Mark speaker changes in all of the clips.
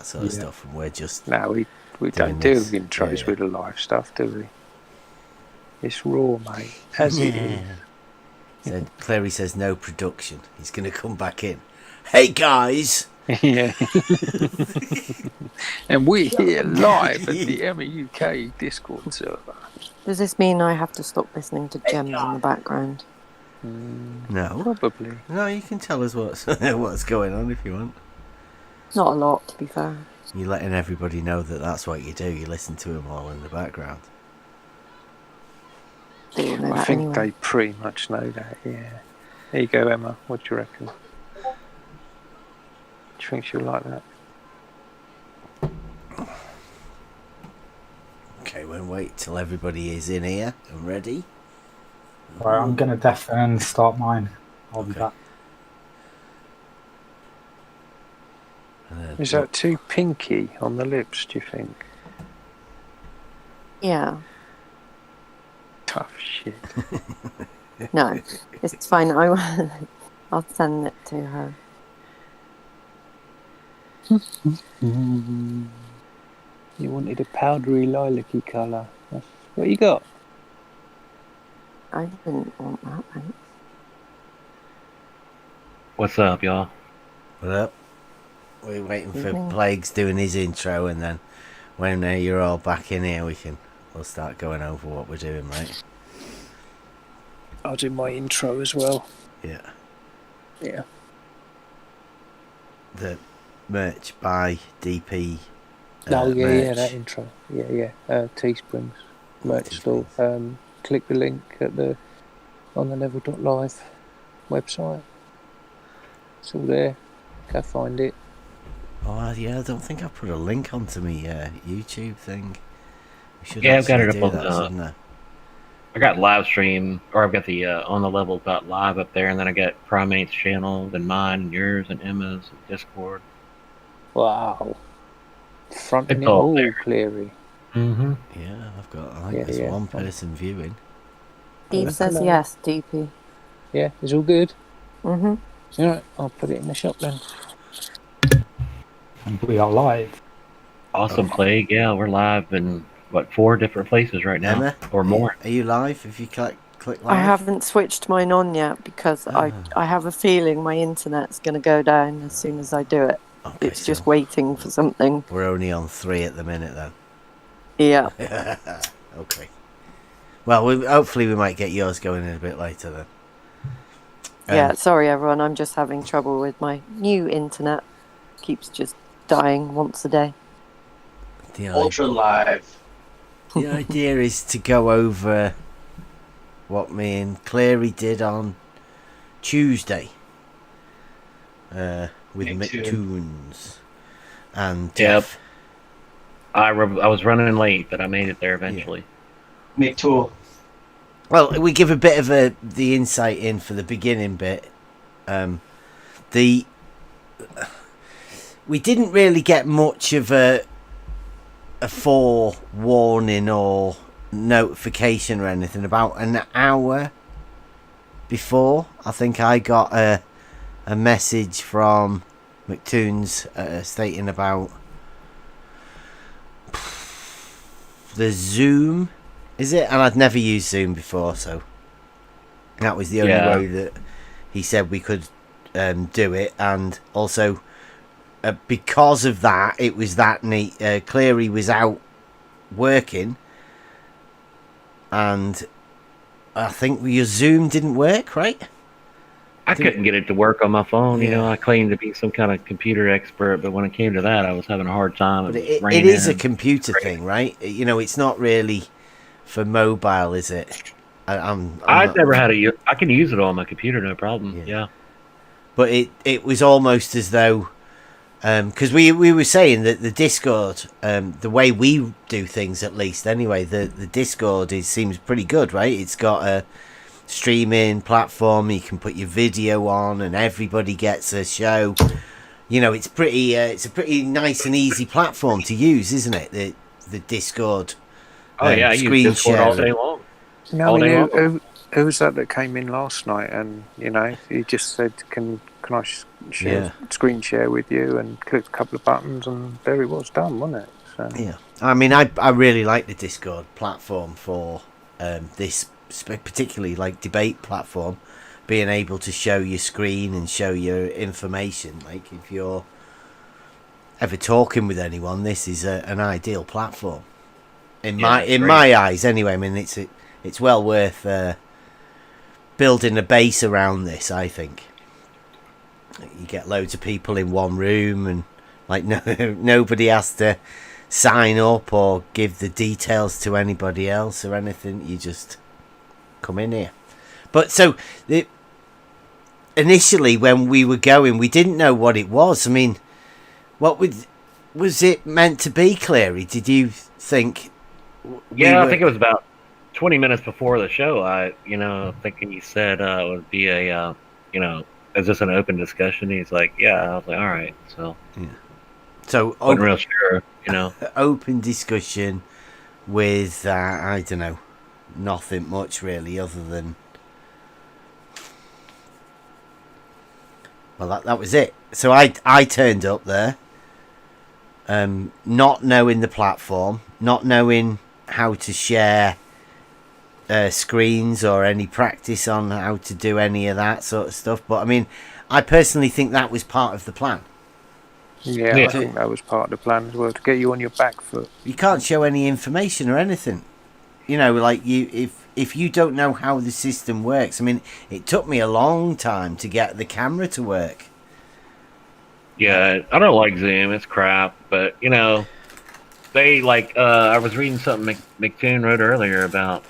Speaker 1: that sort of stuff, and we're just
Speaker 2: no, we don't do intros with the live stuff, do we? It's raw, mate, as it is.
Speaker 1: So Clary says no production. He's going to come back in. Hey guys.
Speaker 2: Yeah. And we're here live at the Emma UK Discord server.
Speaker 3: Does this mean I have to stop listening to gems in the background?
Speaker 1: No.
Speaker 2: Probably.
Speaker 1: No, you can tell us what's going on if you want.
Speaker 3: Not a lot, to be fair.
Speaker 1: You're letting everybody know that that's what you do. You listen to them all in the background.
Speaker 2: I think they pretty much know that, yeah. There you go, Emma. What do you reckon? Do you think she'll like that?
Speaker 1: Okay, we'll wait till everybody is in here and ready.
Speaker 4: Right, I'm going to definitely start mine. I'll be back.
Speaker 2: Is that too pinky on the lips, do you think?
Speaker 3: Yeah.
Speaker 2: Tough shit.
Speaker 3: No, it's fine. I'll send it to her.
Speaker 2: You wanted a powdery lilac-y colour. That's what you got?
Speaker 3: I didn't want that, thanks.
Speaker 5: What's up, y'all?
Speaker 1: What up? We're waiting for Plagues doing his intro, and then when you're all back in here, we'll start going over what we're doing, right?
Speaker 2: I'll do my intro as well.
Speaker 1: Yeah.
Speaker 2: Yeah.
Speaker 1: The merch by DP.
Speaker 2: Yeah, that intro. Yeah. Teesprings merch store. Click the link on the level.live website. It's all there. Go find it.
Speaker 1: Oh yeah, I don't think I put a link onto me YouTube thing.
Speaker 5: I've got it up on I got live stream, or I've got the on the level.live up there, and then I got Primate's channel, then mine, and yours, and Emma's, and Discord.
Speaker 2: Wow. Fronting it all, Cleary.
Speaker 5: Mm-hmm.
Speaker 1: Yeah, I've got this one person viewing.
Speaker 3: Steve says yes, DP.
Speaker 2: Yeah, it's all good.
Speaker 3: Mm-hmm.
Speaker 2: Alright, I'll put it in the shop then.
Speaker 4: And we are live.
Speaker 5: Awesome, Plague. Yeah, we're live in, 4 different places right now?
Speaker 1: Emma,
Speaker 5: or more.
Speaker 1: Are you live? If you click live?
Speaker 3: I haven't switched mine on yet because I have a feeling my internet's going to go down as soon as I do it.
Speaker 1: Okay,
Speaker 3: it's just waiting for something.
Speaker 1: We're only on 3 at the minute then.
Speaker 3: Yeah.
Speaker 1: Okay. Well, hopefully we might get yours going in a bit later then.
Speaker 3: Yeah, sorry everyone, I'm just having trouble with my new internet. Keeps just dying once a day.
Speaker 6: Ultra live.
Speaker 1: The idea is to go over what me and Clary did on Tuesday with Nicktoons and Jeff.
Speaker 5: I was running late, but I made it there eventually.
Speaker 6: Nicktool.
Speaker 1: Well, we give a bit of the insight in for the beginning bit. We didn't really get much of a forewarning or notification or anything. About an hour before, I think I got a message from McToons stating about the Zoom, is it? And I'd never used Zoom before, so that was the only way that he said we could do it. And also because of that, it was that neat. Cleary was out working, and I think your Zoom didn't work, right?
Speaker 5: I couldn't get it to work on my phone. You know, I claimed to be some kind of computer expert, but when it came to that, I was having a hard time.
Speaker 1: But it is a computer thing, right? You know, it's not really for mobile, is it?
Speaker 5: I've never had I can use it on my computer, no problem. Yeah.
Speaker 1: But it was almost as though, because we were saying that the Discord, the way we do things, at least anyway, the Discord seems pretty good, right? It's got a streaming platform, you can put your video on and everybody gets a show. You know, it's a pretty nice and easy platform to use, isn't it? The Discord.
Speaker 5: I use Discord all day long.
Speaker 2: No, who was that came in last night? And you know, he just said, "Can can I screen share with you? And clicked a couple of buttons, and there it was done, wasn't it? So.
Speaker 1: Yeah, I mean, I really like the Discord platform for this, particularly like debate platform, being able to show your screen and show your information. Like if you're ever talking with anyone, this is an ideal platform in my eyes. Anyway, I mean, it's well worth building a base around this. I think you get loads of people in one room, and like nobody has to sign up or give the details to anybody else or anything. You just come in here. But so initially when we were going, we didn't know what it was. I mean, what was it meant to be, Cleary? Did you think?
Speaker 5: I think it was about 20 minutes before the show. Thinking he said it would be a, is this an open discussion? He's like, yeah. I was like, all right. So,
Speaker 1: so
Speaker 5: wasn't real sure,
Speaker 1: Open discussion with I don't know, nothing much really, other than. Well, that was it. So I turned up there, not knowing the platform, not knowing how to share screens or any practice on how to do any of that sort of stuff. But I mean, I personally think that was part of the plan.
Speaker 2: Yeah, I think that was part of the plan as well, to get you on your back foot.
Speaker 1: You can't show any information or anything. Like if you don't know how the system works. I mean, it took me a long time to get the camera to work.
Speaker 5: Yeah, I don't like Zoom. It's crap. But, they I was reading something McToon wrote earlier about,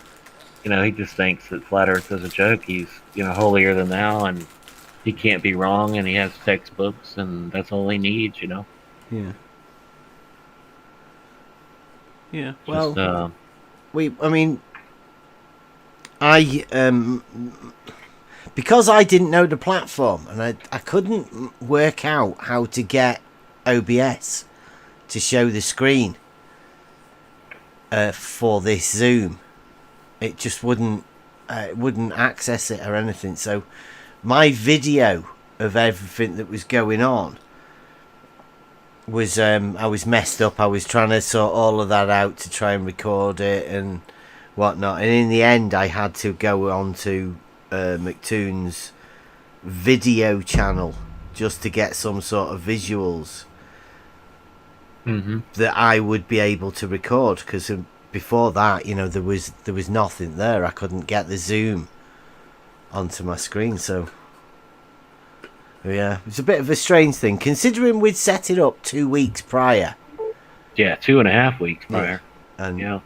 Speaker 5: he just thinks that Flat Earth is a joke. He's, holier than thou, and he can't be wrong, and he has textbooks, and that's all he needs, Yeah.
Speaker 1: Yeah. Well, because I didn't know the platform, and I couldn't work out how to get OBS to show the screen for this Zoom. It just wouldn't access it or anything. So my video of everything that was going on was I was messed up. I was trying to sort all of that out to try and record it and whatnot, and in the end I had to go on to McToon's video channel just to get some sort of visuals that I would be able to record, because before that, there was nothing there. I couldn't get the zoom onto my screen. So yeah, it's a bit of a strange thing considering we'd set it up 2 weeks prior.
Speaker 5: Yeah, 2.5 weeks prior.
Speaker 1: And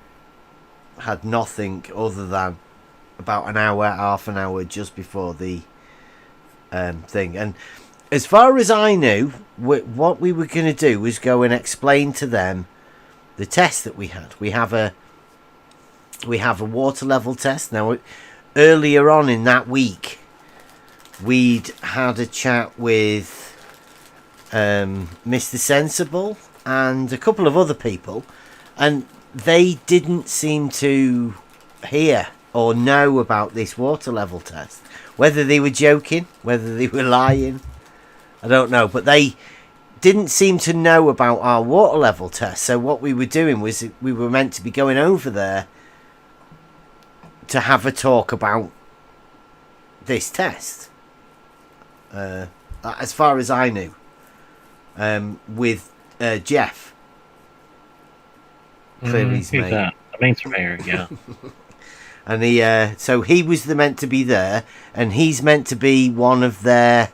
Speaker 1: had nothing other than about an hour, half an hour just before the thing. And as far as I knew, what we were going to do was go and explain to them the test that we had. We have a water level test. Now, earlier on in that week, we'd had a chat with Mr. Sensible and a couple of other people, and they didn't seem to hear or know about this water level test. Whether they were joking, whether they were lying, I don't know. But they didn't seem to know about our water level test. So what we were doing was we were meant to be going over there to have a talk about this test. As far as I knew, with Jeff. Cleary's
Speaker 5: who's
Speaker 1: mate.
Speaker 5: that? The main surveyor, yeah.
Speaker 1: And so he was meant to be there, and he's meant to be one of their,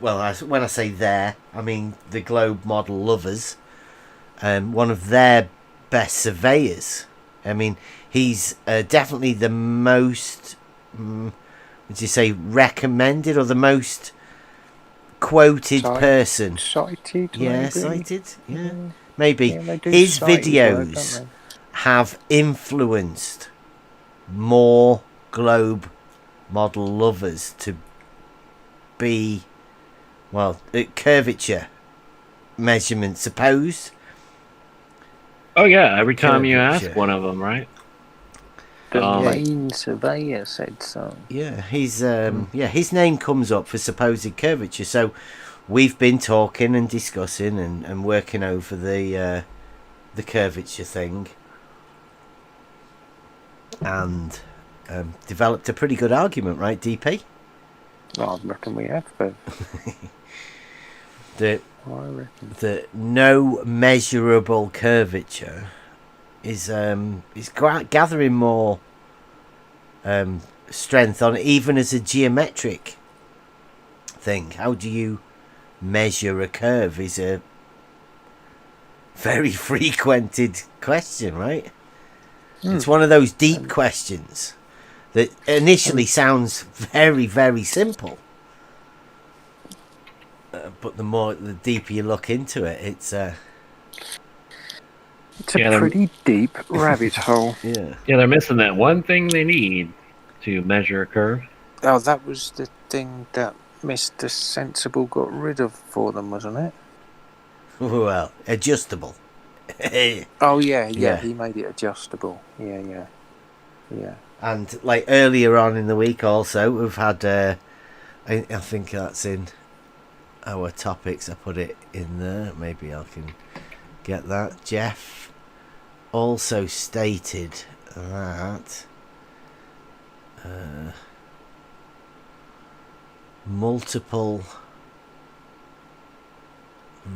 Speaker 1: well, when I say their, I mean the globe model lovers, one of their best surveyors. I mean, he's definitely the most, would you say, recommended, or the most quoted person?
Speaker 2: Cited,
Speaker 1: yeah,
Speaker 2: maybe?
Speaker 1: Cited, yeah. Maybe.
Speaker 2: Yeah,
Speaker 1: his videos have influenced more globe model lovers to be, well, curvature measurements, suppose.
Speaker 5: Oh yeah, every time you ask one of them, right?
Speaker 2: The main surveyor said so.
Speaker 1: Yeah, he's his name comes up for supposed curvature. So we've been talking and discussing and working over the curvature thing, and developed a pretty good argument, right, DP?
Speaker 2: Well, I reckon we have, but
Speaker 1: that no measurable curvature is gathering more strength on, even as a geometric thing. How do you measure a curve is a very frequented question, right? It's one of those deep questions that initially sounds very, very simple, but the deeper you look into it, it's a
Speaker 2: pretty deep rabbit hole.
Speaker 1: Yeah,
Speaker 5: they're missing that one thing they need to measure a curve.
Speaker 2: Oh, that was the thing that Mr. Sensible got rid of for them, wasn't it?
Speaker 1: Well, adjustable.
Speaker 2: Oh yeah, he made it adjustable. Yeah.
Speaker 1: And like earlier on in the week, also we've had. I think that's in our topics. I put it in there. Maybe I can get that. Jeff also stated that multiple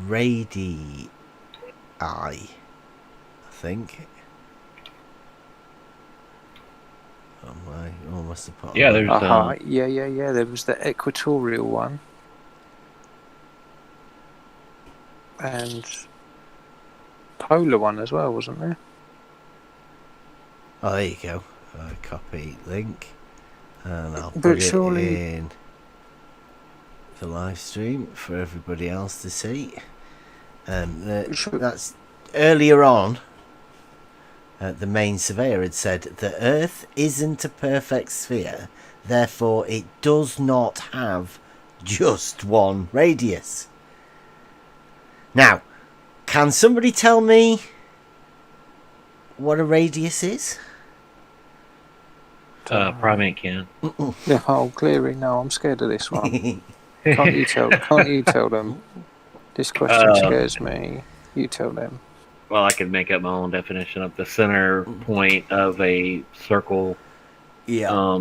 Speaker 1: radii, I think. I almost have put.
Speaker 5: Yeah, there's.
Speaker 2: Yeah. There was the equatorial one, and polar one as well, wasn't there?
Speaker 1: Oh, there you go. Copy link, and I'll put it in the live stream for everybody else to see. That's earlier on. The main surveyor had said the Earth isn't a perfect sphere, therefore it does not have just one radius. Now, can somebody tell me what a radius is?
Speaker 5: Primate can.
Speaker 2: Oh, clearly, no, I'm scared of this one. Can't you tell them? This question scares me. You tell them.
Speaker 5: Well, I could make up my own definition of the center point of a circle.
Speaker 1: Yeah.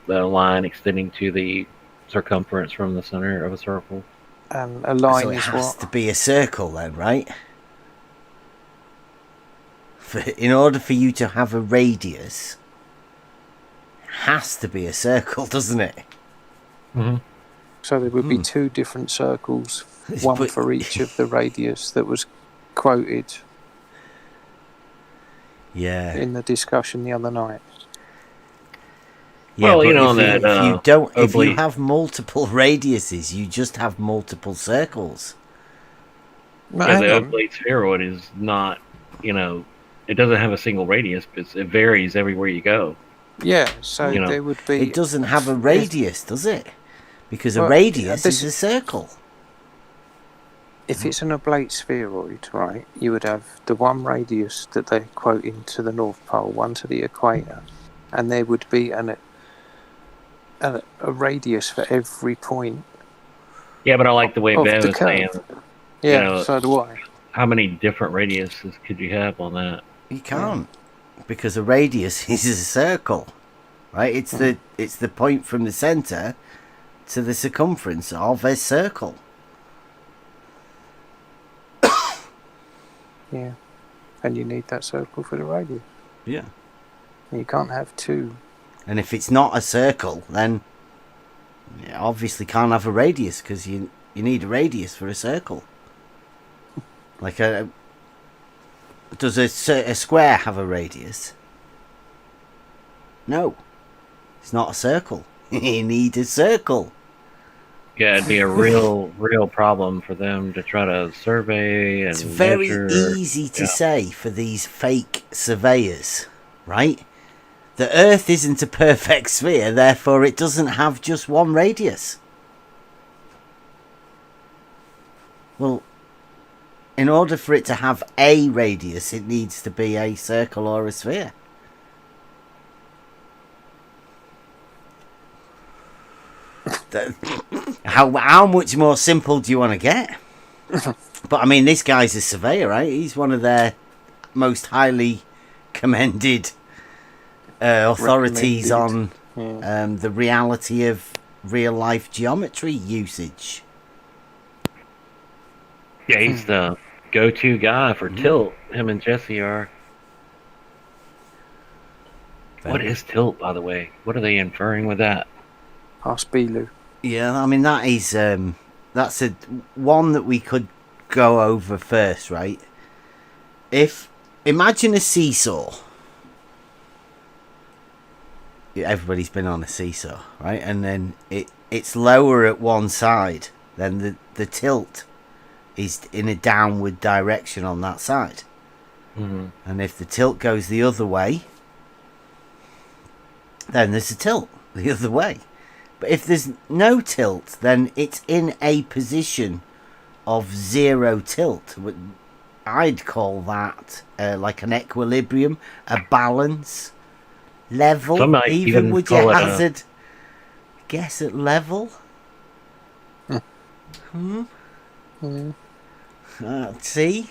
Speaker 5: The line extending to the circumference from the center of a circle.
Speaker 2: And a line
Speaker 1: so it
Speaker 2: is
Speaker 1: has to be a circle then, right? In order for you to have a radius, it has to be a circle, doesn't it?
Speaker 5: Mm-hmm.
Speaker 2: So there would be two different circles, one for each of the radius that was quoted.
Speaker 1: Yeah.
Speaker 2: In the discussion the other night.
Speaker 1: Yeah,
Speaker 5: well,
Speaker 1: if you have multiple radiuses, you just have multiple circles.
Speaker 5: Yeah, the oblate spheroid is not, it doesn't have a single radius, but it varies everywhere you go.
Speaker 2: Yeah, so there would be.
Speaker 1: It doesn't have a radius, does it? Because a radius is a circle.
Speaker 2: If it's an oblate spheroid, right, you would have the one radius that they're quoting to the North Pole, one to the equator, and there would be a radius for every point.
Speaker 5: Yeah, but I like the way Ben was saying.
Speaker 2: Yeah, so do I.
Speaker 5: How many different radiuses could you have on that?
Speaker 1: You can't, because a radius is a circle, right? It's the point from the center to the circumference of a circle.
Speaker 2: Yeah, and you need that circle for the radius.
Speaker 1: Yeah.
Speaker 2: You can't have two.
Speaker 1: And if it's not a circle, then you obviously can't have a radius, because you need a radius for a circle. Like does a square have a radius? No. It's not a circle. You need a circle.
Speaker 5: Yeah, it'd be a real problem for them to try to survey and
Speaker 1: It's very
Speaker 5: measure.
Speaker 1: easy to say for these fake surveyors, right? The Earth isn't a perfect sphere, therefore it doesn't have just one radius. Well, in order for it to have a radius, it needs to be a circle or a sphere. How much more simple do you want to get? But I mean, this guy's a surveyor, right? He's one of their most highly commended authorities on the reality of real life geometry usage.
Speaker 5: Yeah, he's the go-to guy for tilt. Him and Jesse are. What is tilt, by the way? What are they inferring with that?
Speaker 2: Ask Belu.
Speaker 1: Yeah, I mean that is that's a one that we could go over first, right? Imagine a seesaw. Everybody's been on a seesaw, right? And then it's lower at one side, then the tilt is in a downward direction on that side.
Speaker 5: Mm-hmm.
Speaker 1: And if the tilt goes the other way, then there's a tilt the other way. But if there's no tilt, then it's in a position of zero tilt. I'd call that like an equilibrium, a balance, level.
Speaker 5: Some might
Speaker 1: Even would you
Speaker 5: call it
Speaker 1: hazard guess at level? See?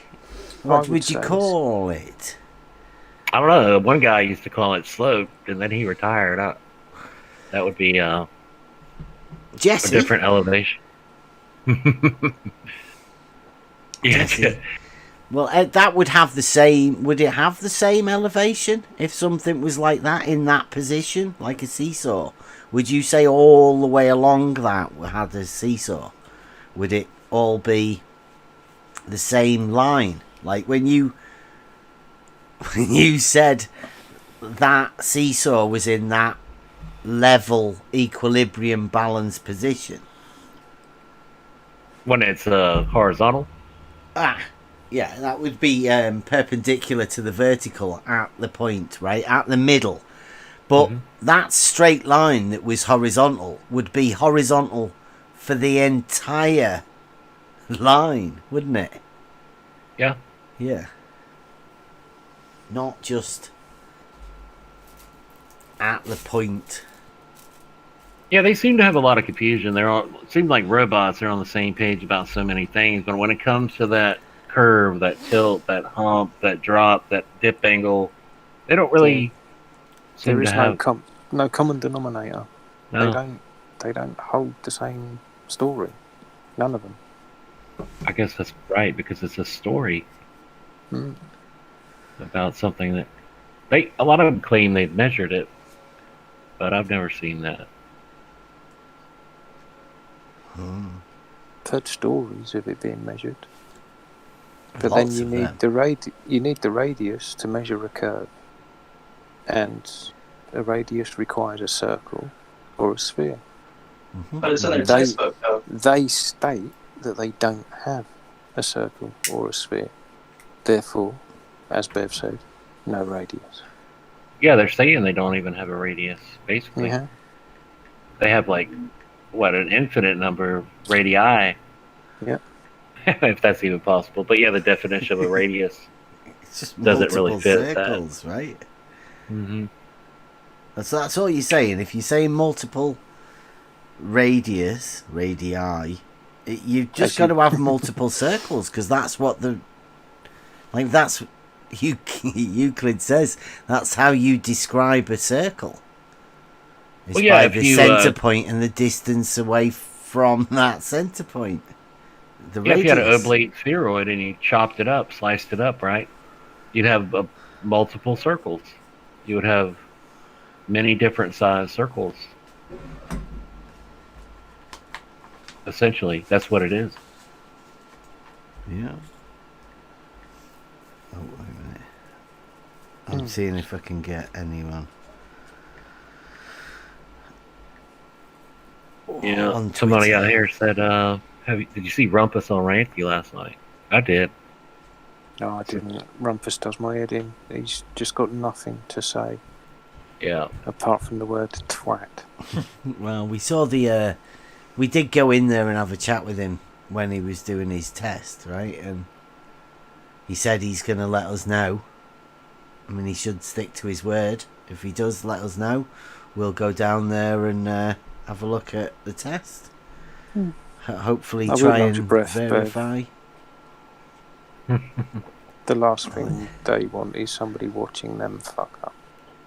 Speaker 1: What would you call it?
Speaker 5: I don't know. One guy used to call it sloped, and then he retired. That would be a
Speaker 1: Jesse.
Speaker 5: different elevation.
Speaker 1: Jesse. Well, that would have the same. Would it have the same elevation if something was like that in that position, like a seesaw? Would you say all the way along that had a seesaw? Would it all be the same line? Like when you said that seesaw was in that level equilibrium balance position.
Speaker 5: When it's horizontal?
Speaker 1: Yeah, that would be perpendicular to the vertical at the point, right? At the middle. But that straight line that was horizontal would be horizontal for the entire line, wouldn't it?
Speaker 5: Yeah.
Speaker 1: Yeah. Not just at the point.
Speaker 5: Yeah, they seem to have a lot of confusion. It seems like robots are on the same page about so many things, but when it comes to that curve, that tilt, that hump, that drop, that dip angle, they don't really seem
Speaker 2: there is
Speaker 5: to have...
Speaker 2: no common denominator.
Speaker 5: No.
Speaker 2: They don't hold the same story. None of them.
Speaker 5: I guess that's right, because it's a story about something that a lot of them claim they've measured it, but I've never seen that.
Speaker 2: I've heard stories of it being measured, but then you need the radius to measure a curve, and a radius requires a circle or a sphere.
Speaker 6: But it's in their textbook, though.
Speaker 2: They state that they don't have a circle or a sphere. Therefore, as Bev said, no radius.
Speaker 5: Yeah, they're saying they don't even have a radius, basically.
Speaker 2: Yeah.
Speaker 5: They have, an infinite number of radii.
Speaker 2: Yeah.
Speaker 5: If that's even possible. But yeah, the definition of a radius
Speaker 1: It's just
Speaker 5: doesn't really fit
Speaker 1: circles, right?
Speaker 5: Mm-hmm.
Speaker 1: That's all you're saying. If you say multiple radii, you've just got to have multiple circles, because that's what that's Euclid says. That's how you describe a circle. It's by the centre point and the distance away from that centre point. The radius.
Speaker 5: If you had an oblate spheroid and you chopped it up, sliced it up, right, you'd have multiple circles. You would have many different size circles. Essentially, that's what it is.
Speaker 1: Yeah. Oh, wait a minute. I'm seeing if I can get anyone.
Speaker 5: Yeah, somebody out here said, did you see Rumpus on Ranty last night? I did.
Speaker 2: No, I didn't. Rumpus does my head in. He's just got nothing to say.
Speaker 5: Yeah.
Speaker 2: Apart from the word twat.
Speaker 1: Well, we saw we did go in there and have a chat with him when he was doing his test, right? And he said he's going to let us know. I mean, he should stick to his word. If he does let us know, we'll go down there and have a look at the test. Hopefully,
Speaker 2: I will
Speaker 1: try
Speaker 2: hold your
Speaker 1: and
Speaker 2: breath, Bev.
Speaker 1: verify.
Speaker 2: The last thing they want is somebody watching them fuck up.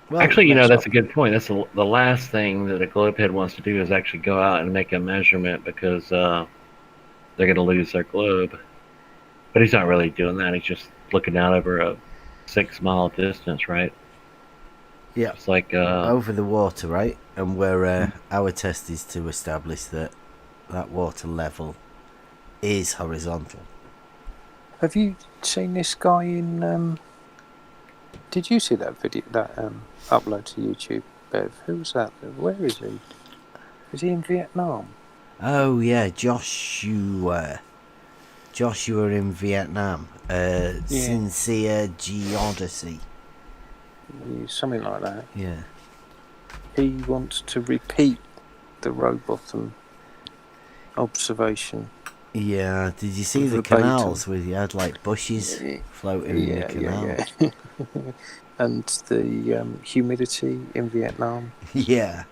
Speaker 1: Well,
Speaker 5: Actually, that's a good point. That's the last thing that a globehead wants to do is actually go out and make a measurement because they're going to lose their globe. But he's not really doing that. He's just looking out over a 6-mile distance, right?
Speaker 1: yeah,
Speaker 5: It's like
Speaker 1: over the water, right? And where our test is to establish that water level is horizontal.
Speaker 2: Have you seen this guy in? Did you see that video that upload to YouTube, Bev? Who was that? Where is he? Is he in Vietnam?
Speaker 1: Oh yeah, Joshua in Vietnam. Sincere Geodesy.
Speaker 2: Something like that.
Speaker 1: Yeah.
Speaker 2: He wants to repeat the road bottom observation.
Speaker 1: Yeah, did you see the
Speaker 2: Verbatim.
Speaker 1: canals where you had like bushes floating in the canal?
Speaker 2: Yeah. And the humidity in Vietnam
Speaker 1: Yeah.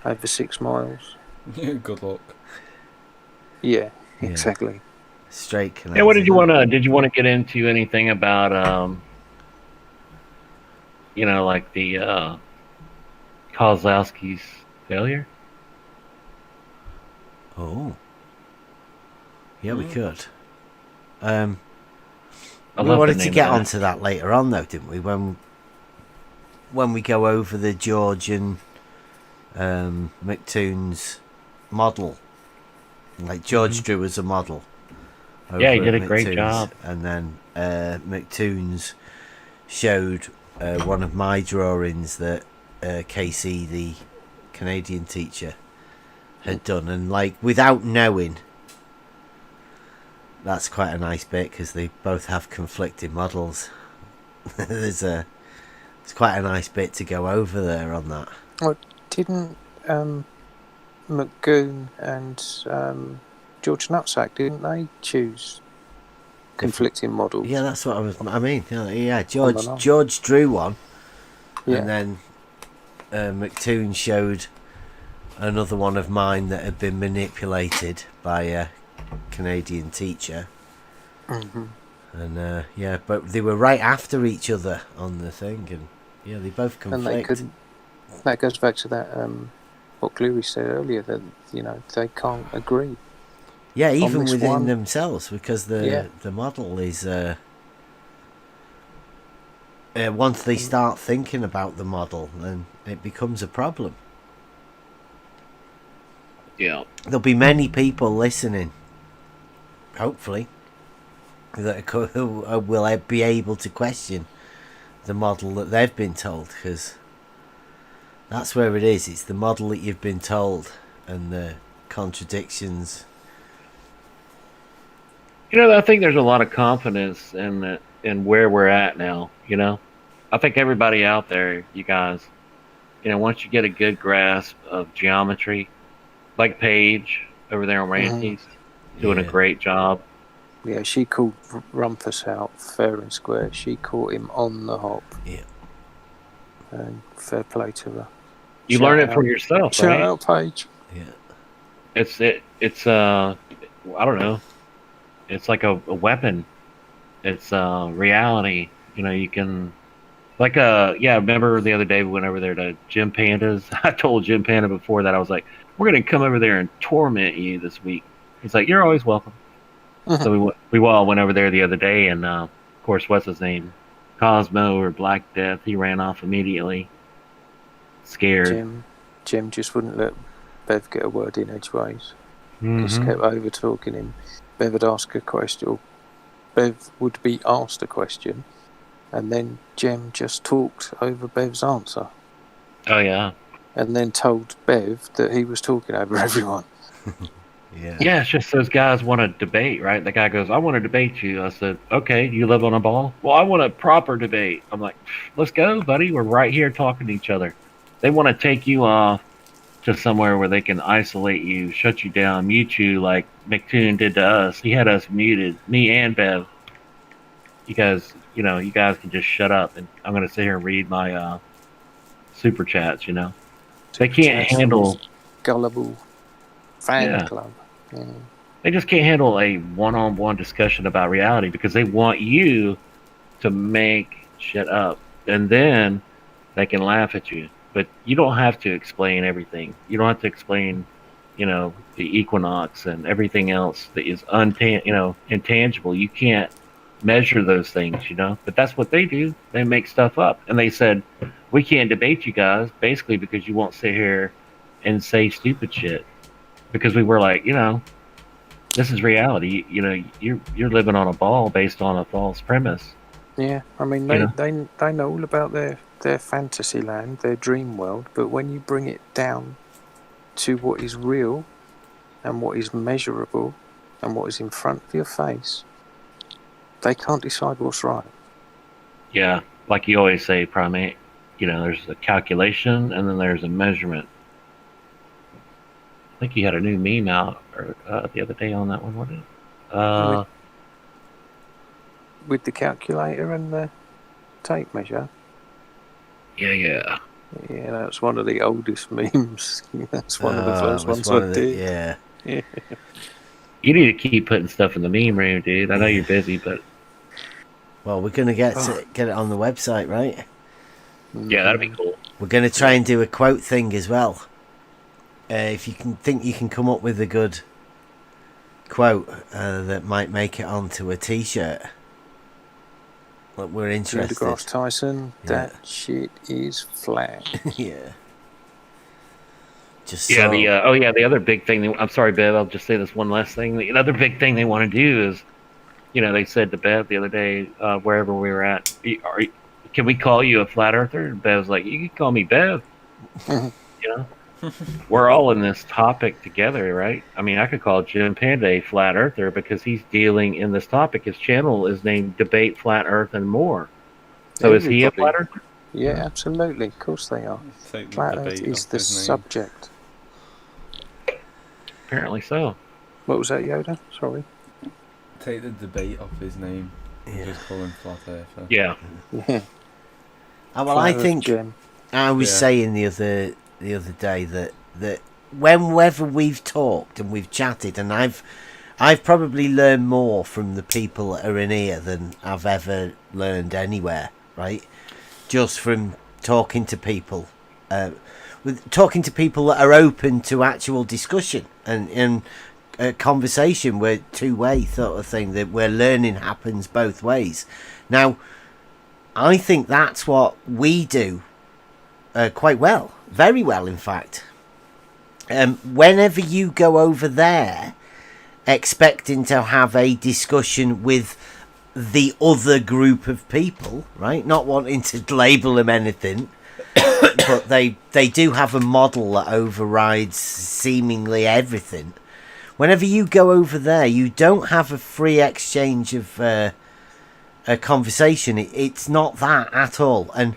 Speaker 2: over 6 miles.
Speaker 7: Good luck.
Speaker 2: Yeah, exactly.
Speaker 1: Straight canals.
Speaker 5: Yeah, what did you want to? Did you want to get into anything about like the Kozlowski's failure?
Speaker 1: Oh. Yeah, we could. We
Speaker 5: love the
Speaker 1: wanted to
Speaker 5: name
Speaker 1: get
Speaker 5: of that.
Speaker 1: onto that later on, though, didn't we? When we go over the George and McToon's model, like George drew as a model.
Speaker 5: Yeah, he
Speaker 1: over
Speaker 5: did
Speaker 1: at
Speaker 5: a great
Speaker 1: McToon's,
Speaker 5: job.
Speaker 1: And then McToon's showed one of my drawings that Casey, the Canadian teacher, had done, and like without knowing. That's quite a nice bit because they both have conflicting models. It's quite a nice bit to go over there on that.
Speaker 2: Well, didn't McGoon and George Nutsack, didn't they choose conflicting models?
Speaker 1: Yeah, that's what I mean. Yeah, George drew one, and then McToon showed another one of mine that had been manipulated by a Canadian teacher. And but they were right after each other on the thing, and they both conflict.
Speaker 2: And they couldn't. That goes back to that what Cleary said earlier, that they can't agree.
Speaker 1: Yeah, even within themselves, because the model is once they start thinking about the model, then it becomes a problem.
Speaker 5: Yeah,
Speaker 1: there'll be many people listening, hopefully, that will be able to question the model that they've been told, because that's where it is. It's the model that you've been told and the contradictions.
Speaker 5: I think there's a lot of confidence in where we're at now. I think everybody out there, you guys, once you get a good grasp of geometry, like Paige over there on Ranty's, doing a great job.
Speaker 2: Yeah, she called Rumpus out fair and square. She caught him on the hop.
Speaker 1: Yeah.
Speaker 2: And fair play to her.
Speaker 5: You learn it for yourself,
Speaker 2: Shout
Speaker 5: right?
Speaker 2: out, Paige.
Speaker 1: Yeah.
Speaker 5: It's I don't know. It's like a weapon. It's reality. You can remember the other day we went over there to Jim Panda's. I told Jim Panda before that, I was like, we're going to come over there and torment you this week. He's like, you're always welcome. So we all went over there the other day, and of course, what's his name? Cosmo or Black Death. He ran off immediately. Scared.
Speaker 2: Jim just wouldn't let Bev get a word in edgeways. Just kept over talking him. Bev would ask a question, or Bev would be asked a question, and then Jem just talked over Bev's answer.
Speaker 5: Oh yeah.
Speaker 2: And then told Bev that he was talking over everyone.
Speaker 5: Yeah, it's just those guys want to debate, right? The guy goes, I want to debate you. I said, okay, do you live on a ball? Well, I want a proper debate. I'm like, let's go, buddy. We're right here talking to each other. They want to take you off to somewhere where they can isolate you, shut you down, mute you like McToon did to us. He had us muted, me and Bev. You guys can just shut up, and I'm going to sit here and read my super chats, They can't handle
Speaker 2: gullible fan
Speaker 5: Yeah.
Speaker 2: club. Yeah.
Speaker 5: They just can't handle a one-on-one discussion about reality because they want you to make shit up, and then they can laugh at you. But you don't have to explain everything. You don't have to explain, the equinox and everything else that is intangible. You can't measure those things, But that's what they do. They make stuff up, and they said we can't debate you guys basically because you won't sit here and say stupid shit. Because we were like, this is reality. You're living on a ball based on a false premise.
Speaker 2: Yeah, I mean, they know all about their fantasy land, their dream world, but when you bring it down to what is real and what is measurable and what is in front of your face, they can't decide what's right.
Speaker 5: Yeah, like you always say, primate, there's a calculation and then there's a measurement. I think you had a new meme out the other day on that one, wasn't it?
Speaker 2: With the calculator and the tape measure.
Speaker 5: Yeah.
Speaker 2: Yeah, that's one of the oldest memes. That's one of the first ones I did.
Speaker 1: Yeah.
Speaker 5: You need to keep putting stuff in the meme room, dude. I know you're busy, but
Speaker 1: well, we're gonna get it on the website, right?
Speaker 5: Yeah, that'd be cool.
Speaker 1: We're gonna try and do a quote thing as well. If you can come up with a good quote that might make it onto a T-shirt. Look, we're interested.
Speaker 2: Neil deGrasse Tyson, that shit is flat.
Speaker 1: Yeah.
Speaker 5: The other big thing. I'm sorry, Bev. I'll just say this one last thing. The other big thing they want to do is, they said to Bev the other day, wherever we were at, can we call you a flat earther? And Bev's like, you can call me Bev. We're all in this topic together, right? I mean, I could call Jim Panda a flat earther because he's dealing in this topic. His channel is named Debate Flat Earth and More. So is he a flat earther?
Speaker 2: Yeah, absolutely. Of course they are. Flat Earth is the subject.
Speaker 5: Apparently so.
Speaker 2: What was that, Yoda? Sorry.
Speaker 7: Take the debate off his name. And just call him flat earther.
Speaker 5: Yeah.
Speaker 1: Well, I think I was saying the other day that whenever we've talked and we've chatted, and I've probably learned more from the people that are in here than I've ever learned anywhere, right? Just from talking to people, talking to people that are open to actual discussion and conversation, where two-way sort of thing, that where learning happens both ways. Now, I think that's what we do quite well. Very well, in fact. Whenever you go over there expecting to have a discussion with the other group of people, right? Not wanting to label them anything, but they do have a model that overrides seemingly everything. Whenever you go over there, you don't have a free exchange of a conversation. It's not that at all. And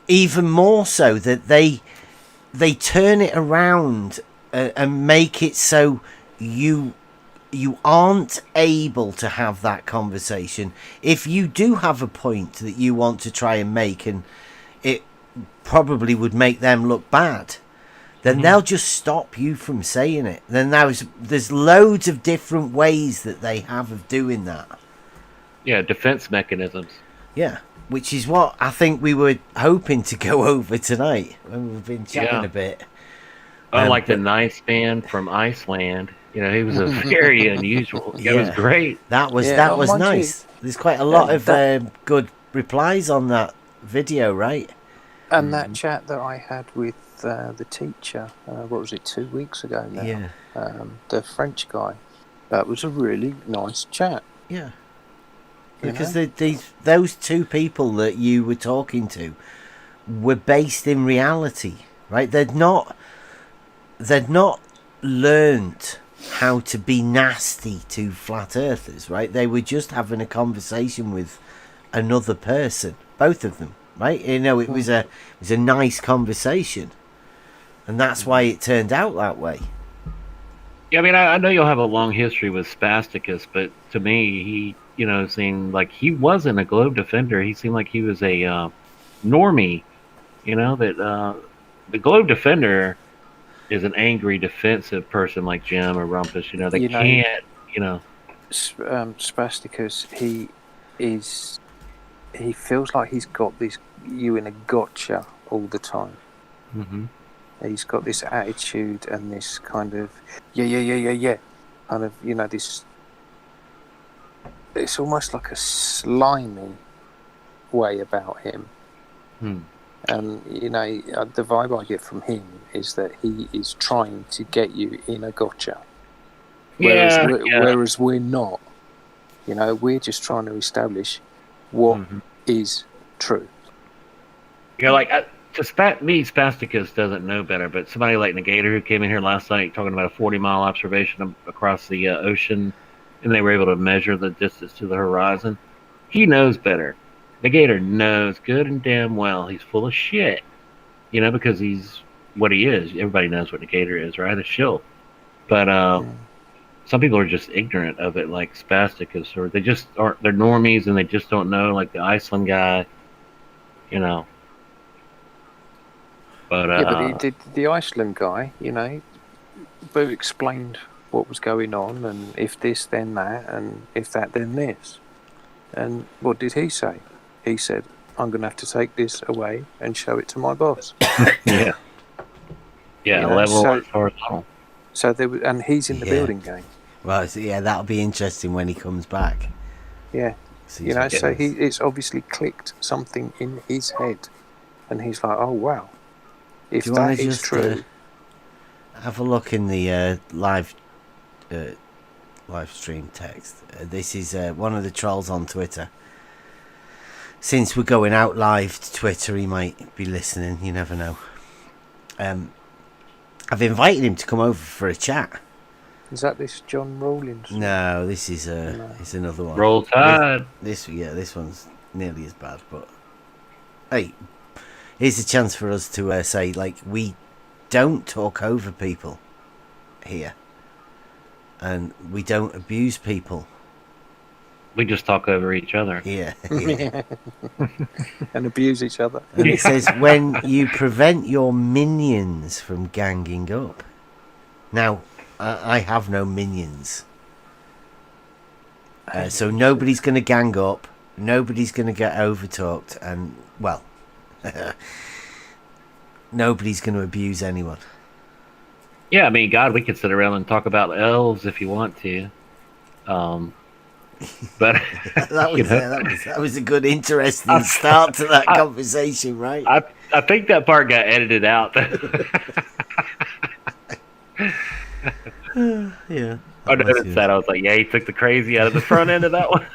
Speaker 1: even more so that they turn it around and make it so you aren't able to have that conversation if you do have a point that you want to try and make, and it probably would make them look bad. Then they'll just stop you from saying it. Then there's loads of different ways that they have of doing that.
Speaker 5: Yeah, defense mechanisms.
Speaker 1: Yeah. Which is what I think we were hoping to go over tonight when we've been chatting a bit.
Speaker 5: Unlike the nice man from Iceland, he was a very unusual. It was great.
Speaker 1: That was nice. There's quite a lot of good replies on that video, right?
Speaker 2: And that chat that I had with the teacher, what was it, 2 weeks ago now?
Speaker 1: Yeah.
Speaker 2: The French guy. That was a really nice chat.
Speaker 1: Yeah. Because those two people that you were talking to were based in reality, right? They'd not learnt how to be nasty to flat earthers, right? They were just having a conversation with another person, both of them, right? It was a nice conversation, and that's why it turned out that way.
Speaker 5: Yeah, I mean, I know you'll have a long history with Spasticus, but to me, he seemed like he wasn't a globe defender. He seemed like he was a normie. That the globe defender is an angry, defensive person like Jim or Rumpus. They can't.
Speaker 2: Spasticus, he feels like he's got you in a gotcha all the time.
Speaker 5: Mm-hmm.
Speaker 2: He's got this attitude and this kind of yeah, kind of this. It's almost like a slimy way about him. And the vibe I get from him is that he is trying to get you in a gotcha. Whereas we're not. We're just trying to establish what is true.
Speaker 5: Spasticus doesn't know better, but somebody like Negator who came in here last night talking about a 40-mile observation across the ocean, and they were able to measure the distance to the horizon. He knows better. Negator knows good and damn well he's full of shit, because he's what he is. Everybody knows what Negator is, right? A shill. But some people are just ignorant of it, like Spasticus, or they just aren't. They're normies and they just don't know, like the Iceland guy, But
Speaker 2: the Iceland guy, Boo explained what was going on, and if this, then that, and if that, then this. And what did he say? He said, "I'm going to have to take this away and show it to my boss."
Speaker 5: Yeah. Level horizontal.
Speaker 2: So and he's in the building game.
Speaker 1: Well, that'll be interesting when he comes back.
Speaker 2: Yeah. So it's obviously clicked something in his head, and he's like, "Oh wow, if that is true."
Speaker 1: Have a look in the live stream text. This is one of the trolls on Twitter. Since we're going out live to Twitter, he might be listening. You never know. I've invited him to come over for a chat.
Speaker 2: Is that this John Rawlins?
Speaker 1: No, this is it's another one.
Speaker 5: Roll Tide.
Speaker 1: This one's nearly as bad. But hey, here's a chance for us to say, like, we don't talk over people here, and we don't abuse people.
Speaker 5: We just talk over each other.
Speaker 1: Yeah.
Speaker 2: And abuse each other.
Speaker 1: And it says, when you prevent your minions from ganging up. Now, I have no minions. So nobody's going to gang up. Nobody's going to get overtalked. And, well, nobody's going to abuse anyone.
Speaker 5: Yeah, I mean, God, we could sit around and talk about elves if you want to. But
Speaker 1: that was a good, interesting start to that conversation, right?
Speaker 5: I think that part got edited out.
Speaker 1: Yeah.
Speaker 5: I noticed that. I was like, he took the crazy out of the front end of that one.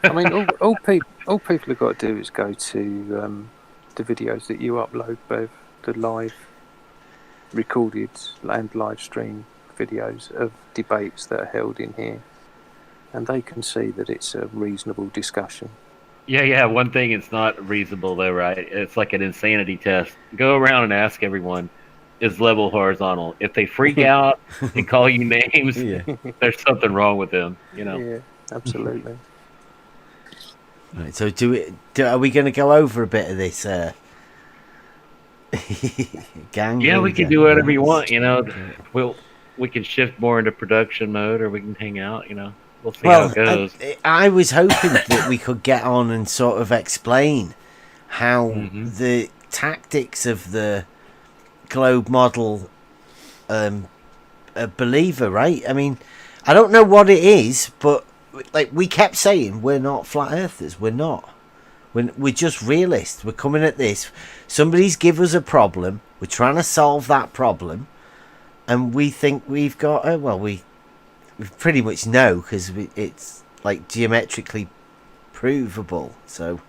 Speaker 2: I mean, all people have got to do is go to the videos that you upload, Bev, the live recorded and live stream videos of debates that are held in here, and they can see that it's a reasonable discussion.
Speaker 5: Yeah. One thing, it's not reasonable though, right? It's like an insanity test. Go around and ask everyone, is level horizontal? If they freak out and call you names, there's something wrong with them.
Speaker 2: Yeah, absolutely.
Speaker 1: Right. So are we going to go over a bit of this gang?
Speaker 5: Yeah, we can do whatever you want. We can shift more into production mode, or we can hang out. We'll see how it goes.
Speaker 1: I was hoping that we could get on and sort of explain how the tactics of the globe model a believer, right? I mean, I don't know what it is, but like we kept saying, we're not flat earthers. We're not. We're just realists. We're coming at this. Somebody's give us a problem. We're trying to solve that problem. And we think we've got we pretty much know, because it's like geometrically provable. So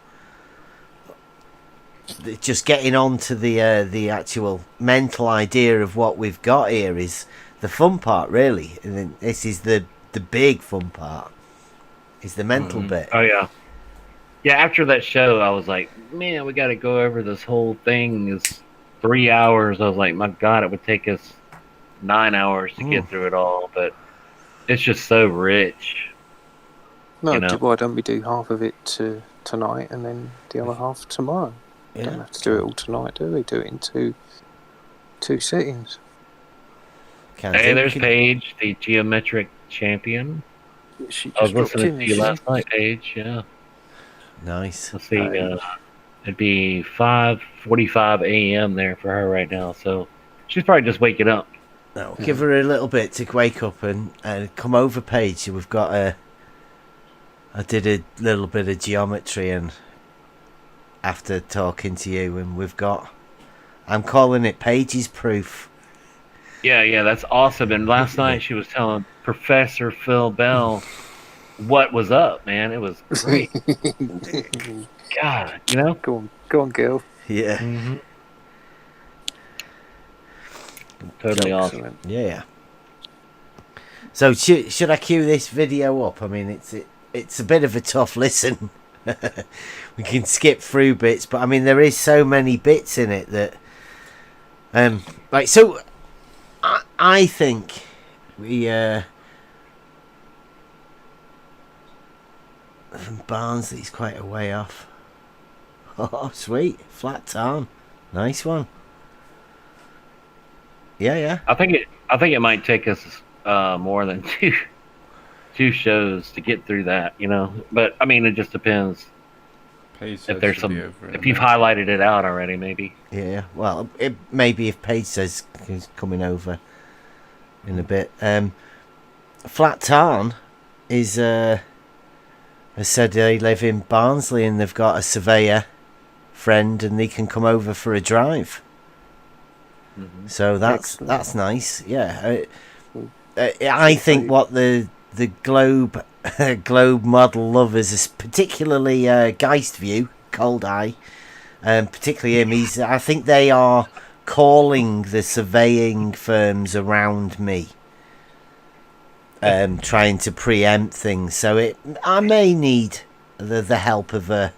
Speaker 1: just getting on to the actual mental idea of what we've got here is the fun part, really. And then this is the big fun part. Is the mental bit.
Speaker 5: Oh yeah. Yeah, after that show, I was like, man, we got to go over this whole thing. It's 3 hours. I was like, my God, it would take us 9 hours to get through it all, but it's just so rich.
Speaker 2: No, why don't we do half of it tonight and then the other half tomorrow?
Speaker 1: Yeah.
Speaker 2: Don't have to do it all tonight, do we? Do it in 2 settings.
Speaker 5: Hey, there's Paige, the geometric champion.
Speaker 2: She
Speaker 5: I was
Speaker 2: just dropped
Speaker 5: listening
Speaker 2: in,
Speaker 5: to you last night, Paige. Yeah.
Speaker 1: Nice.
Speaker 5: Let's see. It'd be 5:45 a.m. there for her right now, so she's probably just waking up.
Speaker 1: No, give her a little bit to wake up and come over, Paige. We've got I did a little bit of geometry and after talking to you, and I'm calling it Paige's proof.
Speaker 5: Yeah, that's awesome. And last night she was telling Professor Phil Bell what was up, man. It was great. God,
Speaker 2: Go on, girl.
Speaker 1: Yeah.
Speaker 5: Mm-hmm. Totally awesome.
Speaker 1: Yeah. So should I cue this video up? I mean, it's a bit of a tough listen. We can skip through bits, but I mean, there is so many bits in it that, like, so I think we Barnsley's quite a way off. Oh, sweet, flat tarn, nice one. Yeah.
Speaker 5: I think it might take us more than two shows to get through that, But I mean, it just depends. If there's if you've highlighted it out already, maybe.
Speaker 1: Yeah. Well, maybe if Paige says he's coming over in a bit. Flat Tarn is I said they live in Barnsley and they've got a surveyor friend and they can come over for a drive. Mm-hmm. So that's nice. Yeah. I think what the globe model lovers, particularly Geist View, Cold Eye, particularly him. I think they are calling the surveying firms around me, trying to preempt things. So I may need the help of a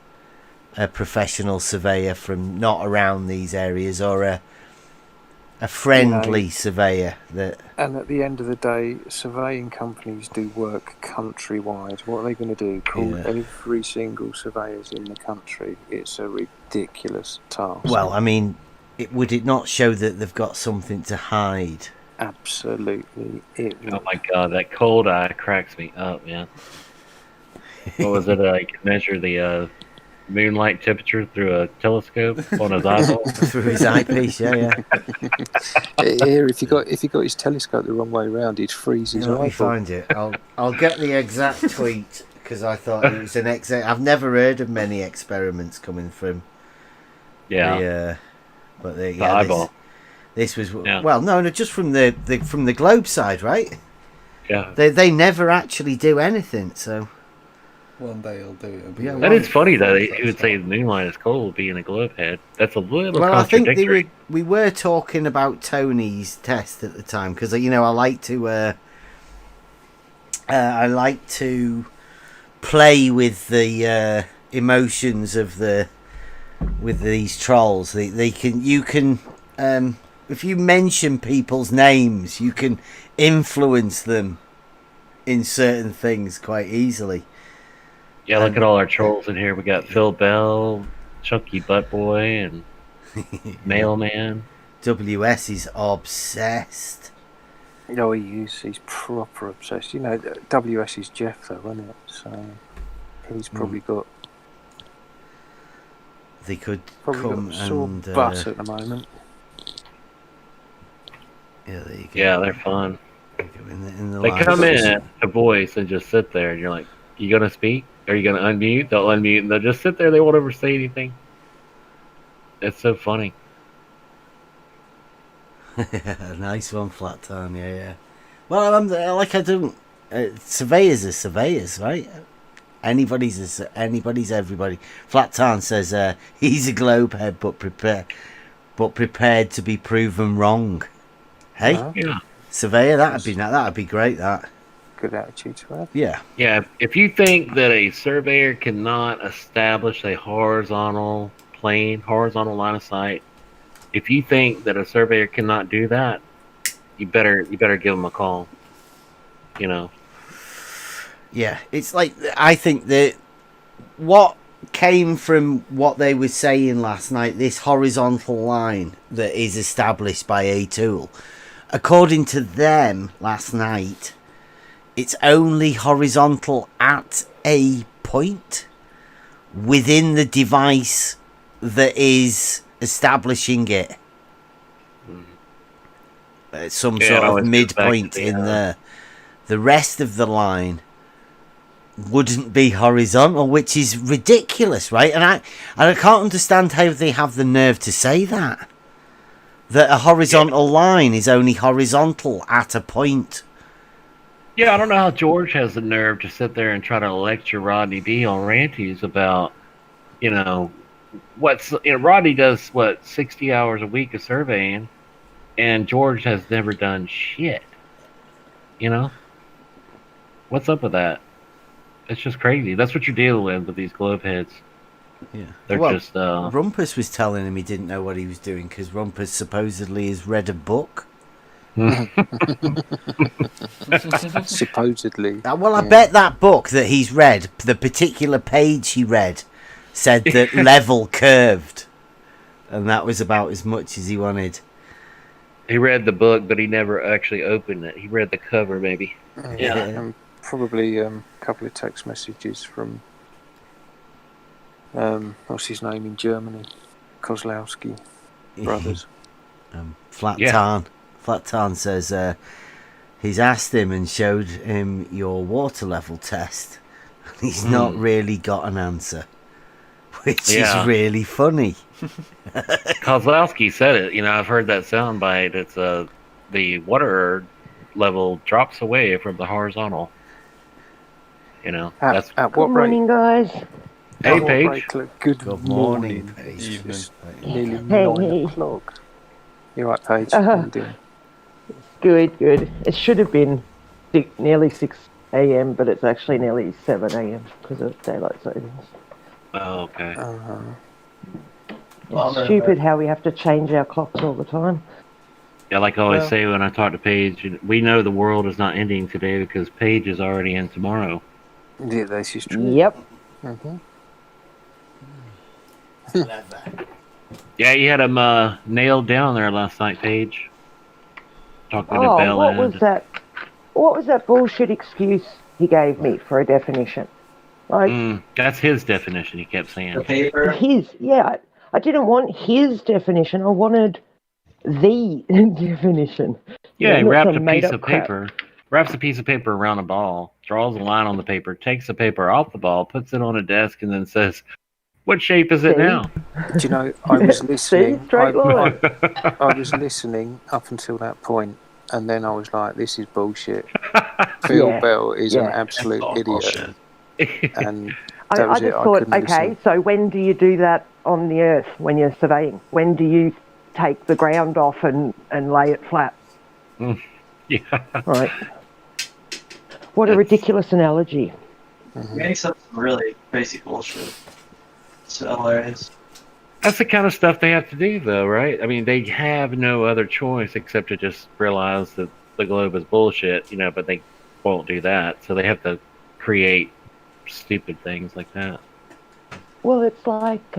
Speaker 1: professional surveyor from not around these areas, or a friendly surveyor that.
Speaker 2: And at the end of the day, surveying companies do work countrywide. What are they going to do? Call every single surveyors in the country? It's a ridiculous task.
Speaker 1: Well, I mean, would it not show that they've got something to hide?
Speaker 2: Absolutely.
Speaker 5: Oh my god, that Cold Eye cracks me up, man. What was it? I could measure the moonlight temperature through a telescope on his eyeball.
Speaker 1: Through his eyepiece, yeah.
Speaker 2: Here, if you got his telescope the wrong way around, he'd freeze his eyeball.
Speaker 1: Let me find it. I'll get the exact tweet because I thought it was an I've never heard of many experiments coming from.
Speaker 5: Yeah.
Speaker 1: The
Speaker 5: eyeball.
Speaker 1: This was well, no, just from the globe side, right?
Speaker 5: Yeah.
Speaker 1: They never actually do anything, so.
Speaker 7: One day he'll do it.
Speaker 1: Yeah,
Speaker 5: that is funny though. He would say the moonlight is cold, being a globe head. That's a little contradictory.
Speaker 1: I think we were talking about Tony's test at the time because I like to play with the emotions of with these trolls. You can if you mention people's names, you can influence them in certain things quite easily.
Speaker 5: Yeah, look at all our trolls in here. We got Phil Bell, Chunky Butt Boy, and Mailman.
Speaker 1: WS is obsessed.
Speaker 2: No, he is. He's proper obsessed. WS is Jeff, though, isn't it? So he's probably got.
Speaker 1: They could
Speaker 2: come sore butt at the moment.
Speaker 1: Yeah, there you go.
Speaker 5: Yeah, they're fun.
Speaker 1: They
Speaker 5: come in to voice and just sit there, and you're like, "You gonna speak? Are you gonna unmute?" They'll unmute and they'll just sit there. They won't ever say anything. It's so funny.
Speaker 1: Nice one, Flat Tarn. Yeah. Well, I don't. Surveyors are surveyors, right? Anybody's everybody. Flat Tarn says he's a globe head, but prepared to be proven wrong. Hey,
Speaker 5: yeah.
Speaker 1: Surveyor, that'd be great. That.
Speaker 2: Good attitude to have.
Speaker 1: Yeah.
Speaker 5: If you think that a surveyor cannot establish a horizontal line of sight, if you think that a surveyor cannot do that, you better give them a call.
Speaker 1: Yeah, it's like I think that what came from what they were saying last night, this horizontal line that is established by a tool. According to them last night, it's only horizontal at a point within the device that is establishing it. Some sort of midpoint in there. The rest of the line wouldn't be horizontal, which is ridiculous, right? And I can't understand how they have the nerve to say that a horizontal line is only horizontal at a point.
Speaker 5: Yeah, I don't know how George has the nerve to sit there and try to lecture Rodney B on Ranties about, Rodney does 60 hours a week of surveying, and George has never done shit. What's up with that? It's just crazy. That's what you're dealing with these globe heads.
Speaker 1: Yeah,
Speaker 5: they're just.
Speaker 1: Rumpus was telling him he didn't know what he was doing because Rumpus supposedly has read a book.
Speaker 2: Supposedly.
Speaker 1: I bet that book that he's read, the particular page he read, said that level curved, and that was about as much as he wanted.
Speaker 5: He read the book, but he never actually opened it. He read the cover, maybe.
Speaker 2: Yeah. Probably a couple of text messages from what's his name in Germany, Kozlowski brothers.
Speaker 1: Flat Tarn says he's asked him and showed him your water level test. He's not really got an answer, which is really funny.
Speaker 5: Kozlowski said it. I've heard that soundbite. It's the water level drops away from the horizontal. That's
Speaker 2: at what
Speaker 3: Good morning, guys.
Speaker 5: Hey, Paige.
Speaker 2: Good
Speaker 1: morning,
Speaker 2: Paige.
Speaker 1: Paige.
Speaker 2: Nearly 9 o'clock. You're right, Paige. How you doing?
Speaker 8: Good. It should have been nearly 6 a.m., but it's actually nearly 7 a.m. because of daylight savings.
Speaker 5: Oh, okay.
Speaker 8: It's stupid how we have to change our clocks all the time.
Speaker 5: Yeah, like I always say when I talk to Paige, we know the world is not ending today because Paige is already in tomorrow.
Speaker 2: Yeah, this is true.
Speaker 8: Yep.
Speaker 2: Mm-hmm.
Speaker 5: Yeah, you had him nailed down there last night, Paige. Talking to Bella.
Speaker 8: What was that? What was that bullshit excuse he gave me for a definition?
Speaker 5: That's his definition. He kept saying
Speaker 6: The paper.
Speaker 8: I didn't want his definition. I wanted the definition.
Speaker 5: Yeah, he wrapped a piece of
Speaker 8: crap.
Speaker 5: paper. Wraps a piece of paper around a ball, draws a line on the paper, takes the paper off the ball, puts it on a desk, and then says, "What shape is it now?"
Speaker 2: Do you know, I was listening.
Speaker 8: Straight line.
Speaker 2: I was listening up until that point, and then I was like, "This is bullshit." Phil Bell is an absolute idiot. And that was
Speaker 8: I just thought, okay, so when do you do that on the Earth when you're surveying? When do you take the ground off and lay it flat?
Speaker 5: Yeah.
Speaker 8: Right. What a ridiculous analogy.
Speaker 6: Makes up some really crazy bullshit. It's hilarious.
Speaker 5: That's the kind of stuff they have to do, though, right? I mean, they have no other choice except to just realize that the globe is bullshit, but they won't do that. So they have to create stupid things like that.
Speaker 8: Well, it's like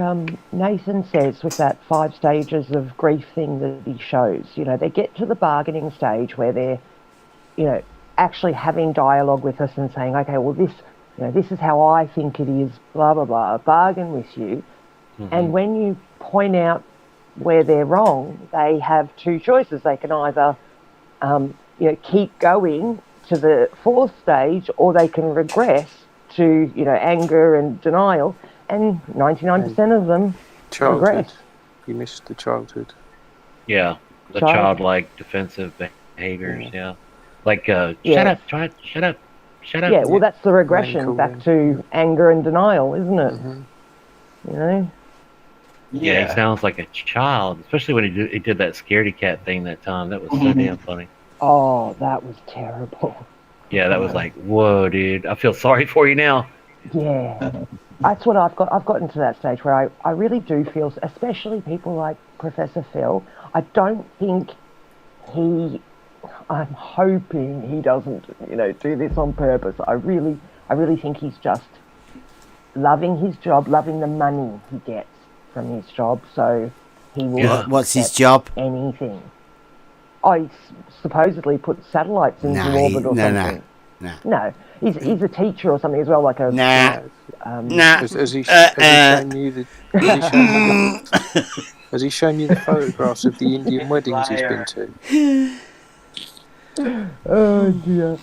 Speaker 8: Nathan says with that 5 stages of grief thing that he shows. They get to the bargaining stage where they're, actually having dialogue with us and saying, okay, well, this is how I think it is, blah, blah, blah, bargain with you. Mm-hmm. And when you point out where they're wrong, they have 2 choices. They can either, keep going to the 4th stage, or they can regress to, anger and denial. And 99% of them regress.
Speaker 2: You missed the childhood.
Speaker 5: Yeah, the childlike defensive behaviors, yeah. Like, shut up, shut up.
Speaker 8: Yeah, well, that's the regression back to anger and denial, isn't it?
Speaker 2: Mm-hmm.
Speaker 5: Yeah, he sounds like a child, especially when he did that scaredy cat thing that time. That was so damn funny.
Speaker 8: Oh, that was terrible.
Speaker 5: Yeah, that was like, whoa, dude. I feel sorry for you now.
Speaker 8: Yeah. That's what I've gotten to that stage where I really do feel, especially people like Professor Phil, I don't think I'm hoping he doesn't, do this on purpose. I really think he's just loving his job, loving the money he gets from his job, so he will
Speaker 1: What's his job?
Speaker 8: anything. He supposedly puts satellites into orbit or something. No, he's a teacher or something as well, like a...
Speaker 2: Has he shown you the... Has he shown you the photographs of the Indian weddings he's been to?
Speaker 8: Oh dear.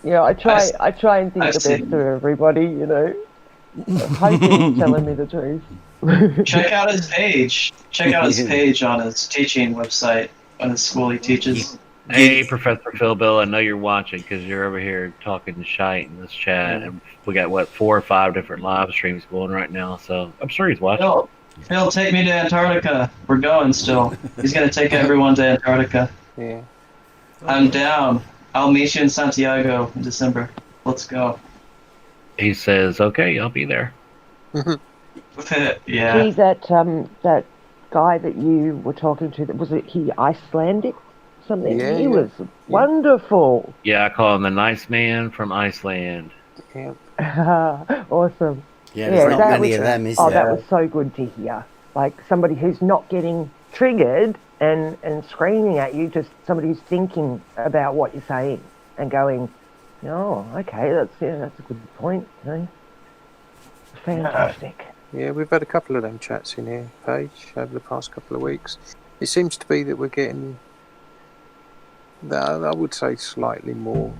Speaker 8: Yeah, I try and think the best of everybody, you know. I hope he's telling me the truth.
Speaker 6: Check out his page. Check out his page on his teaching website, on his school he teaches.
Speaker 5: Hey, Professor Phil Bill, I know you're watching because you're over here talking shite in this chat. And we got, 4 or 5 different live streams going right now, so I'm sure he's watching.
Speaker 6: Phil, take me to Antarctica. We're going still. He's going to take everyone to Antarctica.
Speaker 2: Yeah.
Speaker 6: I'm down. I'll meet you in Santiago in December. Let's go.
Speaker 5: He says, okay, I'll be there.
Speaker 6: Yeah.
Speaker 8: Geez, that guy that you were talking to, was he Icelandic? Something.
Speaker 2: Yeah,
Speaker 8: he was wonderful.
Speaker 5: Yeah, I call him the nice man from Iceland.
Speaker 2: Yeah.
Speaker 8: Awesome.
Speaker 1: Yeah, there's not many of them, is there?
Speaker 8: That was so good to hear. Like somebody who's not getting triggered and screaming at you, just somebody who's thinking about what you're saying and going, oh, okay, that's a good point. You know? Fantastic.
Speaker 2: Yeah, we've had a couple of them chats in here, Paige, over the past couple of weeks. It seems to be that we're getting, I would say, slightly more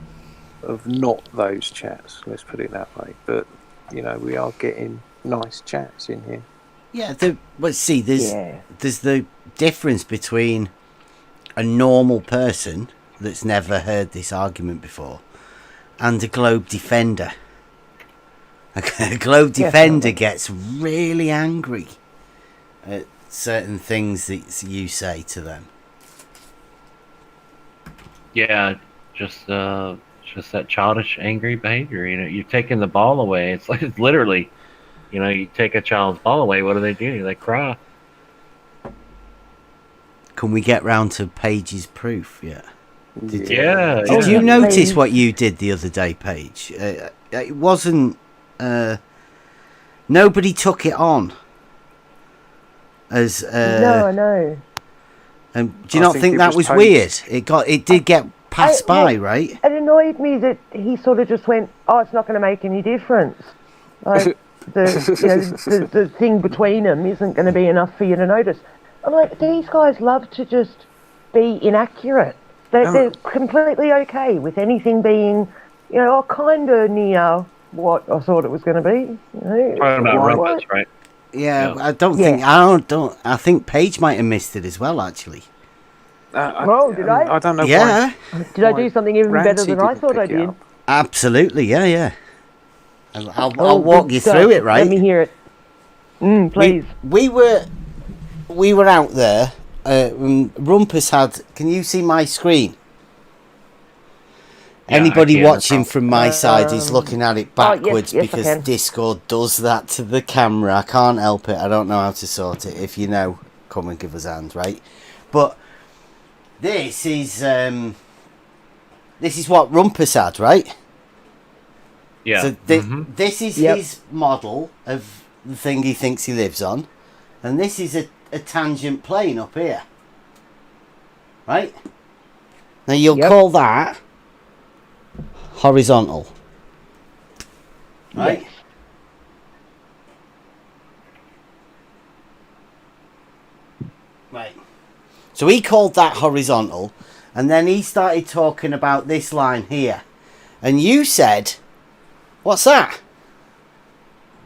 Speaker 2: of not those chats, let's put it that way. But, you know, we are getting nice chats in here.
Speaker 1: Yeah, there's the difference between a normal person that's never heard this argument before and a globe defender. A globe defender gets really angry at certain things that you say to them.
Speaker 5: Yeah, just that childish, angry behavior. You know, you're taking the ball away. It's like, it's literally, you know, you take a child's ball away. What do? They cry.
Speaker 1: Can we get round to Paige's proof? Yeah. Did you notice what you did the other day, Paige? It wasn't. Nobody took it on. As
Speaker 8: no, I know.
Speaker 1: Do you not think that was weird? It did get passed by, right?
Speaker 8: It annoyed me that he sort of just went, "Oh, it's not going to make any difference." Like the thing between them isn't going to be enough for you to notice. I'm like, these guys love to just be inaccurate. They're completely okay with anything being, you know, kind of near what I thought it was going to be. You know,
Speaker 5: talking about rumpus, right?
Speaker 1: Yeah, yeah. I think Paige might have missed it as well, actually.
Speaker 8: Did I?
Speaker 2: I don't know.
Speaker 1: Yeah.
Speaker 2: Why.
Speaker 8: Did I do something even better than I thought I did?
Speaker 1: Absolutely, yeah. I'll walk you through it, right?
Speaker 8: Let me hear it. Please.
Speaker 1: We were out there. Rumpus had. Can you see my screen?
Speaker 5: Yeah,
Speaker 1: Anybody watching from my side is looking at it backwards
Speaker 8: yes,
Speaker 1: because Discord does that to the camera. I can't help it. I don't know how to sort it. If you know, come and give us a hand, right? But this is what Rumpus had, right?
Speaker 5: Yeah.
Speaker 1: So this is his model of the thing he thinks he lives on, and this is a tangent plane up here, right? Now you'll call that horizontal, right? Right. So he called that horizontal, and then he started talking about this line here, and you said, "What's that?"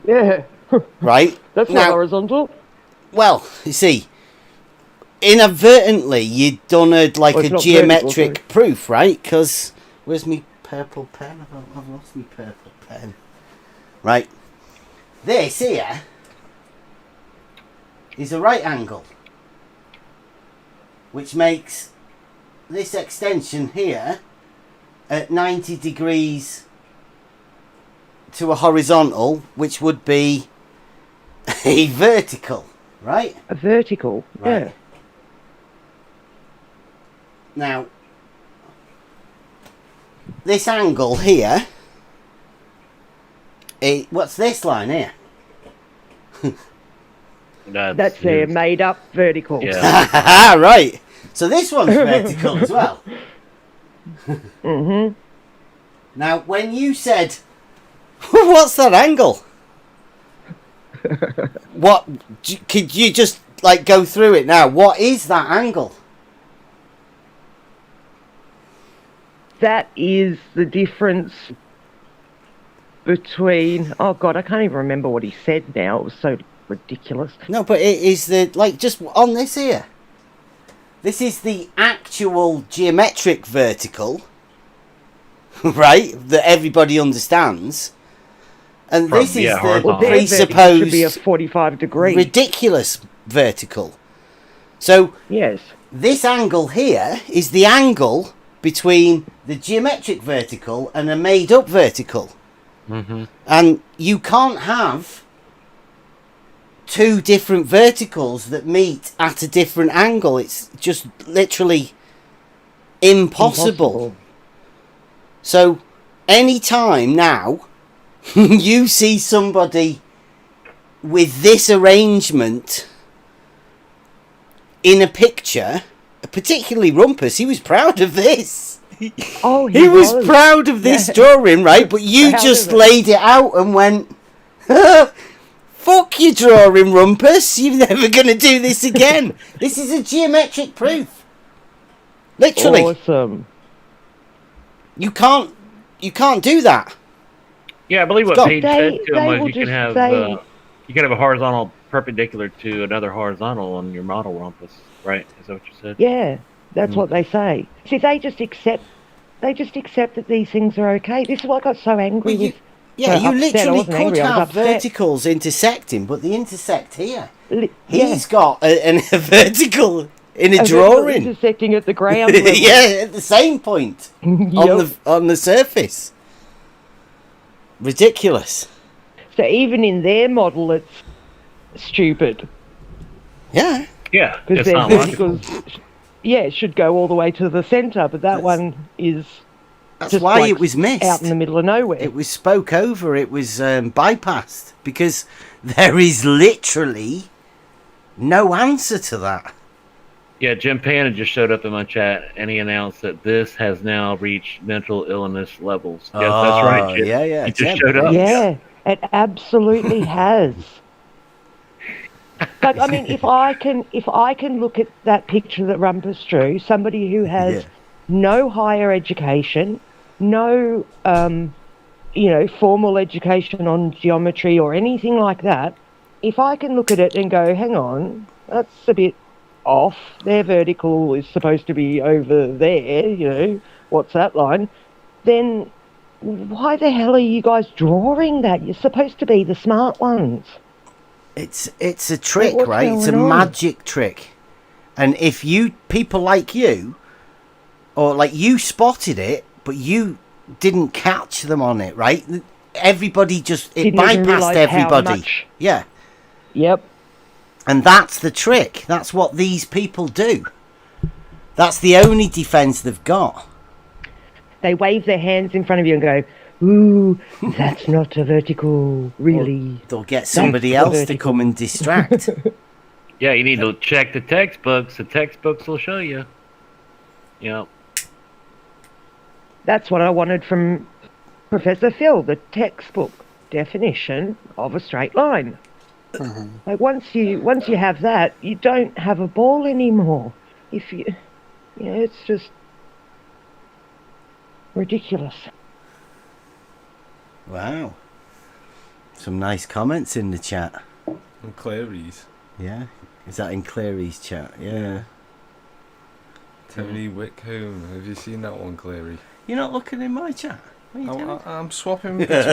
Speaker 8: Yeah.
Speaker 1: Right.
Speaker 8: That's not horizontal.
Speaker 1: Well, you see, inadvertently you'd done a geometric proof, right? Because where's me purple pen? I've lost my purple pen. Right. This here is a right angle, which makes this extension here at 90 degrees to a horizontal, which would be a vertical, right?
Speaker 8: A vertical,
Speaker 1: right.
Speaker 8: Yeah.
Speaker 1: Now, this angle here What's this line here?
Speaker 8: That's their made-up vertical.
Speaker 5: Yeah.
Speaker 1: Right. So this one's vertical as well.
Speaker 8: Mm-hmm.
Speaker 1: Now, when you said, "What's that angle?" What? Could you just like go through it now? What is that angle?
Speaker 8: That is the difference between... Oh, God, I can't even remember what he said now. It was so ridiculous.
Speaker 1: No, but it is just on this here. This is the actual geometric vertical, right? That everybody understands. And this is the presupposed
Speaker 8: should be a 45 degree.
Speaker 1: ridiculous vertical. So
Speaker 8: yes,
Speaker 1: this angle here is the angle between the geometric vertical and a made-up vertical.
Speaker 5: Mm-hmm.
Speaker 1: And you can't have two different verticals that meet at a different angle. It's just literally impossible. So any time now you see somebody with this arrangement in a picture, particularly Rumpus, he was proud of this.
Speaker 8: Oh,
Speaker 1: he was proud of this drawing, right? But you just laid it out and went, fuck your drawing, Rumpus. You're never going to do this again. This is a geometric proof. Literally.
Speaker 8: Awesome.
Speaker 1: You can't do that.
Speaker 5: Yeah, I believe what
Speaker 1: Stop.
Speaker 5: Paige said to him was you can have
Speaker 8: say-
Speaker 5: you can have a horizontal perpendicular to another horizontal on your model Rumpus, right? Is that what you said?
Speaker 8: Yeah, that's what they say. See, they just accept that these things are okay. This is why I got so angry with...
Speaker 1: Yeah, you
Speaker 8: upset. I
Speaker 1: literally
Speaker 8: wasn't
Speaker 1: could
Speaker 8: angry, I was
Speaker 1: have
Speaker 8: upset.
Speaker 1: verticals intersecting, but they intersect here.
Speaker 8: Yeah.
Speaker 1: He's got a vertical in a
Speaker 8: vertical
Speaker 1: drawing.
Speaker 8: intersecting at the ground level.
Speaker 1: Yeah, at the same point on the surface. Ridiculous.
Speaker 8: So even in their model, it's stupid.
Speaker 1: Yeah.
Speaker 5: Yeah,
Speaker 8: Because
Speaker 5: it's
Speaker 8: their
Speaker 5: not logical.
Speaker 8: verticals, it should go all the way to the centre, but that one is...
Speaker 1: That's
Speaker 8: just
Speaker 1: why
Speaker 8: like
Speaker 1: it was missed.
Speaker 8: out in the middle of nowhere.
Speaker 1: It was spoke over. It was bypassed because there is literally no answer to that.
Speaker 5: Yeah, Jim Pan just showed up in my chat and he announced that this has now reached mental illness levels. Yes, that's right, Jim.
Speaker 1: Yeah.
Speaker 5: He just showed up.
Speaker 8: Yeah, it absolutely has. But I mean, if I can look at that picture that Rumpus drew, somebody who has no higher education, no formal education on geometry or anything like that, if I can look at it and go, hang on, that's a bit off. Their vertical is supposed to be over there, what's that line? Then why the hell are you guys drawing that? You're supposed to be the smart ones.
Speaker 1: It's a trick,
Speaker 8: What's
Speaker 1: right? It's a
Speaker 8: going on?
Speaker 1: magic trick. And if people like you, or like you spotted it, but you didn't catch them on it, right? Everybody just, it
Speaker 8: Didn't even
Speaker 1: bypassed
Speaker 8: realise how
Speaker 1: everybody.
Speaker 8: much.
Speaker 1: Yeah.
Speaker 8: Yep.
Speaker 1: And that's the trick. That's what these people do. That's the only defense they've got.
Speaker 8: They wave their hands in front of you and go, ooh, that's not a vertical, really.
Speaker 1: They'll get somebody else to come and distract.
Speaker 5: Yeah, you need to check the textbooks. The textbooks will show you. Yep.
Speaker 8: That's what I wanted from Professor Phil, the textbook definition of a straight line.
Speaker 2: Mhm.
Speaker 8: Like once you have that, you don't have a ball anymore. If it's just ridiculous.
Speaker 1: Wow. Some nice comments in the chat.
Speaker 7: And Clary's.
Speaker 1: Yeah. Is that in Clary's chat? Yeah.
Speaker 7: Tony Wickholm. Have you seen that one, Clary?
Speaker 1: You're not looking in my chat? What are you doing?
Speaker 7: I'm swapping between.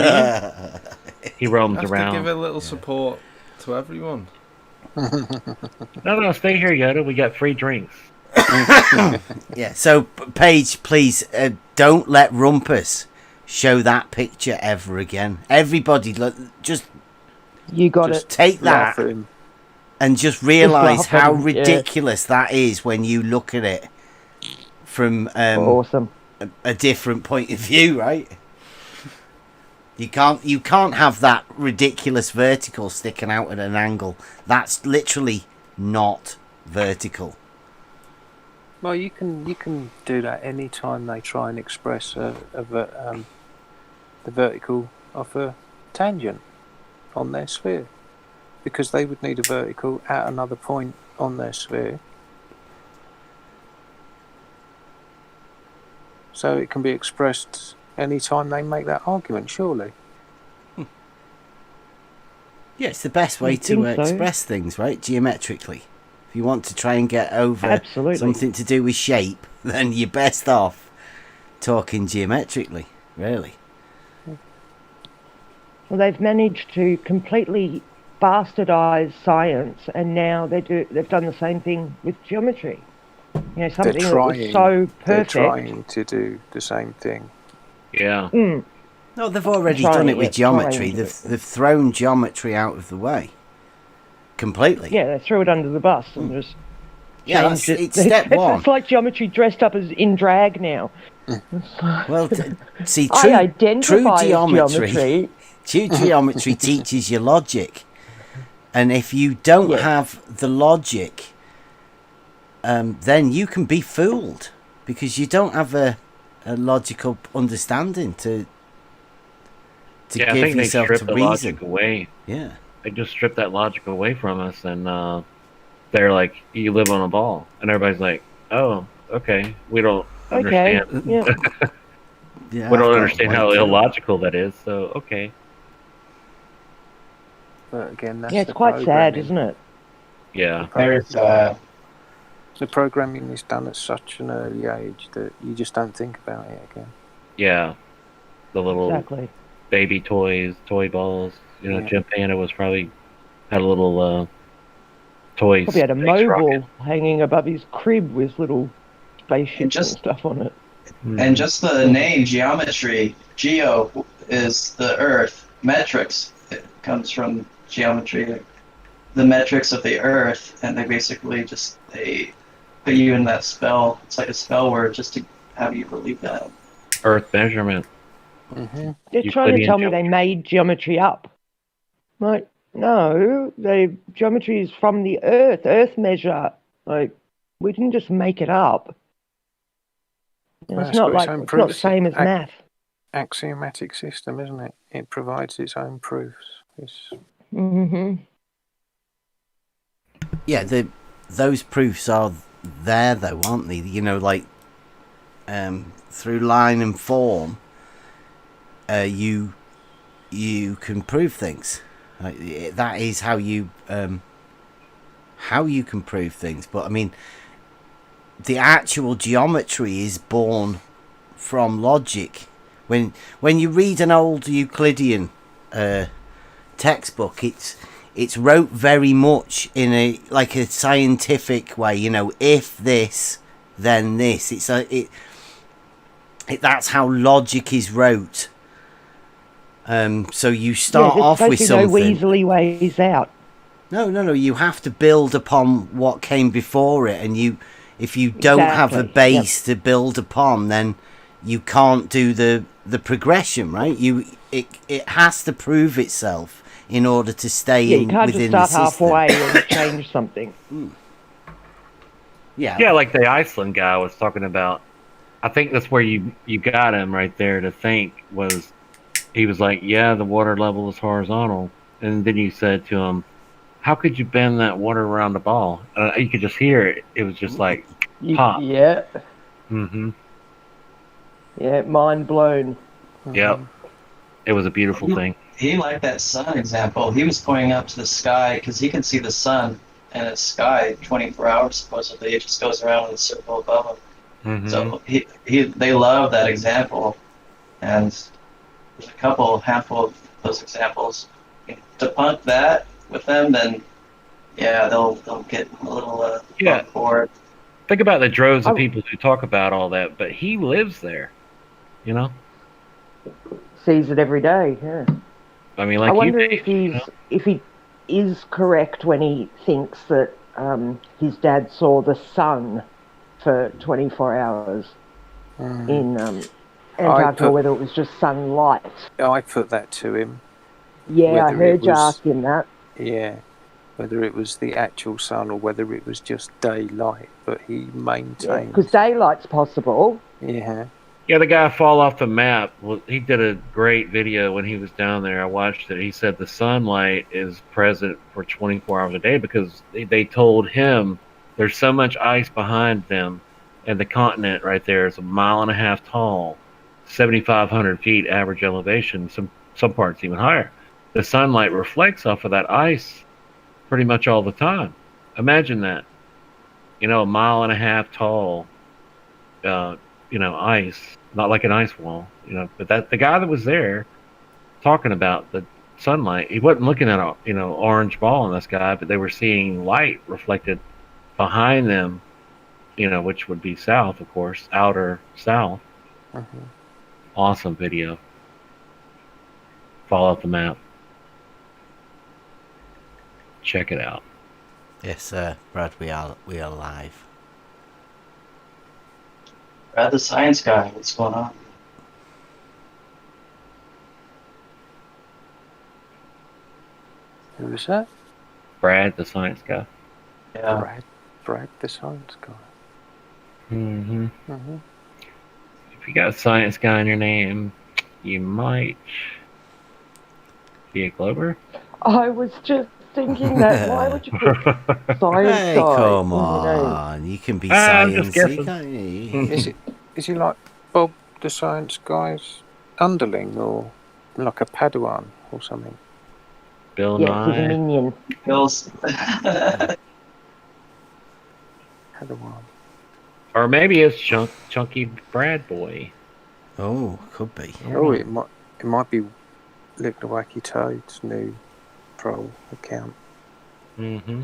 Speaker 5: He roams
Speaker 7: I have
Speaker 5: around.
Speaker 7: to give a little support to everyone.
Speaker 5: No, stay here, Yoda. We got free drinks.
Speaker 1: Yeah, so Paige, please don't let Rumpus show that picture ever again. Everybody, just
Speaker 8: You got it.
Speaker 1: take
Speaker 2: Laugh
Speaker 1: that
Speaker 2: at him.
Speaker 1: and just realise
Speaker 8: laugh at
Speaker 1: how
Speaker 8: him, yeah.
Speaker 1: ridiculous that is when you look at it from
Speaker 8: Awesome.
Speaker 1: a different point of view, right? You can't have that ridiculous vertical sticking out at an angle. That's literally not vertical.
Speaker 2: Well, you can do that any time they try and express the vertical of a tangent on their sphere, because they would need a vertical at another point on their sphere. So it can be expressed any time they make that argument, surely.
Speaker 1: Yeah, it's the best way to express things, right? Geometrically. If you want to try and get over something to do with shape, then you're best off talking geometrically, really.
Speaker 8: Well, they've managed to completely bastardize science, and now they've done the same thing with geometry. You know, something that was so perfect.
Speaker 2: They're trying to do the same thing.
Speaker 5: Yeah.
Speaker 1: No, they've already done it with geometry. They've thrown geometry out of the way. Completely.
Speaker 8: Yeah, they threw it under the bus and just changed it.
Speaker 1: It's step one.
Speaker 8: It's like geometry dressed up as in drag now.
Speaker 1: Well, see,
Speaker 8: true
Speaker 1: geometry teaches you logic. And if you don't have the logic, then you can be fooled, because you don't have a logical understanding to give
Speaker 5: I think
Speaker 1: yourself
Speaker 5: they stripped
Speaker 1: to
Speaker 5: the
Speaker 1: reason.
Speaker 5: logic away.
Speaker 1: Yeah.
Speaker 5: They just stripped that logic away from us, and they're like, "You live on a ball," and everybody's like, "Oh, okay, we don't understand.
Speaker 8: Yeah.
Speaker 5: We don't understand how illogical that is." So, okay.
Speaker 2: But again, that's
Speaker 8: it's quite sad, isn't it?
Speaker 5: Yeah.
Speaker 2: The programming is done at such an early age that you just don't think about it again.
Speaker 5: Yeah. The little baby toys, toy balls. You know, Jim Panda was probably had a little toys.
Speaker 8: Probably had a mobile hanging above his crib with little spaceships and stuff on it.
Speaker 6: And just the name, geometry, geo is the earth, metrics, it comes from geometry, the metrics of the earth, and they basically they put you in that spell. It's like a spell word just to have you believe that.
Speaker 5: Earth measurement.
Speaker 8: Mm-hmm. They're trying to tell me they made geometry up. Like, no, geometry is from the earth measure. Like, we didn't just make it up. It's not the same as math.
Speaker 2: Axiomatic system, isn't it? It provides its own proofs.
Speaker 1: Yeah, those proofs are there, though, aren't they? You know, like through line and form, you can prove things. That is how you can prove things. But I mean, the actual geometry is born from logic. When you read an old Euclidean textbook, it's wrote very much in a scientific way. You know, if this, then this. That's how logic is wrote. So you start off with something.
Speaker 8: No easily ways out.
Speaker 1: No. You have to build upon what came before it, and if you don't have a base to build upon, then you can't do the progression, right? It has to prove itself in order to stay within the system.
Speaker 8: You can't just start halfway and change something.
Speaker 1: Yeah,
Speaker 5: like the Iceland guy was talking about. I think that's where you got him right there to think was. He was like, "Yeah, the water level is horizontal," and then you said to him, "How could you bend that water around the ball?" You could just hear it. It was just like pop.
Speaker 8: Yeah.
Speaker 5: Mm-hmm.
Speaker 8: Yeah, mind blown.
Speaker 5: Yep. It was a beautiful thing.
Speaker 6: He liked that sun example. He was pointing up to the sky because he can see the sun and the sky 24 hours supposedly. It just goes around in a circle above him. Mm-hmm. So they love that example, and there's a handful of those examples. To punk that with them, then they'll get a little bored.
Speaker 5: Think about the droves of people who talk about all that, but he lives there, you know.
Speaker 8: Sees it every day. Yeah.
Speaker 5: I mean, like
Speaker 8: I wonder if he is correct when he thinks that his dad saw the sun for 24 hours in Antarctica, or whether it was just sunlight.
Speaker 2: I put that to him.
Speaker 8: Yeah, I heard you ask him that.
Speaker 2: Yeah, whether it was the actual sun or whether it was just daylight, but he maintained.
Speaker 8: Because daylight's possible.
Speaker 2: Yeah.
Speaker 5: Yeah, the guy fall off the map. Well, he did a great video when he was down there. I watched it. He said the sunlight is present for 24 hours a day because they told him there's so much ice behind them, and the continent right there is 1.5 miles tall, 7,500 feet average elevation. Some parts even higher. The sunlight reflects off of that ice pretty much all the time. Imagine that. 1.5 miles tall. Ice, not like an ice wall, but that the guy that was there talking about the sunlight, he wasn't looking at a orange ball in the sky, but they were seeing light reflected behind them, which would be south, of course, outer south. Awesome video. Fall off the map. Check it out.
Speaker 1: Yes, Brad, we are live.
Speaker 6: Brad the science guy, what's going on?
Speaker 2: Who was that?
Speaker 5: Brad the science guy.
Speaker 6: Yeah.
Speaker 2: Brad the science guy.
Speaker 5: If you got a science guy in your name, you might be a Glober.
Speaker 8: I was just thinking that. Why would you put science
Speaker 1: Hey,
Speaker 8: guy?
Speaker 1: come on. You can be science, can't you?
Speaker 2: Is he like Bob the science guy's underling, or like a Padawan or something?
Speaker 5: Bill
Speaker 8: Yes,
Speaker 5: Nye.
Speaker 8: he's a minion.
Speaker 6: Bill's.
Speaker 2: Padawan.
Speaker 5: Or maybe it's Chunky Brad Boy.
Speaker 1: Oh, could be.
Speaker 2: Oh, it might be Lick the Wacky Toad's new troll account.
Speaker 5: Hmm.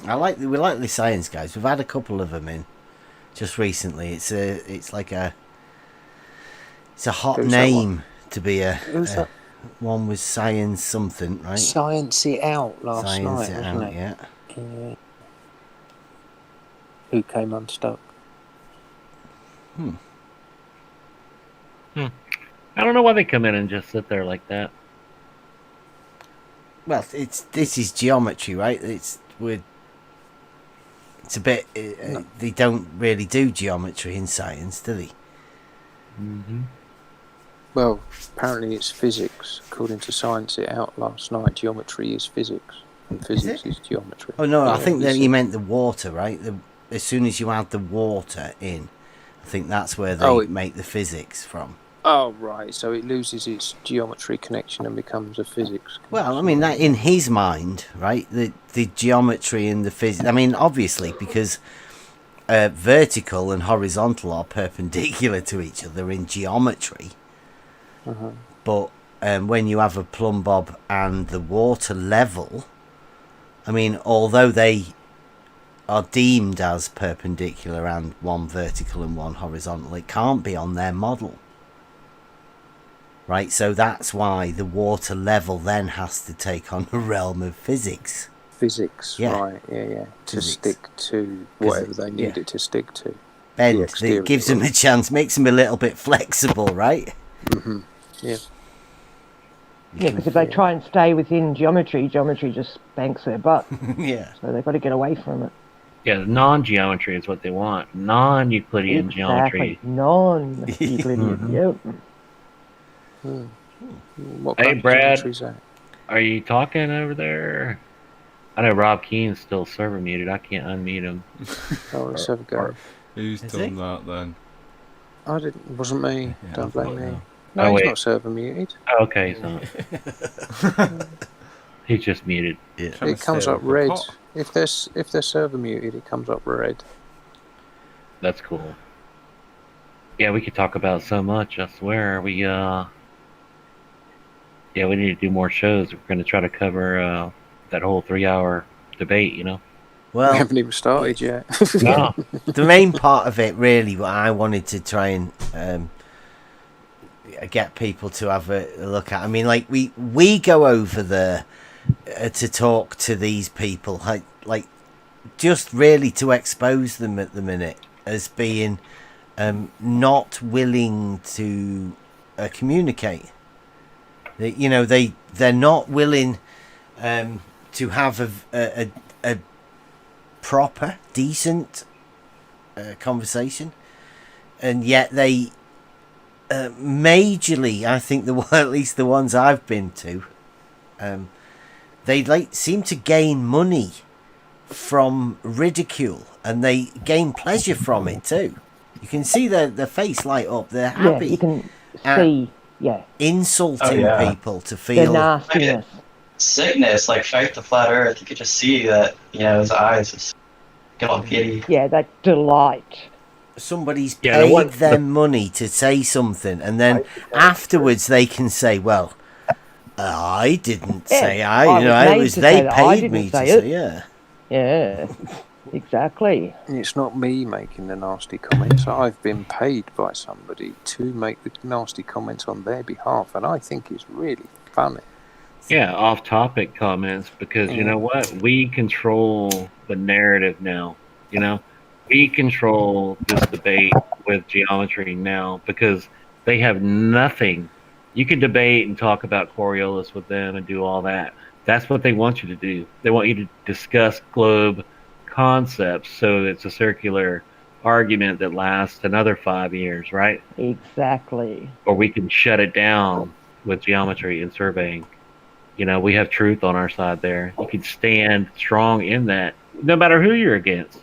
Speaker 1: We like the science guys. We've had a couple of them in just recently. It's a hot
Speaker 2: Who's
Speaker 1: name to be
Speaker 2: Who's that?
Speaker 1: one was science something, right?
Speaker 2: Science It Out last
Speaker 1: Science
Speaker 2: night,
Speaker 1: it
Speaker 2: wasn't
Speaker 1: out,
Speaker 2: it?
Speaker 1: yeah.
Speaker 2: Who came unstuck?
Speaker 5: I don't know why they come in and just sit there like that.
Speaker 1: Well, this is geometry, right? It's a bit. They don't really do geometry in science, do they?
Speaker 2: Well, apparently it's physics. According to Science It Out last night, geometry is physics, and physics is geometry.
Speaker 1: Oh no, I
Speaker 2: Yeah,
Speaker 1: think that
Speaker 2: it's-
Speaker 1: you meant the water, right? As soon as you add the water in, I think that's where they make the physics from.
Speaker 2: Oh right, so it loses its geometry connection and becomes a physics.
Speaker 1: Well, I mean, that in his mind, right? The geometry and the physics. I mean, obviously, because vertical and horizontal are perpendicular to each other in geometry. But when you have a plumb bob and the water level, I mean, although they are deemed as perpendicular and one vertical and one horizontal, it can't be on their model. Right, so that's why the water level then has to take on a realm of physics.
Speaker 2: Physics,
Speaker 1: Yeah.
Speaker 2: right? Yeah. To
Speaker 1: Physics.
Speaker 2: stick to whatever they need it to stick to.
Speaker 1: Bend,
Speaker 2: exterior
Speaker 1: it gives them a chance, makes them a little bit flexible, right?
Speaker 2: Yeah.
Speaker 8: Yeah, because if they try and stay within geometry just spanks their butt.
Speaker 1: Yeah.
Speaker 8: So they've got to get away from it.
Speaker 5: Yeah, non-geometry is what they want. Non-Euclidean geometry.
Speaker 8: Non-Euclidean, yep.
Speaker 2: What
Speaker 5: Hey,
Speaker 2: kind of
Speaker 5: Brad.
Speaker 2: geometry is that?
Speaker 5: Are you talking over there? I know Rob Keene's still server muted. I can't unmute him.
Speaker 2: Oh, let's have a go.
Speaker 7: Who's
Speaker 1: Is
Speaker 7: done
Speaker 1: he?
Speaker 7: that then?
Speaker 2: I didn't. Wasn't me.
Speaker 7: Yeah,
Speaker 2: Don't
Speaker 7: I
Speaker 2: blame
Speaker 7: thought
Speaker 2: me.
Speaker 7: no.
Speaker 2: No,
Speaker 5: Oh,
Speaker 2: he's
Speaker 5: wait.
Speaker 2: not server muted.
Speaker 5: Oh, okay, he's not. He's just muted.
Speaker 1: Yeah.
Speaker 7: Trying
Speaker 2: It
Speaker 7: to
Speaker 2: comes
Speaker 7: stir
Speaker 2: up
Speaker 7: a
Speaker 2: red.
Speaker 7: pot.
Speaker 2: If they're server muted, it comes up red.
Speaker 5: That's cool. Yeah, we could talk about so much. I swear, we need to do more shows. We're going to try to cover that whole 3-hour debate. You know.
Speaker 2: We
Speaker 1: Well,
Speaker 2: haven't even started yet.
Speaker 5: No.
Speaker 1: the main part of it, really, what I wanted to try and get people to have a look at. I mean, like we go over there to talk to these people, like just really to expose them at the minute as being not willing to communicate. They're not willing to have a proper, decent conversation, and yet they majorly, I think at least the ones I've been to, they seem to gain money from ridicule, and they gain pleasure from it too. You can see their face light up. They're happy.
Speaker 8: Yeah, you can see. Yeah,
Speaker 1: insulting people to
Speaker 8: the
Speaker 1: feel
Speaker 8: nastiness.
Speaker 6: Sickness, like Fight the Flat Earth. You could just see that, his eyes just get all giddy.
Speaker 8: Yeah, that delight.
Speaker 1: somebody's paid them money to say something, and then afterwards they can say, well, I didn't say it was they paid me to say it.
Speaker 8: Yeah, exactly.
Speaker 2: It's not me making the nasty comments. I've been paid by somebody to make the nasty comments on their behalf, and I think it's really funny.
Speaker 5: Yeah, off-topic comments, because you know what? We control the narrative now. We control this debate with geometry now because they have nothing. You can debate and talk about Coriolis with them and do all that. That's what they want you to do. They want you to discuss globe concepts, so it's a circular argument that lasts another 5 years, right?
Speaker 8: Exactly.
Speaker 5: Or we can shut it down with geometry and surveying. We have truth on our side there. You can stand strong in that, no matter who you're against.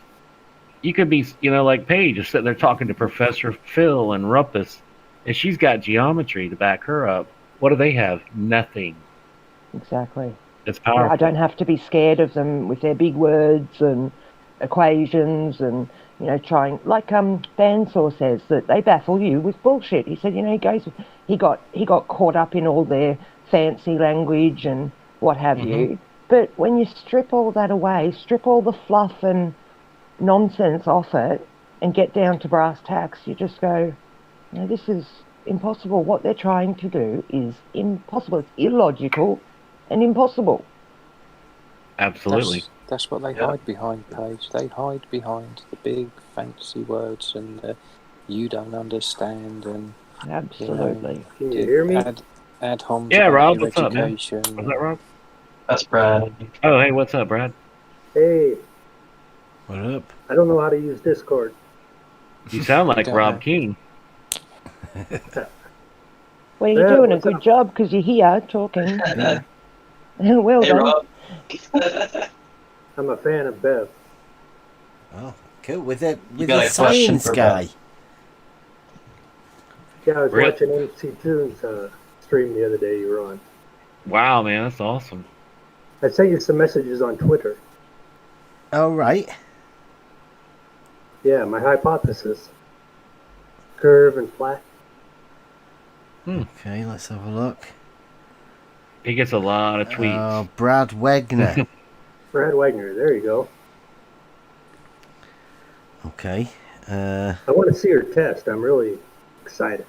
Speaker 5: You could be, like Paige is sitting there talking to Professor Phil and Rumpus, and she's got geometry to back her up. What do they have? Nothing.
Speaker 8: Exactly.
Speaker 5: It's powerful.
Speaker 8: I don't have to be scared of them with their big words and equations and, trying, like Dansaw says, that they baffle you with bullshit. He said, he got caught up in all their fancy language and what have you. But when you strip all that away, strip all the fluff and nonsense off it and get down to brass tacks, you just go, this is impossible. What they're trying to do is impossible. It's illogical and impossible.
Speaker 5: Absolutely.
Speaker 2: That's what they hide behind, Paige. They hide behind the big fancy words and the you don't understand and
Speaker 8: absolutely.
Speaker 9: Can you hear me?
Speaker 2: Ad homs.
Speaker 5: Yeah, Rob, what's
Speaker 2: education.
Speaker 5: up, man? Was that Rob?
Speaker 6: That's Brad.
Speaker 5: Oh, hey, what's up, Brad?
Speaker 9: Hey.
Speaker 1: What up?
Speaker 9: I don't know how to use Discord.
Speaker 5: You sound like Rob King.
Speaker 8: Well, you're doing a good job because you're here talking. Well
Speaker 6: Hey,
Speaker 8: done.
Speaker 6: Rob.
Speaker 9: I'm a fan of Bev.
Speaker 1: Oh, cool. With the
Speaker 6: question
Speaker 1: science
Speaker 6: for
Speaker 1: guy.
Speaker 6: Bev.
Speaker 9: Yeah, I was
Speaker 5: Really?
Speaker 9: watching MC Tunes stream the other day you were on.
Speaker 5: Wow, man, that's awesome.
Speaker 9: I sent you some messages on Twitter.
Speaker 1: Oh, right.
Speaker 9: Yeah, my hypothesis. Curve and flat.
Speaker 1: Okay, let's have a look.
Speaker 5: He gets a lot of tweets.
Speaker 1: Oh, Brad Wegner.
Speaker 9: Brad Wagner, there you go.
Speaker 1: Okay.
Speaker 9: I want to see her test. I'm really excited.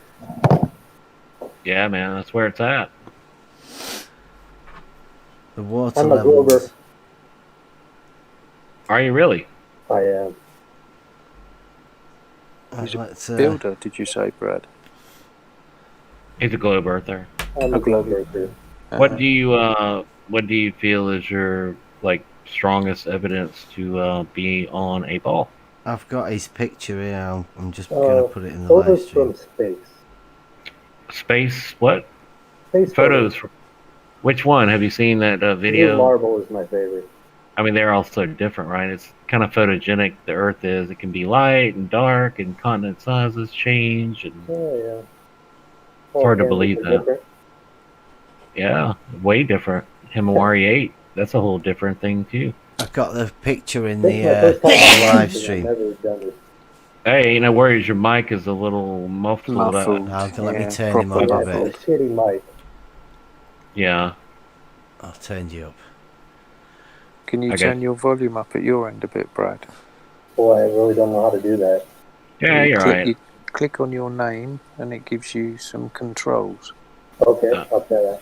Speaker 5: Yeah, man, that's where it's at.
Speaker 1: The water
Speaker 9: I'm a
Speaker 1: levels.
Speaker 9: Glober.
Speaker 5: Are you really?
Speaker 9: I am.
Speaker 1: Let's,
Speaker 2: Builder, did you say, Brad?
Speaker 5: He's a globe earther.
Speaker 9: I'm a Glober too.
Speaker 5: What do you feel is your strongest evidence to be on a ball?
Speaker 1: I've got his picture here. I'm just going to put it in the live
Speaker 9: Photos
Speaker 1: stream.
Speaker 9: from space.
Speaker 5: Space what?
Speaker 9: Space
Speaker 5: Photos. Which one? Have you seen that video?
Speaker 9: Blue Marble is my favorite.
Speaker 5: I mean, they're all so different, right? It's kind of photogenic. The Earth is. It can be light and dark, and continent sizes change. And
Speaker 9: Yeah.
Speaker 5: it's hard to believe that.
Speaker 9: Different.
Speaker 5: Yeah, way different. Himawari 8. That's a whole different thing too.
Speaker 1: I've got the picture in
Speaker 9: This is my first
Speaker 1: the
Speaker 9: time
Speaker 1: live
Speaker 9: I've
Speaker 1: stream.
Speaker 9: never done this.
Speaker 5: Hey, no worries. Your mic is a little muffled.
Speaker 2: Muffled.
Speaker 1: Let me turn him up
Speaker 2: proper
Speaker 1: a
Speaker 9: Yeah,
Speaker 1: bit.
Speaker 9: it's a shitty mic.
Speaker 5: Yeah.
Speaker 1: I'll turn you up.
Speaker 2: Can you
Speaker 5: Okay.
Speaker 2: turn your volume up at your end a bit, Brad?
Speaker 9: Boy, I really don't know how to do that.
Speaker 5: Yeah, you're right.
Speaker 2: You click on your name and it gives you some controls.
Speaker 9: Okay, I'll try that.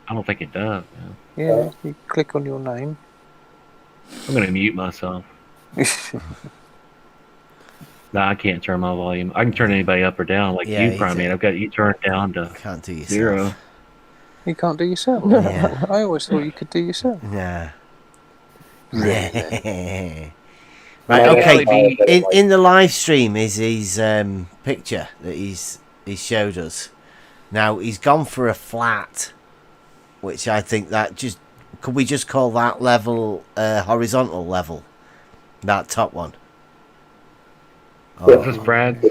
Speaker 5: I don't think it does. Man.
Speaker 2: Yeah, you click on your name.
Speaker 5: I'm gonna mute myself. No, I can't turn my volume. I can turn anybody up or down, like you, Primate. I've got you turned down to
Speaker 1: can't do yourself.
Speaker 5: 0.
Speaker 2: You can't do yourself.
Speaker 1: Yeah.
Speaker 2: I always thought you could do yourself.
Speaker 1: Yeah.
Speaker 2: Really?
Speaker 1: Right.
Speaker 5: Okay.
Speaker 1: Okay. In the live stream is his picture that he's showed us. Now he's gone for a flat, which I think that just could we just call that level horizontal level, that top one.
Speaker 5: Is this Brad?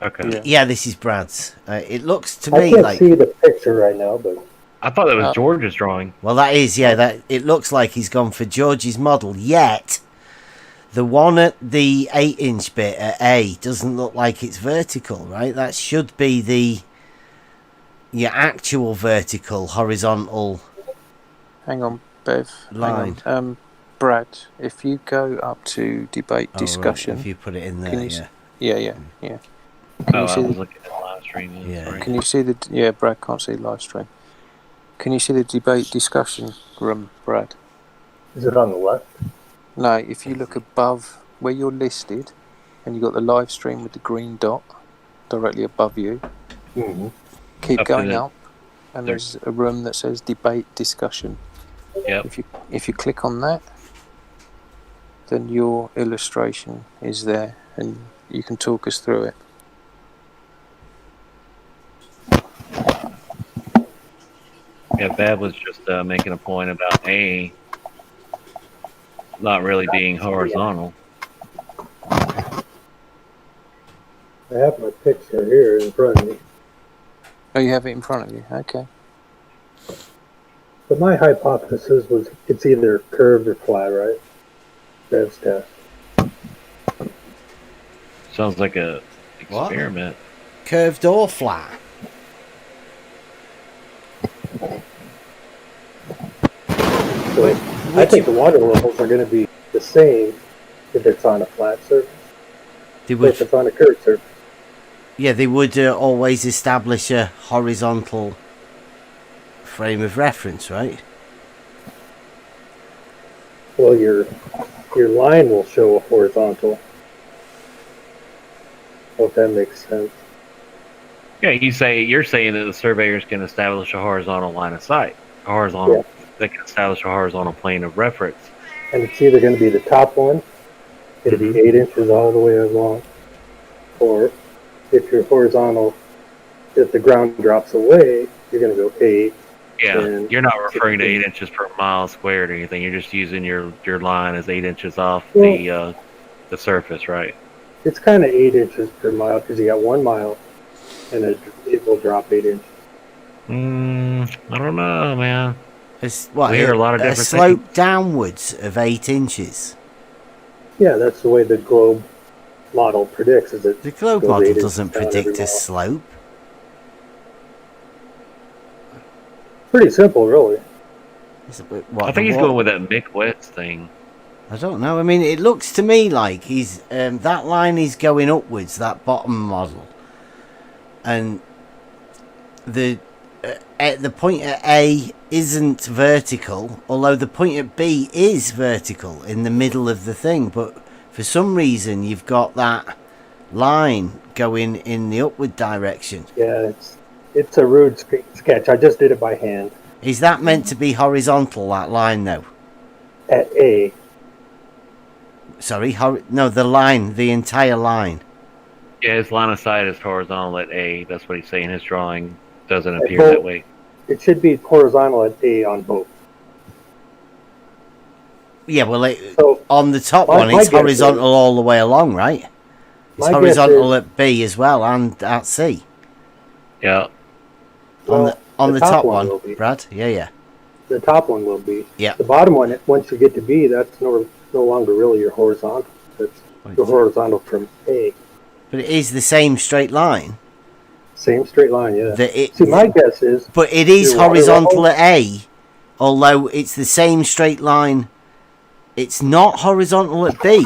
Speaker 5: Okay.
Speaker 1: Yeah, this is Brad's. It looks to
Speaker 9: I
Speaker 1: me
Speaker 9: can't
Speaker 1: like
Speaker 9: see the picture right now, but
Speaker 5: I thought that was George's drawing.
Speaker 1: well, that is that. It looks like he's gone for George's model. Yet the one at the 8-inch bit at A doesn't look like it's vertical, right? That should be your actual vertical horizontal.
Speaker 2: Hang on, Bev.
Speaker 1: Line.
Speaker 2: Hang on. Brad, if you go up to debate discussion,
Speaker 1: right. If you put it in there,
Speaker 2: can you yeah.
Speaker 5: I was looking at the live stream.
Speaker 1: Yeah.
Speaker 2: Can you see the? Yeah, Brad can't see the live stream. Can you see the debate discussion room, Brad?
Speaker 9: is it on the left?
Speaker 2: No, if you look above where you're listed, and you've got the live stream with the green dot directly above you, keep going up, and there's a room that says debate discussion.
Speaker 5: Yep.
Speaker 2: If you click on that, then your illustration is there, and you can talk us through it.
Speaker 5: Yeah, Bab was just making a point about A not really being horizontal.
Speaker 9: I have my picture here in front of me.
Speaker 2: Oh, you have it in front of you? Okay.
Speaker 9: But my hypothesis was it's either curved or flat, right? Bev's test.
Speaker 5: Sounds like a experiment.
Speaker 1: What? Curved or flat?
Speaker 9: So I think the water levels are going to be the same if it's on a flat surface. If it's on a curved surface.
Speaker 1: Yeah, they would always establish a horizontal frame of reference, right?
Speaker 9: Well, your line will show a horizontal. Hope that makes sense.
Speaker 5: Yeah, you're saying that the surveyors can establish a horizontal line of sight, they can establish a horizontal plane of reference.
Speaker 9: And it's either going to be the top one, it'll be 8 inches all the way along, or if you're horizontal, if the ground drops away, you're going to go 8.
Speaker 5: Yeah, you're not referring to 8 inches per mile squared or anything. You're just using your line as 8 inches off the surface, right?
Speaker 9: It's kind of 8 inches per mile because you got 1 mile, and it will drop 8 inches.
Speaker 5: I don't know, man.
Speaker 1: It's what,
Speaker 5: we hear a lot of different
Speaker 1: slope
Speaker 5: things.
Speaker 1: Downwards of 8 inches.
Speaker 9: Yeah, that's the way the globe model predicts. Is it
Speaker 1: the globe model doesn't predict a slope?
Speaker 9: Pretty simple, really.
Speaker 5: I think he's going with that Mick Wetz thing.
Speaker 1: I don't know. I mean, it looks to me like he's that line is going upwards, that bottom model, and the point at A isn't vertical, although the point at B is vertical in the middle of the thing. But for some reason, you've got that line going in the upward direction.
Speaker 9: Yeah, it's a rude sketch. I just did it by hand.
Speaker 1: Is that meant to be horizontal, that line, though?
Speaker 9: At A.
Speaker 1: Sorry, no, the line, the entire line.
Speaker 5: Yeah, his line of sight is horizontal at A. That's what he's saying. His drawing doesn't appear that way.
Speaker 9: It should be horizontal at A on both.
Speaker 1: Yeah, well, on the top one, it's horizontal all the way along, right? It's horizontal at B as well and at C.
Speaker 5: Yeah.
Speaker 1: On the top one, Brad? Yeah.
Speaker 9: The top one will be.
Speaker 1: Yeah.
Speaker 9: The bottom one, once you get to B, that's no longer really your horizontal. That's your horizontal from A.
Speaker 1: But it is the same straight line.
Speaker 9: Same straight line, yeah.
Speaker 1: See,
Speaker 9: my guess is...
Speaker 1: But it is horizontal at A, although it's the same straight line. It's not horizontal at B.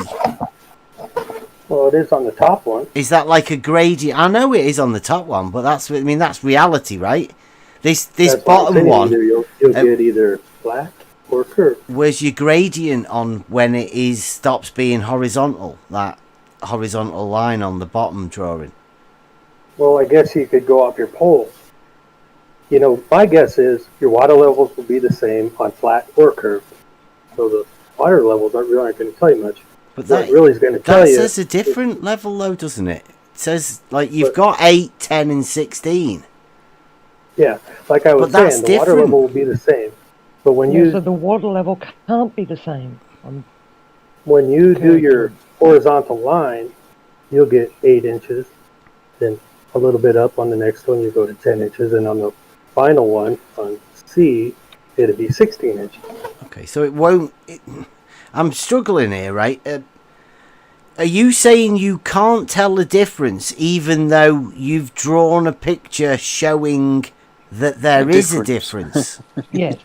Speaker 9: Well, it is on the top one.
Speaker 1: Is that like a gradient? I know it is on the top one, but that's reality, right? This bottom one...
Speaker 9: You'll get either flat or curved.
Speaker 1: Where's your gradient on when it stops being horizontal? That horizontal line on the bottom drawing?
Speaker 9: Well, I guess you could go off your poles. You know, my guess is your water levels will be the same on flat or curved. So the water levels aren't really going to tell you much.
Speaker 1: But
Speaker 9: what really is going to tell you...
Speaker 1: That says a different level, though, doesn't it? It says, like, you've got 8, 10, and 16.
Speaker 9: Yeah, like I was saying, the water level will be the same. But when you...
Speaker 8: So the water level can't be the same.
Speaker 9: When you do your horizontal line, you'll get 8 inches. Then a little bit up on the next one, you go to 10 inches. And on the final one, on C, it'll be 16 inches.
Speaker 1: Okay, so it won't... I'm struggling here, right? Are you saying you can't tell the difference even though you've drawn a picture showing that there is a difference?
Speaker 8: Yes.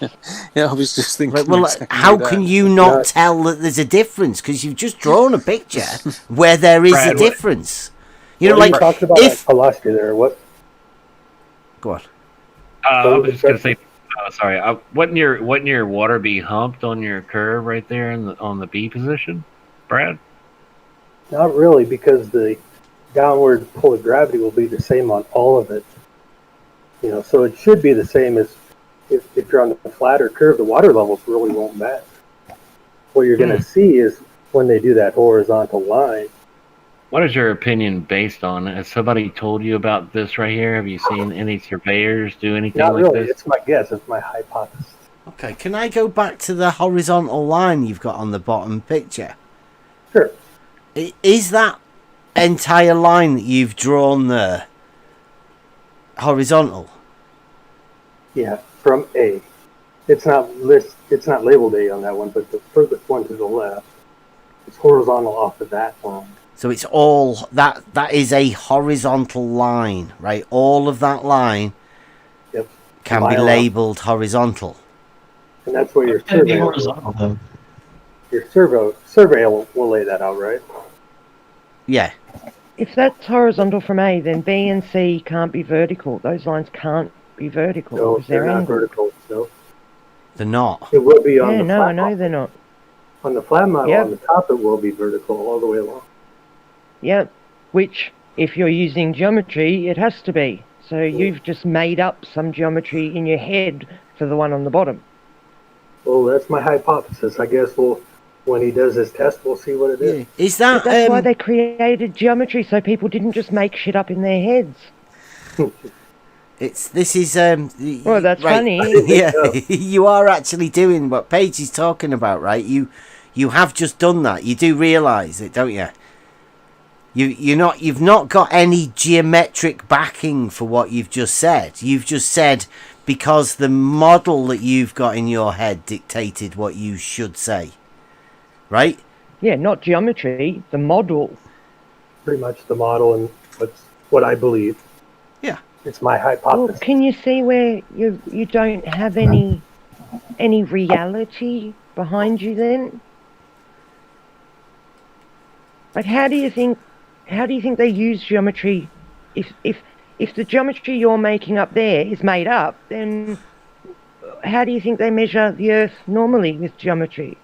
Speaker 2: Yeah, I was just thinking.
Speaker 1: Right, well,
Speaker 2: exactly
Speaker 1: how
Speaker 2: that.
Speaker 1: can you not tell that there's a difference? Because you've just drawn a picture where there is a difference. You know,
Speaker 9: what
Speaker 1: like
Speaker 9: are you talking about?
Speaker 1: if
Speaker 9: I lost you there. What?
Speaker 1: Go on.
Speaker 5: I was just gonna say. Sorry, wouldn't your water be humped on your curve right there on the B position, Brad?
Speaker 9: Not really, because the downward pull of gravity will be the same on all of it. You know, so it should be the same as if you're on the flat or curve, the water levels really won't match. What you're going to see is when they do that horizontal line.
Speaker 5: What is your opinion based on? Has somebody told you about this right here? Have you seen any surveyors do anything
Speaker 9: Not
Speaker 5: like
Speaker 9: really.
Speaker 5: this?
Speaker 9: It's my guess. It's my hypothesis.
Speaker 1: Okay, can I go back to the horizontal line you've got on the bottom picture?
Speaker 9: Sure.
Speaker 1: Is that entire line that you've drawn there horizontal?
Speaker 9: Yeah, from A. It's not labeled A on that one, but the furthest one to the left, it's horizontal off of that line.
Speaker 1: So it's all that is a horizontal line, right? All of that line can be labeled horizontal.
Speaker 9: And that's where your survey horizontal. Your survey will lay that out, right?
Speaker 1: Yeah.
Speaker 8: If that's horizontal from A, then B and C can't be vertical. Those lines can't be vertical.
Speaker 9: No, they're not vertical. No.
Speaker 1: They're not.
Speaker 9: It will be on the
Speaker 8: no,
Speaker 9: flat
Speaker 8: I know
Speaker 9: model.
Speaker 8: they're not.
Speaker 9: On the flat model, on the top, it will be vertical all the way along.
Speaker 8: Yep. Which, if you're using geometry, it has to be. So you've just made up some geometry in your head for the one on the bottom.
Speaker 9: Well, that's my hypothesis. I guess when he does his test, we'll see what it is.
Speaker 1: Yeah. Is that?
Speaker 8: But that's why they created geometry, so people didn't just make shit up in their heads.
Speaker 1: This is
Speaker 8: well, that's funny.
Speaker 1: Yeah, you are actually doing what Paige is talking about, right? You have just done that. You do realise it, don't you? You've not got any geometric backing for what you've just said. You've just said because the model that you've got in your head dictated what you should say, right?
Speaker 8: Yeah, not geometry, the model.
Speaker 9: Pretty much the model and what I believe.
Speaker 1: Yeah.
Speaker 9: It's my hypothesis.
Speaker 8: Well, can you see where you don't have any reality behind you then? Like, how do you think they use geometry? If the geometry you're making up there is made up, then how do you think they measure the Earth normally with geometry?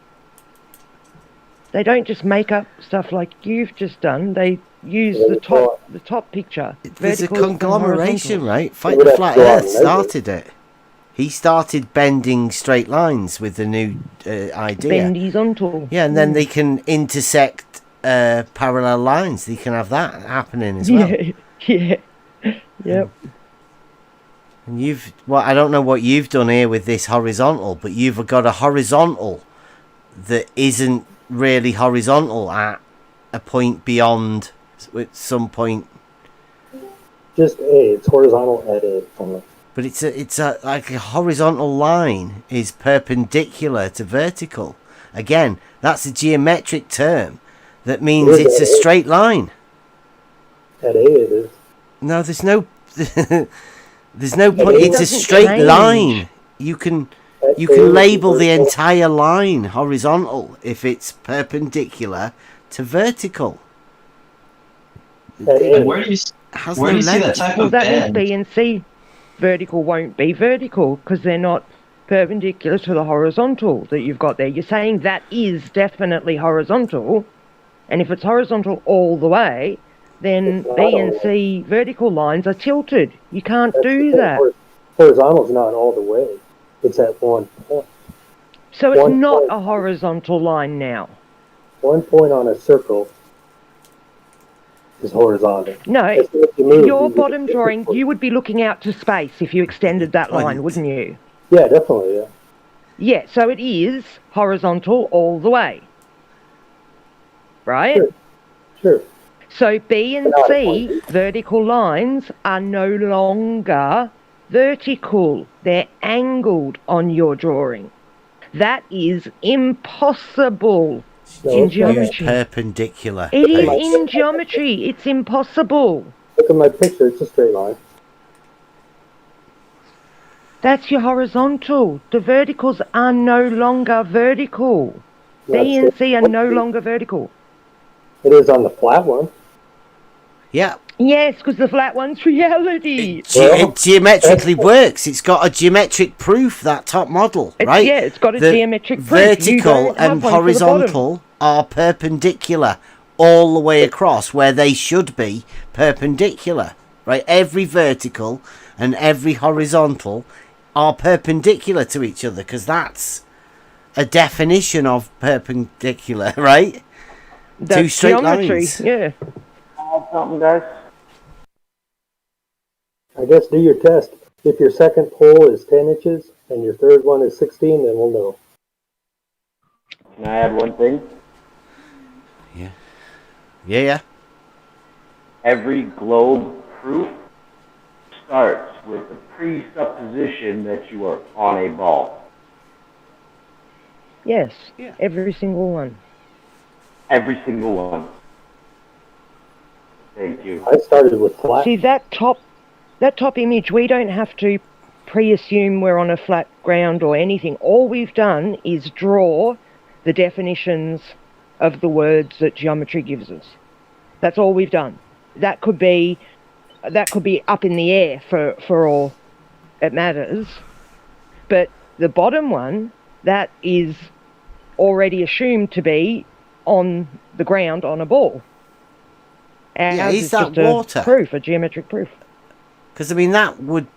Speaker 8: They don't just make up stuff like you've just done. They use the top picture.
Speaker 1: There's a conglomeration, right? Fight the Flat Earth started it. He started bending straight lines with the new idea.
Speaker 8: Bendizontal.
Speaker 1: Yeah, and then they can intersect parallel lines. They can have that happening as well.
Speaker 8: Yeah. Yep.
Speaker 1: And I don't know what you've done here with this horizontal, but you've got a horizontal that isn't really horizontal at a point beyond, at some point.
Speaker 9: Just A. It's horizontal at A.
Speaker 1: But it's like a horizontal line is perpendicular to vertical. Again, that's a geometric term that means it's a straight line.
Speaker 9: At A it is.
Speaker 1: No, there's no point. It's a straight line. You can label the entire line horizontal if it's perpendicular to vertical.
Speaker 6: Where do you see that type of
Speaker 8: that
Speaker 6: bend?
Speaker 8: means B and C vertical won't be vertical because they're not perpendicular to the horizontal that you've got there. You're saying that is definitely horizontal, And if it's horizontal all the way, then B and C vertical lines are tilted. You can't do that.
Speaker 9: Horizontal's not all the way. It's at one point.
Speaker 8: So it's not a horizontal line now.
Speaker 9: 1 point on a circle is horizontal.
Speaker 8: No, your bottom drawing, you would be looking out to space if you extended that line, wouldn't you?
Speaker 9: Yeah, definitely, yeah.
Speaker 8: Yeah, so it is horizontal all the way. Right?
Speaker 9: Sure.
Speaker 8: So B and C vertical lines are no longer vertical. They're angled on your drawing. That is impossible in geometry.
Speaker 1: Perpendicular.
Speaker 8: It is in geometry. It's impossible.
Speaker 9: Look at my picture. It's a straight line.
Speaker 8: That's your horizontal. The verticals are no longer vertical. B and C are no longer vertical.
Speaker 9: It is on the flat one.
Speaker 1: Yeah.
Speaker 8: Yes, because the flat one's reality.
Speaker 1: It geometrically works. It's got a geometric proof, that top model, right?
Speaker 8: Yeah, it's got a geometric proof.
Speaker 1: Vertical and horizontal are perpendicular all the way across where they should be perpendicular, right? Every vertical and every horizontal are perpendicular to each other because that's a definition of perpendicular, right?
Speaker 8: That's
Speaker 1: two straight
Speaker 8: geometry,
Speaker 1: lines.
Speaker 8: Yeah.
Speaker 10: Something, guys.
Speaker 9: I guess do your test. If your second pole is 10 inches and your third one is 16, then we'll know.
Speaker 10: Can I add one thing?
Speaker 1: Yeah.
Speaker 10: Every globe proof starts with the presupposition that you are on a ball.
Speaker 8: Yes, every single one.
Speaker 10: Every single one. Thank you.
Speaker 9: I started with flat.
Speaker 8: See, that top image, we don't have to pre-assume we're on a flat ground or anything. All we've done is draw the definitions of the words that geometry gives us. That's all we've done. That could be up in the air for all it matters. But the bottom one, that is already assumed to be on the ground on a ball.
Speaker 1: And is that
Speaker 8: just
Speaker 1: water?
Speaker 8: A geometric proof.
Speaker 1: Because, I mean, that would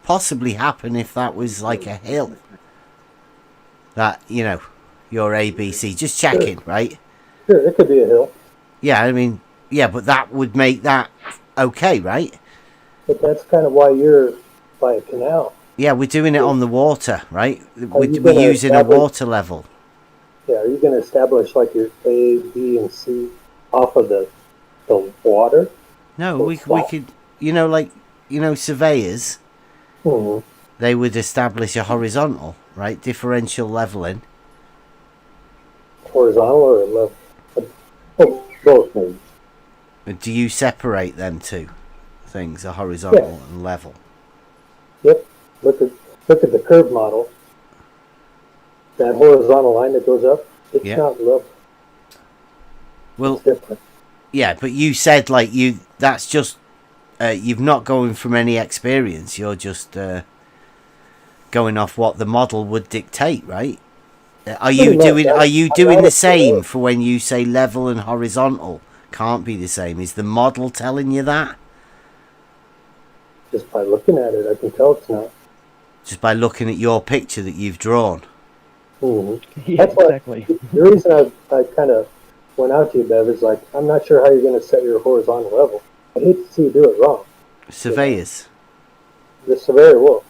Speaker 1: possibly happen if that was like a hill. That, your ABC. Just checking, right?
Speaker 9: Sure, it could be a hill.
Speaker 1: Yeah, I mean, but that would make that okay, right?
Speaker 9: But that's kind of why you're by a canal.
Speaker 1: Yeah, we're doing it on the water, right? We're using a water level.
Speaker 9: Yeah, are you going to establish like your A, B, and C off of the water?
Speaker 1: No, we could, surveyors, they would establish a horizontal, right? Differential leveling.
Speaker 9: Horizontal or level? Both maybe.
Speaker 1: Do you separate them two things, a horizontal and level?
Speaker 9: Yep. Look at the curve model. That horizontal line that goes up, it's not level.
Speaker 1: Well,
Speaker 9: it's different.
Speaker 1: Yeah, but you said that's just you've not going from any experience. You're just going off what the model would dictate, right? Are you doing the same for when you say level and horizontal can't be the same? Is the model telling you that?
Speaker 9: Just by looking at it, I can tell it's not.
Speaker 1: Just by looking at your picture that you've drawn.
Speaker 8: Yeah,
Speaker 9: that's
Speaker 8: exactly.
Speaker 9: The reason I kind of went out to you, Bev, is I'm not sure how you're going to set your horizontal level. I hate to see you do it wrong.
Speaker 1: Surveyors.
Speaker 9: The surveyor will.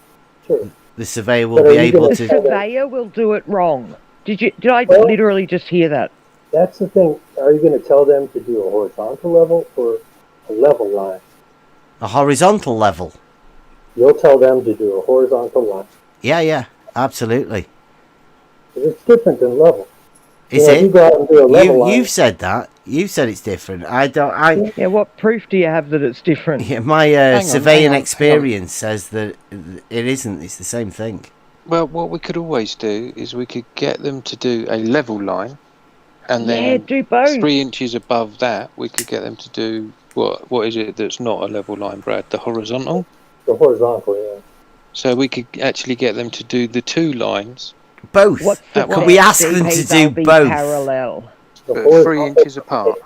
Speaker 9: Sure.
Speaker 1: The surveyor will be able to.
Speaker 8: The surveyor will do it wrong. Did I literally just hear that?
Speaker 9: That's the thing. Are you going to tell them to do a horizontal level or a level line?
Speaker 1: A horizontal level.
Speaker 9: You'll tell them to do a horizontal line.
Speaker 1: Yeah, absolutely.
Speaker 9: It's different than level.
Speaker 1: Is it?
Speaker 9: You go out and do a level line.
Speaker 1: You've said that. You said it's different.
Speaker 8: Yeah, what proof do you have that it's different?
Speaker 1: Yeah, my surveying experience says that it isn't. It's the same thing.
Speaker 11: Well, what we could always do is we could get them to do a level line, and then
Speaker 8: do both.
Speaker 11: 3 inches above that, we could get them to do what is it that's not a level line, Brad? The horizontal?
Speaker 9: The horizontal, yeah.
Speaker 11: So we could actually get them to do the two lines.
Speaker 1: Both. Can we ask them to do both?
Speaker 8: Parallel.
Speaker 11: But 3 inches apart.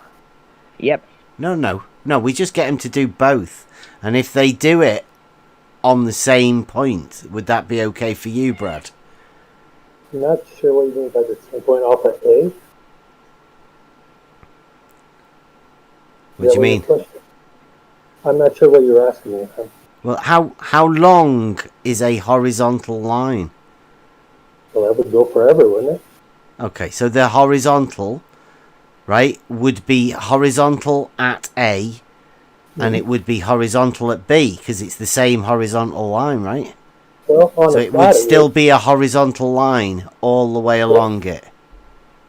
Speaker 8: Yep.
Speaker 1: No. We just get them to do both, and if they do it on the same point, would that be okay for you, Brad?
Speaker 9: I'm not sure what you mean by the same point off at A.
Speaker 1: What do you mean?
Speaker 9: I'm not sure what you're asking me.
Speaker 1: Well, how long is a horizontal line?
Speaker 9: Well, that would go forever, wouldn't it?
Speaker 1: Okay, so the horizontal, right, would be horizontal at A, and it would be horizontal at B, because it's the same horizontal line, right?
Speaker 9: Well,
Speaker 1: so it would still be a horizontal line all the way along it.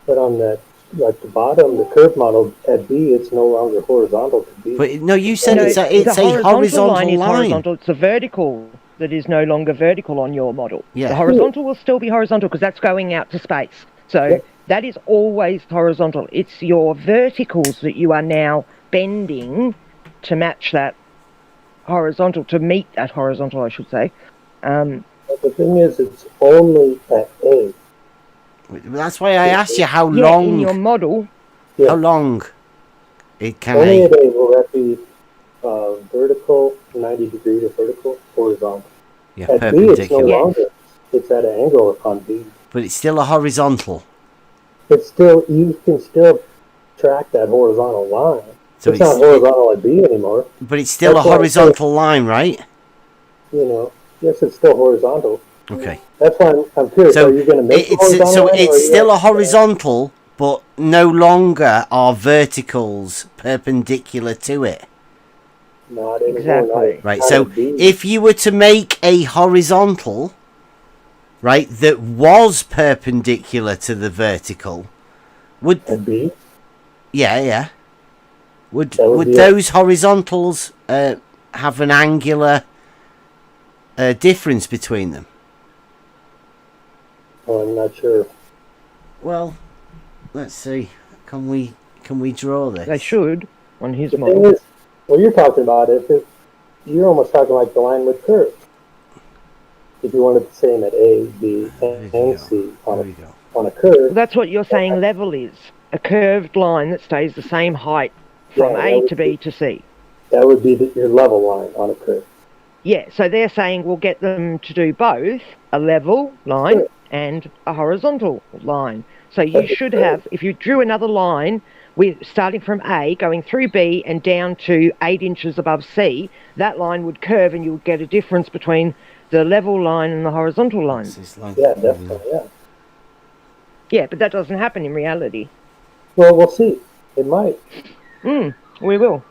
Speaker 9: But on that, like the bottom, the curve model at B, it's no longer horizontal to B.
Speaker 1: But no, you said it's a horizontal line.
Speaker 8: Is horizontal. It's a vertical that is no longer vertical on your model.
Speaker 1: Yeah.
Speaker 8: The horizontal will still be horizontal because that's going out to space. So that is always horizontal. It's your verticals that you are now bending to match that horizontal, to meet that horizontal, I should say.
Speaker 9: But the thing is, it's only at A.
Speaker 1: That's why I asked you how long.
Speaker 8: In your model.
Speaker 1: How long it can.
Speaker 9: Only at A will that be vertical, 90 degrees of vertical, horizontal.
Speaker 1: Yeah,
Speaker 9: at
Speaker 1: perpendicular.
Speaker 9: B, it's no longer. It's at an angle on B.
Speaker 1: But it's still a horizontal.
Speaker 9: It's still, you can still track that horizontal line.
Speaker 1: So
Speaker 9: it's not horizontal at B anymore.
Speaker 1: But it's still a horizontal line, right?
Speaker 9: You know, yes, it's still horizontal.
Speaker 1: Okay.
Speaker 9: That's why I'm curious.
Speaker 1: So
Speaker 9: are you going to make
Speaker 1: it's still a horizontal, but no longer are verticals perpendicular to it.
Speaker 9: Not anymore.
Speaker 8: Exactly.
Speaker 1: Right. So if you were to make a horizontal, right, that was perpendicular to the vertical, would
Speaker 9: B?
Speaker 1: Yeah. Would those horizontals have an angular difference between them?
Speaker 9: Oh, I'm not sure.
Speaker 1: Well, let's see. Can we draw this?
Speaker 8: They should on his
Speaker 9: the
Speaker 8: model.
Speaker 9: Thing is, what you're talking about, you're almost talking like the line with curves. If you wanted the same at A, B, and C on a curve.
Speaker 8: Well, that's what you're saying level is. A curved line that stays the same height from A to B to C.
Speaker 9: That would be your level line on a curve.
Speaker 8: Yeah, so they're saying we'll get them to do both a level line and a horizontal line. So you should have, if you drew another line with starting from A, going through B and down to 8 inches above C, that line would curve and you would get a difference between the level line and the horizontal line.
Speaker 9: Yeah, definitely, yeah.
Speaker 8: Yeah, but that doesn't happen in reality.
Speaker 9: Well, we'll see. It might.
Speaker 8: We will.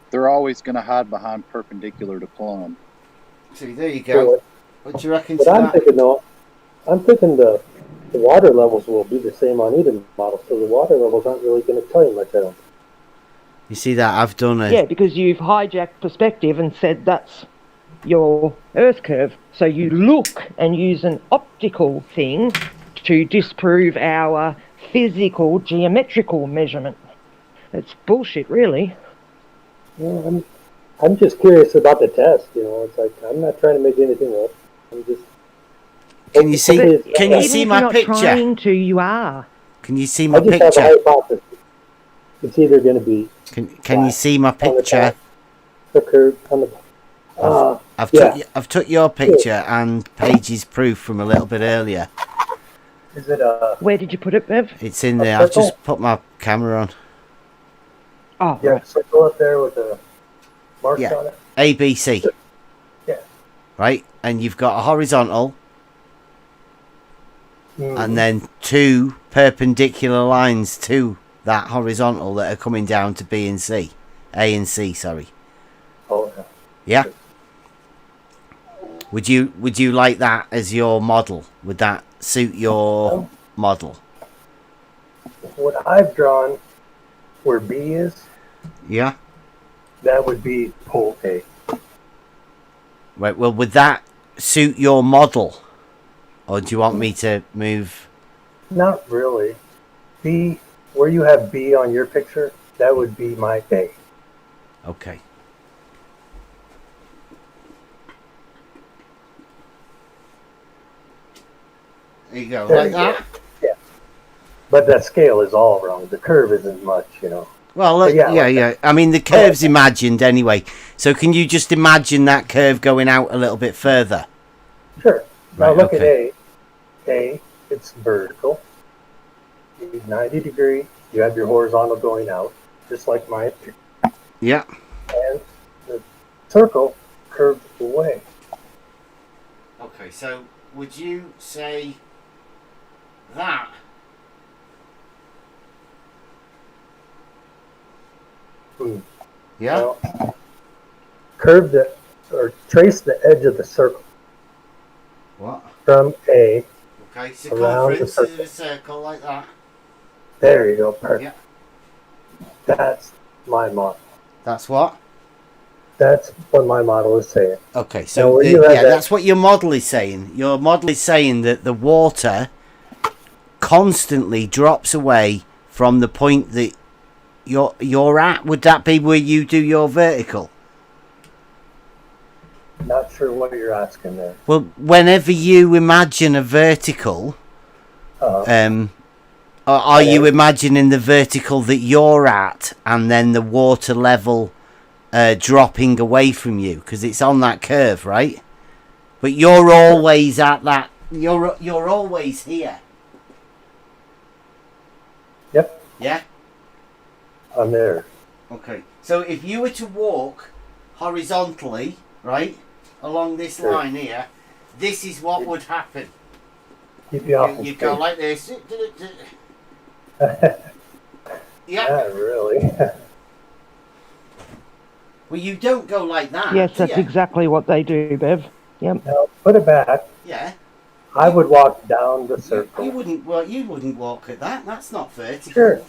Speaker 12: They're always going to hide behind perpendicular to plumb.
Speaker 1: See, there you go. What do you reckon to
Speaker 9: I'm
Speaker 1: that?
Speaker 9: thinking, though, the water levels will be the same on either model, so the water levels aren't really going to tell you much, I don't think.
Speaker 1: You see that? I've done
Speaker 8: Yeah, because you've hijacked perspective and said that's your Earth curve. So you look and use an optical thing to disprove our physical geometrical measurement. It's bullshit, really.
Speaker 9: Yeah, I'm just curious about the test. You know, it's like I'm not trying to make anything up. I'm just.
Speaker 1: Can you see? Can you see my picture?
Speaker 8: Trying to, you are.
Speaker 1: Can you see my
Speaker 9: I just
Speaker 1: picture?
Speaker 9: have a hypothesis. It's either going to be.
Speaker 1: Can you see my picture?
Speaker 9: The curve on the.
Speaker 1: I've took your picture and Paige's proof from a little bit earlier.
Speaker 9: Is it
Speaker 8: Where did you put it, Bev?
Speaker 1: It's in there. I've just put my camera on.
Speaker 8: Oh,
Speaker 9: yeah,
Speaker 8: right.
Speaker 9: circle up there with the marks on it.
Speaker 1: A, B, C.
Speaker 9: Yeah.
Speaker 1: Right, and you've got a horizontal, and then 2 perpendicular lines to that horizontal that are coming down to B and C. A and C, sorry.
Speaker 9: Oh,
Speaker 1: yeah. Would you like that as your model? Would that suit your model?
Speaker 9: What I've drawn, where B is,
Speaker 1: yeah,
Speaker 9: that would be pole A.
Speaker 1: Right. Well, would that suit your model, or do you want me to move?
Speaker 9: Not really. B, where you have B on your picture, that would be my A.
Speaker 1: Okay. There you go,
Speaker 9: There
Speaker 1: like that?
Speaker 9: Yeah. But that scale is all wrong. The curve isn't much, you know.
Speaker 1: Well, yeah. I mean, the curve's imagined anyway. So can you just imagine that curve going out a little bit further?
Speaker 9: Sure. Now
Speaker 1: Right,
Speaker 9: look
Speaker 1: okay.
Speaker 9: at A. A, it's vertical. 90 degree. You have your horizontal going out, just like mine.
Speaker 1: Yeah.
Speaker 9: And the circle curves away.
Speaker 1: Okay, so would you say that? Yeah.
Speaker 9: Well, curve or trace the edge of the circle.
Speaker 1: What?
Speaker 9: From A.
Speaker 1: Okay,
Speaker 9: around the
Speaker 1: circumference
Speaker 9: circle.
Speaker 1: of a circle like that.
Speaker 9: There you go, perfect.
Speaker 1: Yeah.
Speaker 9: That's my model.
Speaker 1: That's what?
Speaker 9: That's what my model is saying.
Speaker 1: Okay, so that's what your model is saying. Your model is saying that the water constantly drops away from the point that you're at. Would that be where you do your vertical?
Speaker 9: Not sure what you're asking there.
Speaker 1: Well, whenever you imagine a vertical, are you imagining the vertical that you're at and then the water level dropping away from you? Because it's on that curve, right? But you're always at that. You're always here.
Speaker 9: Yep.
Speaker 1: Yeah?
Speaker 9: I'm there.
Speaker 1: Okay. So if you were to walk horizontally, right, along this line here, this is what would happen.
Speaker 9: Keep you off.
Speaker 1: You go like this.
Speaker 9: Yeah, really.
Speaker 1: Well, you don't go like that.
Speaker 8: Yes, that's exactly what they do, Bev. Yep.
Speaker 9: Now put it back.
Speaker 1: Yeah.
Speaker 9: I would walk down the circle.
Speaker 1: You wouldn't. Well, you wouldn't walk at that. That's not vertical.
Speaker 9: Sure.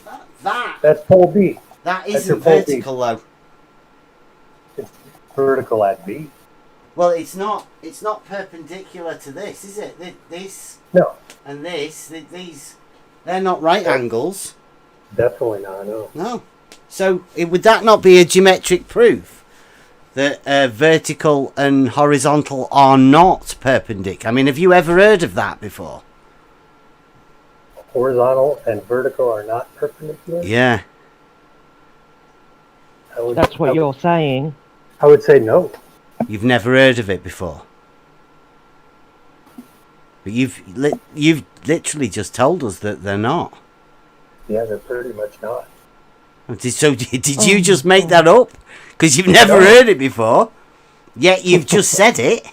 Speaker 9: That's pole B.
Speaker 1: That
Speaker 9: That's
Speaker 1: isn't
Speaker 9: your pole B.
Speaker 1: vertical though.
Speaker 9: It's vertical at B.
Speaker 1: Well, it's not. It's not perpendicular to this, is it? This.
Speaker 9: No.
Speaker 1: And this. These. They're not right angles.
Speaker 9: Definitely not. No.
Speaker 1: No. So would that not be a geometric proof that vertical and horizontal are not perpendicular? I mean, have you ever heard of that before?
Speaker 9: Horizontal and vertical are not perpendicular?
Speaker 1: Yeah.
Speaker 8: That's what you're saying.
Speaker 9: I would say no.
Speaker 1: You've never heard of it before. But you've literally just told us that they're not.
Speaker 9: Yeah, they're pretty much not.
Speaker 1: So did you just make that up? Because you've never heard it before. Yet you've just said it.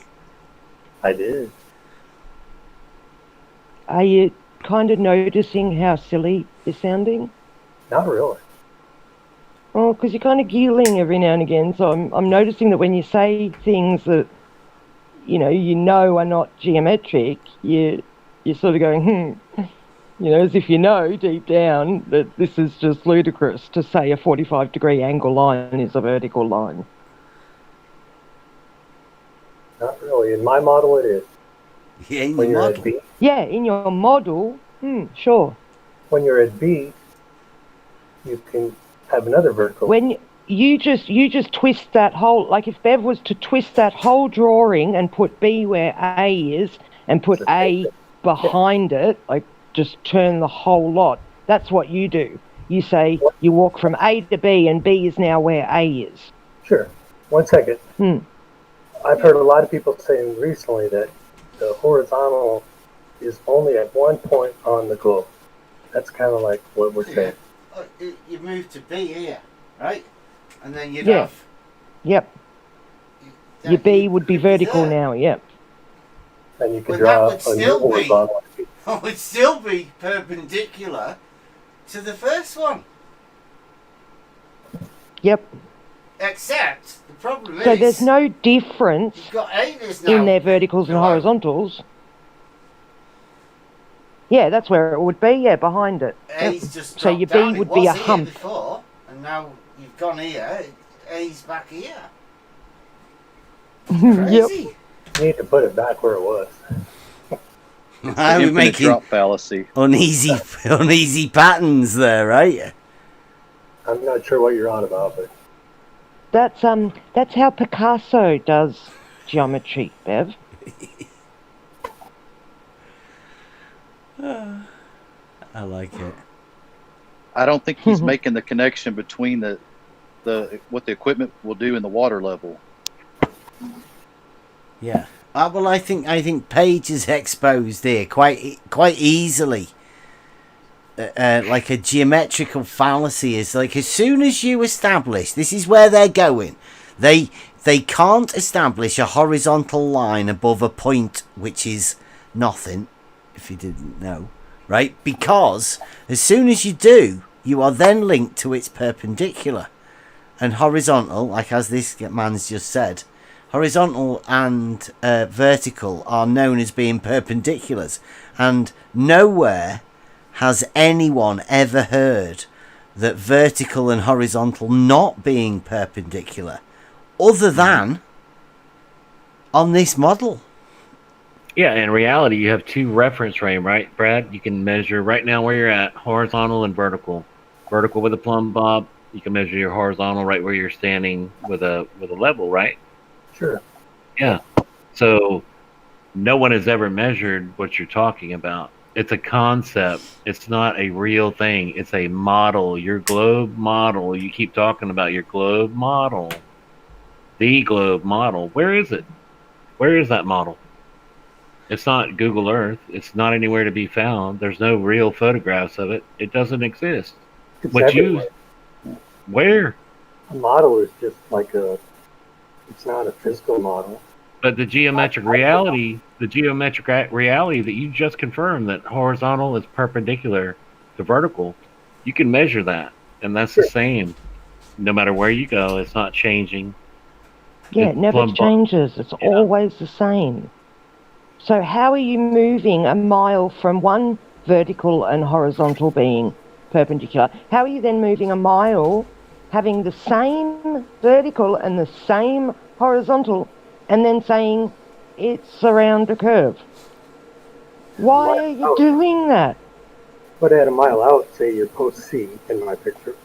Speaker 9: I did.
Speaker 8: Are you kind of noticing how silly you're sounding?
Speaker 9: Not really.
Speaker 8: Oh, because you're kind of giggling every now and again. So I'm noticing that when you say things that you know are not geometric, you're sort of going, as if you know deep down that this is just ludicrous to say a 45-degree angle line is a vertical line.
Speaker 9: Not really. In my model, it is.
Speaker 1: Yeah, in
Speaker 9: when
Speaker 1: your
Speaker 9: you're
Speaker 1: model.
Speaker 9: at B.
Speaker 8: Yeah, in your model, sure.
Speaker 9: When you're at B, you can have another vertical.
Speaker 8: When you just twist that whole, like if Bev was to twist that whole drawing and put B where A is and put A behind it, like just turn the whole lot. That's what you do. You say you walk from A to B and B is now where A is.
Speaker 9: Sure. 1 second. I've heard a lot of people saying recently that the horizontal is only at one point on the globe. That's kind of like what we're saying.
Speaker 1: You move to B here, right? And then you'd
Speaker 8: Yeah.
Speaker 1: have...
Speaker 8: Yep. Your B would be vertical now, yep.
Speaker 9: And you could
Speaker 1: Well, that
Speaker 9: draw
Speaker 1: would
Speaker 9: a new
Speaker 1: still be-
Speaker 9: horizontal.
Speaker 1: It would still be perpendicular to the first one.
Speaker 8: Yep.
Speaker 1: Except the problem
Speaker 8: So
Speaker 1: is...
Speaker 8: there's no difference
Speaker 1: You've got A now.
Speaker 8: in their verticals and horizontals. Yeah, that's where it would be, yeah, behind it.
Speaker 1: A's just
Speaker 8: So your
Speaker 1: dropped down.
Speaker 8: B would
Speaker 1: It
Speaker 8: be a
Speaker 1: was here
Speaker 8: hump.
Speaker 1: before, and now you've gone here. A's back here.
Speaker 8: Yep.
Speaker 1: Crazy.
Speaker 9: You need to put it back where it was.
Speaker 1: Why are we
Speaker 12: Infinite
Speaker 1: making
Speaker 12: drop fallacy.
Speaker 1: uneasy patterns there, right?
Speaker 9: I'm not sure what you're on about, but
Speaker 8: That's how Picasso does geometry, Bev.
Speaker 1: I like it.
Speaker 12: I don't think he's making the connection between the what the equipment will do in the water level.
Speaker 1: Yeah. Well, I think Page has exposed here quite easily. Like a geometrical fallacy is like, as soon as you establish, this is where they're going. They can't establish a horizontal line above a point which is nothing, if you didn't know, right? Because as soon as you do, you are then linked to its perpendicular. And horizontal, like as this man's just said, horizontal and vertical are known as being perpendiculars. And nowhere has anyone ever heard that vertical and horizontal not being perpendicular, other than on this model.
Speaker 5: Yeah, in reality, you have two reference frame, right, Brad? You can measure right now where you're at, horizontal and vertical. Vertical with a plumb bob. You can measure your horizontal right where you're standing with a level, right?
Speaker 9: Sure.
Speaker 5: Yeah. So no one has ever measured what you're talking about. It's a concept. It's not a real thing. It's a model. Your globe model. You keep talking about your globe model. The globe model. Where is it? Where is that model? It's not Google Earth. It's not anywhere to be found. There's no real photographs of it. It doesn't exist.
Speaker 9: It's
Speaker 5: What
Speaker 9: everywhere.
Speaker 5: Where?
Speaker 9: A model is just like it's not a physical model.
Speaker 5: But the geometric reality that you just confirmed, that horizontal is perpendicular to vertical, you can measure that, and that's the same. No matter where you go, it's not changing.
Speaker 8: Yeah, it never changes. It's always the same. So how are you moving a mile from one vertical and horizontal being perpendicular? How are you then moving a mile having the same vertical and the same horizontal, and then saying it's around a curve? Why are you doing that?
Speaker 9: But at a mile out, say you're post C in my picture,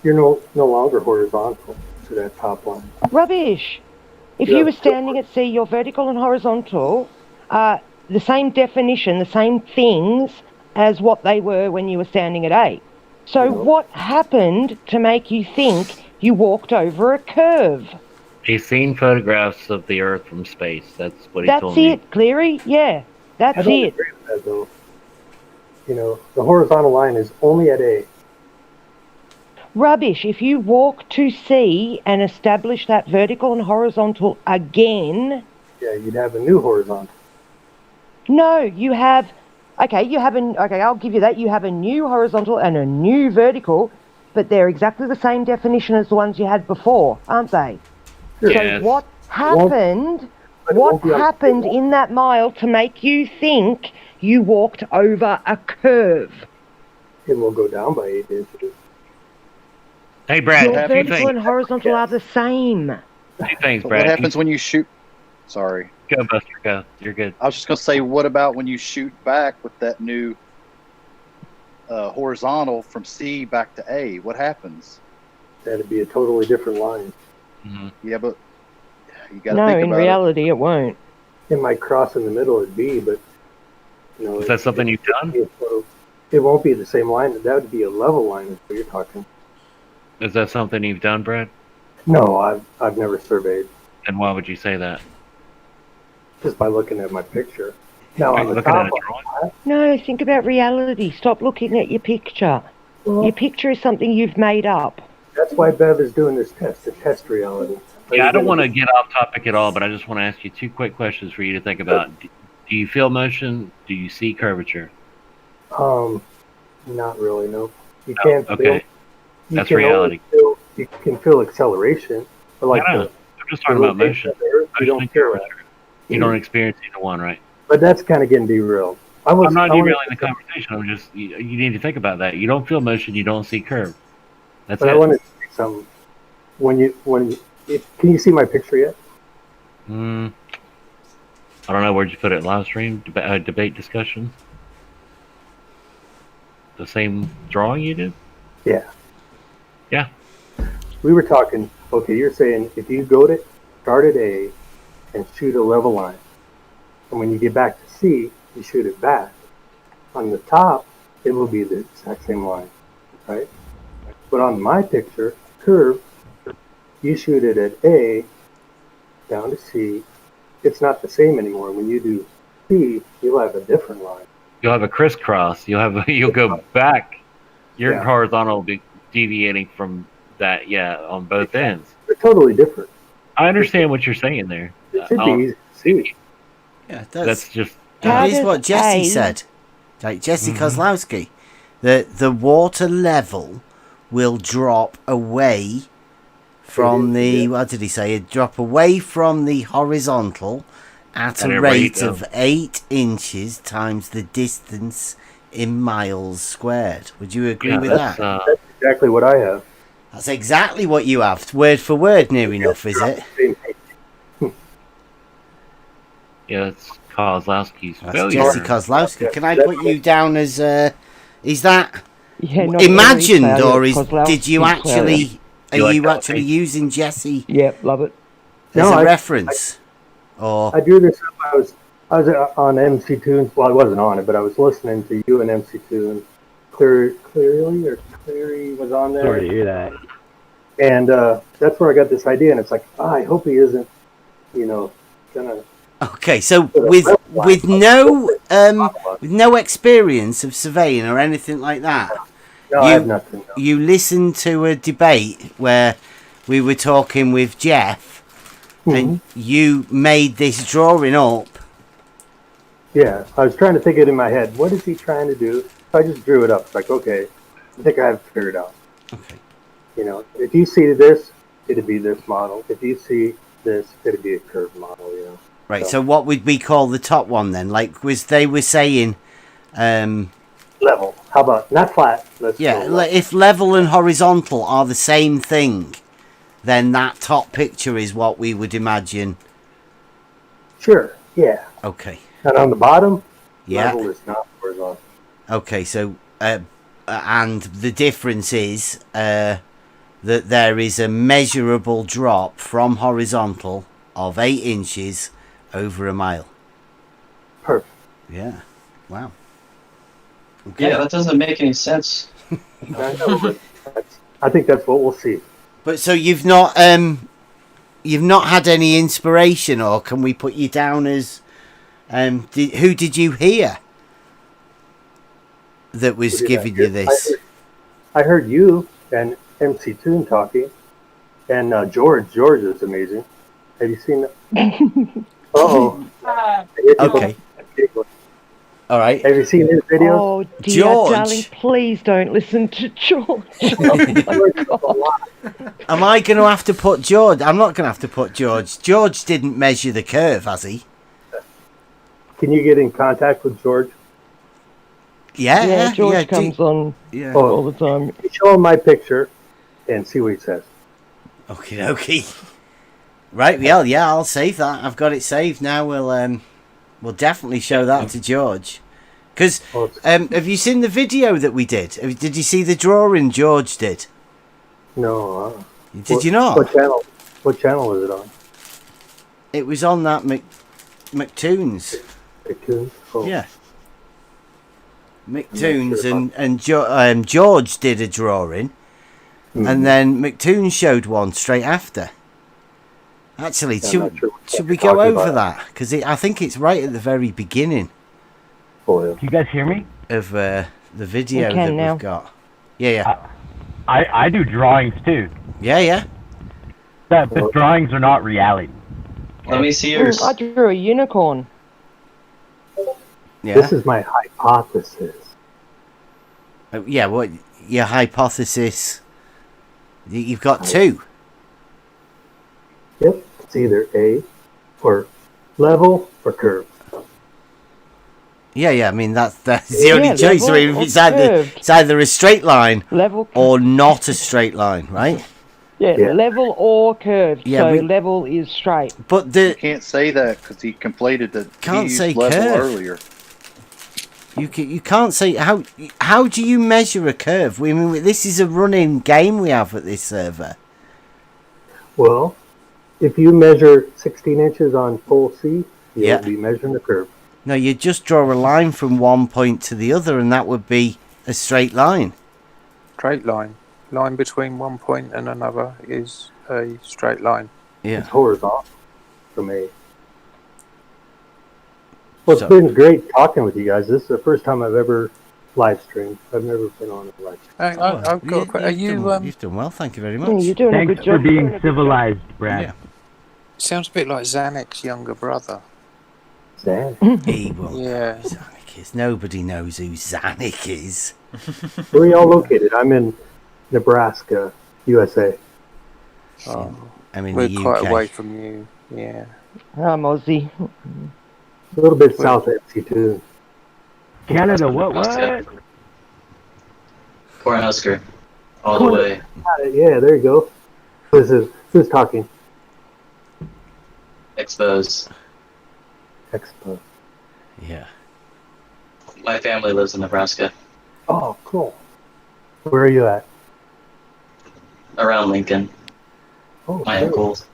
Speaker 9: you're no longer horizontal to that top line.
Speaker 8: Rubbish. If you were standing at C, your vertical and horizontal are the same definition, the same things as what they were when you were standing at A. So what happened to make you think you walked over a curve?
Speaker 5: He's seen photographs of the Earth from space. That's what he told me.
Speaker 8: That's it, Cleary. Yeah, that's
Speaker 9: I don't
Speaker 8: it.
Speaker 9: agree with that, though. You know, the horizontal line is only at A.
Speaker 8: Rubbish. If you walk to C and establish that vertical and horizontal again...
Speaker 9: Yeah, you'd have a new horizontal.
Speaker 8: No, you have... Okay, I'll give you that. You have a new horizontal and a new vertical, but they're exactly the same definition as the ones you had before, aren't they?
Speaker 5: Yes.
Speaker 8: So what happened... What happened in that mile to make you think you walked over a curve?
Speaker 9: It will go down by 8 inches.
Speaker 5: Hey, Brad,
Speaker 8: Your
Speaker 5: two
Speaker 8: vertical
Speaker 5: things.
Speaker 8: and horizontal are the same.
Speaker 5: Two things,
Speaker 12: But
Speaker 5: Brad.
Speaker 12: what happens when you shoot? Sorry.
Speaker 5: Go, Buster, go. You're good.
Speaker 12: I was just going to say, what about when you shoot back with that new horizontal from C back to A? What happens?
Speaker 9: That'd be a totally different line.
Speaker 5: Mm-hmm.
Speaker 12: Yeah, but you got to
Speaker 8: No,
Speaker 12: think
Speaker 8: in
Speaker 12: about
Speaker 8: reality, it won't.
Speaker 9: It might cross in the middle at B, but you know,
Speaker 5: Is that something you've done?
Speaker 9: It won't be the same line. That would be a level line. Is what you're talking.
Speaker 5: Is that something you've done, Brad?
Speaker 9: No, I've never surveyed.
Speaker 5: And why would you say that?
Speaker 9: Just by looking at my picture. Now on the
Speaker 5: Looking at
Speaker 9: top
Speaker 5: a drawing?
Speaker 8: No, think about reality. Stop looking at your picture. Your picture is something you've made up.
Speaker 9: That's why Bev is doing this test to test reality.
Speaker 5: Yeah, I don't want to get off topic at all, but I just want to ask you two quick questions for you to think about. Do you feel motion? Do you see curvature?
Speaker 9: Not really. No, you can't.
Speaker 5: Okay, that's reality.
Speaker 9: You can feel acceleration, but like
Speaker 5: I'm just talking about motion.
Speaker 9: You don't feel that.
Speaker 5: You don't experience either one, right?
Speaker 9: But that's kind of getting derailed.
Speaker 5: I'm not derailing the conversation. I'm just you need to think about that. You don't feel motion. You don't see curve. That's it.
Speaker 9: I want to say something. Can you see my picture yet?
Speaker 5: I don't know. Where'd you put it? Live stream? Debate discussion? The same drawing you did?
Speaker 9: Yeah.
Speaker 5: Yeah.
Speaker 9: We were talking, okay, you're saying if you go to start at A and shoot a level line, and when you get back to C, you shoot it back. On the top, it will be the exact same line, right? But on my picture, curve, you shoot it at A, down to C, it's not the same anymore. When you do C, you'll have a different line.
Speaker 5: You'll have a crisscross. You'll go back. Your horizontal will be deviating from that, on both ends.
Speaker 9: They're totally different.
Speaker 5: I understand what you're saying there.
Speaker 9: It should be easy to see.
Speaker 1: Yeah,
Speaker 5: that's just.
Speaker 1: That is what Jesse said. Like Jesse Kozlowski. The water level will drop away from what did he say? It'd drop away from the horizontal at a rate of 8 inches times the distance in miles squared. Would you agree with that?
Speaker 9: That's exactly what I have.
Speaker 1: That's exactly what you have. Word for word, near enough, is it?
Speaker 5: Yeah, it's Kozlowski's.
Speaker 1: That's Jesse Kozlowski. Can I put you down as? Is that
Speaker 8: imagined,
Speaker 1: or did you actually? Are you actually using Jesse?
Speaker 8: Yep, love it.
Speaker 1: As a reference,
Speaker 9: I drew this up. I was on MC Tunes. Well, I wasn't on it, but I was listening to you and MC Tunes. Clary was on there.
Speaker 13: Sorry to hear that.
Speaker 9: And that's where I got this idea, and it's like, I hope he isn't, gonna.
Speaker 1: Okay, so with no experience of surveying or anything like that,
Speaker 9: I have nothing. No.
Speaker 1: You listened to a debate where we were talking with Jeff, and you made this drawing up.
Speaker 9: Yeah, I was trying to think it in my head. What is he trying to do? I just drew it up. It's like, okay, I think I have it figured out.
Speaker 1: Okay.
Speaker 9: If you see this, it'd be this model. If you see this, it'd be a curved model.
Speaker 1: Right. So what would we call the top one then? Like, they were saying,
Speaker 9: level. How about not flat?
Speaker 1: If level and horizontal are the same thing, then that top picture is what we would imagine.
Speaker 9: Sure. Yeah.
Speaker 1: Okay.
Speaker 9: And on the bottom, level is not horizontal.
Speaker 1: Okay. So, and the difference is that there is a measurable drop from horizontal of 8 inches over a mile.
Speaker 9: Perfect.
Speaker 1: Yeah. Wow. Okay.
Speaker 6: Yeah, that doesn't make any sense.
Speaker 9: I think that's what we'll see.
Speaker 1: But so you've not had any inspiration, or can we put you down as who did you hear that was giving you this?
Speaker 9: I heard you and MC Toon talking, and George is amazing. Have you seen that?
Speaker 1: Okay. All right.
Speaker 9: Have you seen his videos?
Speaker 8: Oh dear, darling, please don't listen to George. Oh my God.
Speaker 1: Am I going to have to put George? I'm not going to have to put George. George didn't measure the curve, has he?
Speaker 9: Can you get in contact with George?
Speaker 1: Yeah,
Speaker 8: George comes on all the time.
Speaker 9: Show him my picture and see what he says.
Speaker 1: Okay. Right, yeah, I'll save that. I've got it saved now. We'll definitely show that to George. Because have you seen the video that we did? Did you see the drawing George did?
Speaker 9: No.
Speaker 1: Did you not?
Speaker 9: What channel was it on?
Speaker 1: It was on that McToons.
Speaker 9: McToons? Oh.
Speaker 1: Yeah. McToons and George did a drawing, and then McToons showed one straight after. Actually, should we go over that? Because I think it's right at the very beginning.
Speaker 9: Oh, yeah.
Speaker 13: Can you guys hear me?
Speaker 1: Of the video that we've got. Yeah.
Speaker 13: I do drawings too.
Speaker 1: Yeah.
Speaker 13: But drawings are not reality.
Speaker 6: Let me see yours.
Speaker 8: I drew a unicorn.
Speaker 1: Yeah.
Speaker 9: This is my hypothesis.
Speaker 1: What your hypothesis? You've got two.
Speaker 9: Yep, it's either A or level or curve.
Speaker 1: Yeah. I mean that's the only choice. I mean, it's either a straight line
Speaker 8: level
Speaker 1: or not a straight line, right?
Speaker 8: Yeah, level or curved.
Speaker 1: Yeah,
Speaker 8: level is straight.
Speaker 1: But
Speaker 12: you can't say that because he conflated the
Speaker 1: can't say
Speaker 12: level
Speaker 1: curve
Speaker 12: earlier.
Speaker 1: You can't say how do you measure a curve? I mean, this is a running game we have at this server.
Speaker 9: Well, if you measure 16 inches on full C, you'll be measuring the curve.
Speaker 1: No, you just draw a line from one point to the other, and that would be a straight line.
Speaker 11: Straight line. Line between one point and another is a straight line.
Speaker 1: Yeah.
Speaker 9: It's horizontal for me. Well, it's been great talking with you guys. This is the first time I've ever live streamed. I've never been on a live stream.
Speaker 11: I've got a question.
Speaker 1: You've done well, thank you very much.
Speaker 8: You're doing
Speaker 13: Thanks
Speaker 8: a good job.
Speaker 13: for being civilized, Brad.
Speaker 1: Yeah.
Speaker 11: Sounds a bit like Zanek's younger brother.
Speaker 9: Zanik?
Speaker 1: He won't know
Speaker 11: Yeah.
Speaker 1: who Zanik is. Nobody knows who Zanik is.
Speaker 9: Where are y'all located? I'm in Nebraska, USA.
Speaker 11: Oh,
Speaker 1: I'm in
Speaker 11: we're
Speaker 1: the UK.
Speaker 11: quite away from you. Yeah.
Speaker 8: I'm Aussie.
Speaker 9: A little bit south of MC2.
Speaker 13: Canada, what?
Speaker 6: Cornhusker. All the way.
Speaker 9: Yeah, there you go. Who's talking?
Speaker 6: Expose.
Speaker 9: Expo.
Speaker 1: Yeah.
Speaker 6: My family lives in Nebraska.
Speaker 9: Oh, cool. Where are you at?
Speaker 6: Around Lincoln.
Speaker 9: Oh,
Speaker 6: My
Speaker 9: cool.
Speaker 6: uncles.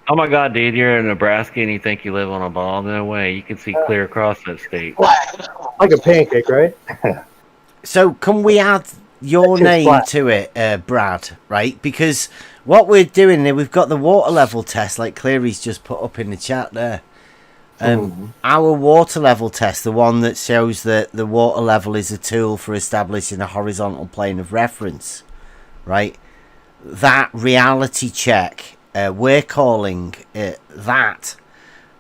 Speaker 5: Oh my God, dude! You're in Nebraska and you think you live on a ball? No way! You can see clear across that state.
Speaker 9: Like a pancake, right?
Speaker 1: So can we add your
Speaker 9: That's just
Speaker 1: name
Speaker 9: flat.
Speaker 1: to it, Brad? Right? Because what we're doing there, we've got the water level test, like Cleary's just put up in the chat there. Our water level test, the one that shows that the water level is a tool for establishing a horizontal plane of reference, right? That reality check, we're calling that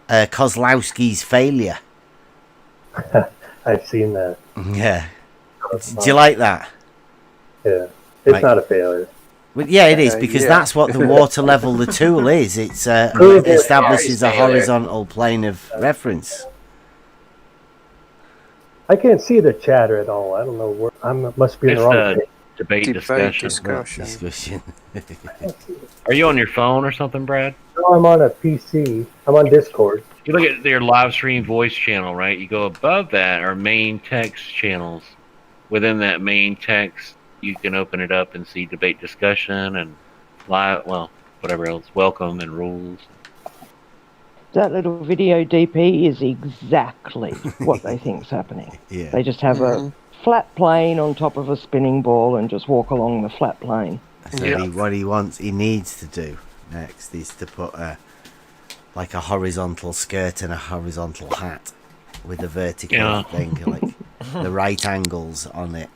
Speaker 1: Kozlowski's failure.
Speaker 9: I've seen that.
Speaker 1: Yeah. Do you like that?
Speaker 9: Yeah. It's
Speaker 1: Right.
Speaker 9: not a failure.
Speaker 1: Well, yeah, it is, because
Speaker 11: yeah.
Speaker 1: that's what the water level, the tool is. It establishes a horizontal plane of reference.
Speaker 9: I can't see the chatter at all. I don't know where. I must be in
Speaker 5: It's
Speaker 9: the wrong
Speaker 5: a
Speaker 9: page.
Speaker 5: debate discussion.
Speaker 1: Discussion.
Speaker 5: Are you on your phone or something, Brad?
Speaker 9: No, I'm on a PC. I'm on Discord.
Speaker 5: You look at your live stream voice channel, right? You go above that are main text channels. Within that main text, you can open it up and see debate discussion and live, well, whatever else, welcome and rules.
Speaker 8: That little video DP is exactly what they think's happening.
Speaker 1: Yeah.
Speaker 8: They just have a flat plane on top of a spinning ball and just walk along the flat plane.
Speaker 1: So what he needs to do next is to put like a horizontal skirt and a horizontal hat with a vertical thing, like the right angles on it.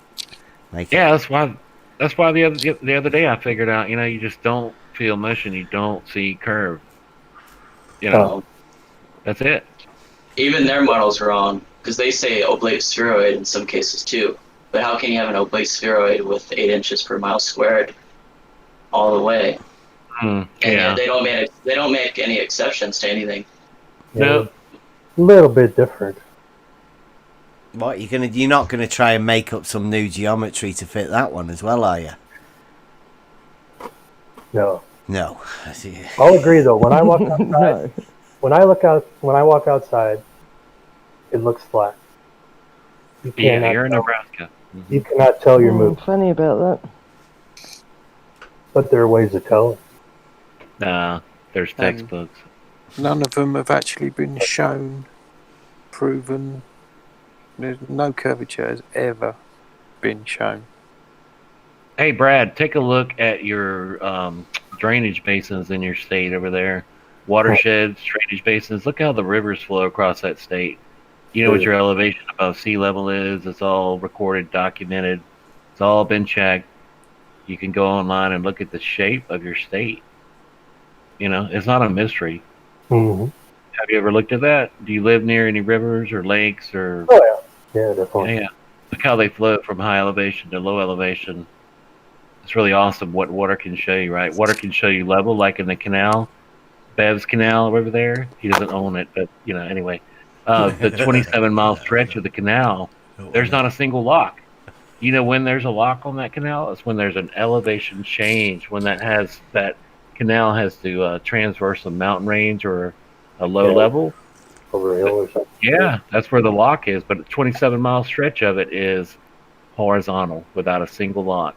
Speaker 5: That's why the other day I figured out, you just don't feel motion, you don't see curve. That's it.
Speaker 6: Even their model's wrong, because they say oblate spheroid in some cases too. But how can you have an oblate spheroid with 8 inches per mile squared all the way? And they don't make any exceptions to anything.
Speaker 5: No.
Speaker 9: A little bit different.
Speaker 1: What you're not gonna try and make up some new geometry to fit that one as well, are you?
Speaker 9: No.
Speaker 1: No.
Speaker 9: I'll agree though. When I walk outside, when I walk outside, it looks flat.
Speaker 5: You're in Nebraska.
Speaker 9: You cannot tell you're moving.
Speaker 8: Funny about that.
Speaker 9: But there are ways to tell it.
Speaker 5: Nah, there's textbooks.
Speaker 11: None of them have actually been shown, proven. There's no curvature has ever been shown.
Speaker 5: Hey, Brad, take a look at your drainage basins in your state over there. Watersheds, drainage basins. Look how the rivers flow across that state. You know what your elevation above sea level is. It's all recorded, documented. It's all been checked. You can go online and look at the shape of your state. It's not a mystery.
Speaker 9: Mm-hmm.
Speaker 5: Have you ever looked at that? Do you live near any rivers or lakes or?
Speaker 9: Oh yeah. Yeah, definitely.
Speaker 5: Yeah. Look how they flow from high elevation to low elevation. It's really awesome what water can show you, right? Water can show you level, like in the canal, Bev's Canal over there. He doesn't own it, but anyway. The 27-mile stretch of the canal, there's not a single lock. You know when there's a lock on that canal? It's when there's an elevation change, when that canal has to transverse a mountain range or a low level.
Speaker 9: Over a hill or something.
Speaker 5: Yeah, that's where the lock is, but a 27-mile stretch of it is horizontal without a single lock.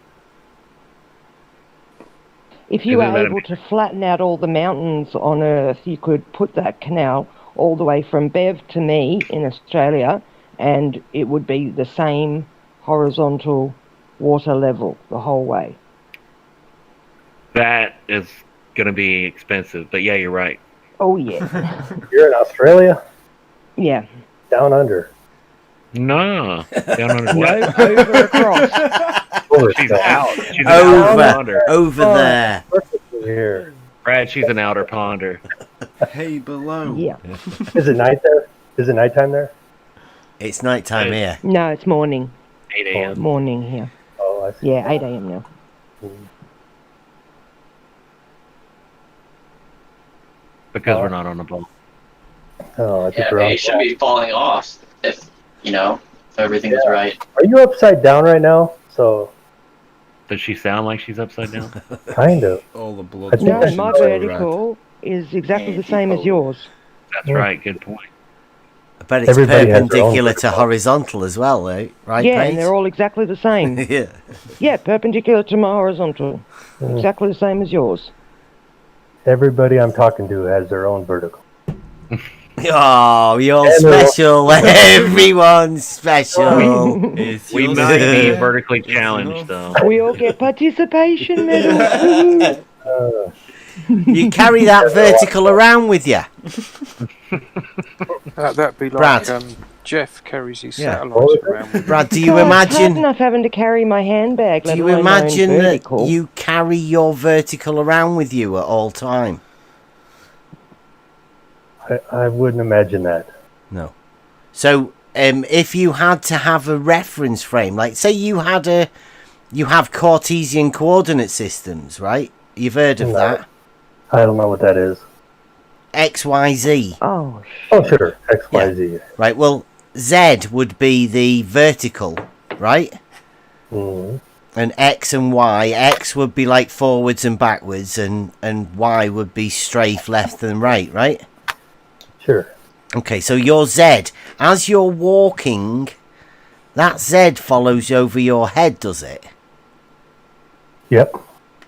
Speaker 8: If you were able to flatten out all the mountains on Earth, you could put that canal all the way from Bev to me in Australia, and it would be the same horizontal water level the whole way.
Speaker 5: That is going to be expensive, but yeah, you're right.
Speaker 8: Oh, yeah.
Speaker 9: You're in Australia?
Speaker 8: Yeah.
Speaker 9: Down under.
Speaker 5: No, down under.
Speaker 8: No, over across.
Speaker 5: She's out. She's an outer ponder.
Speaker 1: Over there.
Speaker 9: Here.
Speaker 5: Brad, she's an outer ponder.
Speaker 7: Hey, below.
Speaker 8: Yeah.
Speaker 9: Is it night there? Is it nighttime there?
Speaker 1: It's nighttime here.
Speaker 8: No, it's morning.
Speaker 5: 8 a.m.
Speaker 8: Morning here.
Speaker 9: Oh, I see.
Speaker 8: Yeah, 8 a.m. now.
Speaker 5: Because we're not on the ball.
Speaker 9: Oh, I think
Speaker 6: Yeah,
Speaker 9: we're on.
Speaker 6: it should be falling off if everything is right.
Speaker 9: Are you upside down right now? So.
Speaker 5: Does she sound like she's upside down?
Speaker 9: Kind of.
Speaker 7: All the blood.
Speaker 8: No, my vertical is exactly the same as yours.
Speaker 5: That's right. Good point.
Speaker 1: But it's
Speaker 9: Everybody has their own
Speaker 1: perpendicular to horizontal as well, though, right?
Speaker 8: Yeah,
Speaker 1: Paige?
Speaker 8: and they're all exactly the same.
Speaker 1: Yeah.
Speaker 8: Yeah, perpendicular to my horizontal. Exactly the same as yours.
Speaker 9: Everybody I'm talking to has their own vertical.
Speaker 1: Oh, you're special. Everyone's special.
Speaker 5: We might be vertically challenged, though.
Speaker 8: We all get participation medals.
Speaker 1: You carry that vertical around with you.
Speaker 11: That'd be like
Speaker 1: Brad.
Speaker 11: Jeff carries his
Speaker 1: Yeah.
Speaker 11: satellites around with him.
Speaker 1: Brad, do you
Speaker 8: God, it's hard
Speaker 1: imagine?
Speaker 8: enough having to carry my handbag.
Speaker 1: Do
Speaker 8: let
Speaker 1: you
Speaker 8: alone my own
Speaker 1: imagine that
Speaker 8: vertical.
Speaker 1: you carry your vertical around with you at all time?
Speaker 9: I wouldn't imagine that.
Speaker 1: No. So, if you had to have a reference frame, like say you have Cartesian coordinate systems, right? You've heard of that?
Speaker 9: I don't know what that is.
Speaker 1: X, Y, Z.
Speaker 8: Oh,
Speaker 9: sure. X, Y, Z.
Speaker 1: Right. Well, Z would be the vertical, right?
Speaker 9: Mm-hmm.
Speaker 1: And X and Y. X would be like forwards and backwards, and Y would be strafe left and right, right?
Speaker 9: Sure.
Speaker 1: Okay, so your Z, as you're walking, that Z follows over your head, does it?
Speaker 9: Yep.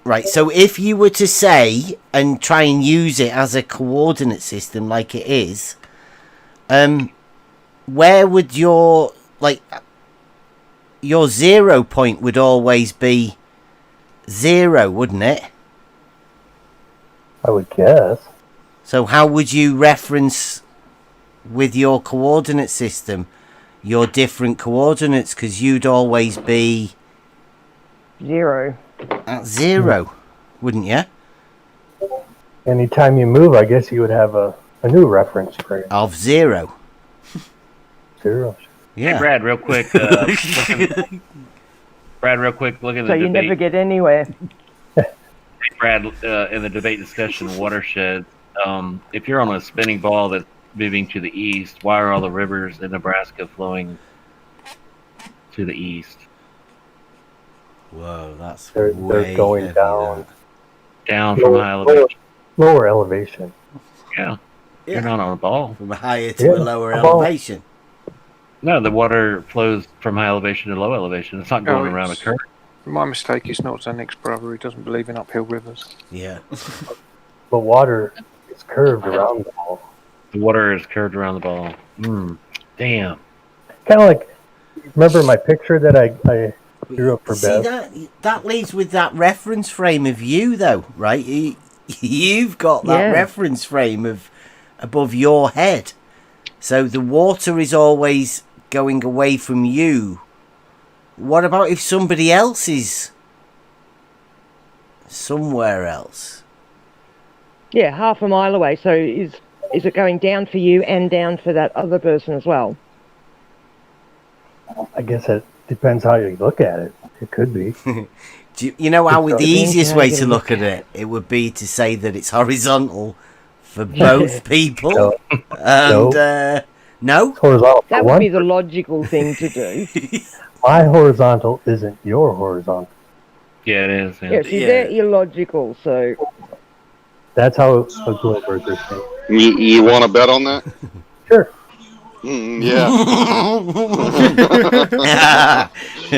Speaker 1: Right, so if you were to say and try and use it as a coordinate system like it is, where would your 0 point would always be 0, wouldn't it?
Speaker 9: I would guess.
Speaker 1: So how would you reference with your coordinate system your different coordinates? Because you'd always be
Speaker 8: 0.
Speaker 1: at 0, wouldn't you?
Speaker 9: Anytime you move, I guess you would have a new reference frame.
Speaker 1: Of 0.
Speaker 9: 0.
Speaker 1: Yeah.
Speaker 5: Hey, Brad, real quick. Brad, real quick. Look at the
Speaker 8: So you
Speaker 5: debate.
Speaker 8: never get anywhere.
Speaker 5: Brad, in the debate discussion, watershed. If you're on a spinning ball that's moving to the east, why are all the rivers in Nebraska flowing to the east?
Speaker 1: Whoa, that's
Speaker 9: They're going
Speaker 1: heavy,
Speaker 9: down.
Speaker 5: Down from high elevation.
Speaker 9: Lower elevation.
Speaker 5: Yeah. You're not on a ball.
Speaker 1: From a higher to a lower elevation.
Speaker 5: No, the water flows from high elevation to low elevation. It's not going around a curve.
Speaker 11: My mistake is not Zenek's brother. He doesn't believe in uphill rivers.
Speaker 1: Yeah.
Speaker 9: But water is curved around the ball.
Speaker 5: The water is curved around the ball. Damn.
Speaker 9: Kind of like, remember my picture that I drew up for
Speaker 1: See,
Speaker 9: Bev?
Speaker 1: that leads with that reference frame of you, though, right? You've got that reference frame of above your head. So the water is always going away from you. What about if somebody else is somewhere else?
Speaker 8: Yeah, half a mile away. So is it going down for you and down for that other person as well?
Speaker 9: I guess it depends how you look at it. It could be.
Speaker 1: You know how the easiest way to look at it? It would be to say that it's horizontal for both people.
Speaker 9: No.
Speaker 1: And no?
Speaker 9: It's horizontal for
Speaker 8: That would
Speaker 9: one.
Speaker 8: be the logical thing to do.
Speaker 9: My horizontal isn't your horizontal.
Speaker 5: Yeah, it is.
Speaker 8: Yeah, see, they're illogical, so...
Speaker 9: That's how a globe earther thinks.
Speaker 14: You want to bet on that?
Speaker 9: Sure.
Speaker 14: Yeah.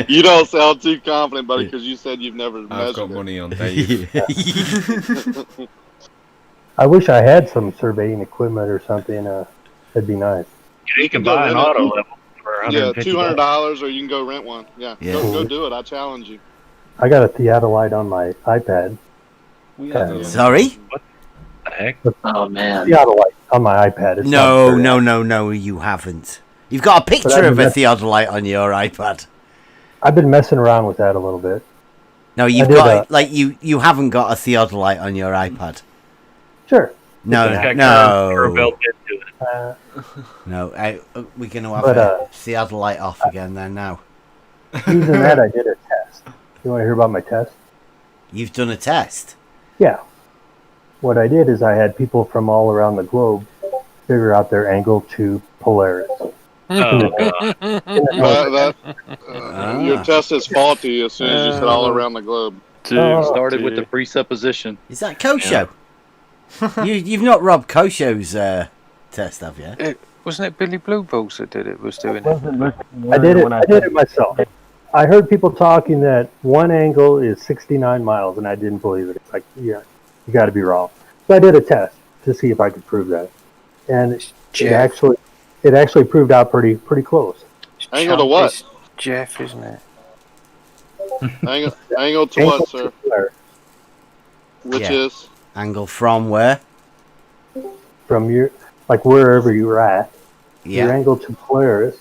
Speaker 14: You don't sound too confident, buddy, because you said you've never
Speaker 7: I've
Speaker 14: measured
Speaker 7: got
Speaker 14: it.
Speaker 7: money on Dave.
Speaker 9: I wish I had some surveying equipment or something. That'd be nice.
Speaker 5: You can buy an auto level for
Speaker 14: Yeah,
Speaker 5: $150.
Speaker 14: $200, or you can go rent one. Yeah,
Speaker 1: Yeah.
Speaker 14: go do it. I challenge you.
Speaker 9: I got a theodolite on my iPad.
Speaker 1: Sorry?
Speaker 5: What the heck?
Speaker 6: Oh man.
Speaker 9: Theodolite on my iPad. It's not very
Speaker 1: No, you haven't. You've got a picture of a theodolite on your iPad.
Speaker 9: I've been messing around with that a little bit.
Speaker 1: No, you've got you haven't got a theodolite on your iPad.
Speaker 9: Sure.
Speaker 1: No. No, we're going to have a theodolite off again then now.
Speaker 9: Using that, I did a test. You want to hear about my test?
Speaker 1: You've done a test?
Speaker 9: Yeah. What I did is I had people from all around the globe figure out their angle to Polaris.
Speaker 14: Your test is faulty as soon as you said all around the globe.
Speaker 12: Started with the presupposition.
Speaker 1: Is that Kosho? You've not robbed Kosho's test, have you?
Speaker 11: Wasn't it Billy Blue Balls that did it? Was doing it?
Speaker 9: I did it myself. I heard people talking that one angle is 69 miles, and I didn't believe it. It's like, yeah, you got to be wrong. So I did a test to see if I could prove that, and it actually proved out pretty close.
Speaker 14: Angle to what?
Speaker 11: It's Jeff, isn't it?
Speaker 14: Angle to what, sir? Which is
Speaker 1: angle from where?
Speaker 9: From your, like wherever you were at.
Speaker 1: Yeah.
Speaker 9: Your angle to Polaris.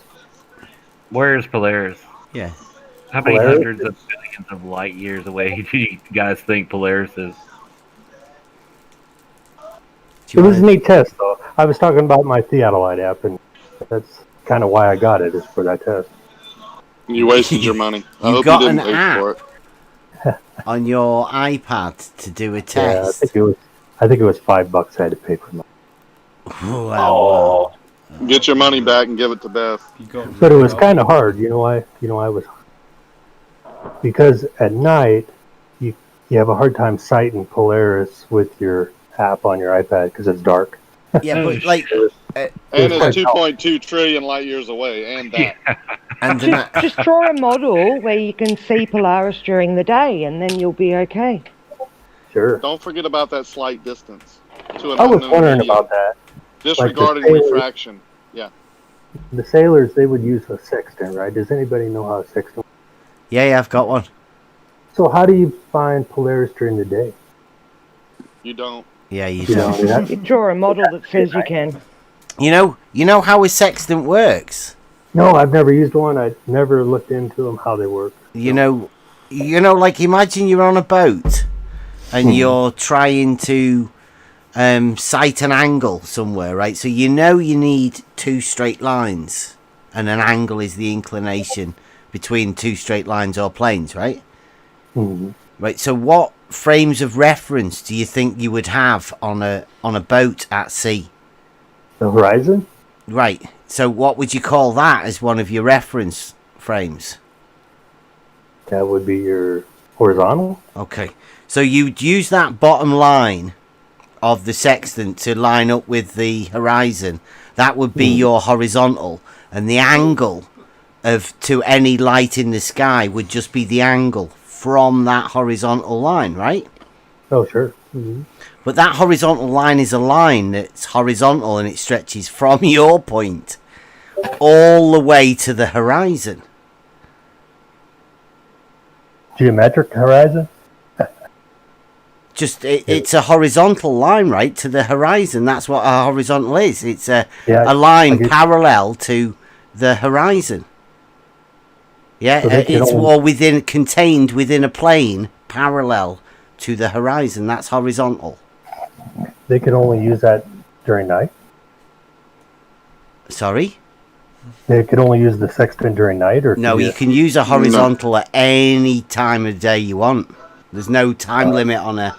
Speaker 5: Where is Polaris?
Speaker 1: Yeah.
Speaker 5: How many
Speaker 9: Polaris
Speaker 5: hundreds of billions of light years away do you guys think Polaris is?
Speaker 9: It was a neat test, though. I was talking about my theodolite app, and that's kind of why I got it, is for that test.
Speaker 14: You wasted your money. I hope
Speaker 1: got
Speaker 14: you didn't
Speaker 1: an
Speaker 14: pay
Speaker 1: app
Speaker 14: for it.
Speaker 1: on your iPad to do a test.
Speaker 9: Yeah, I think it was $5 I had to pay for mine.
Speaker 1: Wow.
Speaker 14: Get your money back and give it to Beth.
Speaker 9: But it was kind of hard. You know why? I was, because at night you have a hard time sighting Polaris with your app on your iPad because it's dark.
Speaker 1: Yeah, but like,
Speaker 14: and it's 2.2 trillion light years away, and that.
Speaker 1: And
Speaker 8: just draw a model where you can see Polaris during the day, and then you'll be okay.
Speaker 9: Sure.
Speaker 14: Don't forget about that slight distance. To an
Speaker 9: I was
Speaker 14: unknown
Speaker 9: wondering
Speaker 14: medium.
Speaker 9: about that.
Speaker 14: Disregarding
Speaker 9: Like the sailors-
Speaker 14: refraction. Yeah.
Speaker 9: The sailors, they would use a sextant, right? Does anybody know how a sextant?
Speaker 1: Yeah, I've got one.
Speaker 9: So how do you find Polaris during the day?
Speaker 14: You don't.
Speaker 1: Yeah, you
Speaker 9: don't.
Speaker 1: don't.
Speaker 8: You draw a model that says you can.
Speaker 1: You know how a sextant works?
Speaker 9: No, I've never used one. I never looked into them, how they work.
Speaker 1: You know, like imagine you're on a boat and you're trying to sight an angle somewhere, right? So you need two straight lines, and an angle is the inclination between two straight lines or planes, right?
Speaker 9: Mm-hmm.
Speaker 1: Right. So what frames of reference do you think you would have on a boat at sea?
Speaker 9: The horizon?
Speaker 1: Right. So what would you call that as one of your reference frames?
Speaker 9: That would be your horizontal.
Speaker 1: Okay. So you'd use that bottom line of the sextant to line up with the horizon. That would be your horizontal, and the angle to any light in the sky would just be the angle from that horizontal line, right?
Speaker 9: Oh, sure. Mm-hmm.
Speaker 1: But that horizontal line is a line that's horizontal, and it stretches from your point all the way to the horizon.
Speaker 9: Geometric horizon?
Speaker 1: Just it's a horizontal line, right, to the horizon. That's what a horizontal is. It's a line parallel to the horizon. Yeah,
Speaker 9: So
Speaker 1: it's all contained within a plane parallel to the horizon. That's horizontal.
Speaker 9: They can only use that during night?
Speaker 1: Sorry?
Speaker 9: They could only use the sextant during night? Or
Speaker 1: No, you can use a horizontal at any time of day you want. There's no time limit on a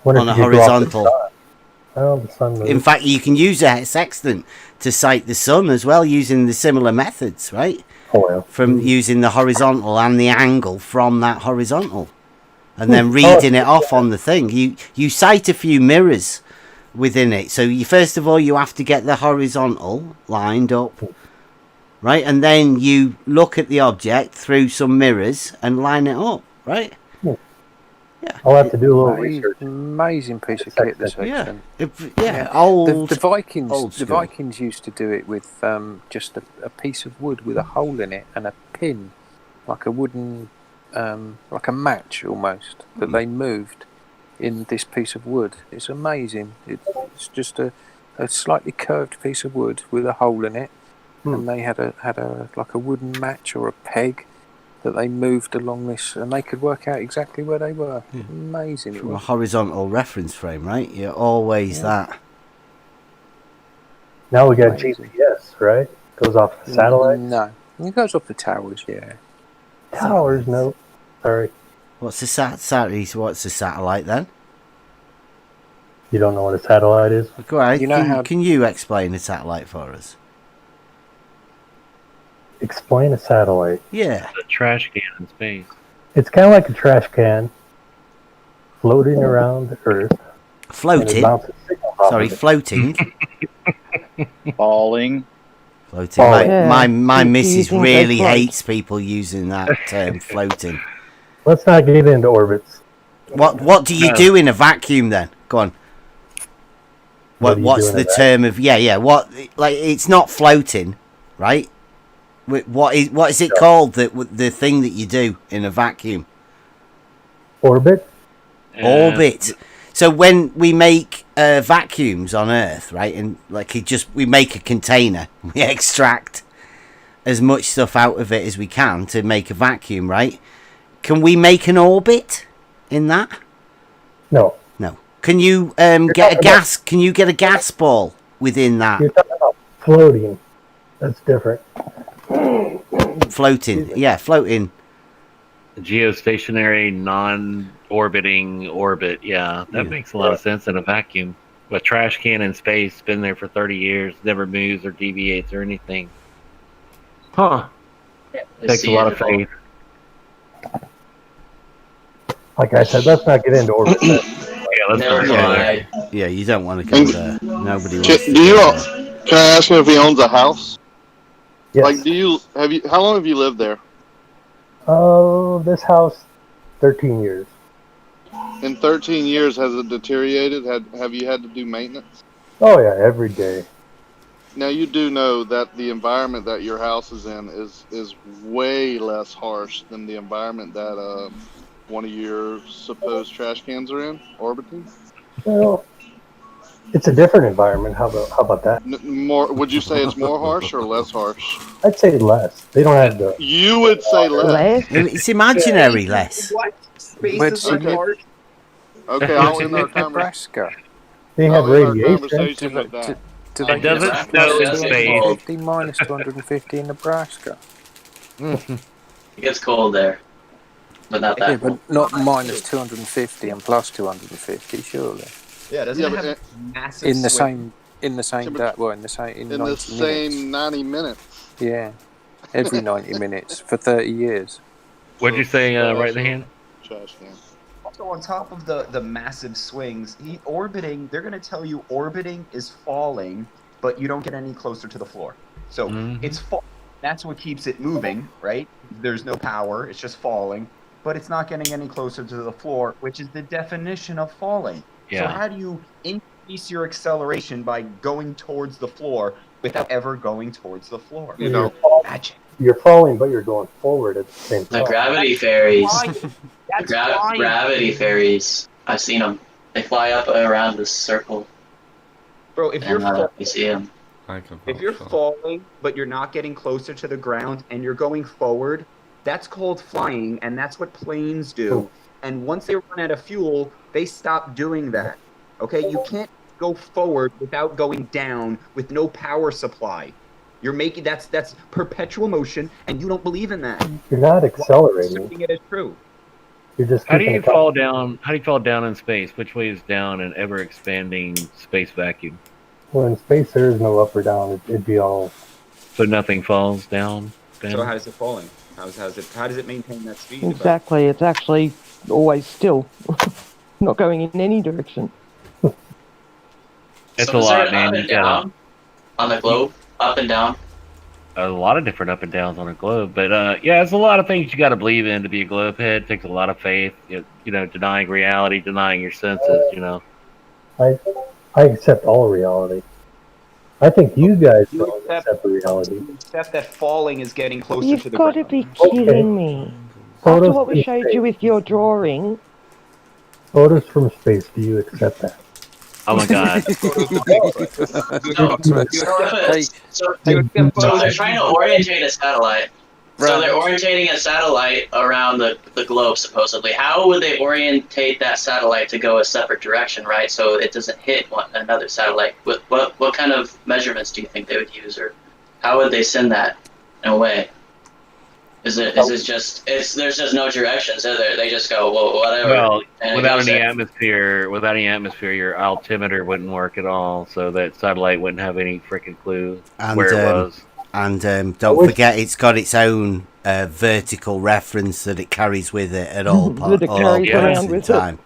Speaker 1: horizontal.
Speaker 9: The sun moves.
Speaker 1: In fact, you can use a sextant to sight the sun as well, using the similar methods, right?
Speaker 9: Oh, yeah.
Speaker 1: From using the horizontal and the angle from that horizontal, and then reading it off on the thing. You sight a few mirrors within it. So first of all, you have to get the horizontal lined up, right? And then you look at the object through some mirrors and line it up, right?
Speaker 9: I'll have to do a little research.
Speaker 11: Amazing piece of kit, this section.
Speaker 1: Old.
Speaker 11: The Vikings.
Speaker 1: Old
Speaker 11: The
Speaker 1: school.
Speaker 11: Vikings used to do it with just a piece of wood with a hole in it and a pin, like a wooden, like a match almost, that they moved in this piece of wood. It's amazing. It's just a slightly curved piece of wood with a hole in it, and they had a like a wooden match or a peg that they moved along this, and they could work out exactly where they were. Amazing.
Speaker 1: From a horizontal reference frame, right? You're always that.
Speaker 9: Now we got GPS, right? Goes off the satellite.
Speaker 11: No, it goes off the towers. Yeah.
Speaker 9: Towers, no. Sorry.
Speaker 1: What's the satellite then?
Speaker 9: You don't know what a satellite is?
Speaker 1: Go ahead. Can you explain a satellite for us?
Speaker 9: Explain a satellite.
Speaker 1: Yeah.
Speaker 5: It's a trash can in space.
Speaker 9: It's kind of like a trash can floating around the Earth.
Speaker 1: Floating? Sorry, floating.
Speaker 12: Falling.
Speaker 1: Floating. My missus really hates people using that term, floating.
Speaker 9: Let's not get into orbits.
Speaker 1: What do you do in a vacuum then? Go on. What's the term of what, like, it's not floating, right? What is it called, the thing that you do in a vacuum?
Speaker 9: Orbit.
Speaker 1: Orbit. So when we make vacuums on Earth, right, and like we make a container, we extract as much stuff out of it as we can to make a vacuum, right? Can we make an orbit in that?
Speaker 9: No.
Speaker 1: Can you get a gas? Can you get a gas ball within that?
Speaker 9: You're talking about floating. That's different.
Speaker 1: Floating, floating.
Speaker 5: Geostationary, non-orbiting orbit. Yeah, that makes a lot of sense in a vacuum. A trash can in space, been there for 30 years, never moves or deviates or anything. Huh. Takes a lot of faith.
Speaker 9: Like I said, let's not get into orbit.
Speaker 1: Yeah, you don't want to go there. Nobody wants to
Speaker 14: do you?
Speaker 1: go there.
Speaker 14: Can I ask him if he owns a house?
Speaker 9: Yes.
Speaker 14: Like, how long have you lived there?
Speaker 9: Oh, this house, 13 years.
Speaker 14: In 13 years, has it deteriorated? Have you had to do maintenance?
Speaker 9: Oh yeah, every day.
Speaker 14: Now you do know that the environment that your house is in is way less harsh than the environment that one of your supposed trash cans are in, orbiting.
Speaker 9: Well, it's a different environment. How about that?
Speaker 14: More? Would you say it's more harsh or less harsh?
Speaker 9: I'd say less. They don't have the.
Speaker 14: You would say less.
Speaker 1: It's imaginary less.
Speaker 11: What?
Speaker 14: Okay, I'll end our conversation.
Speaker 11: Nebraska.
Speaker 9: They have radiation.
Speaker 11: Do they
Speaker 5: doesn't snow in space.
Speaker 11: 250 minus 250 in Nebraska.
Speaker 6: It gets cold there, but not that cold.
Speaker 11: But not minus 250 and plus 250, surely.
Speaker 15: Yeah, doesn't it have massive
Speaker 11: in the
Speaker 15: swing?
Speaker 11: in the same
Speaker 14: 90 minutes.
Speaker 11: Yeah, every 90 minutes for 30 years.
Speaker 5: What'd you say, right in the hand?
Speaker 14: Trash can.
Speaker 15: Also, on top of the massive swings, orbiting, they're going to tell you orbiting is falling, but you don't get any closer to the floor. So it's falling. That's what keeps it moving, right? There's no power. It's just falling, but it's not getting any closer to the floor, which is the definition of falling.
Speaker 5: Yeah.
Speaker 15: So how do you increase your acceleration by going towards the floor without ever going towards the floor?
Speaker 14: You know,
Speaker 15: magic.
Speaker 9: You're falling, but you're going forward at the same time.
Speaker 6: The gravity fairies. Gravity fairies. I've seen them. They fly up around this circle.
Speaker 15: Bro, if you're
Speaker 6: you see them.
Speaker 15: If you're falling, but you're not getting closer to the ground and you're going forward, that's called flying, and that's what planes do. And once they run out of fuel, they stop doing that. Okay? You can't go forward without going down with no power supply. You're making that's perpetual motion, and you don't believe in that.
Speaker 9: You're not accelerating.
Speaker 15: Assuming it is true.
Speaker 9: You're just.
Speaker 5: How do you fall down? How do you fall down in space? Which way is down in ever expanding space vacuum?
Speaker 9: Well, in space there is no up or down. It'd be all.
Speaker 5: So nothing falls down.
Speaker 15: So how is it falling? How does it maintain that speed?
Speaker 8: Exactly. It's actually always still, not going in any direction.
Speaker 5: It's
Speaker 6: So
Speaker 5: a
Speaker 6: is
Speaker 5: lot,
Speaker 6: there
Speaker 5: man.
Speaker 6: up and down on the globe? Up and down?
Speaker 5: a lot of different up and downs on a globe. But yeah, it's a lot of things you got to believe in to be a globe head. It takes a lot of faith. You know, denying reality, denying your senses. You know.
Speaker 9: I accept all reality. I think you guys don't accept reality.
Speaker 15: You accept that falling is getting closer
Speaker 8: You've
Speaker 15: to the
Speaker 8: got
Speaker 15: ground.
Speaker 8: to be kidding me.
Speaker 9: Photos
Speaker 8: After what we
Speaker 9: from
Speaker 8: showed
Speaker 9: space.
Speaker 8: you with your drawing,
Speaker 9: Photos from space. Do you accept that?
Speaker 5: Oh my God.
Speaker 6: So they're trying to orientate a satellite. So they're orientating a satellite around the globe, supposedly. How would they orientate that satellite to go a separate direction, right? So it doesn't hit another satellite. What kind of measurements do you think they would use, or how would they send that in a way? Is it just there's just no directions, is there? They just go, well, whatever.
Speaker 5: Well,
Speaker 6: and
Speaker 5: without any atmosphere, your altimeter wouldn't work at all. So that satellite wouldn't have any freaking clue where it was.
Speaker 1: And don't forget, it's got its own vertical reference that it carries with it at all points in time.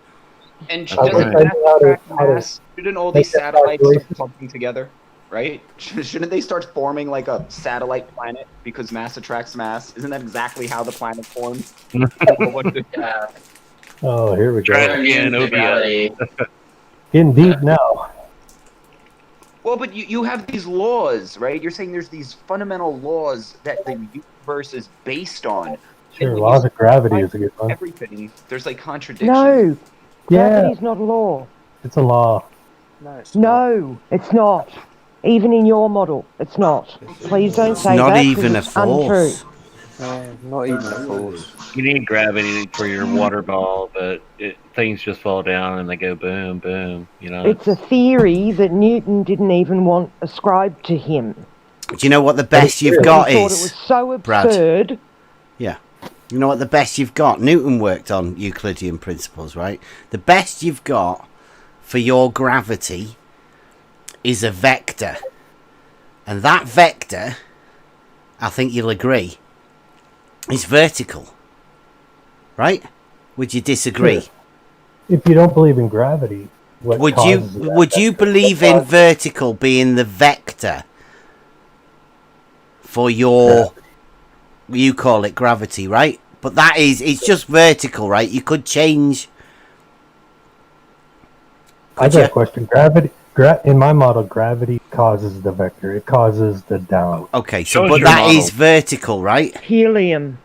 Speaker 15: And shouldn't all these satellites start clumping together, right? Shouldn't they start forming like a satellite planet because mass attracts mass? Isn't that exactly how the planet forms?
Speaker 9: Oh, here we go.
Speaker 6: Gravity.
Speaker 9: Getting deep now.
Speaker 15: Well, but you have these laws, right? You're saying there's these fundamental laws that the universe is based on.
Speaker 9: Sure, laws of gravity is a good one.
Speaker 15: Everything. There's like contradictions.
Speaker 8: no,
Speaker 9: Yeah.
Speaker 8: gravity's not a law.
Speaker 9: It's a law.
Speaker 8: No, it's not. Even in your model, it's not. Please don't say
Speaker 1: not
Speaker 8: that.
Speaker 1: even a
Speaker 8: 'cause it's untrue.
Speaker 1: force.
Speaker 11: Not even a force.
Speaker 5: You need gravity for your water ball, but things just fall down and they go boom, boom. You know.
Speaker 8: It's a theory that Newton didn't even want ascribed to him.
Speaker 1: Do you know what the best you've got
Speaker 8: He thought
Speaker 1: is?
Speaker 8: it was so
Speaker 1: Brad?
Speaker 8: absurd.
Speaker 1: Yeah. You know what the best you've got? Newton worked on Euclidean principles, right? The best you've got for your gravity is a vector. And that vector, I think you'll agree, is vertical. Right? Would you disagree?
Speaker 9: Sure. If you don't believe in gravity, what
Speaker 1: Would
Speaker 9: causes
Speaker 1: you believe in vertical being the vector for your you call it gravity, right? But it's just vertical, right? You could change.
Speaker 9: I got a question. Gravity, in my model, gravity causes the vector. It causes the down.
Speaker 1: Okay, so but that is vertical, right?
Speaker 8: Helium.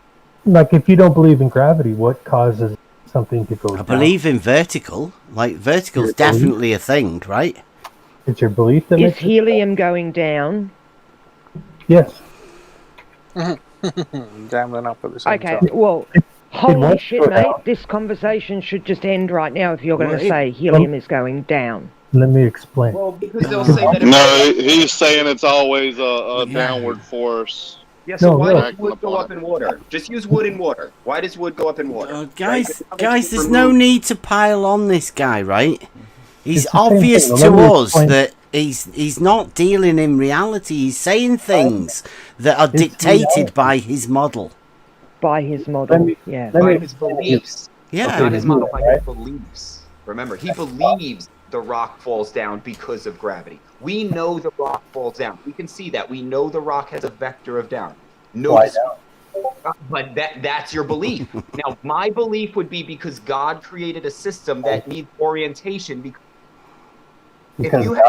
Speaker 9: Like, if you don't believe in gravity, what causes something to go down?
Speaker 1: I believe in vertical. Like, vertical is definitely a thing, right?
Speaker 9: It's your belief that
Speaker 8: Is
Speaker 9: makes it?
Speaker 8: helium going down?
Speaker 9: Yes.
Speaker 11: Down and up at the same
Speaker 8: Okay,
Speaker 11: time.
Speaker 8: well, holy
Speaker 9: won't
Speaker 8: shit,
Speaker 9: go
Speaker 8: mate.
Speaker 9: down.
Speaker 8: This conversation should just end right now if you're going
Speaker 1: Well,
Speaker 8: to say helium is going down.
Speaker 9: Let me explain.
Speaker 15: Well, because they'll say that.
Speaker 14: No, he's saying it's always a downward force.
Speaker 15: Yeah, so
Speaker 9: No,
Speaker 15: why
Speaker 9: no.
Speaker 15: does wood go up in water? Just use wood in water. Why does wood go up in water?
Speaker 1: Guys,
Speaker 15: Right?
Speaker 1: there's no need to pile on this guy, right? He's
Speaker 9: It's the same
Speaker 1: obvious
Speaker 9: thing.
Speaker 1: to
Speaker 9: Let me
Speaker 1: us
Speaker 9: explain.
Speaker 1: that he's not dealing in reality. He's saying things that are
Speaker 9: It's
Speaker 1: dictated
Speaker 9: reality.
Speaker 1: by his model.
Speaker 8: By his model, yeah.
Speaker 15: By his beliefs.
Speaker 1: Yeah.
Speaker 15: Not his model, by
Speaker 9: Right.
Speaker 15: his beliefs. Remember, he believes the rock falls down because of gravity. We know the rock falls down. We can see that. We know the rock has a vector of down. No,
Speaker 9: Why down?
Speaker 15: but that's your belief. Now, my belief would be because God created a system that needs orientation. If you had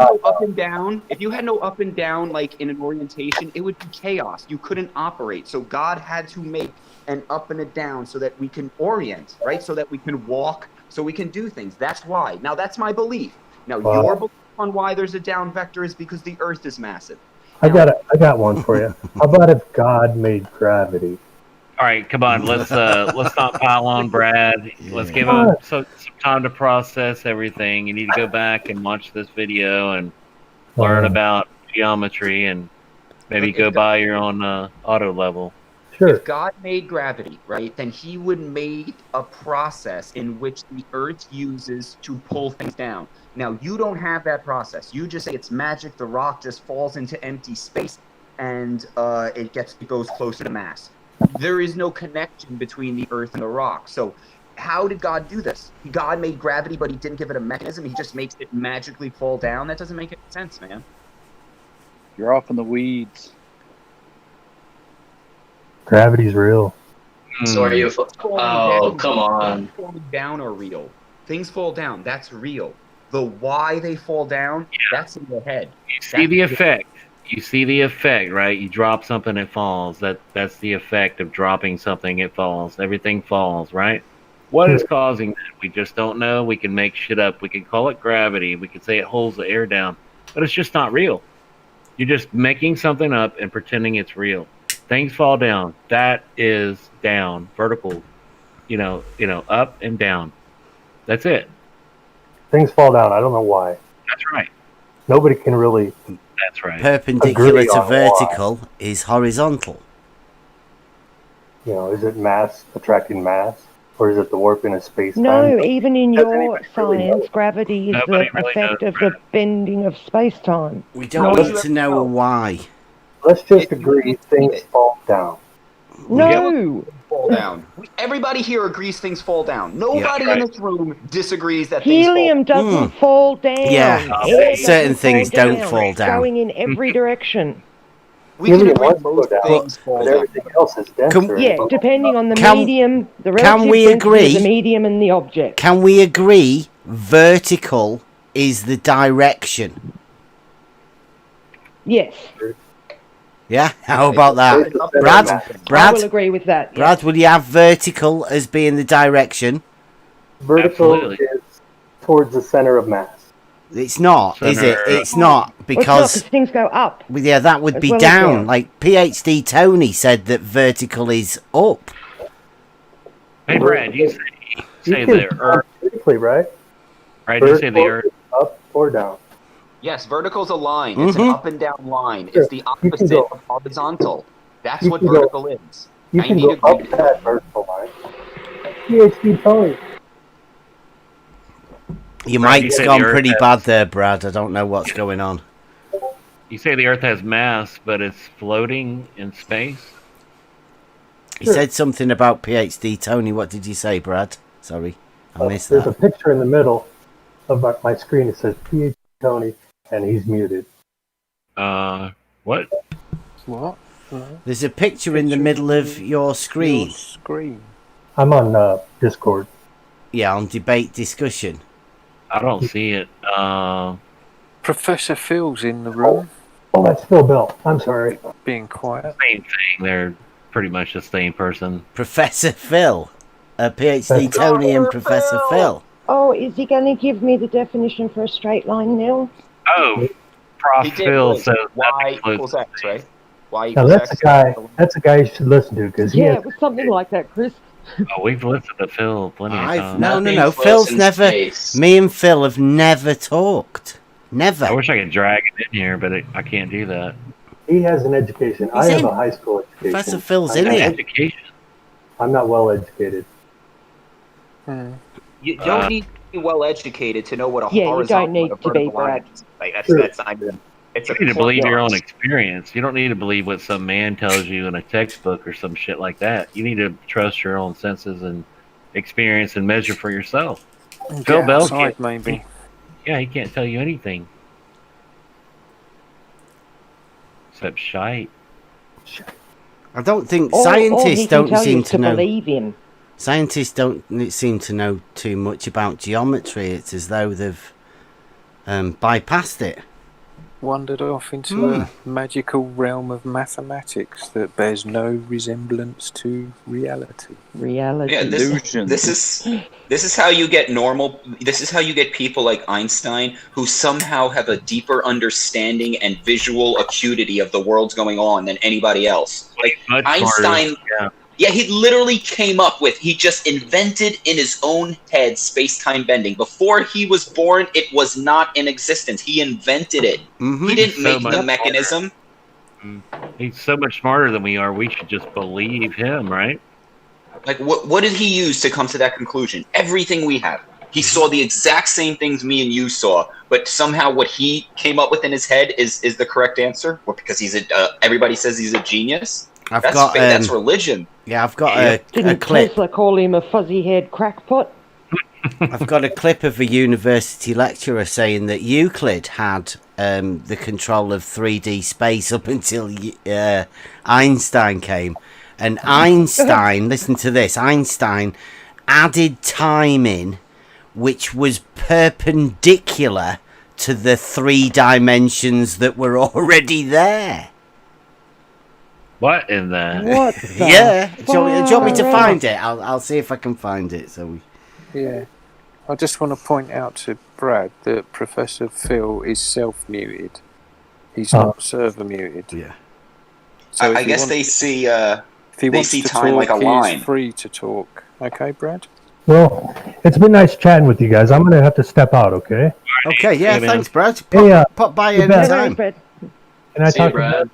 Speaker 15: no up and down, like in an orientation, it would be chaos. You couldn't operate. So God had to make an up and a down so that we can orient, right? So that we can walk, so we can do things. That's why. Now, that's my belief. Now, your belief on why there's a down vector is because the Earth is massive.
Speaker 9: I got one for you. How about if God made gravity?
Speaker 5: All right, come on. Let's not pile on, Brad. Let's give him some time to process everything. You need to go back and watch this video and learn about geometry and maybe go by your own auto level.
Speaker 9: Sure.
Speaker 15: If God made gravity, right, then he would make a process in which the Earth uses to pull things down. Now, you don't have that process. You just say it's magic. The rock just falls into empty space and it goes closer to mass. There is no connection between the Earth and the rock. So how did God do this? God made gravity, but he didn't give it a mechanism. He just makes it magically fall down. That doesn't make any sense, man.
Speaker 12: You're off in the weeds.
Speaker 9: Gravity's real.
Speaker 16: So are you? Oh,
Speaker 15: Down,
Speaker 16: come on.
Speaker 15: things falling down are real. Things fall down. That's real. The why they fall down, that's in your head.
Speaker 5: You see the effect. You see the effect, right? You drop something, it falls. That's the effect of dropping something, it falls. Everything falls, right? What is causing that? We just don't know. We can make shit up. We can call it gravity. We can say it holds the air down, but it's just not real. You're just making something up and pretending it's real. Things fall down. That is down, vertical. You know, up and down. That's it.
Speaker 9: Things fall down. I don't know why.
Speaker 5: That's right.
Speaker 9: Nobody can really.
Speaker 5: That's right.
Speaker 1: Perpendicular
Speaker 9: agree
Speaker 1: to
Speaker 9: on
Speaker 1: vertical is horizontal.
Speaker 9: You know, is it mass attracting mass, or is it the warping of space?
Speaker 8: No, even in
Speaker 9: Doesn't
Speaker 8: your
Speaker 9: even really
Speaker 8: science,
Speaker 9: know.
Speaker 8: gravity is
Speaker 5: Nobody
Speaker 8: the
Speaker 5: really
Speaker 8: effect
Speaker 5: knows,
Speaker 8: of the bending of space-time.
Speaker 1: We don't need to know why.
Speaker 9: Let's just agree things fall down.
Speaker 8: No!
Speaker 15: Fall down. Everybody here agrees things fall down. Nobody in this room disagrees that
Speaker 8: Helium
Speaker 15: things fall down.
Speaker 8: doesn't fall down.
Speaker 1: Yeah,
Speaker 8: Air
Speaker 1: certain
Speaker 8: doesn't
Speaker 1: things
Speaker 8: fall
Speaker 1: don't fall
Speaker 8: It's
Speaker 1: down.
Speaker 8: going in every direction.
Speaker 15: We can
Speaker 9: Helium
Speaker 15: agree
Speaker 9: wants to go
Speaker 15: most
Speaker 9: down,
Speaker 15: things fall
Speaker 9: but
Speaker 15: down.
Speaker 9: everything else is denser.
Speaker 8: Yeah, depending on the
Speaker 1: Can-
Speaker 8: medium, the
Speaker 1: can
Speaker 8: relative
Speaker 1: we
Speaker 8: density
Speaker 1: agree?
Speaker 8: of the medium and the object.
Speaker 1: Can we agree vertical is the direction?
Speaker 8: Yes.
Speaker 1: Yeah, how about that?
Speaker 8: I
Speaker 1: Brad,
Speaker 8: will agree with that. yeah.
Speaker 1: Brad, will you have vertical as being the direction?
Speaker 9: Vertical
Speaker 5: Absolutely.
Speaker 9: is towards the center of mass.
Speaker 1: It's not, is it?
Speaker 5: Center.
Speaker 1: It's not,
Speaker 8: Well, it's not,
Speaker 1: because
Speaker 8: things go up.
Speaker 1: well, yeah, that would
Speaker 8: as
Speaker 1: be
Speaker 8: well as
Speaker 1: down.
Speaker 8: down.
Speaker 1: Like PhD Tony said that vertical is up.
Speaker 5: Hey, Brad, you say
Speaker 9: You
Speaker 5: the
Speaker 9: can
Speaker 5: Earth.
Speaker 9: vertically, right?
Speaker 5: Right? You say the
Speaker 9: Vertical
Speaker 5: Earth.
Speaker 9: is up or down.
Speaker 15: Yes, vertical's a line. It's an
Speaker 1: Mhm.
Speaker 15: up and down line.
Speaker 9: Sure.
Speaker 15: It's the
Speaker 9: You can
Speaker 15: opposite
Speaker 9: go-
Speaker 15: of horizontal. That's
Speaker 9: you
Speaker 15: what
Speaker 9: can go-
Speaker 15: vertical is.
Speaker 9: You
Speaker 15: I
Speaker 9: can
Speaker 15: need
Speaker 9: go
Speaker 15: to
Speaker 9: up that vertical line. PhD Tony.
Speaker 1: Your
Speaker 5: Brad, you
Speaker 1: mic's
Speaker 5: say
Speaker 1: gone
Speaker 5: the Earth
Speaker 1: pretty
Speaker 5: has-
Speaker 1: bad there, Brad. I don't know what's going on.
Speaker 5: You say the Earth has mass, but it's floating in space.
Speaker 1: You said something about PhD Tony. What did you say, Brad? Sorry, I missed
Speaker 9: There's a
Speaker 1: that.
Speaker 9: picture in the middle of my screen. It says PhD Tony, and he's muted.
Speaker 5: What?
Speaker 11: What?
Speaker 1: There's a picture in the middle of your screen.
Speaker 11: Screen.
Speaker 9: I'm on Discord.
Speaker 1: Yeah, on debate discussion.
Speaker 5: I don't see it.
Speaker 11: Professor Phil's in the room,
Speaker 9: Oh, that's Phil Bell. I'm sorry.
Speaker 11: being quiet.
Speaker 5: Same thing. They're pretty much the same person.
Speaker 1: Professor Phil. PhD Tony and Professor Phil.
Speaker 8: Oh, is he going to give me the definition for a straight line now?
Speaker 5: Oh, Prof.
Speaker 15: He did
Speaker 5: Phil
Speaker 15: wait.
Speaker 5: says
Speaker 15: Y
Speaker 5: nothing
Speaker 15: equals X, right? Y
Speaker 9: Now
Speaker 15: equals
Speaker 9: that's
Speaker 15: X.
Speaker 9: a guy. That's a guy you should listen to because he
Speaker 8: Yeah,
Speaker 9: has.
Speaker 8: it was something like that, Chris.
Speaker 5: Oh, we've listened to Phil plenty of times.
Speaker 1: No.
Speaker 16: Nothing
Speaker 1: Phil's
Speaker 16: floats in
Speaker 1: never.
Speaker 16: space.
Speaker 1: Me and Phil have never talked. Never.
Speaker 5: I wish I could drag it in here, but I can't do that.
Speaker 9: He has an education. I have a high school education.
Speaker 1: Professor Phil's
Speaker 9: I'm
Speaker 1: in
Speaker 9: not-
Speaker 1: here.
Speaker 5: Education.
Speaker 9: I'm not well educated.
Speaker 15: You don't need to be well educated to know what a
Speaker 8: Yeah, you
Speaker 15: horizontal
Speaker 8: don't need
Speaker 15: and a
Speaker 8: to be,
Speaker 15: vertical line
Speaker 8: Brad.
Speaker 15: is. Like,
Speaker 9: Sure.
Speaker 15: that's not even. It's
Speaker 5: You
Speaker 15: a
Speaker 5: need to believe your own
Speaker 15: nuance.
Speaker 5: experience. You don't need to believe what some man tells you in a textbook or some shit like that. You need to trust your own senses and experience and measure for yourself. Phil
Speaker 11: Get
Speaker 5: Bell
Speaker 11: outside,
Speaker 5: can't.
Speaker 11: maybe.
Speaker 5: Yeah, he can't tell you anything. Except shite.
Speaker 1: I don't think
Speaker 8: All he
Speaker 1: scientists
Speaker 8: can
Speaker 1: don't
Speaker 8: tell you
Speaker 1: seem
Speaker 8: is
Speaker 1: to know.
Speaker 8: believe him.
Speaker 1: Scientists don't seem to know too much about geometry. It's as though they've bypassed it.
Speaker 11: Wandered off into a magical realm of mathematics that bears no resemblance to reality.
Speaker 8: Reality.
Speaker 17: Yeah, this is how you get normal. This is how you get people like Einstein who somehow have a deeper understanding and visual acuity of the world's going on than anybody else. Like
Speaker 5: Much
Speaker 17: Einstein.
Speaker 5: smarter,
Speaker 17: Yeah, he literally came up with, he just invented in his own head space-time bending. Before he was born, it was not in existence. He invented it.
Speaker 1: Mm-hmm.
Speaker 17: He didn't
Speaker 5: So
Speaker 17: make
Speaker 5: much
Speaker 17: the mechanism.
Speaker 5: He's so much smarter than we are. We should just believe him, right?
Speaker 17: Like, what did he use to come to that conclusion? Everything we have. He saw the exact same things me and you saw, but somehow what he came up with in his head is the correct answer? Or because he's everybody says he's a genius? That's religion.
Speaker 1: Yeah, I've got a
Speaker 8: Didn't
Speaker 1: clip.
Speaker 8: Tesla call him a fuzzy-haired crackpot?
Speaker 1: I've got a clip of a university lecturer saying that Euclid had the control of 3D space up until Einstein came, And Einstein, listen to this, Einstein added time in which was perpendicular to the 3 dimensions that were already there.
Speaker 5: What in the?
Speaker 8: What? The
Speaker 1: Yeah. Do you want me to
Speaker 8: fuck?
Speaker 1: find it? I'll see if I can find it.
Speaker 11: Yeah. I just want to point out to Brad that Professor Phil is self-muted. He's not server muted.
Speaker 1: Yeah.
Speaker 11: So
Speaker 17: I guess they see
Speaker 11: if he
Speaker 17: they
Speaker 11: wants
Speaker 17: see
Speaker 11: to
Speaker 17: time
Speaker 11: talk,
Speaker 17: like a
Speaker 11: he
Speaker 17: line.
Speaker 11: is free to talk. Okay, Brad?
Speaker 13: Well, it's been nice chatting with you guys. I'm gonna have to step out. Okay.
Speaker 1: Okay. Yeah. Thanks, Brad.
Speaker 13: Hey,
Speaker 1: Pop by
Speaker 13: hey,
Speaker 1: anytime.
Speaker 13: Bev. Can I
Speaker 16: See you,
Speaker 13: talk to
Speaker 16: Brad.
Speaker 13: Bev?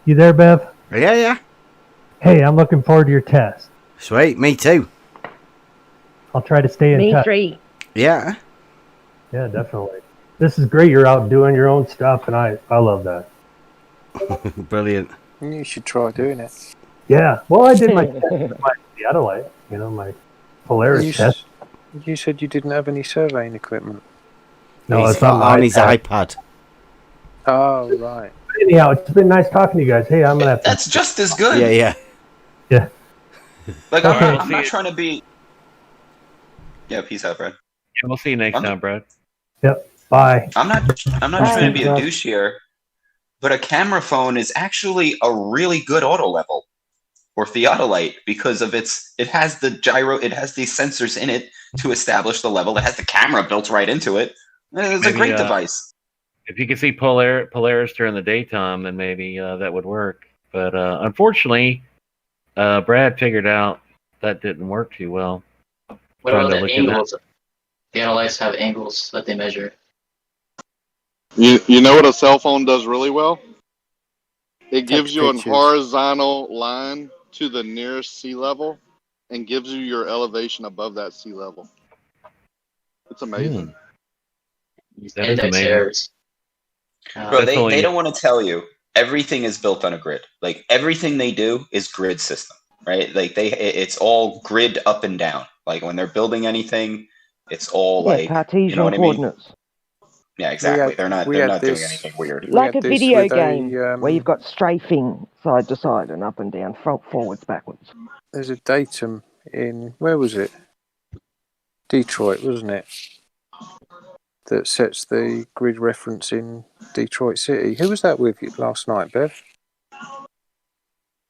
Speaker 13: You there, Bev?
Speaker 1: Yeah.
Speaker 13: Hey, I'm looking forward to your test.
Speaker 1: Sweet. Me too.
Speaker 13: I'll try to stay in
Speaker 8: Me
Speaker 13: touch.
Speaker 8: 3.
Speaker 1: Yeah.
Speaker 13: Yeah, definitely. This is great. You're out doing your own stuff, and I love that.
Speaker 1: Brilliant.
Speaker 11: You should try doing it.
Speaker 13: Yeah. Well, I did my test with my theodolite. My Polaris test.
Speaker 11: You said you didn't have any surveying equipment.
Speaker 13: No,
Speaker 1: He's
Speaker 13: it's on
Speaker 1: his iPad.
Speaker 11: Oh, right.
Speaker 13: Anyhow, it's been nice talking to you guys. Hey, I'm gonna have to.
Speaker 17: That's just as good.
Speaker 1: Yeah.
Speaker 17: Like
Speaker 13: Okay.
Speaker 17: I'm not trying to be. Yeah, peace out, Brad.
Speaker 5: Yeah, we'll see you next time, Brad.
Speaker 13: Yep. Bye.
Speaker 17: I'm not
Speaker 8: Bye.
Speaker 17: trying to be a douche here, but a camera phone is actually a really good auto level or theodolite because of it has the gyro, it has these sensors in it to establish the level. It has the camera built right into it. It's a great device.
Speaker 5: If you could see Polaris during the daytime, then maybe that would work. But unfortunately, Brad figured out that didn't work too well.
Speaker 16: What about the angles? The analytes have angles that they measure.
Speaker 14: You know what a cell phone does really well? It gives you a
Speaker 11: pictures.
Speaker 14: horizontal line to the nearest sea level and gives you your elevation above that sea level. It's amazing.
Speaker 5: That is
Speaker 16: Index
Speaker 5: amazing.
Speaker 16: errors.
Speaker 17: Bro, they don't want to tell you everything is built on a grid. Like everything they do is grid system, right? Like it's all grid up and down. Like when they're building anything, it's all like
Speaker 8: Cartesian
Speaker 17: you know what I mean?
Speaker 8: coordinates.
Speaker 17: Yeah, exactly. They're not doing anything weird.
Speaker 8: Like a video game where you've got strafing side to side and up and down, forwards, backwards.
Speaker 11: There's a datum in, where was it? Detroit, wasn't it? That sets the grid reference in Detroit City. Who was that with you last night, Bev?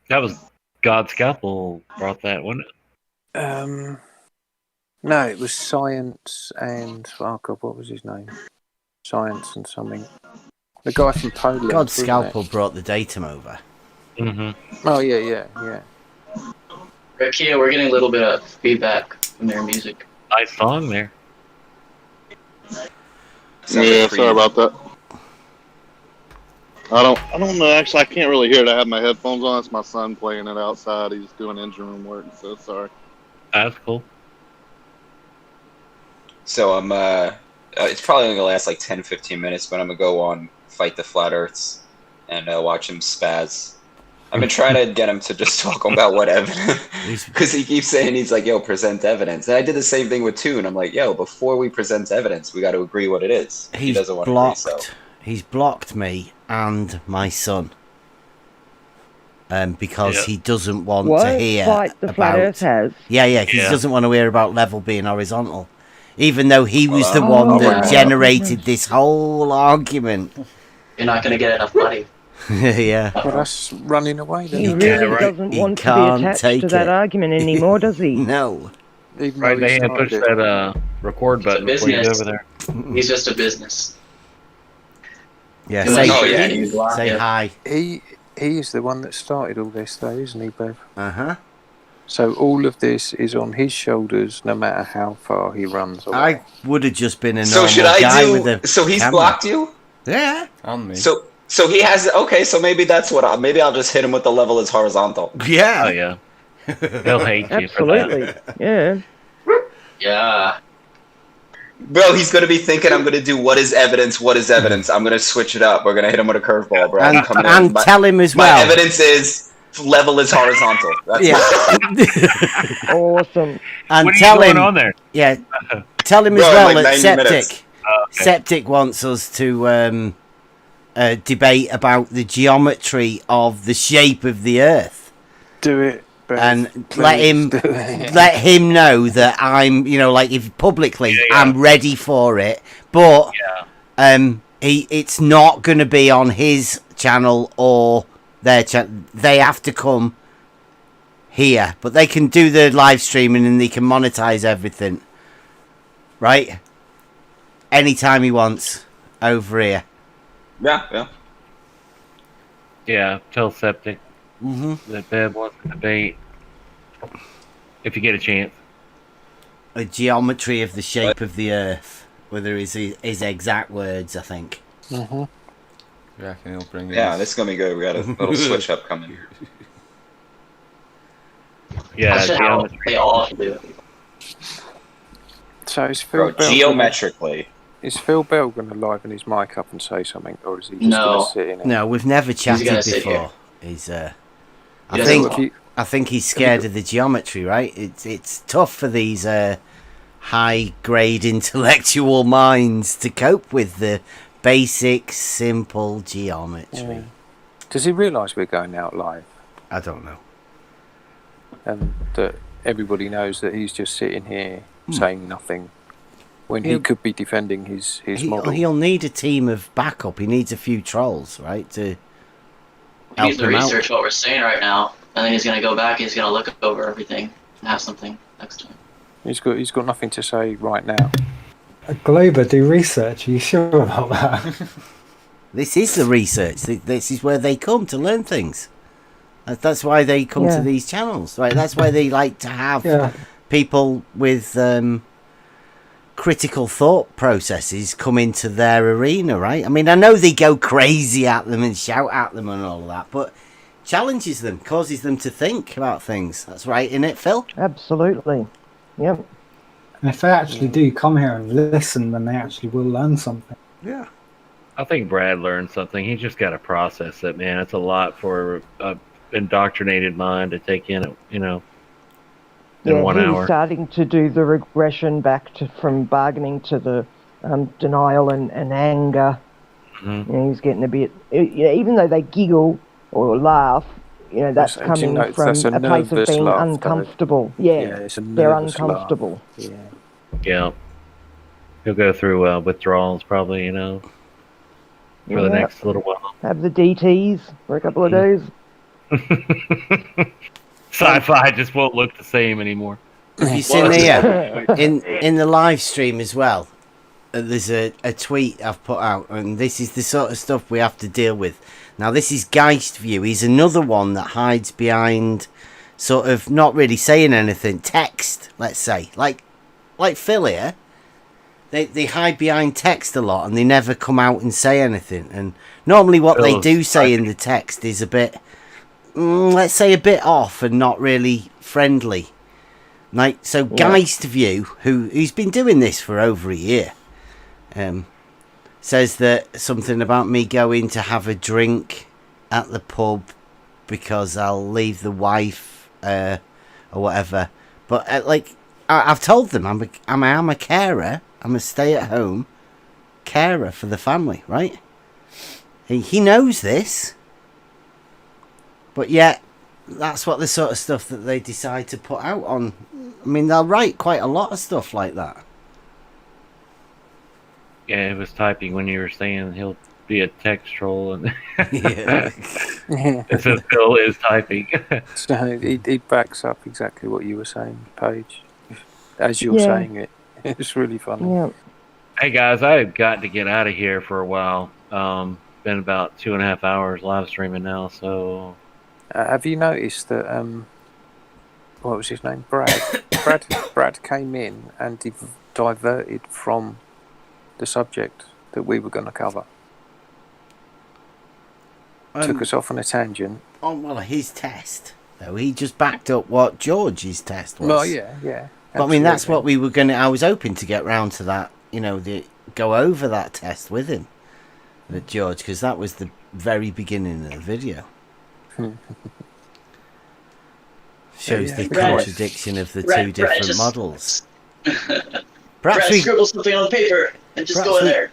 Speaker 5: That was God Scalpel brought that, wasn't it?
Speaker 11: No, it was Science and, oh God, what was his name? Science and something. The guy from Poland.
Speaker 1: God
Speaker 11: wasn't
Speaker 1: Scalpel
Speaker 11: it?
Speaker 1: brought the datum over.
Speaker 5: Mm-hmm.
Speaker 11: Oh, yeah.
Speaker 16: Kia, we're getting a little bit of feedback from their music.
Speaker 5: Nice song there.
Speaker 14: Yeah, sorry about that. I don't know. Actually, I can't really hear it. I have my headphones on. It's my son playing it outside. He's doing engine room work, so sorry.
Speaker 5: That's cool.
Speaker 17: So I'm it's probably only gonna last like 10-15 minutes, but I'm gonna go on Fight the Flat Earths and watch him spaz. I've been trying to get him to just talk about what evidence, because he keeps saying he's like, "Yo, present evidence." And I did the same thing with Toon. I'm like, "Yo, before we present evidence, we got to agree what it is." He doesn't want to agree, so.
Speaker 1: He's blocked me and my son. Because he doesn't want to hear
Speaker 8: Fight the Flat Earth has.
Speaker 1: Yeah, he doesn't want to hear about level being horizontal. Even though he was the one that generated this whole argument.
Speaker 16: You're not going to get enough money.
Speaker 1: Yeah.
Speaker 11: Well, that's running away then.
Speaker 8: He really doesn't want to be attached to that argument anymore, does he?
Speaker 1: No.
Speaker 5: Right, they had pushed that record button before you go over there.
Speaker 16: He's just a business.
Speaker 1: Yeah, say hi.
Speaker 11: He is the one that started all this, though, isn't he, Bev?
Speaker 1: Uh-huh.
Speaker 11: So all of this is on his shoulders, no matter how far he runs away.
Speaker 1: I would have just been a
Speaker 17: So
Speaker 1: normal
Speaker 17: should I
Speaker 1: guy
Speaker 17: do?
Speaker 1: with a
Speaker 17: So he's
Speaker 1: camera.
Speaker 17: blocked you?
Speaker 1: Yeah.
Speaker 7: On me.
Speaker 17: So he has. Okay, so maybe that's what. Maybe I'll just hit him with the level is horizontal.
Speaker 1: Yeah.
Speaker 5: Oh yeah. He'll hate you
Speaker 8: Absolutely.
Speaker 5: for that.
Speaker 8: Yeah.
Speaker 16: Yeah.
Speaker 17: Bro, he's gonna be thinking I'm gonna do what is evidence. What is evidence? I'm gonna switch it up. We're gonna hit him with a curveball, bro. I'm coming in.
Speaker 1: And tell him as well.
Speaker 17: My evidence is level is horizontal. That's
Speaker 8: Awesome.
Speaker 1: And
Speaker 5: What are
Speaker 1: tell
Speaker 5: you going
Speaker 1: him.
Speaker 5: on there?
Speaker 1: Yeah. Tell him as
Speaker 17: Bro, in
Speaker 1: well
Speaker 17: like
Speaker 1: that
Speaker 17: 90 minutes.
Speaker 1: Septic wants us to debate about the geometry of the shape of the Earth.
Speaker 11: Do it. Beth,
Speaker 1: and let him
Speaker 11: do it.
Speaker 1: let him know that I'm, like if publicly I'm ready for it, but it's not going to be on his channel or their channel. They have to come here, but they can do the live streaming and they can monetize everything, right? Anytime he wants over here.
Speaker 5: Yeah, tell Septic
Speaker 1: Mm-hmm.
Speaker 5: that Bev wants to debate if you get a chance.
Speaker 1: A geometry of the shape of the Earth, whether his exact words, I think.
Speaker 11: Mm-hmm.
Speaker 7: Yeah, I reckon he'll bring in.
Speaker 17: Yeah, this is gonna be good. We got a little switch up coming.
Speaker 5: Yeah,
Speaker 16: That's how they all do it.
Speaker 11: So is Phil Bell
Speaker 17: geometrically.
Speaker 11: Is Phil Bell going to liven his mic up and say something, or is he just going to sit in it?
Speaker 1: No, we've never chatted before. He's I think he's scared of the geometry, right? It's tough for these high grade intellectual minds to cope with the basic, simple geometry.
Speaker 11: Yeah. Does he realise we're going out live?
Speaker 1: I don't know.
Speaker 11: And that everybody knows that he's just sitting here saying nothing when he could be defending his model.
Speaker 1: He'll need a team of backup. He needs a few trolls, right, to
Speaker 16: He needs to research what we're saying right now, and then he's going to go back and he's going to look over everything and have something next time.
Speaker 11: He's got nothing to say right now.
Speaker 4: Glober, do research. Are you sure about that?
Speaker 1: This is the research. This is where they come to learn things. That's why they come to these channels, right? That's why they like to have people with critical thought processes come into their arena, right? I mean, I know they go crazy at them and shout at them and all of that, but challenges them, causes them to think about things. That's right, isn't it, Phil?
Speaker 8: Absolutely. Yep.
Speaker 4: And if they actually do come here and listen, then they actually will learn something.
Speaker 1: Yeah.
Speaker 5: I think Brad learned something. He's just got to process it, man. It's a lot for a indoctrinated mind to take in, in 1 hour.
Speaker 8: He's starting to do the regression back from bargaining to the denial and anger.
Speaker 5: Mm-hmm.
Speaker 8: He's getting a bit, even though they giggle or laugh, that's coming from a place of being uncomfortable. They're uncomfortable.
Speaker 5: Yeah. He'll go through withdrawals probably, for the next little while.
Speaker 8: Have the DTs for a couple of days.
Speaker 5: Sci-fi just won't look the same anymore.
Speaker 1: Have you seen in the live stream as well? There's a tweet I've put out, and this is the sort of stuff we have to deal with. Now, this is Geist View. He's another one that hides behind sort of not really saying anything. Text, let's say. Like Phil here. They hide behind text a lot, and they never come out and say anything. And normally what they do say in the text is a bit, let's say, a bit off and not really friendly. So Geist View, who's been doing this for over a year, says that something about me going to have a drink at the pub because I'll leave the wife or whatever. But I've told them I'm a carer. I'm a stay-at-home carer for the family, right? He knows this, but yet that's what the sort of stuff that they decide to put out on. I mean, they'll write quite a lot of stuff like that.
Speaker 5: Yeah, it was typing when you were saying he'll be a text troll, and it says Phil is typing.
Speaker 11: So he backs up exactly what you were saying, Paige, as you're saying it. It's really funny.
Speaker 8: Yeah.
Speaker 5: Hey guys, I've got to get out of here for a while. Been about 2.5 hours live streaming now, so.
Speaker 11: Have you noticed that? What was his name? Brad came in and diverted from the subject that we were going to cover. Took us off on a tangent.
Speaker 1: Oh well, his test though. He just backed up what George's test was.
Speaker 11: Well, yeah.
Speaker 1: But I mean, that's what we were going to... I was hoping to get round to that, go over that test with him, with George, because that was the very beginning of the video. Shows the contradiction of the two different models.
Speaker 16: Perhaps we scribble something on the paper and just go in there.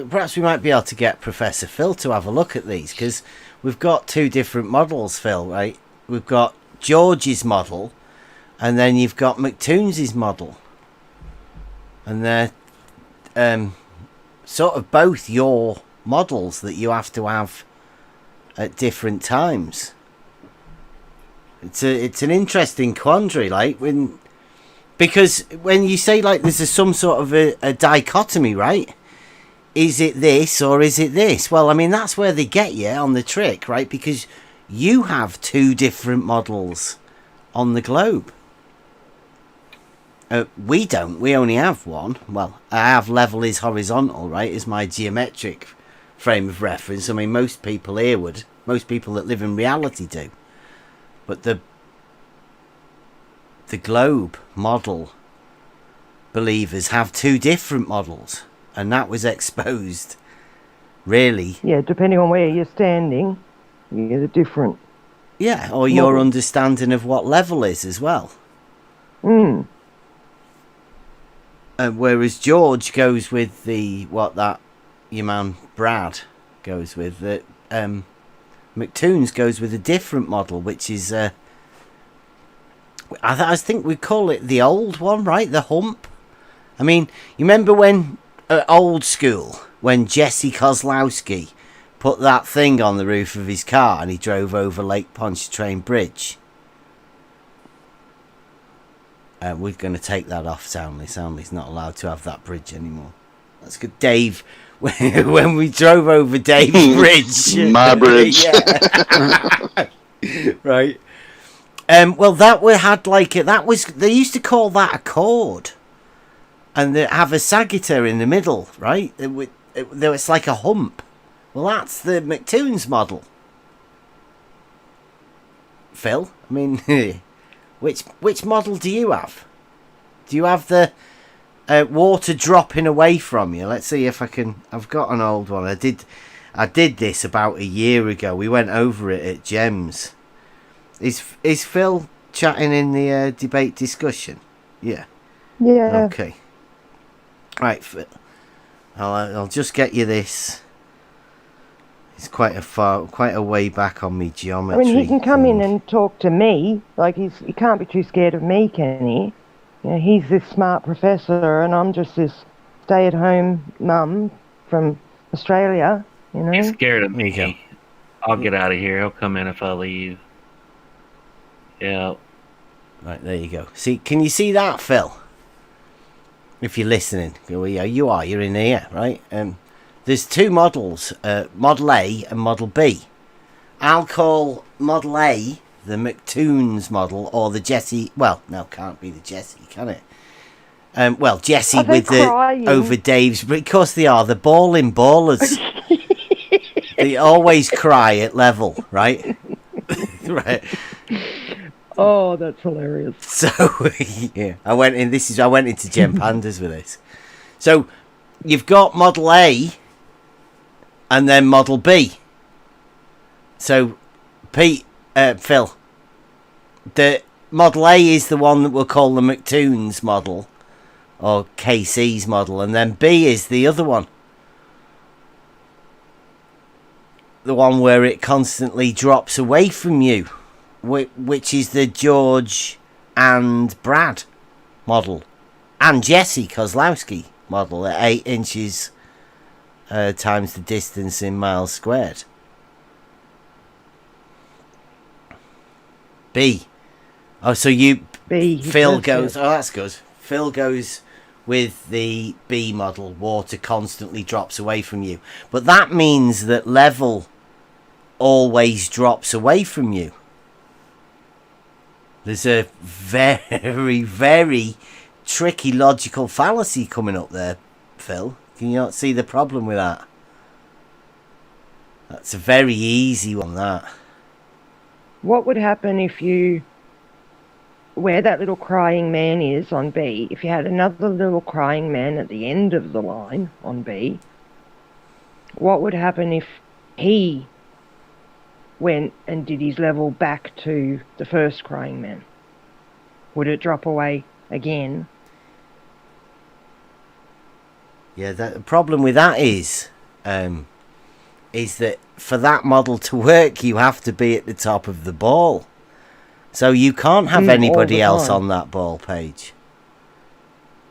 Speaker 1: Perhaps we might be able to get Professor Phil to have a look at these, because we've got two different models, Phil, right? We've got George's model, and then you've got McToons's model, and they're sort of both your models that you have to have at different times. It's an interesting quandary, like because when you say like there's some sort of a dichotomy, right? Is it this or is it this? Well, I mean, that's where they get you on the trick, right? Because you have two different models on the globe. We don't. We only have one. Well, I have level is horizontal, right? Is my geometric frame of reference. I mean, most people here would. Most people that live in reality do. But the globe model believers have two different models. And that was exposed, really.
Speaker 8: Yeah, depending on where you're standing, you get a different...
Speaker 1: Yeah, or your understanding of what level is as well. Whereas George goes with your man Brad goes with. That McToons goes with a different model, which is... I think we call it the old one, right? The hump. I mean, you remember when... old school, when Jesse Kozlowski put that thing on the roof of his car and he drove over Lake Pontchartrain Bridge. We're going to take that off, Soundly. Soundly's not allowed to have that bridge anymore. That's good. Dave, when we drove over Dave's bridge.
Speaker 14: My bridge.
Speaker 1: Right. Well, that had like that was, they used to call that a chord. And they have a sagittary in the middle, right? It's like a hump. Well, that's the McToons model. Phil, I mean, which model do you have? Do you have the water dropping away from you? Let's see if I can. I've got an old one. I did this about a year ago. We went over it at Gems. Is Phil chatting in the debate discussion? Yeah.
Speaker 8: Yeah.
Speaker 1: Okay. Right, Phil. I'll just get you this. It's quite a way back on me geometry.
Speaker 8: I mean, he can come in and talk to me. Like he can't be too scared of me, can he? You know, he's this smart professor, and I'm just this stay-at-home mum from Australia. You know.
Speaker 5: He's scared of me. I'll get out of here. He'll come in if I leave. Yeah.
Speaker 1: Right, there you go. See, can you see that, Phil? If you're listening, well, yeah, you are. You're in here, right? There's two models, Model A and Model B. I'll call Model A the McToons model, or the Jesse... Well, no, can't be the Jesse, can it? Well, Jesse with
Speaker 8: crying?
Speaker 1: Over Dave's... But of course they are. The ballers. They always cry at level, right? Right.
Speaker 8: Oh, that's hilarious.
Speaker 1: So, yeah, I went into Gem Pandas with this. So, you've got Model A and then Model B. So, Phil, the Model A is the one that we'll call the McToons model, or KC's model, and then B is the other one. The one where it constantly drops away from you, which is the George and Brad model, and Jesse Kozlowski model at 8 inches times the distance in miles squared. B. Oh, so Phil goes... Oh, that's good. Phil goes with the B model. Water constantly drops away from you. But that means that level always drops away from you. There's a very, very tricky logical fallacy coming up there, Phil. Can you not see the problem with that? That's a very easy one, that.
Speaker 8: What would happen if you, where that little crying man is on B, if you had another little crying man at the end of the line on B, what would happen if he went and did his level back to the first crying man? Would it drop away again?
Speaker 1: Yeah, the problem with that is that for that model to work, you have to be at the top of the ball. So you can't have
Speaker 8: all
Speaker 1: anybody
Speaker 8: the
Speaker 1: else
Speaker 8: time.
Speaker 1: on that ball, Paige.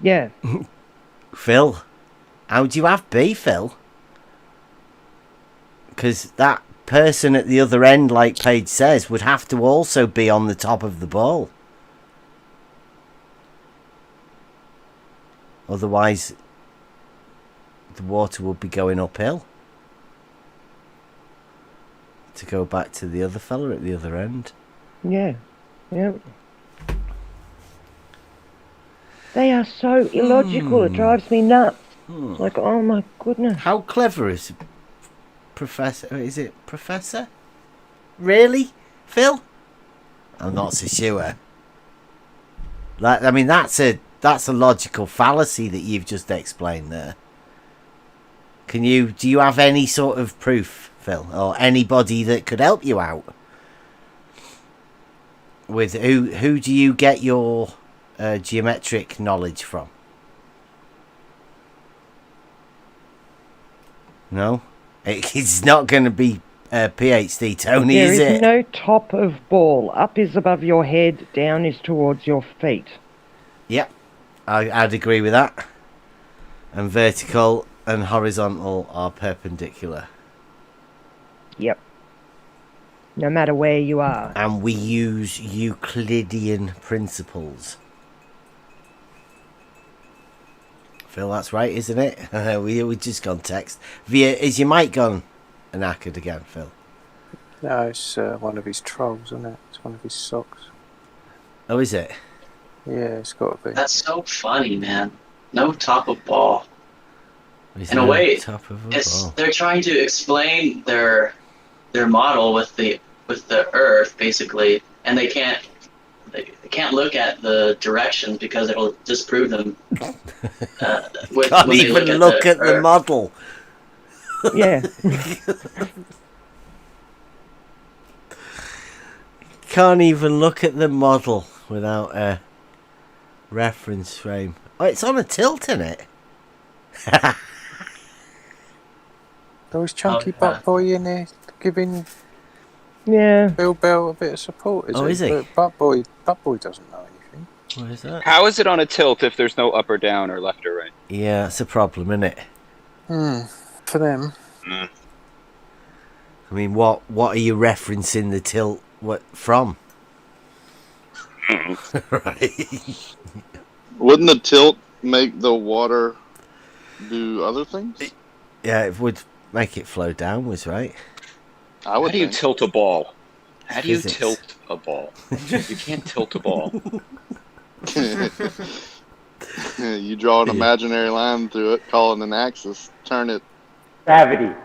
Speaker 8: Yeah.
Speaker 1: Phil, how do you have B, Phil? Because that person at the other end, like Paige says, would have to also be on the top of the ball. Otherwise, the water would be going uphill. To go back to the other fella at the other end.
Speaker 8: Yeah. Yeah. They are so illogical. It drives me nuts. Like, oh my goodness.
Speaker 1: How clever is Professor? Is it Professor? Really, Phil? I'm not so sure. That, I mean, that's a logical fallacy that you've just explained there. Do you have any sort of proof, Phil, or anybody that could help you out? With who do you get your geometric knowledge from? No, it's not going to be PhD Tony,
Speaker 8: There
Speaker 1: is
Speaker 8: is
Speaker 1: it?
Speaker 8: no top of ball. Up is above your head, down is towards your feet.
Speaker 1: Yep, I'd agree with that. And vertical and horizontal are perpendicular.
Speaker 8: Yep. No matter where you are.
Speaker 1: And we use Euclidean principles. Phil, that's right, isn't it? we just gone text. Is your mic gone and knackered again, Phil?
Speaker 11: No, it's one of his trolls, isn't it? It's one of his socks.
Speaker 1: Oh, is it?
Speaker 11: Yeah, it's got to be.
Speaker 16: That's so funny, man. No top of ball.
Speaker 1: There's
Speaker 16: In a
Speaker 1: no
Speaker 16: way,
Speaker 1: top of a ball.
Speaker 16: they're trying to explain their model with the Earth, basically, and they can't look at the directions because it'll disprove them.
Speaker 1: Can't even look at the model.
Speaker 8: Yeah.
Speaker 1: Can't even look at the model without a reference frame. Oh, it's on a tilt, isn't it?
Speaker 11: There was Chunky Butt Boy in there giving Bill Bell a bit of support,
Speaker 17: is he?
Speaker 11: But Butt Boy doesn't know anything.
Speaker 1: What is that?
Speaker 17: How is it on a tilt if there's no up or down or left or right?
Speaker 1: Yeah, it's a problem, isn't it?
Speaker 11: For them.
Speaker 1: I mean, what are you referencing the tilt from? Right.
Speaker 14: Wouldn't the tilt make the water do other things?
Speaker 1: Yeah, it would make it flow downwards, right?
Speaker 17: How do you tilt a ball? How do you
Speaker 1: Physics.
Speaker 17: tilt a ball? You can't tilt a ball.
Speaker 14: You draw an imaginary line through it, call it an axis, turn it.
Speaker 10: Gravity.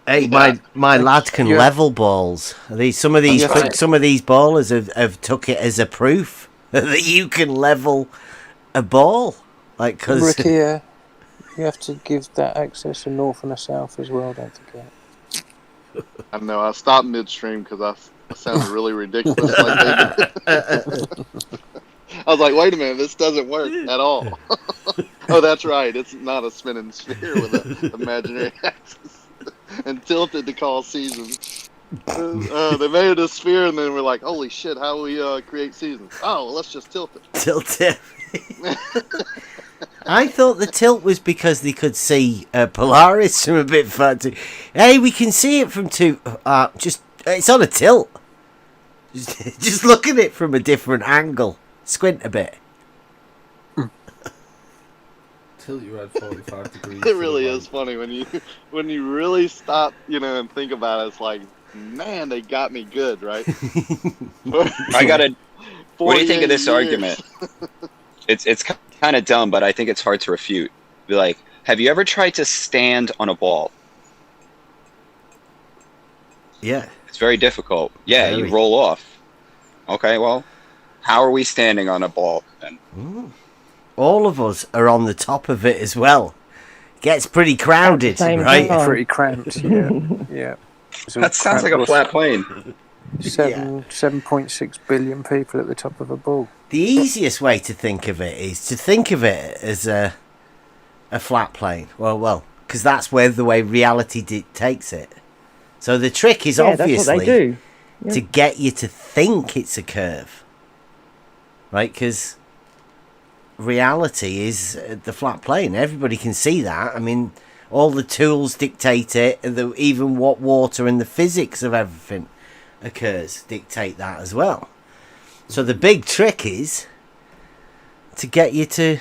Speaker 1: Hey, my lad can level balls. Some of these ballers have took it as a proof that you can level a ball. Like, cause
Speaker 11: Ricky, you have to give that access a north and a south as well, don't forget.
Speaker 14: I know, I stopped midstream because I sounded really ridiculous. I was like, wait a minute, this doesn't work at all. Oh, that's right, it's not a spinning sphere with an imaginary axis. And tilted to call seasons. They made it a sphere and then we're like, holy shit, how do we create seasons? Oh, well, let's just tilt it.
Speaker 1: Tilt it. I thought the tilt was because they could see Polaris from a bit further. Hey, we can see it from it's on a tilt. Just look at it from a different angle. Squint a bit.
Speaker 7: Tilt your head 45 degrees.
Speaker 14: It really is funny when you really stop, and think about it. It's like, man, they got me good, right?
Speaker 17: What do you think of this argument? It's kind of dumb, but I think it's hard to refute. Be like, have you ever tried to stand on a ball?
Speaker 1: Yeah.
Speaker 17: It's very difficult. Yeah,
Speaker 1: Very.
Speaker 17: you roll off. Okay, well, how are we standing on a ball then?
Speaker 1: All of us are on the top of it as well. Gets pretty crowded, right?
Speaker 11: Pretty cramped, yeah. Yeah.
Speaker 17: That sounds like a flat plane.
Speaker 11: 7.6 billion people at the top of a ball.
Speaker 1: The easiest way to think of it is to think of it as a flat plane. Well, because that's where the way reality takes it. So the trick is
Speaker 8: Yeah,
Speaker 1: obviously
Speaker 8: that's what they do.
Speaker 1: to get you to think it's a curve, right? Because reality is the flat plane. Everybody can see that. I mean, all the tools dictate it. Even what water and the physics of everything occurs dictate that as well. So the big trick is to get you to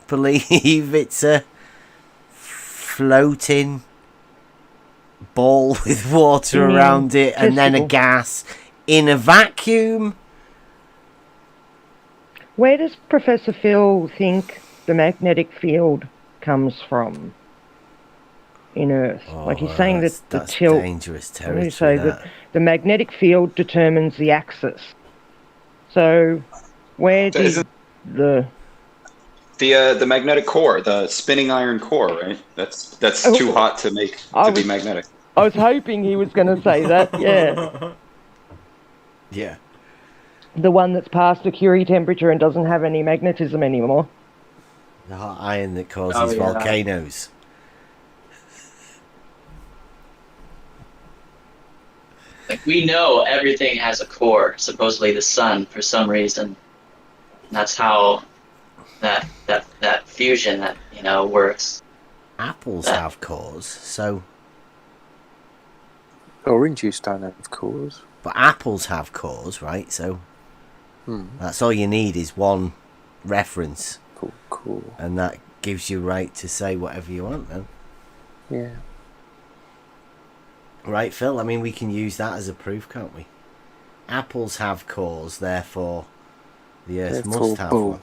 Speaker 1: believe it's a floating ball with water around it and then a gas in a vacuum.
Speaker 8: Where does Professor Phil think the magnetic field comes from in Earth? Like he's saying that the tilt...
Speaker 1: dangerous territory.
Speaker 8: Say that the magnetic field determines the axis. So where did the
Speaker 17: magnetic core, the spinning iron core, right? That's too hot to make to be magnetic.
Speaker 8: I was hoping he was going to say that. Yeah.
Speaker 1: Yeah.
Speaker 8: The one that's past the Curie temperature and doesn't have any magnetism anymore.
Speaker 1: The hot iron that causes volcanoes.
Speaker 16: Like, we know everything has a core, supposedly the sun, for some reason. That's how that fusion works.
Speaker 1: Apples have cores, so...
Speaker 11: Orange juice don't have cores.
Speaker 1: But apples have cores, right? So that's all you need is one reference.
Speaker 11: Cool.
Speaker 1: And that gives you right to say whatever you want then.
Speaker 11: Yeah.
Speaker 1: Right, Phil? I mean, we can use that as a proof, can't we? Apples have cores, therefore the Earth must have one.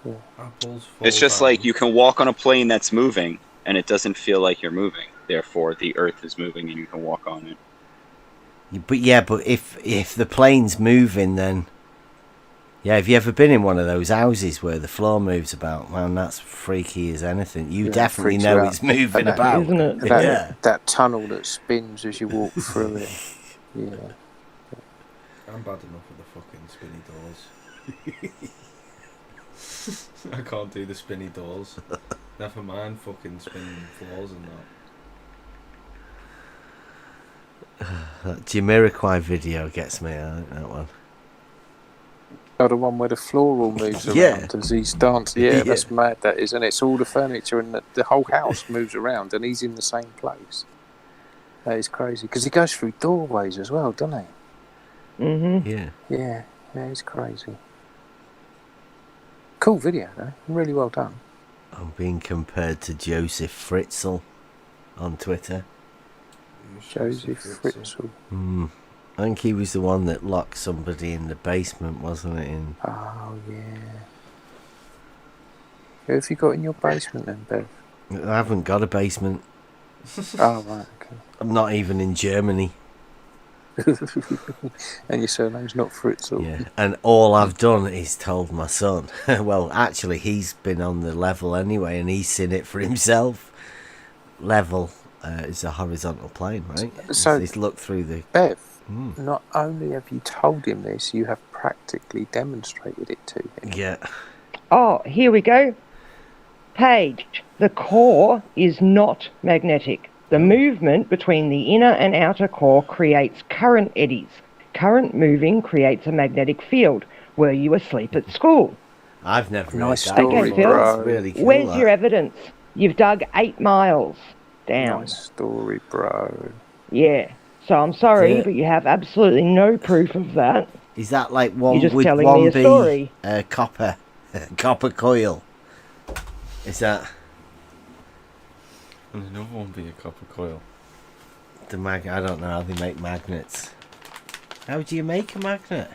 Speaker 11: Yeah.
Speaker 7: Apples
Speaker 17: It's just like you can walk on a plane that's moving and it doesn't feel like you're moving. Therefore, the Earth is moving and you can walk on it.
Speaker 1: But if the plane's moving, then have you ever been in one of those houses where the floor moves about? Man, that's freaky as anything. You definitely know it's moving about,
Speaker 8: isn't it?
Speaker 11: That tunnel that spins as you walk through it. Yeah.
Speaker 7: I'm bad enough with the fucking spinny doors. I can't do the spinny doors. Never mind fucking spinning floors and that.
Speaker 1: That Jamiroquai video gets me, I think, that one.
Speaker 11: Oh, the one where the floor all moves around as he's dancing. Yeah, that's mad, that is. And it's all the furniture and the whole house moves around and he's in the same place. That is crazy. Because he goes through doorways as well, doesn't he?
Speaker 8: Mm-hmm.
Speaker 1: Yeah.
Speaker 11: Yeah, it's crazy. Cool video, though. Really well done.
Speaker 1: I'm being compared to Joseph Fritzl on Twitter.
Speaker 11: Joseph Fritzl.
Speaker 1: I think he was the one that locked somebody in the basement, wasn't it?
Speaker 11: Oh, yeah. Who have you got in your basement then, Bev?
Speaker 1: I haven't got a basement.
Speaker 11: Oh, right, okay.
Speaker 1: I'm not even in Germany.
Speaker 11: And your surname's not Fritzl.
Speaker 1: Yeah, and all I've done is told my son. Well, actually, he's been on the level anyway, and he's seen it for himself. Level is a horizontal plane, right?
Speaker 11: So
Speaker 1: he's looked through the...
Speaker 11: Bev, not only have you told him this, you have practically demonstrated it to him.
Speaker 1: Yeah.
Speaker 8: Oh, here we go. Page, the core is not magnetic. The movement between the inner and outer core creates current eddies. Current moving creates a magnetic field. Were you asleep at school?
Speaker 1: I've never
Speaker 11: nice
Speaker 1: heard that.
Speaker 11: story,
Speaker 8: Okay, Phil.
Speaker 11: bro.
Speaker 1: Really cool,
Speaker 8: Where's your evidence? You've dug 8 miles down.
Speaker 11: Nice story, bro.
Speaker 8: Yeah. So I'm sorry, but you have absolutely no proof of that.
Speaker 1: Is that like one
Speaker 8: You're just
Speaker 1: with
Speaker 8: telling
Speaker 1: one
Speaker 8: me a story.
Speaker 1: copper coil? Is that...
Speaker 7: There's another one be a copper coil.
Speaker 1: I don't know how they make magnets. How do you make a magnet?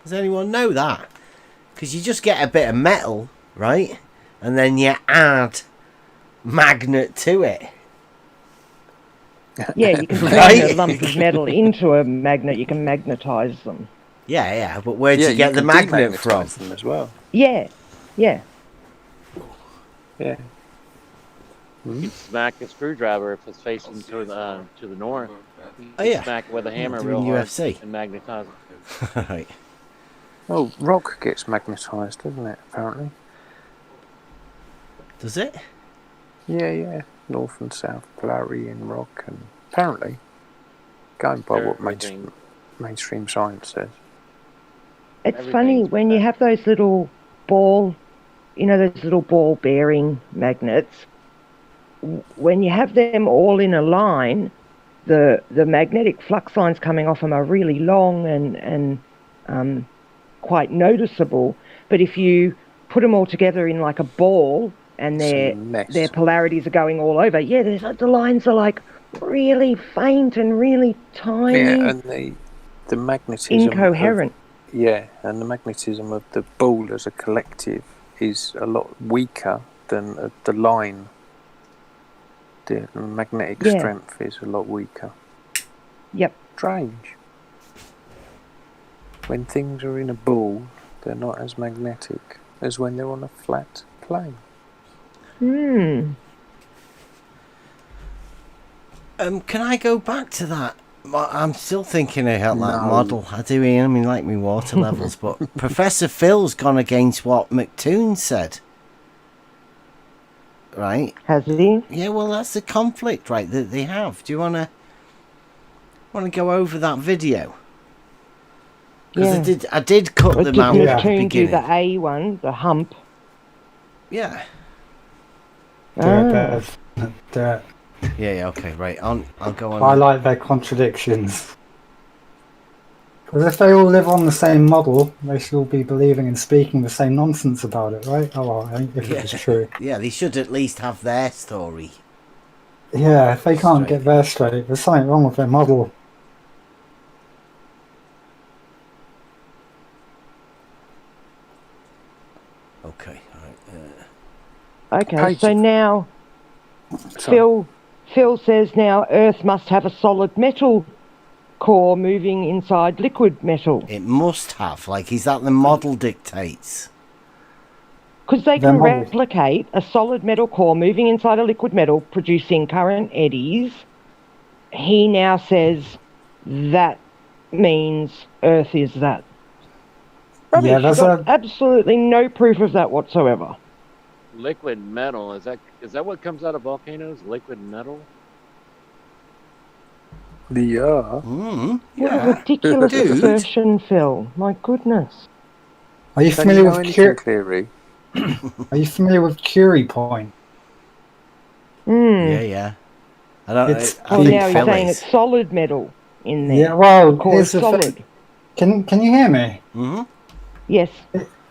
Speaker 1: Does anyone know that? Because you just get a bit of metal, right? And then you add magnet to it.
Speaker 8: Yeah, you can turn a lump of metal into a magnet. You can magnetise them.
Speaker 1: Yeah, but where do you get the magnet from?
Speaker 11: Them as well.
Speaker 8: Yeah.
Speaker 10: You smack a screwdriver if it's facing to the north.
Speaker 1: Oh yeah.
Speaker 10: Smack it with a hammer
Speaker 1: Doing
Speaker 10: real hard
Speaker 1: UFC.
Speaker 10: and magnetize it.
Speaker 1: Right.
Speaker 11: Oh, rock gets magnetised, doesn't it, apparently?
Speaker 1: Does it?
Speaker 11: Yeah. North and south polarity in rock, and apparently going by what
Speaker 18: Everything.
Speaker 11: mainstream science says.
Speaker 8: It's
Speaker 18: Everything's
Speaker 8: funny when you have those little ball, those little ball bearing magnets. When you have them all in a line, the magnetic flux lines coming off them are really long and quite noticeable. But if you put them all together in like a ball and their polarities are going all over, the lines are like really faint and really tiny.
Speaker 11: Yeah, and the magnetism
Speaker 8: incoherent.
Speaker 11: And the magnetism of the ball as a collective is a lot weaker than the line. The magnetic strength is a lot weaker.
Speaker 8: Yep.
Speaker 11: Strange. When things are in a ball, they're not as magnetic as when they're on a flat plane.
Speaker 8: Hmm.
Speaker 1: Can I go back to that? I'm still thinking about that model. I mean, like me water levels, but Professor Phil's gone against what McToon said. Right?
Speaker 8: Has he?
Speaker 1: Yeah, well, that's the conflict, right, that they have. Do you want to go over that video? Because I did cut them out at the beginning.
Speaker 8: The A one, the hump.
Speaker 1: Yeah.
Speaker 4: Yeah,
Speaker 1: okay, right. I'll go on.
Speaker 4: I like their contradictions. Because if they all live on the same model, they should all be believing and speaking the same nonsense about it, right? Oh, well, if it was true.
Speaker 1: Yeah, they should at least have their story.
Speaker 4: Yeah, if they can't get their straight, there's something wrong with their model.
Speaker 1: Okay,
Speaker 8: Okay, so now Phil says now Earth must have a solid metal core moving inside liquid metal.
Speaker 1: It must have. Is that the model dictates?
Speaker 8: Because they can replicate a solid metal core moving inside a liquid metal, producing current eddies. He now says that means Earth is that. Rubbish.
Speaker 4: Yeah, that's
Speaker 8: absolutely no proof of that whatsoever.
Speaker 18: Liquid metal, is that what comes out of volcanoes? Liquid metal?
Speaker 8: What a ridiculous assertion, Phil. My goodness.
Speaker 4: Are you familiar with Curie? Are you familiar with Curie point?
Speaker 1: Yeah.
Speaker 8: Now he's saying it's solid metal in there.
Speaker 4: Yeah, well,
Speaker 8: here's solid.
Speaker 4: Can you hear me?
Speaker 1: Mm-hmm.
Speaker 8: Yes.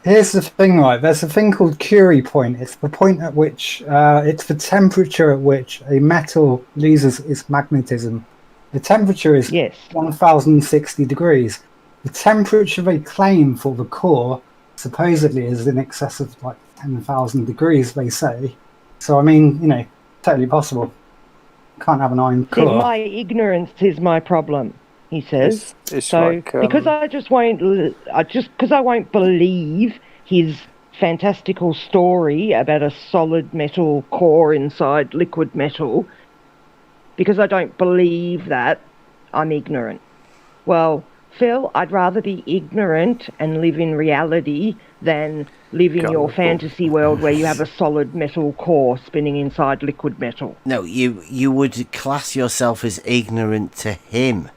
Speaker 4: Here's the thing, right? There's a thing called Curie point. It's the point at which, it's the temperature at which a metal loses its magnetism. The temperature is 1060 degrees. The temperature they claim for the core supposedly is in excess of 10,000 degrees, they say. So, I mean, totally possible. Can't have an iron core.
Speaker 8: See, my ignorance is my problem, he says.
Speaker 11: It's
Speaker 8: because I won't believe his fantastical story about a solid metal core inside liquid metal, because I don't believe that, I'm ignorant. Well, Phil, I'd rather be ignorant and live in reality than live in your fantasy world where you have a solid metal core spinning inside liquid metal.
Speaker 1: No, you would class yourself as ignorant to him,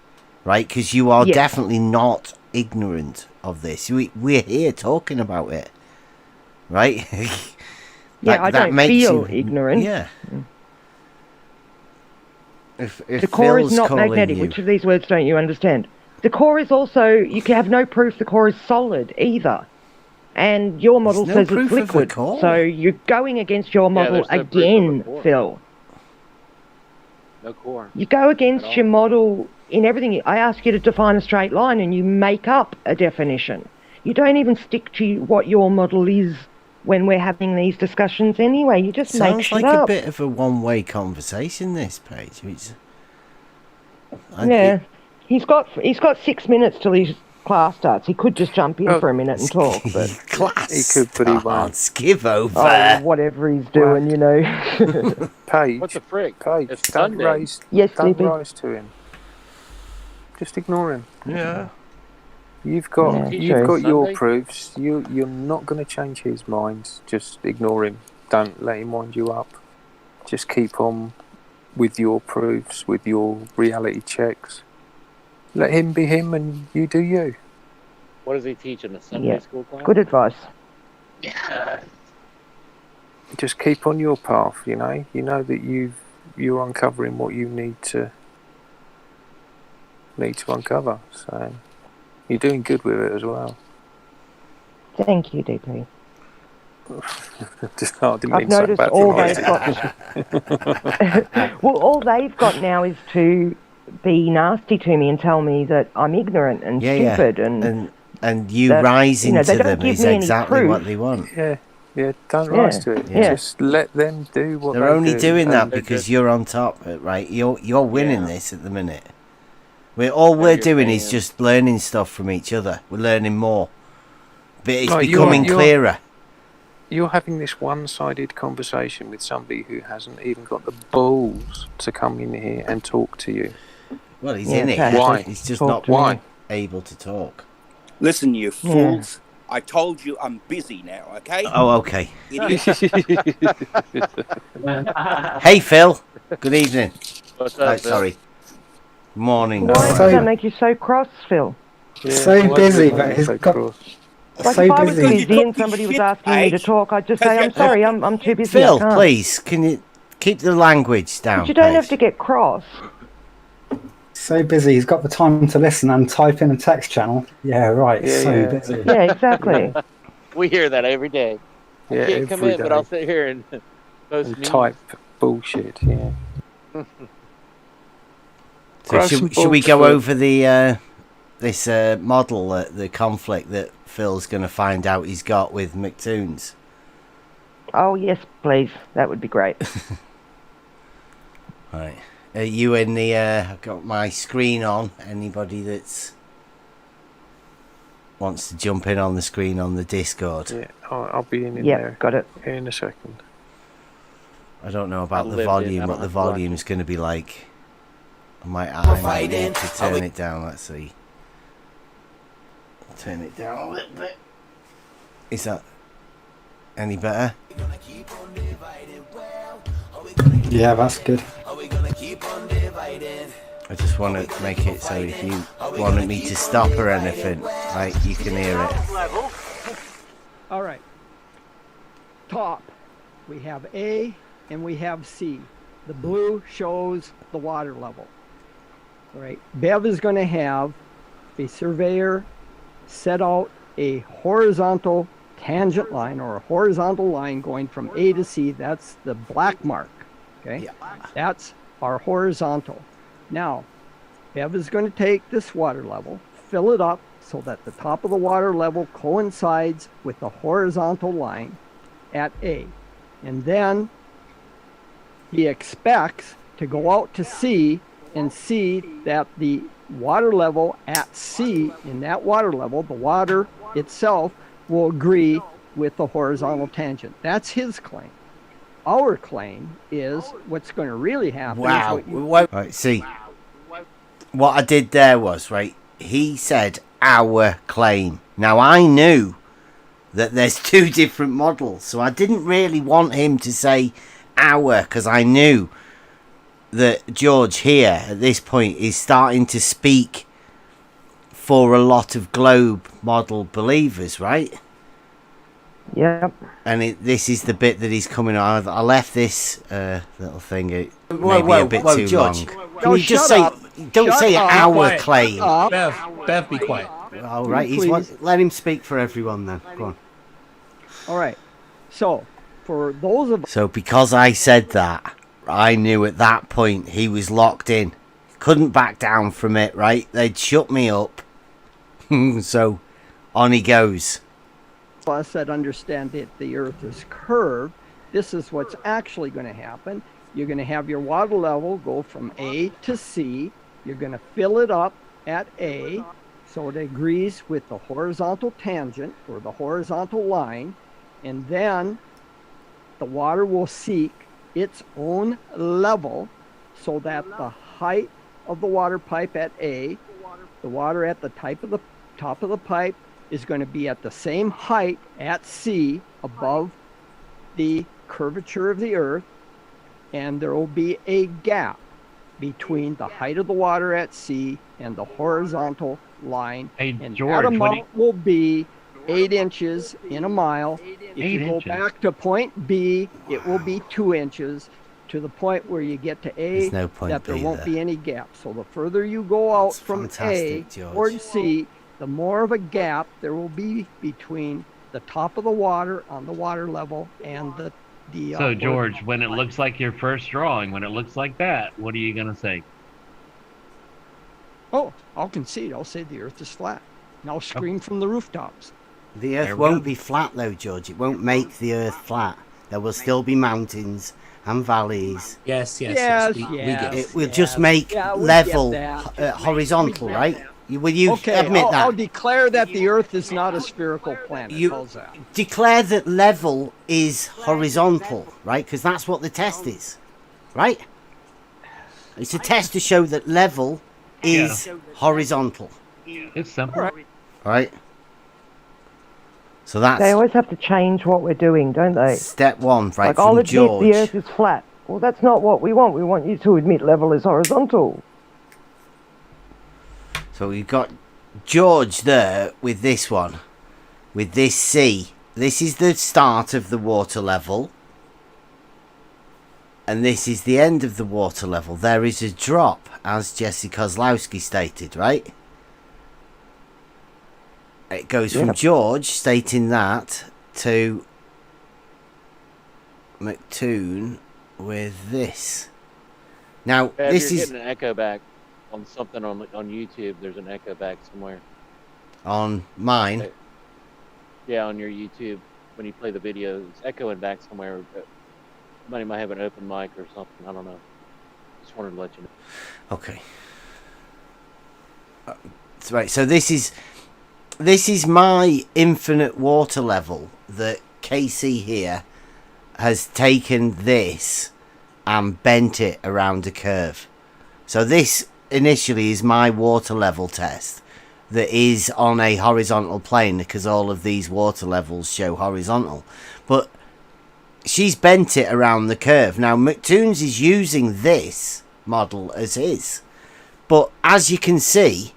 Speaker 1: right? Because you are definitely not ignorant of this. We're here talking about it, right?
Speaker 8: I don't feel ignorant.
Speaker 1: Yeah. If
Speaker 8: the core
Speaker 1: Phil's
Speaker 8: is not magnetic. Which of these words don't you understand? The core is also, you can have no proof the core is solid either. And your model says it's liquid. So you're going against your model again, Phil.
Speaker 18: No core.
Speaker 8: You go against your model in everything. I ask you to define a straight line and you make up a definition. You don't even stick to what your model is when we're having these discussions anyway. You just make shit up.
Speaker 1: Sounds like a bit of a one-way conversation, this page.
Speaker 8: He's got 6 minutes till his class starts. He could just jump in for a minute and talk, but
Speaker 1: class
Speaker 11: he could, but he won't.
Speaker 1: Give over.
Speaker 8: Oh, whatever he's doing,
Speaker 11: Paige,
Speaker 18: what the frick?
Speaker 11: Paige,
Speaker 18: it's
Speaker 11: don't
Speaker 18: Sunday.
Speaker 11: rise to him. Just ignore him.
Speaker 1: Yeah.
Speaker 11: You've got your proofs. You're not going to change his mind. Just ignore him. Don't let him wind you up. Just keep on with your proofs, with your reality checks. Let him be him and you do you.
Speaker 18: What does he teach in the Sunday school class?
Speaker 8: Good advice.
Speaker 16: Yeah.
Speaker 11: Just keep on your path, you know. You know that you're uncovering what you need to uncover. So you're doing good with it as well.
Speaker 8: Thank you, DP.
Speaker 11: I've
Speaker 8: noticed all they've got. Well, all they've got now is to be nasty to me and tell me that I'm ignorant and stupid,
Speaker 1: and you
Speaker 8: that,
Speaker 1: rising
Speaker 8: they
Speaker 1: to
Speaker 8: don't
Speaker 1: them
Speaker 8: give
Speaker 1: is
Speaker 8: me any
Speaker 1: exactly
Speaker 8: proof.
Speaker 1: what they want.
Speaker 11: Yeah, don't rise to it.
Speaker 1: Yeah.
Speaker 11: Just let them do what
Speaker 1: They're
Speaker 11: they
Speaker 1: only
Speaker 11: do.
Speaker 1: doing that
Speaker 11: And
Speaker 1: because you're on top, right? You're winning this at the minute. We're doing is just learning stuff from each other. We're learning more, but it's becoming clearer.
Speaker 11: You're having this one-sided conversation with somebody who hasn't even got the balls to come in here and talk to you.
Speaker 1: Well, he's in it.
Speaker 11: Why?
Speaker 1: He's just not able to talk.
Speaker 19: Listen, you fools. I told you I'm busy now, okay?
Speaker 1: Oh, okay.
Speaker 19: Idiot.
Speaker 1: Hey, Phil. Good evening.
Speaker 18: What's up, Phil?
Speaker 1: Sorry. Morning.
Speaker 8: Why does that make you so cross, Phil?
Speaker 4: So busy, but he's got...
Speaker 8: Like if I was busy and somebody was asking me to talk, I'd just say, I'm sorry, I'm too busy.
Speaker 1: Phil,
Speaker 8: I can't.
Speaker 1: please, can you keep the language down?
Speaker 8: But you don't
Speaker 1: please?
Speaker 8: have to get cross.
Speaker 4: So busy, he's got the time to listen and type in a text channel. Yeah, right. Busy.
Speaker 8: Yeah, exactly.
Speaker 18: We hear that every day.
Speaker 11: Yeah,
Speaker 18: I can't commit, but I'll sit here and post memes.
Speaker 11: type bullshit. Yeah.
Speaker 1: So should we go over the this model, the conflict that Phil's going to find out he's got with McToons?
Speaker 8: Oh, yes, please. That would be great.
Speaker 1: Right. Are you in the... I've got my screen on. Anybody that's wants to jump in on the screen on the Discord?
Speaker 11: Yeah, I'll be in
Speaker 8: Yeah,
Speaker 11: there.
Speaker 8: got it.
Speaker 11: In a second.
Speaker 1: I don't know about the
Speaker 18: lived
Speaker 1: volume,
Speaker 18: in,
Speaker 1: what the
Speaker 18: I don't have to watch
Speaker 1: volume's going to be like. I might need to turn it down. Let's see. Turn it down a little bit. Is that any better?
Speaker 4: Yeah, that's good.
Speaker 1: I just want to make it so if you wanted me to stop or anything, like you can hear it.
Speaker 20: All right. Top, we have A and we have C. The blue shows the water level. All right. Bev is going to have a surveyor set out a horizontal tangent line or a horizontal line going from A to C. That's the black mark. Okay. Yeah. That's our horizontal. Now, Bev is going to take this water level, fill it up so that the top of the water level coincides with the horizontal line at A. And then he expects to go out to C and see that the water level at C, in that water level, the water itself will agree with the horizontal tangent. That's his claim. Our claim is what's going to really happen.
Speaker 1: Wow.
Speaker 20: Is what you...
Speaker 1: Right, see, what I did there was, right, he said our claim. Now, I knew that there's two different models, so I didn't really want him to say our, because I knew that George here, at this point, is starting to speak for a lot of globe model believers, right?
Speaker 8: Yep.
Speaker 1: And this is the bit that he's coming on. I left this little thing maybe a bit too
Speaker 20: George.
Speaker 1: long.
Speaker 20: No,
Speaker 1: Can you just say, don't
Speaker 20: Shut
Speaker 1: say
Speaker 20: up.
Speaker 1: our
Speaker 20: Quiet.
Speaker 1: claim.
Speaker 21: Bev, be quiet.
Speaker 1: All right,
Speaker 21: let him speak for everyone then. Go on.
Speaker 20: All right. So, for those of
Speaker 1: So because I said that, I knew at that point he was locked in. Couldn't back down from it, right? They'd shut me up. So, on he goes.
Speaker 20: us that understand that the Earth is curved, this is what's actually going to happen. You're going to have your water level go from A to C. You're going to fill it up at A so it agrees with the horizontal tangent or the horizontal line, and then the water will seek its own level so that the height of the water pipe at A, the water at the top of the pipe is going to be at the same height at C above the curvature of the Earth, and there will be a gap. between the height of the water at sea and the horizontal line.
Speaker 5: Hey,
Speaker 20: and
Speaker 5: George,
Speaker 20: that amount will be 8 inches in a mile. If
Speaker 5: 8
Speaker 20: you go
Speaker 5: inches?
Speaker 20: back to point B, it will be 2 inches to the point where you get to A,
Speaker 1: There's no point
Speaker 20: that there
Speaker 1: B
Speaker 20: won't
Speaker 1: there.
Speaker 20: be any gap. So the further you go out from A
Speaker 1: fantastic, George.
Speaker 20: towards C, the more of a gap there will be between the top of the water on the water level and the
Speaker 5: So, George, when it looks like your first drawing, when it looks like that, what are you going to say?
Speaker 20: Oh, I'll concede. I'll say the Earth is flat. And I'll scream from the rooftops.
Speaker 1: The Earth won't be flat, though, George. It won't make the Earth flat. There will still be mountains and valleys.
Speaker 3: Yes.
Speaker 1: We get it. Will just make level horizontal, right? Will you admit that?
Speaker 20: I'll declare that the Earth is not a spherical planet. How's that?
Speaker 1: Declare that level is horizontal, right? Because that's what the test is, right? It's a test to show that level is horizontal.
Speaker 5: It's simple.
Speaker 1: Right? So that's...
Speaker 8: They always have to change what we're doing, don't they?
Speaker 1: Step one, right,
Speaker 8: like, I'll
Speaker 1: from
Speaker 8: admit
Speaker 1: George.
Speaker 8: the Earth is flat. Well, that's not what we want. We want you to admit level is horizontal.
Speaker 1: So we've got George there with this one, with this C. This is the start of the water level. And this is the end of the water level. There is a drop, as Jesse Kozlowski stated, right? It goes from George stating that to McToon with this. Now,
Speaker 18: Bev,
Speaker 1: this
Speaker 18: you're
Speaker 1: is
Speaker 18: getting an echo back on something on YouTube. There's an echo back somewhere.
Speaker 1: on mine.
Speaker 18: Yeah, on your YouTube. When you play the video, it's echoing back somewhere. Somebody might have an open mic or something. I don't know. Just wanted to let you know.
Speaker 1: Okay. That's right. So this is my infinite water level that Casey here has taken this and bent it around a curve. So this initially is my water level test that is on a horizontal plane, because all of these water levels show horizontal. But she's bent it around the curve. Now McToons is using this model as his. But as you can see,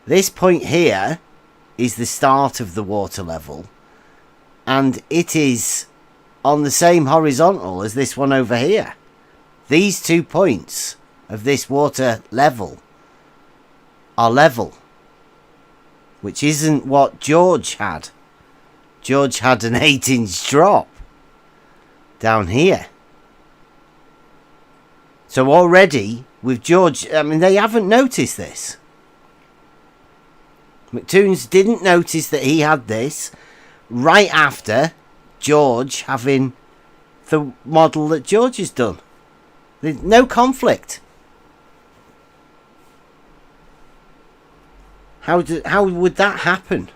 Speaker 1: this point here is the start of the water level, and it is on the same horizontal as this one over here. These 2 points of this water level are level, which isn't what George had. George had an 8-inch drop down here. So already with George, I mean, they haven't noticed this. McToons didn't notice that he had this right after George having the model that George has done. There's no conflict. How would that happen?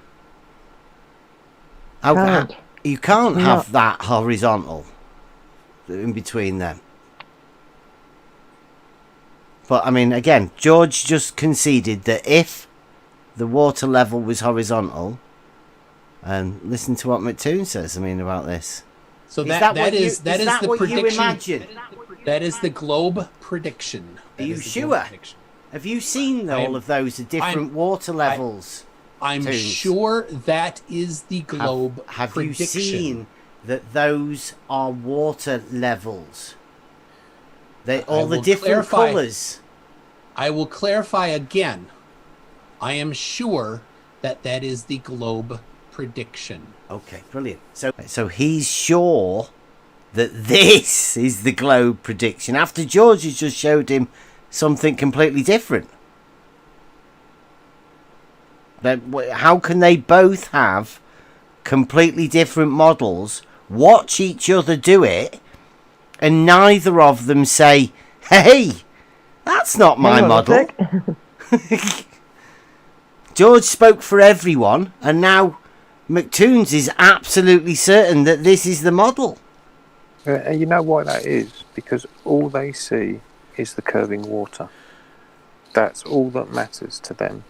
Speaker 1: You can't have that horizontal in between them. But I mean, again, George just conceded that if the water level was horizontal, and listen to what McToon says, I mean, about this.
Speaker 3: So that is the prediction.
Speaker 1: You imagine?
Speaker 3: That is the globe prediction.
Speaker 1: Are you sure? Have you seen all of those at different water levels?
Speaker 3: I'm sure that is the globe
Speaker 1: have
Speaker 3: prediction.
Speaker 1: You seen that those are water levels? They all the different colours.
Speaker 3: I will clarify again. I am sure that that is the globe prediction.
Speaker 1: Okay, brilliant. So he's sure that this is the globe prediction after George has just showed him something completely different. But how can they both have completely different models, watch each other do it, and neither of them say, "Hey, that's not my model"? George spoke for everyone, and now McToons is absolutely certain that this is the model.
Speaker 11: And you know why that is? Because all they see is the curving water. That's all that matters to them.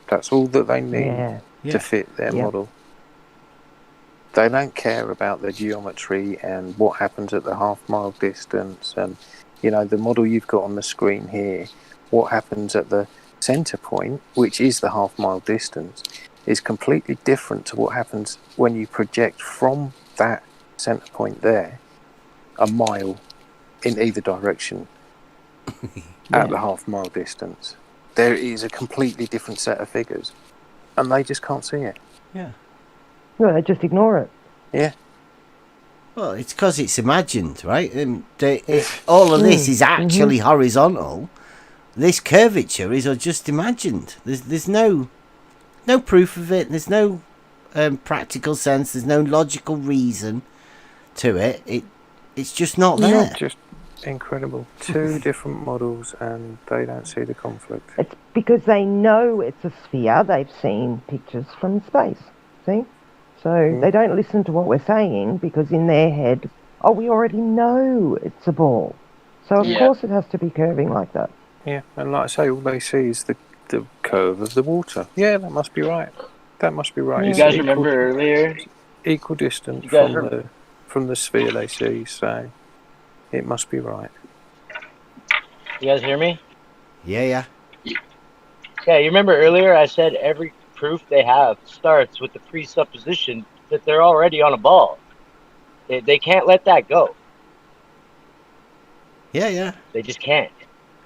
Speaker 11: That's all that they need to fit their model. They don't care about the geometry and what happens at the half-mile distance and The model you've got on the screen here, what happens at the centre point, which is the half-mile distance, is completely different to what happens when you project from that centre point there a mile in either direction at the half-mile distance. There is a completely different set of figures, and they just can't see it.
Speaker 1: Yeah.
Speaker 8: No, they just ignore it.
Speaker 11: Yeah.
Speaker 1: Well, it's because it's imagined, right? All of this is actually horizontal. This curvature is just imagined. There's no proof of it. There's no practical sense. There's no logical reason to it. It's just not there.
Speaker 11: Not just incredible. Two different models, and they don't see the conflict.
Speaker 8: It's because they know it's a sphere. They've seen pictures from space. See? So they don't listen to what we're saying because in their head, we already know it's a ball. So of course it has to be curving like that.
Speaker 11: Yeah, and like I say, all they see is the curve of the water. Yeah, that must be right. That must be right.
Speaker 2: You
Speaker 11: It's
Speaker 2: guys
Speaker 11: equal-
Speaker 2: remember earlier?
Speaker 11: Equal distance
Speaker 2: You guys
Speaker 11: from the sphere they see, so it must be right.
Speaker 2: You guys hear me?
Speaker 1: Yeah.
Speaker 2: Yeah, you remember earlier I said every proof they have starts with the presupposition that they're already on a ball. They can't let that go.
Speaker 1: Yeah.
Speaker 2: They just can't.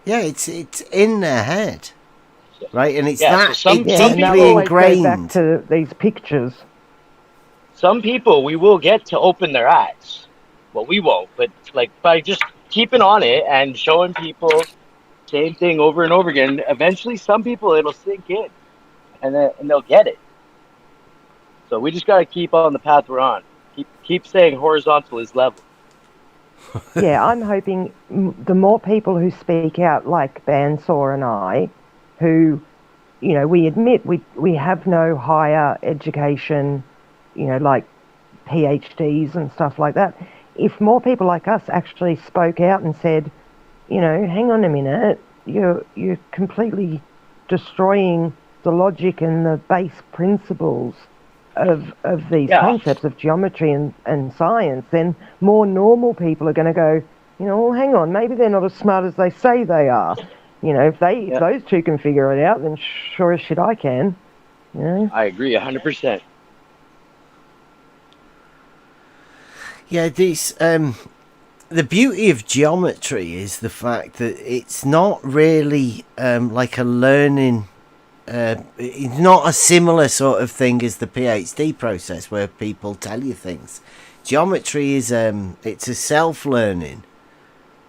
Speaker 1: Yeah, it's in their head, right? And it's
Speaker 2: Yeah, so some
Speaker 1: deeply
Speaker 2: people
Speaker 8: always go
Speaker 1: ingrained.
Speaker 8: back to these pictures.
Speaker 2: Some people we will get to open their eyes. Well, we won't, but like by just keeping on it and showing people same thing over and over again, eventually some people it'll sink in, and they'll get it. So we just got to keep on the path we're on. Keep saying horizontal is level.
Speaker 8: Yeah, I'm hoping the more people who speak out, like Bansaw and I, who, we admit we have no higher education, like PhDs and stuff like that. If more people like us actually spoke out and said, hang on a minute, you're completely destroying the logic and the base principles of these concepts of geometry and science, then more normal people are going to go, well, hang on, maybe they're not as smart as they say they are. If those two can figure it out, then sure as shit I can.
Speaker 2: I agree 100%.
Speaker 1: Yeah, the beauty of geometry is the fact that it's not really like a learning. It's not a similar sort of thing as the PhD process where people tell you things. Geometry is it's a self-learning,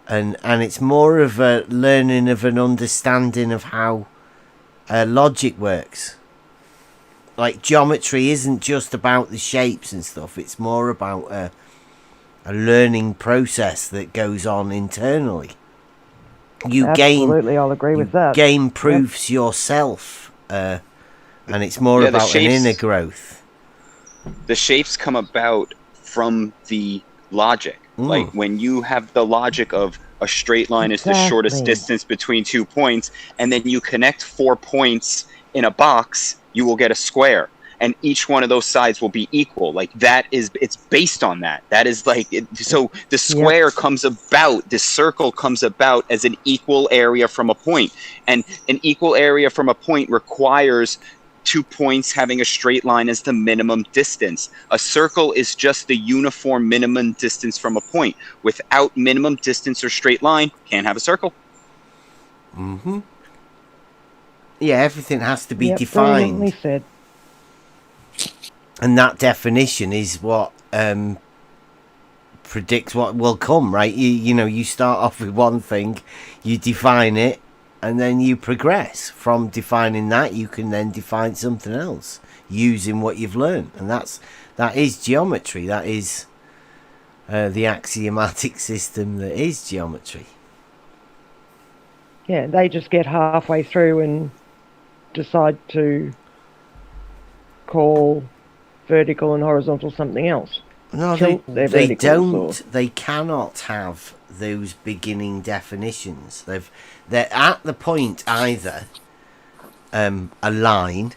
Speaker 1: and it's more of a learning of an understanding of how logic works. Like geometry isn't just about the shapes and stuff. It's more about a learning process that goes on internally.
Speaker 8: Absolutely, I'll agree with that.
Speaker 1: Game proofs yourself, and it's more
Speaker 17: the
Speaker 1: about an
Speaker 17: shapes-
Speaker 1: inner growth.
Speaker 17: The shapes come about from the logic. Like when you have the logic of a straight line is the shortest
Speaker 8: Exactly.
Speaker 17: distance between 2 points, and then you connect 4 points in a box, you will get a square. And each one of those sides will be equal. Like it's based on that. That is like, so the square comes about, the circle comes about as an equal area from a point. And an equal area from a point requires 2 points having a straight line as the minimum distance. A circle is just the uniform minimum distance from a point. Without minimum distance or straight line, can't have a circle.
Speaker 1: Mm-hmm. Yeah, everything has to be
Speaker 8: brilliantly
Speaker 1: defined.
Speaker 8: said.
Speaker 1: And that definition is what predicts what will come, right? You start off with one thing, you define it, and then you progress. From defining that, you can then define something else using what you've learned. And that is geometry. That is the axiomatic system that is geometry.
Speaker 8: Yeah, they just get halfway through and decide to call vertical and horizontal something else.
Speaker 1: No,
Speaker 8: Tilt their
Speaker 1: they
Speaker 8: verticals
Speaker 1: don't.
Speaker 8: or-
Speaker 1: They cannot have those beginning definitions. They're at the point either a line,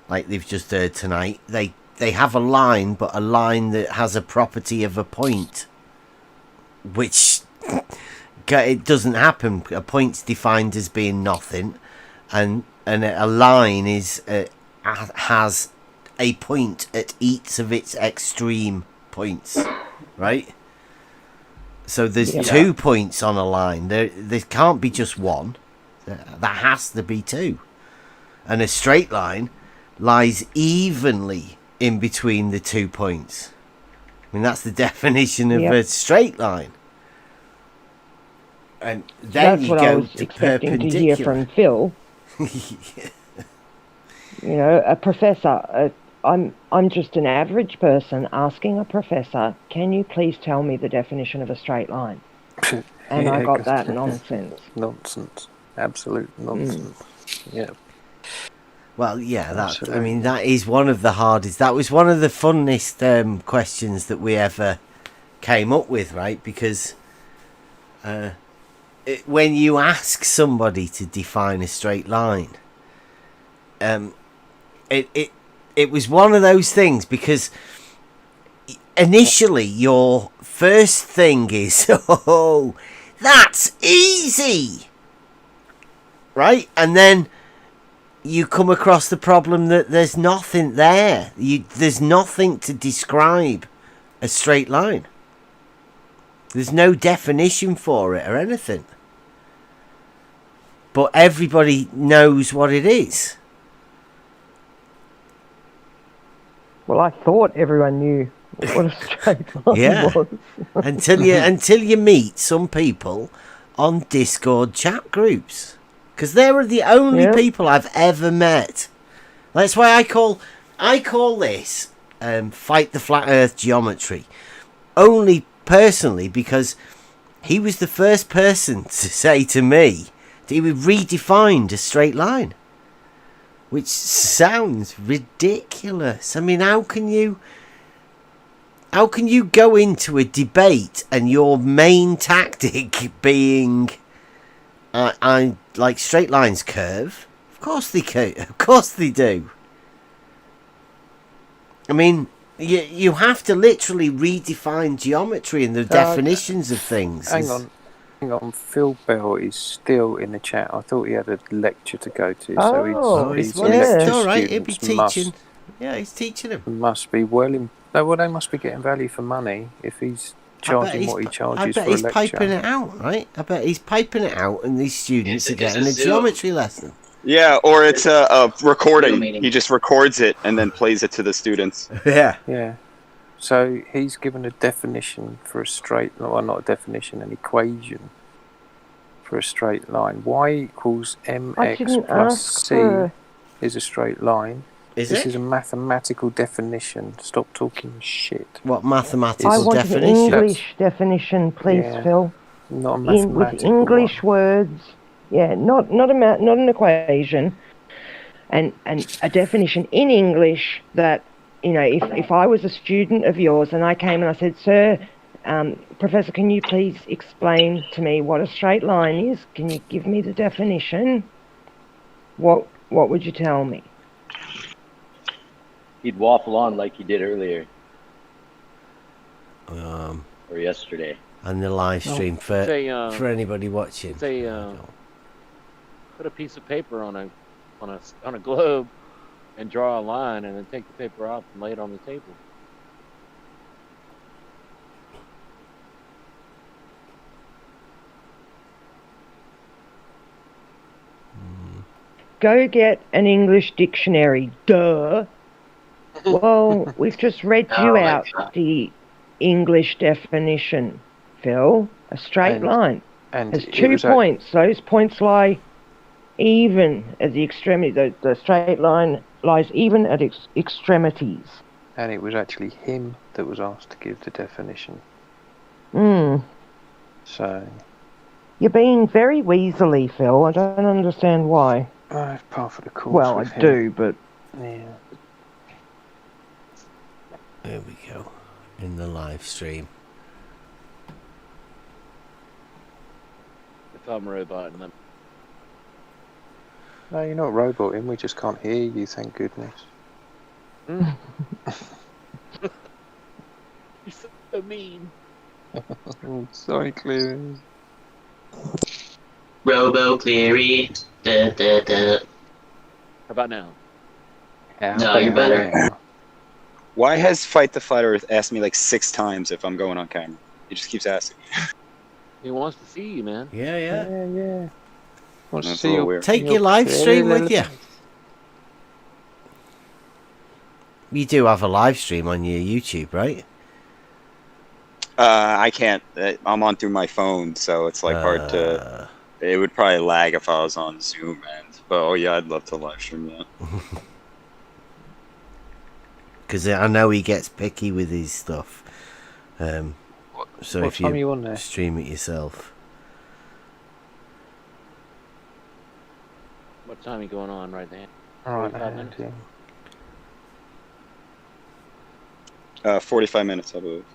Speaker 1: like they've just heard tonight. They have a line, but a line that has a property of a point, which it doesn't happen. A point's defined as being nothing, and a line is has a point at each of its extreme points, right? So there's 2 points on a line. There can't be just one. There has to be 2. And a straight line lies evenly in between the 2 points. I mean, that's the definition of a straight line. And then
Speaker 8: That's
Speaker 1: you
Speaker 8: what
Speaker 1: go
Speaker 8: I was
Speaker 1: to
Speaker 8: expecting to hear from Phil. You know, a professor. I'm just an average person asking a professor, "Can you please tell me the definition of a straight line?" And I got that nonsense.
Speaker 11: Nonsense. Absolute nonsense. Yeah.
Speaker 1: Well, yeah, I mean, that is one of the hardest. That was one of the funnest questions that we ever came up with, right? Because when you ask somebody to define a straight line, it was one of those things, because initially your first thing is, oh, that's easy, right? And then you come across the problem that there's nothing there. There's nothing to describe a straight line. There's no definition for it or anything. But everybody knows what it is.
Speaker 8: Well, I thought everyone knew what a straight line was.
Speaker 1: until you meet some people on Discord chat groups, because they were the only people I've ever met. That's why I call this Fight the Flat Earth Geometry, only personally because he was the first person to say to me that he would redefined a straight line, which sounds ridiculous. I mean, how can you go into a debate and your main tactic being I like straight lines curve? Of course they curve. Of course they do. I mean, you have to literally redefine geometry and the definitions of things.
Speaker 11: Hang on. Phil Bell is still in the chat. I thought he had a lecture to go to, so he's
Speaker 1: all right. He'll be teaching. He's teaching him.
Speaker 11: Must be well. Well, they must be getting value for money if he's charging what he charges for a lecture.
Speaker 1: I bet he's piping it out, right? I bet he's piping it out, and these students are getting a geometry lesson.
Speaker 6: Yeah, or it's a recording. He just records it and then plays it to the students.
Speaker 11: Yeah. So he's given a definition for a straight line, well, not a definition, an equation for a straight line. Y equals mx plus c is a straight line. This is a mathematical definition. Stop talking shit.
Speaker 1: What mathematical definition?
Speaker 8: I want an English definition, please, Phil.
Speaker 11: Not a mathematical
Speaker 8: with English words. Yeah, not an equation, and a definition in English that, you know, if I was a student of yours and I came and I said, "Sir, Professor, can you please explain to me what a straight line is? Can you give me the definition?" What would you tell me?
Speaker 2: He'd waffle on like he did earlier. Or yesterday.
Speaker 1: On the live stream for anybody watching.
Speaker 18: Put a piece of paper on a globe and draw a line, and then take the paper off and lay it on the table.
Speaker 8: Go get an English dictionary, duh. Well, we've just read you out the English definition, Phil. A straight line has 2 points. Those points lie even at the extremity. The straight line lies even at its extremities.
Speaker 11: And it was actually him that was asked to give the definition. So
Speaker 8: you're being very weaselly, Phil. I don't understand why.
Speaker 11: It's part of the course.
Speaker 8: Well, I do, but
Speaker 11: yeah.
Speaker 1: There we go. In the live stream.
Speaker 18: If I'm roboting them.
Speaker 11: No, you're not roboting. We just can't hear you. Thank goodness.
Speaker 18: You're so mean.
Speaker 11: I'm sorry, Clearance.
Speaker 16: Robo Cleary. Da, da, da.
Speaker 18: How about now?
Speaker 16: No, you're better.
Speaker 6: Why has Fight the Flat Earth asked me like 6 times if I'm going on camera? He just keeps asking.
Speaker 18: He wants to see you, man.
Speaker 1: Yeah, yeah.
Speaker 11: Yeah. Wants to
Speaker 6: That's a
Speaker 11: see
Speaker 6: little
Speaker 11: your,
Speaker 6: weird.
Speaker 1: Take your live stream with you. You do have a live stream on your YouTube, right?
Speaker 6: I can't. I'm on through my phone, so it's like hard to. It would probably lag if I was on Zoom, but oh yeah, I'd love to live stream that.
Speaker 1: Because I know he gets picky with his stuff. So
Speaker 11: what
Speaker 1: if
Speaker 11: time are you on there?
Speaker 1: stream it yourself.
Speaker 18: What time are you going on right now?
Speaker 11: All right,
Speaker 18: 45 minutes?
Speaker 11: yeah.
Speaker 6: 45 minutes, I believe.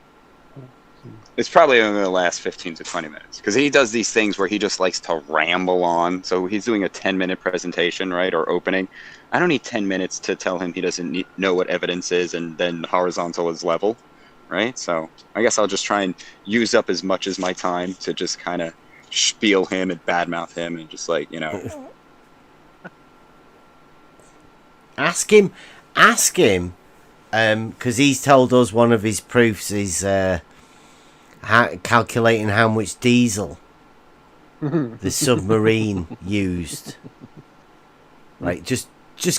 Speaker 6: It's probably only the last 15 to 20 minutes because he does these things where he just likes to ramble on. So he's doing a 10-minute presentation, right, or opening. I don't need 10 minutes to tell him he doesn't know what evidence is, and then horizontal is level, right? So I guess I'll just try and use up as much as my time to just kind of spiel him and badmouth him and just like, you know.
Speaker 1: Ask him, because he's told us one of his proofs is calculating how much diesel the submarine used. Right, just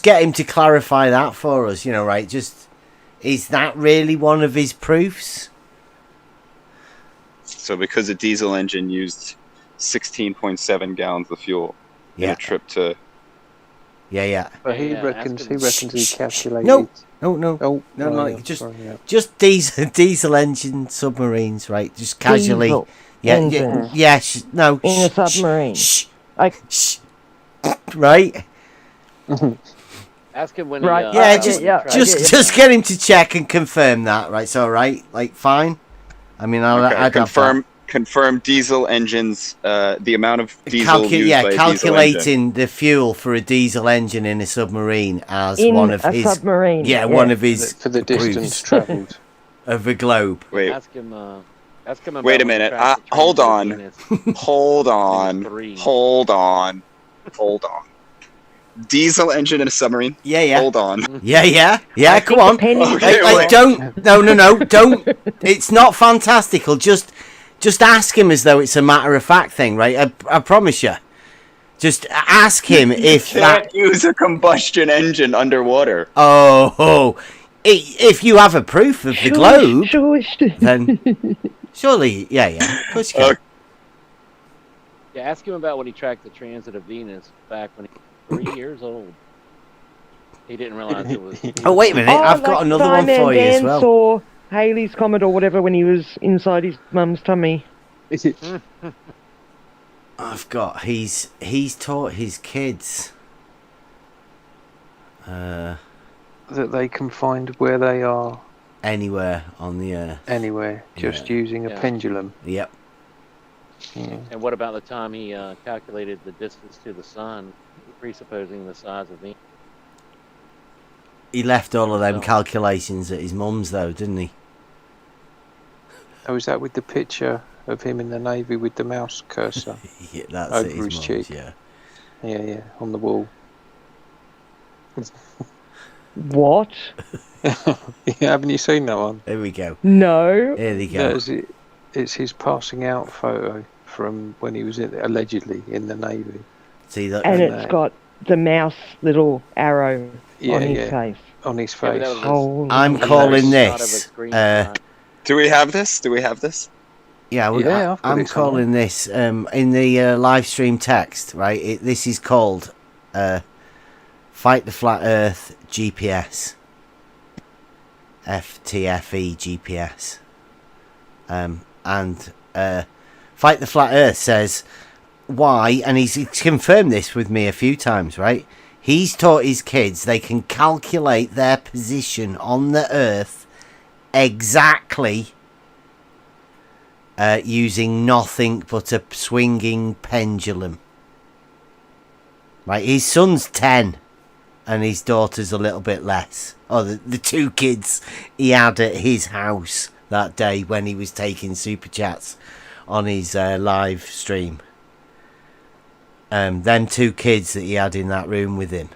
Speaker 1: get him to clarify that for us, you know, right? Just, is that really one of his proofs?
Speaker 6: So because a diesel engine used 16.7 gallons of fuel in a trip to...
Speaker 1: Yeah.
Speaker 11: But he reckons he calculated.
Speaker 1: No,
Speaker 11: sorry,
Speaker 1: just diesel engine submarines, right? Just casually.
Speaker 8: Diesel engines.
Speaker 1: No.
Speaker 8: In a submarine.
Speaker 1: Right?
Speaker 18: Ask him when
Speaker 8: Right.
Speaker 18: he...
Speaker 1: Just get him to check and confirm that, right? So, right? Like, fine? I mean, I'd
Speaker 6: confirm diesel engines, the amount of diesel used by a
Speaker 1: calculating
Speaker 6: diesel engine.
Speaker 1: the fuel for a diesel engine in a submarine as
Speaker 8: In
Speaker 1: one of
Speaker 8: a
Speaker 1: his
Speaker 8: submarine,
Speaker 1: yeah,
Speaker 8: yeah.
Speaker 1: one of his
Speaker 11: For the distance
Speaker 1: proofs
Speaker 11: travelled.
Speaker 1: of the globe.
Speaker 6: Wait,
Speaker 18: Ask him about
Speaker 6: wait a
Speaker 18: when
Speaker 6: minute.
Speaker 18: he tracked the
Speaker 6: Hold
Speaker 18: transit
Speaker 6: on.
Speaker 18: Venus.
Speaker 6: Hold on. Diesel engine in a submarine?
Speaker 1: Yeah.
Speaker 6: Hold on.
Speaker 1: Yeah.
Speaker 8: I
Speaker 1: Come
Speaker 8: think
Speaker 1: on.
Speaker 8: depending-
Speaker 6: Okay, wait.
Speaker 1: Don't. No. Don't. It's not fantastical. Just ask him as though it's a matter of fact thing, right? I promise you. Just ask him if
Speaker 6: Can't use a combustion engine underwater.
Speaker 1: If you have a proof of the globe, then surely, yeah. Of course you can.
Speaker 18: Yeah, ask him about when he tracked the transit of Venus back when he was 3 years old. He didn't realize it was...
Speaker 1: Oh, wait a minute. I've got another one for you as well.
Speaker 8: Saw Halley's Comet or whatever when he was inside his mum's tummy.
Speaker 11: Is it?
Speaker 1: I've got. He's taught his kids
Speaker 11: that they can find where they are
Speaker 1: anywhere on the earth.
Speaker 11: Anywhere, just using a pendulum.
Speaker 1: Yep.
Speaker 11: Yeah.
Speaker 18: And what about the time he calculated the distance to the sun, presupposing the size of Venus?
Speaker 1: He left all of them calculations at his mum's, though, didn't he?
Speaker 11: Oh, is that with the picture of him in the Navy with the mouse cursor?
Speaker 1: Yeah, that's
Speaker 11: over
Speaker 1: at
Speaker 11: his
Speaker 1: his
Speaker 11: cheek.
Speaker 1: mum's,
Speaker 11: Yeah, on the wall.
Speaker 8: What?
Speaker 11: Haven't you seen that one?
Speaker 1: There we go.
Speaker 8: No.
Speaker 1: There they go.
Speaker 11: It's his passing out photo from when he was allegedly in the Navy.
Speaker 1: See that?
Speaker 8: And it's got the mouse little arrow on his face.
Speaker 11: On his face.
Speaker 1: I'm calling this.
Speaker 6: Do we have this?
Speaker 1: Yeah, I'm calling this in the live stream text, right? This is called Fight the Flat Earth GPS. FTFE GPS. And Fight the Flat Earth says why, and he's confirmed this with me a few times, right? He's taught his kids they can calculate their position on the Earth exactly using nothing but a swinging pendulum. Right, his son's 10 and his daughter's a little bit less. Oh, the two kids he had at his house that day when he was taking super chats on his live stream. them 2 kids that he had in that room with him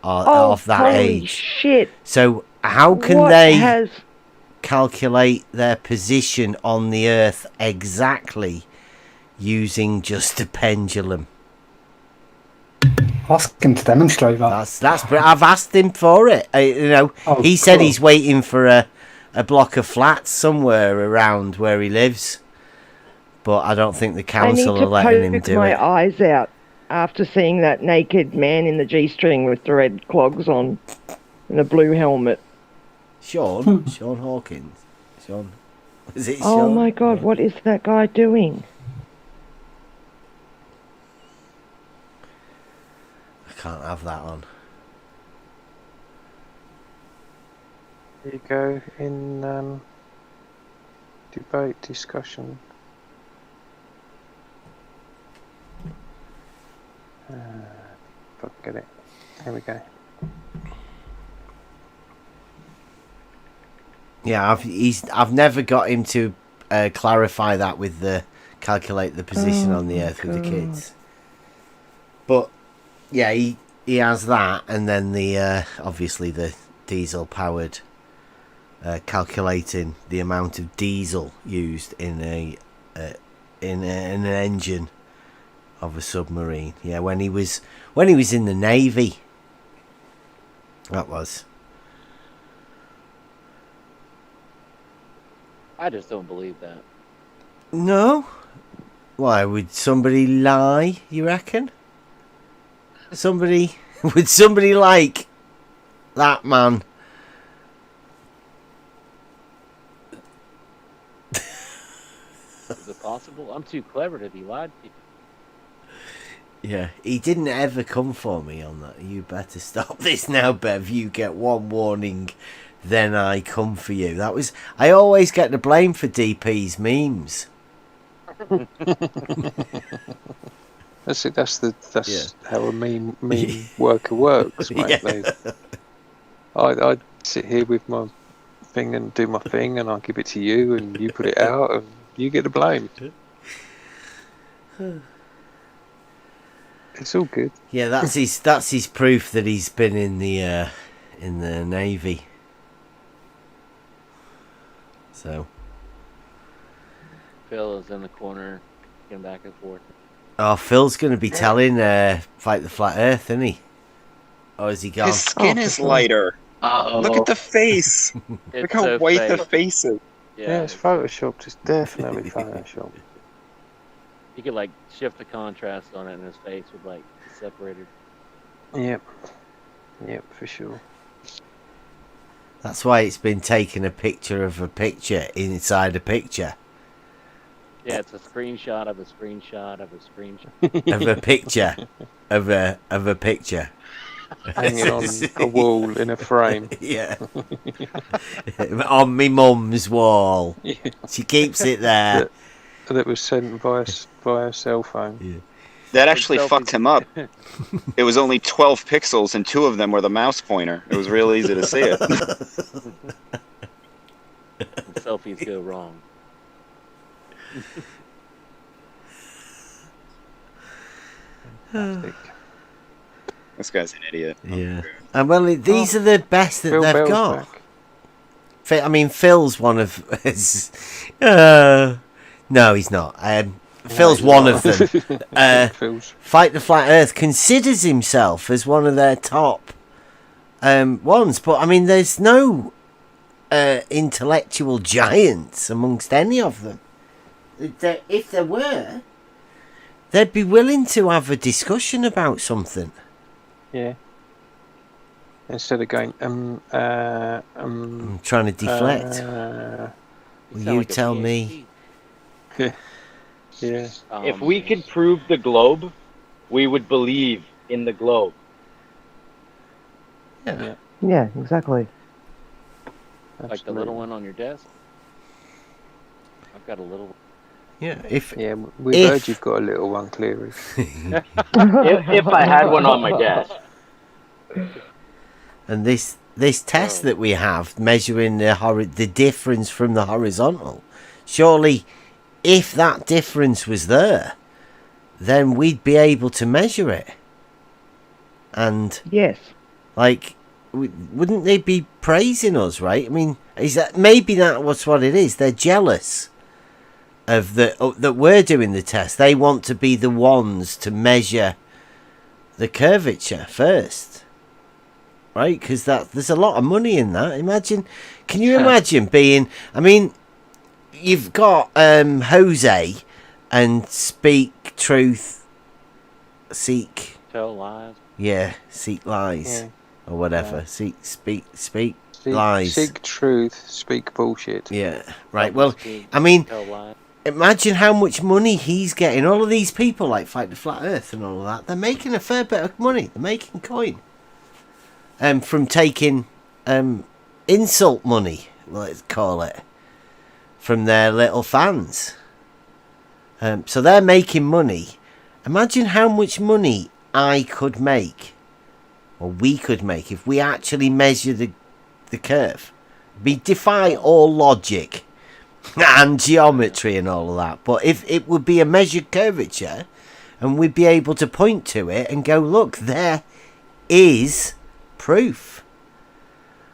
Speaker 1: are of that
Speaker 8: holy
Speaker 1: age.
Speaker 8: Shit.
Speaker 1: So how can
Speaker 8: What
Speaker 1: they
Speaker 8: has-
Speaker 1: calculate their position on the Earth exactly using just a pendulum?
Speaker 4: Ask him to demonstrate that.
Speaker 1: I've asked him for it. He said he's waiting for a block of flats somewhere around where he lives, but I don't think the council
Speaker 8: I
Speaker 1: are
Speaker 8: need
Speaker 1: letting
Speaker 8: to
Speaker 1: him
Speaker 8: poke
Speaker 1: do
Speaker 8: my
Speaker 1: it.
Speaker 8: eyes out after seeing that naked man in the G-string with the red clogs on and a blue helmet.
Speaker 1: Sean Hawkins. Sean, is it
Speaker 8: Oh
Speaker 1: Sean?
Speaker 8: my God, what is that guy doing?
Speaker 1: I can't have that on.
Speaker 11: There you go in debate discussion. If I can get it. There we go.
Speaker 1: Yeah, I've never got him to clarify that with the calculate the position on the Earth with the kids. But yeah, he has that, and then the obviously the diesel powered calculating the amount of diesel used in an engine of a submarine. Yeah, when he was in the Navy. That was.
Speaker 18: I just don't believe that.
Speaker 1: No? Why, would somebody lie, you reckon? Would somebody like that man?
Speaker 18: Is it possible? I'm too clever to be lied to.
Speaker 1: Yeah, he didn't ever come for me on that. You better stop this now, Bev. You get one warning, then I come for you. I always get the blame for DP's memes.
Speaker 11: That's it. That's how a meme worker works, mate.
Speaker 1: Yeah.
Speaker 11: I sit here with my thing and do my thing, and I give it to you, and you put it out, and you get the blame. It's all good.
Speaker 1: Yeah, that's his proof that he's been in the Navy. So
Speaker 18: Phil is in the corner, getting back and forth.
Speaker 1: Oh, Phil's going to be telling Fight the Flat Earth, isn't he? Or is he gone?
Speaker 6: His skin is lighter. Look at the face. Look how
Speaker 18: so
Speaker 6: white the
Speaker 18: fake.
Speaker 6: face is.
Speaker 11: Yeah, it's photoshopped. It's definitely photoshopped.
Speaker 18: You could like shift the contrast on it, and his face would like be separated.
Speaker 11: Yep, for sure.
Speaker 1: That's why it's been taking a picture of a picture inside a picture.
Speaker 18: Yeah, it's a screenshot of a screenshot of a screenshot
Speaker 1: Of a picture. of a picture.
Speaker 11: Hanging on a wall in a frame.
Speaker 1: Yeah. On me mum's wall.
Speaker 11: Yeah.
Speaker 1: She keeps it there.
Speaker 11: That was sent via cell phone.
Speaker 1: Yeah.
Speaker 6: That actually fucked him up. It was only 12 pixels, and 2 of them were the mouse pointer. It was real easy to see it.
Speaker 18: Selfies go wrong.
Speaker 6: This guy's an idiot.
Speaker 1: Yeah. And well, these are the best that
Speaker 11: Phil
Speaker 1: they've
Speaker 11: Bell's
Speaker 1: got.
Speaker 11: back.
Speaker 1: I mean, Phil's one of his. No, he's not. Phil's one of them.
Speaker 11: Phil's.
Speaker 1: Fight the Flat Earth considers himself as one of their top ones, but I mean, there's no intellectual giants amongst any of them. If there were, they'd be willing to have a discussion about something.
Speaker 11: Yeah. Instead of going,
Speaker 1: I'm trying to deflect. Will you
Speaker 18: like a
Speaker 1: tell
Speaker 18: PhD.
Speaker 1: me?
Speaker 11: Yeah.
Speaker 2: If we could prove the globe, we would believe in the globe.
Speaker 1: Yeah.
Speaker 8: Yeah, exactly.
Speaker 18: Like the little one on your desk. I've got a little.
Speaker 1: Yeah.
Speaker 11: We've heard you've got a little one, Cleary.
Speaker 2: if I had one on my desk.
Speaker 1: And this test that we have measuring the difference from the horizontal, surely, if that difference was there, then we'd be able to measure it. And
Speaker 8: yes,
Speaker 1: like, wouldn't they be praising us, right? I mean, is that maybe that's what it is? They're jealous of that we're doing the test. They want to be the ones to measure the curvature first, right? Because there's a lot of money in that. Can you imagine being? I mean, you've got Jose and Speak Truth, Seek.
Speaker 18: Tell lies.
Speaker 1: Yeah, Seek Lies, or whatever.
Speaker 11: Yeah.
Speaker 1: Speak lies.
Speaker 11: Seek truth, speak bullshit.
Speaker 1: Yeah, right. Well, I mean, imagine how much money he's getting. All of these people like Fight the Flat Earth and all of that. They're making a fair bit of money. They're making coin. From taking insult money, let's call it, from their little fans. So they're making money. Imagine how much money I could make, or we could make, if we actually measure the curve. Defy all logic and geometry and all of that. But if it would be a measured curvature, and we'd be able to point to it and go, look, there is proof.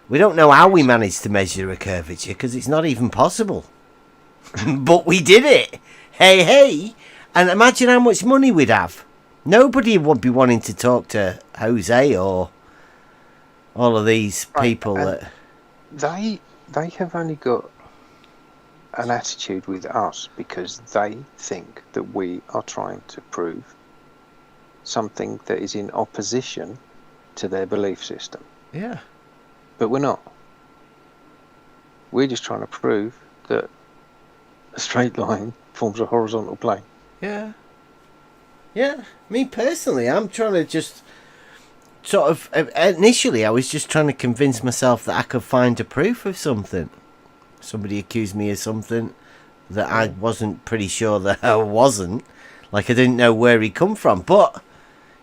Speaker 1: We don't know how we managed to measure a curvature because it's not even possible. But we did it. Hey. And imagine how much money we'd have. Nobody would be wanting to talk to Jose or all of these people.
Speaker 11: They have only got an attitude with us because they think that we are trying to prove something that is in opposition to their belief system.
Speaker 1: Yeah.
Speaker 11: But we're not. We're just trying to prove that a straight line forms a horizontal plane.
Speaker 1: Yeah. Yeah. Me personally, I'm trying to just sort of... Initially, I was just trying to convince myself that I could find a proof of something. Somebody accused me of something that I wasn't pretty sure that I wasn't. Like, I didn't know where he come from. But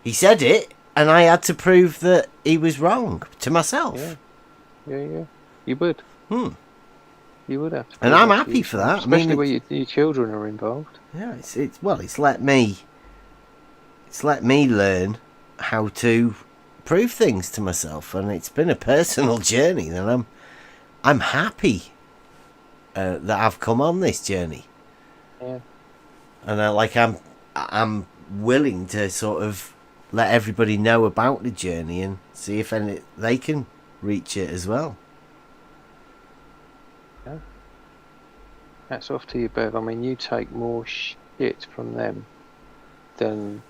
Speaker 1: he said it, and I had to prove that he was wrong to myself.
Speaker 11: Yeah. You would. You would have to.
Speaker 1: And I'm happy for that.
Speaker 11: Especially where your children are involved.
Speaker 1: Yeah, it's let me learn how to prove things to myself, and it's been a personal journey, and I'm happy that I've come on this journey.
Speaker 11: Yeah.
Speaker 1: And I'm willing to sort of let everybody know about the journey and see if they can reach it as well.
Speaker 11: Yeah. Hats off to you, Bev. I mean, you take more shit from them than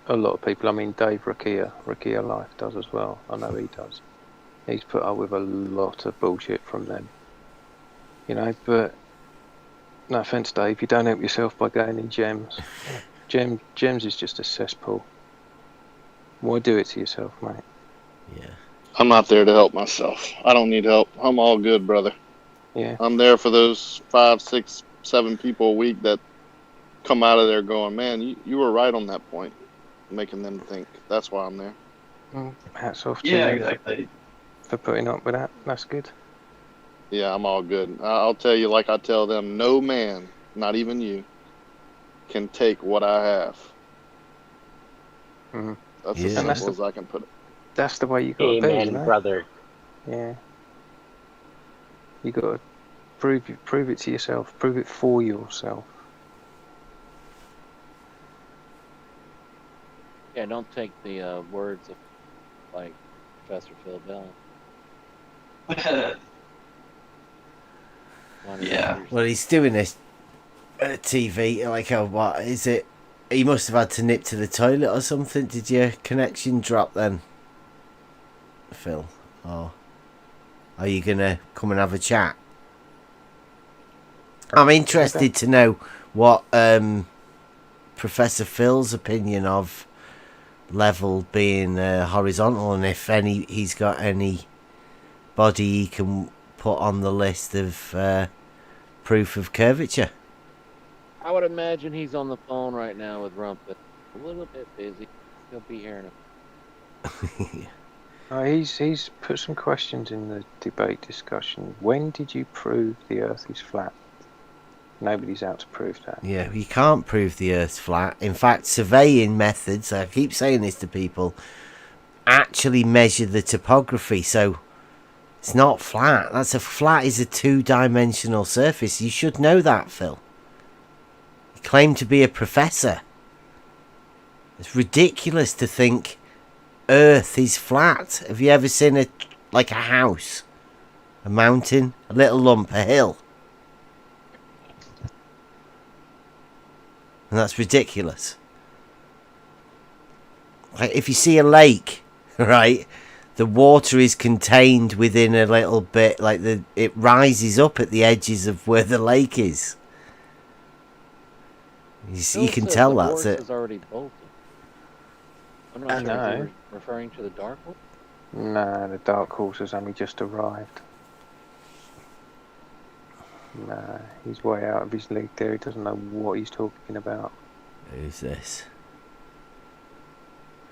Speaker 11: a lot of people. I mean, Dave Rakia Life does as well. I know he does. He's put up with a lot of bullshit from them. You know, but no offence, Dave, you don't help yourself by going in gems. Gems is just a cesspool. Why do it to yourself, mate?
Speaker 1: Yeah.
Speaker 14: I'm not there to help myself. I don't need help. I'm all good, brother.
Speaker 11: Yeah.
Speaker 14: I'm there for those 5, 6, 7 people a week that come out of there going, man, you were right on that point, making them think. That's why I'm there.
Speaker 11: Hats off to you. Exactly. For putting up with that. That's good.
Speaker 14: Yeah, I'm all good. I'll tell you like I tell them, no man, not even you, can take what I have.
Speaker 11: Mm-hmm.
Speaker 14: That's as simple as I can put it.
Speaker 11: That's the way you got to be,
Speaker 2: Amen, brother.
Speaker 11: Yeah. You got to prove it to yourself. Prove it for yourself.
Speaker 18: Yeah, don't take the words of like Professor Phil Bell.
Speaker 1: Yeah. Well, he's doing this TV. Like, what is it? He must have had to nip to the toilet or something. Did your connection drop then, Phil? Or are you gonna come and have a chat? I'm interested to know what Professor Phil's opinion of level being horizontal, and if he's got any body he can put on the list of proof of curvature.
Speaker 18: I would imagine he's on the phone right now with Rumpet. A little bit busy. He'll be here in a...
Speaker 11: He's put some questions in the debate discussion. When did you prove the Earth is flat? Nobody's out to prove that.
Speaker 1: Yeah, you can't prove the Earth's flat. In fact, surveying methods, I keep saying this to people, actually measure the topography, so it's not flat. Flat is a two-dimensional surface. You should know that, Phil. You claim to be a professor. It's ridiculous to think Earth is flat. Have you ever seen a house, a mountain, a little lump, a hill? And that's ridiculous. Like if you see a lake, right, the water is contained within a little bit, it rises up at the edges of where the lake is. You can tell that's it.
Speaker 18: Is already bolted. I'm not sure if you're referring to the dark one.
Speaker 11: No, the dark horse has only just arrived. No, he's way out of his league there. He doesn't know what he's talking about.
Speaker 1: Who's this?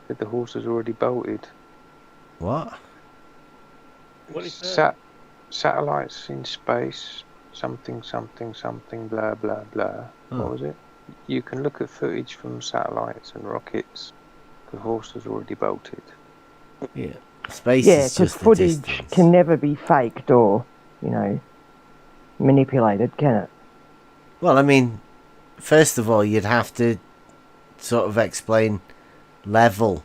Speaker 11: But the horse has already bolted.
Speaker 1: What?
Speaker 18: What is that?
Speaker 11: Satellites in space, something, blah, blah, blah.
Speaker 1: Oh.
Speaker 11: What was it? You can look at footage from satellites and rockets. The horse has already bolted.
Speaker 1: Yeah. Space
Speaker 8: Yeah,
Speaker 1: is
Speaker 8: because
Speaker 1: just
Speaker 8: footage
Speaker 1: the distance.
Speaker 8: can never be faked or, manipulated, can it?
Speaker 1: Well, I mean, first of all, you'd have to sort of explain level,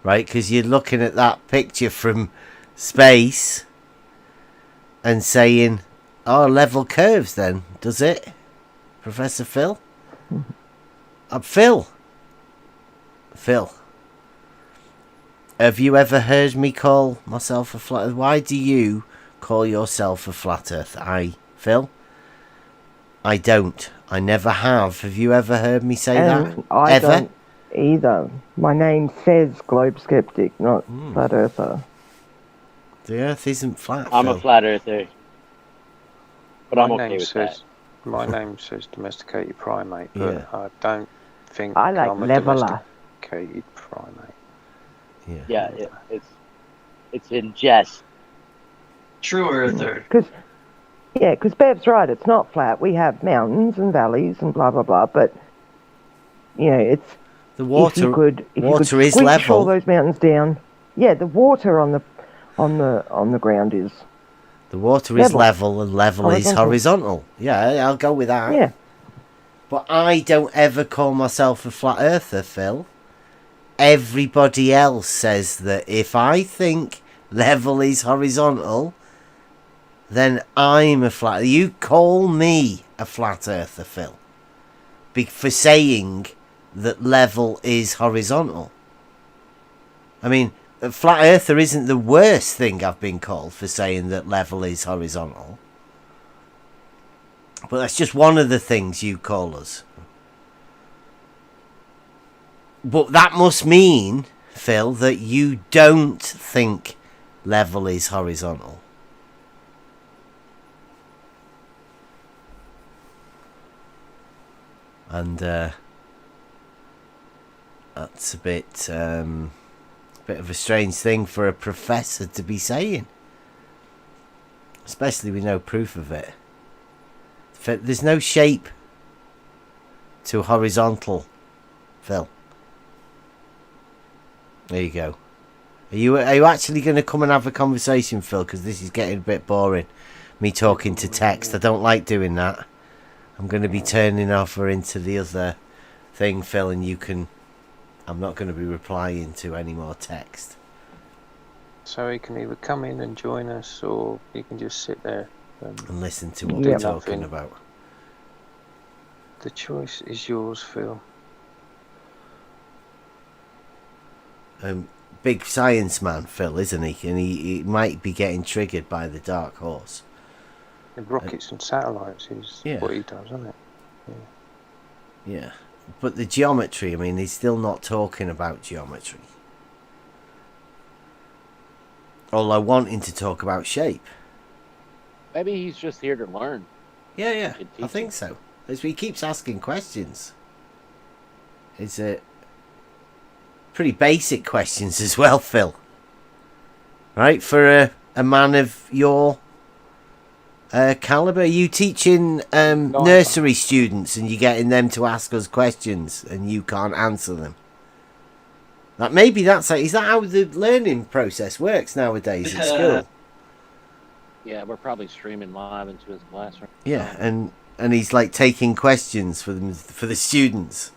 Speaker 1: right? Because you're looking at that picture from space and saying, oh, level curves then, does it? Professor Phil? Phil. Have you ever heard me call myself a flat earth? Why do you call yourself a flat earth? Phil? I don't. I never have. Have you ever heard me say that?
Speaker 8: I
Speaker 1: Ever?
Speaker 8: don't either. My name says globe skeptic, not flat earther.
Speaker 1: The earth isn't flat,
Speaker 2: I'm
Speaker 1: Phil.
Speaker 2: a flat earther. But I'm okay with that.
Speaker 11: My name says domesticated primate, but
Speaker 1: Yeah.
Speaker 11: I don't think
Speaker 8: I like
Speaker 11: I'm a
Speaker 8: leveler.
Speaker 11: domesticated primate.
Speaker 2: Yeah, it's in jest.
Speaker 16: True earther.
Speaker 8: Because Bev's right, it's not flat. We have mountains and valleys and blah, blah, blah, but, it's...
Speaker 1: The water,
Speaker 8: if you could
Speaker 1: is
Speaker 8: squish
Speaker 1: level.
Speaker 8: all those mountains down, the water on the ground is...
Speaker 1: The water is level and level is horizontal. Yeah, I'll go with that.
Speaker 8: Yeah.
Speaker 1: But I don't ever call myself a flat earther, Phil. Everybody else says that if I think level is horizontal, then I'm a flat. You call me a flat earther, Phil, for saying that level is horizontal. I mean, a flat earther isn't the worst thing I've been called for saying that level is horizontal. But that's just one of the things you call us. But that must mean, Phil, that you don't think level is horizontal. And that's a bit of a strange thing for a professor to be saying. Especially with no proof of it. There's no shape to horizontal, Phil. There you go. Are you actually going to come and have a conversation, Phil? Because this is getting a bit boring. Me talking to text. I don't like doing that. I'm going to be turning over into the other thing, Phil, and you can... I'm not going to be replying to any more text.
Speaker 11: So he can either come in and join us, or he can just sit there
Speaker 1: and listen to what we're talking about.
Speaker 11: The choice is yours, Phil.
Speaker 1: Big science man, Phil, isn't he? And he might be getting triggered by the dark horse.
Speaker 11: The rockets and satellites is what he does, isn't it?
Speaker 1: Yeah. But the geometry, I mean, he's still not talking about geometry. Although wanting to talk about shape.
Speaker 18: Maybe he's just here to learn.
Speaker 1: Yeah, I think so. As he keeps asking questions. It's pretty basic questions as well, Phil. Right? For a man of your Caliber, are you teaching nursery students and you're getting them to ask us questions and you can't answer them? Like maybe is that how the learning process works nowadays at school?
Speaker 18: Yeah, we're probably streaming live into his classroom.
Speaker 1: Yeah, and he's like taking questions for the students.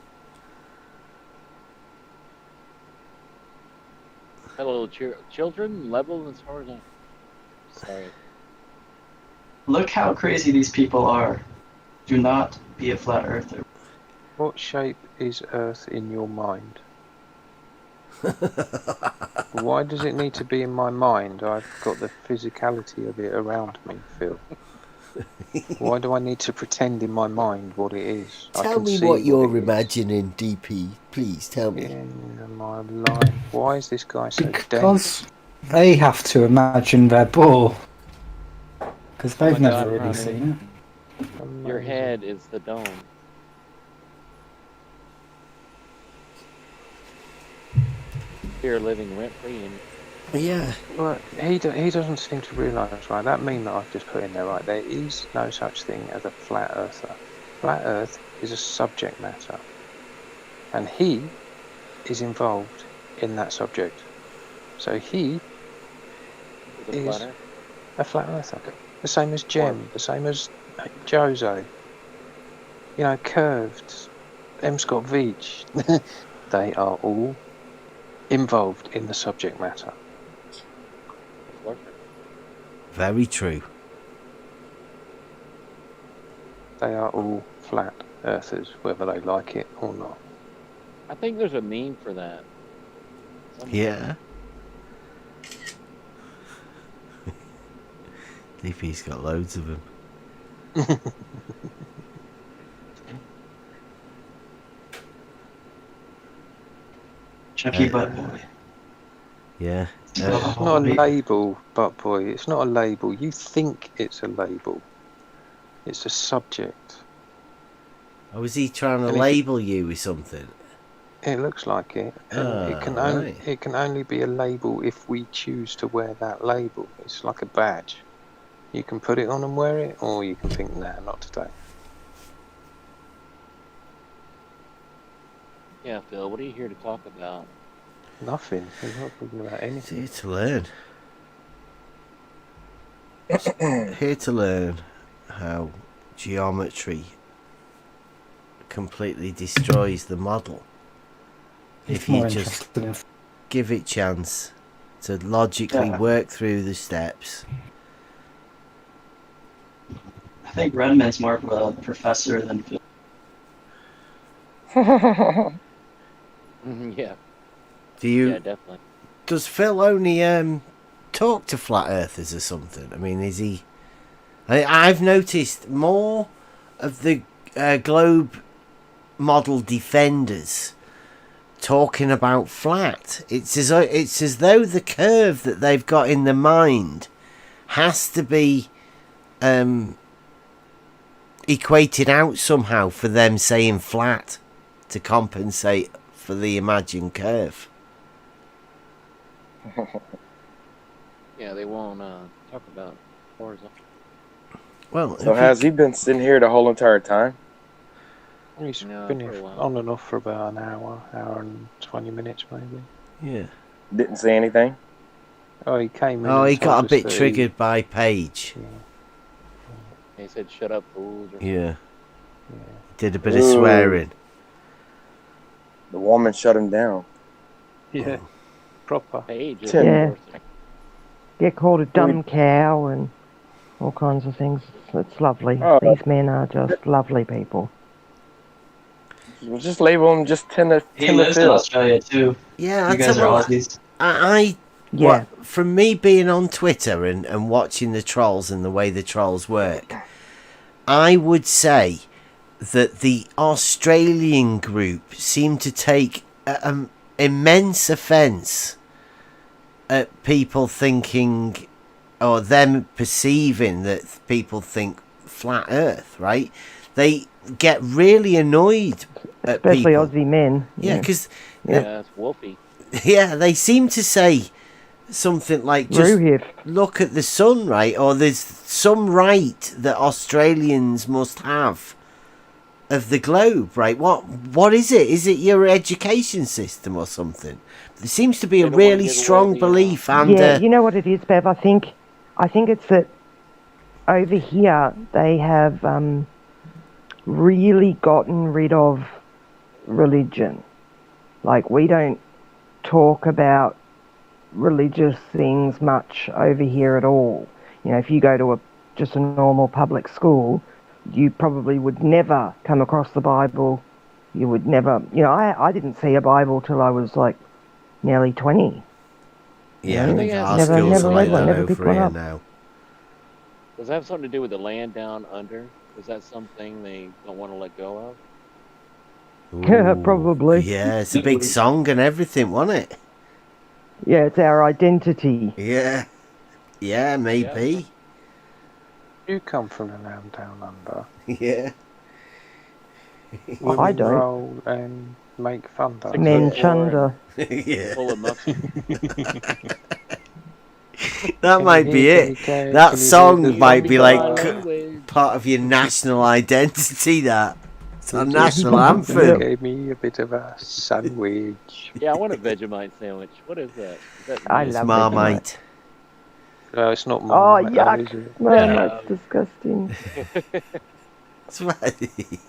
Speaker 18: Hello, children. Level as far as I. Sorry.
Speaker 16: Look how crazy these people are. Do not be a flat earther.
Speaker 11: What shape is Earth in your mind? Why does it need to be in my mind? I've got the physicality of it around me, Phil. Why do I need to pretend in my mind what it is?
Speaker 1: Tell me what you're imagining, DP. Please tell me.
Speaker 11: In my life. Why is this guy so dense?
Speaker 4: Because they have to imagine their ball. Because they've never really
Speaker 18: Ronnie.
Speaker 4: seen it.
Speaker 18: Your head is the dome. You're living rent free and.
Speaker 1: Yeah.
Speaker 11: Well, he doesn't seem to realise, right, that meme that I've just put in there, right, there is no such thing as a flat earther. Flat earth is a subject matter. And he is involved in that subject. So he is a flat earther. The same as Jem, the same as Jose. You know, Curved, M. Scott Veach. They are all involved in the subject matter.
Speaker 1: Very true.
Speaker 11: They are all flat earthers, whether they like it or not.
Speaker 18: I think there's a meme for that.
Speaker 1: Yeah. DP's got loads of them.
Speaker 16: Chucky Butt Boy.
Speaker 1: Yeah.
Speaker 11: It's not a label, Butt Boy. It's not a label. You think it's a label. It's a subject.
Speaker 1: Oh, was he trying to
Speaker 11: And if
Speaker 1: label you with something?
Speaker 11: It looks like it. And it can only be a label if we choose to wear that label. It's like a badge. You can put it on and wear it, or you can think, nah, not today.
Speaker 18: Yeah, Phil, what are you here to talk about?
Speaker 11: Nothing. We're not talking about anything.
Speaker 1: Here to learn. Here to learn how geometry completely destroys the model. If you just give it chance to logically work through the steps.
Speaker 16: I think Redman's more of a professor than Phil.
Speaker 18: Yeah.
Speaker 1: Do you?
Speaker 18: Yeah, definitely.
Speaker 1: Does Phil only talk to flat earthers or something? I mean, is he? I've noticed more of the globe model defenders talking about flat. It's as though the curve that they've got in the mind has to be equated out somehow for them saying flat to compensate for the imagined curve.
Speaker 18: Yeah, they won't talk about horizontal.
Speaker 1: Well,
Speaker 12: so has he been sitting here the whole entire time?
Speaker 11: He's been here on and off for about an hour and 20 minutes maybe.
Speaker 1: Yeah.
Speaker 12: Didn't say anything?
Speaker 11: Oh, he came in.
Speaker 1: Oh, he
Speaker 11: and
Speaker 1: got a
Speaker 11: told us
Speaker 1: bit
Speaker 11: that
Speaker 1: triggered by Paige.
Speaker 18: He said, "Shut up, fools." Or
Speaker 1: Yeah. Did a bit of swearing.
Speaker 12: The woman shut him down.
Speaker 11: Yeah. Proper.
Speaker 18: Paige is
Speaker 8: Yeah. Get called a dumb cow and all kinds of things. It's lovely.
Speaker 12: Oh.
Speaker 8: These men are just lovely people.
Speaker 12: Just label him just Tim the
Speaker 16: He lives in Australia too.
Speaker 1: Yeah,
Speaker 16: you guys are Aussies.
Speaker 1: From me being on Twitter and watching the trolls and the way the trolls work, I would say that the Australian group seem to take immense offence at people thinking, or them perceiving that people think flat Earth, right? They get really annoyed at
Speaker 8: Especially
Speaker 1: people.
Speaker 8: Aussie men.
Speaker 1: Yeah, because
Speaker 18: that's Wolfie.
Speaker 1: yeah, they seem to say something like just look at the sun, right? Or there's some right that Australians must have of the globe, right? What is it? Is it your education system or something? There seems to be a really strong belief and
Speaker 8: yeah, you know what it is, Bev? I think it's that over here they have really gotten rid of religion. Like, we don't talk about religious things much over here at all. You know, if you go to just a normal public school, you probably would never come across the Bible. You would never, you know, I didn't see a Bible till I was like nearly 20.
Speaker 1: yeah,
Speaker 8: You know?
Speaker 1: our schools are like that
Speaker 8: never
Speaker 1: over
Speaker 8: picked one
Speaker 1: here
Speaker 8: up.
Speaker 1: now.
Speaker 18: Does that have something to do with the land down under? Is that something they don't want to let go of?
Speaker 8: Yeah, probably.
Speaker 1: Yeah, it's a big song and everything, wasn't it?
Speaker 8: Yeah, it's our identity.
Speaker 1: Yeah. Yeah, maybe.
Speaker 11: You come from the land down under.
Speaker 1: Yeah.
Speaker 11: Women
Speaker 8: I don't.
Speaker 11: roll and make thunder.
Speaker 8: Men chunder.
Speaker 1: Yeah.
Speaker 18: Full of muscle.
Speaker 1: That might be it. That song might be like part of your national identity. That it's our national anthem.
Speaker 11: Gave me a bit of a sandwich.
Speaker 18: Yeah, I want a Vegemite sandwich. What is that? Is that
Speaker 8: I
Speaker 1: It's
Speaker 8: love
Speaker 1: Marmite.
Speaker 11: No, it's not
Speaker 8: Oh,
Speaker 11: Marmite.
Speaker 8: yuck.
Speaker 11: Is it?
Speaker 8: Man, that's disgusting.
Speaker 1: That's right.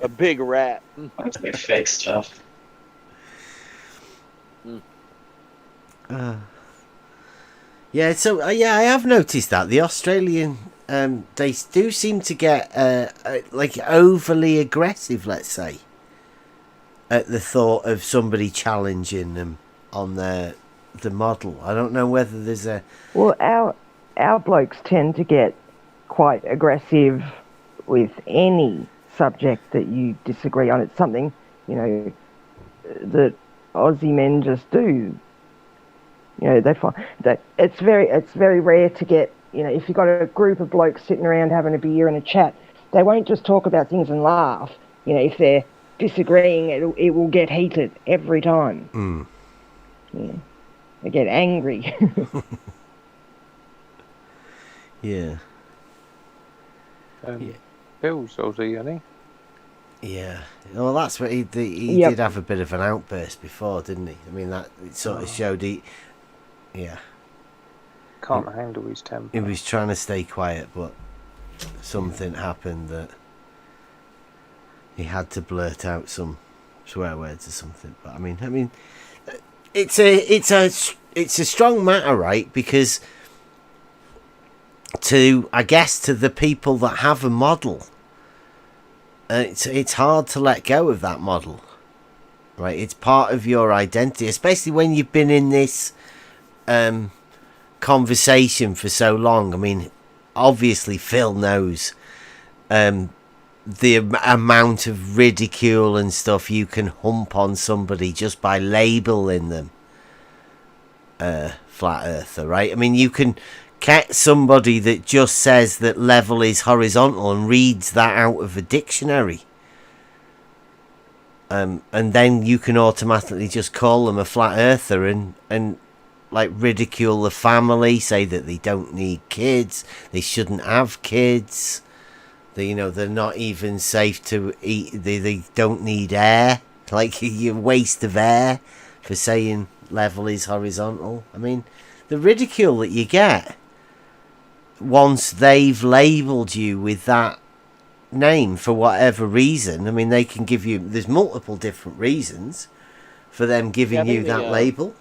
Speaker 18: A big rat.
Speaker 16: That's like fake stuff.
Speaker 1: Yeah, so yeah, I have noticed that the Australian they do seem to get like overly aggressive, let's say, at the thought of somebody challenging them on the model. I don't know whether there's a
Speaker 8: Well, our blokes tend to get quite aggressive with any subject that you disagree on. It's something, you know, that Aussie men just do. You know, they find that it's very rare to get, you know, if you've got a group of blokes sitting around having a beer and a chat, they won't just talk about things and laugh. You know, if they're disagreeing, it will get heated every time.
Speaker 1: Mm.
Speaker 8: Yeah. They get angry.
Speaker 1: Yeah.
Speaker 11: Bill's Aussie, isn't he?
Speaker 1: Yeah. Well, that's what he
Speaker 8: Yep.
Speaker 1: did have a bit of an outburst before, didn't he? I mean, that it sort of showed yeah.
Speaker 11: Can't handle his temper.
Speaker 1: He was trying to stay quiet, but something happened that he had to blurt out some swear words or something. But I mean, it's a strong matter, right? Because to the people that have a model, it's hard to let go of that model, right? It's part of your identity, especially when you've been in this conversation for so long. I mean, obviously Phil knows the amount of ridicule and stuff you can hump on somebody just by labeling them flat earther, right? I mean, you can catch somebody that just says that level is horizontal and reads that out of a dictionary, and then you can automatically just call them a flat earther and like ridicule the family, say that they don't need kids, they shouldn't have kids, they, you know, they're not even safe to eat, they don't need air, like you waste of air for saying level is horizontal. I mean, the ridicule that you get once they've labelled you with that name for whatever reason. I mean, they can give you, there's multiple different reasons for them giving you that label.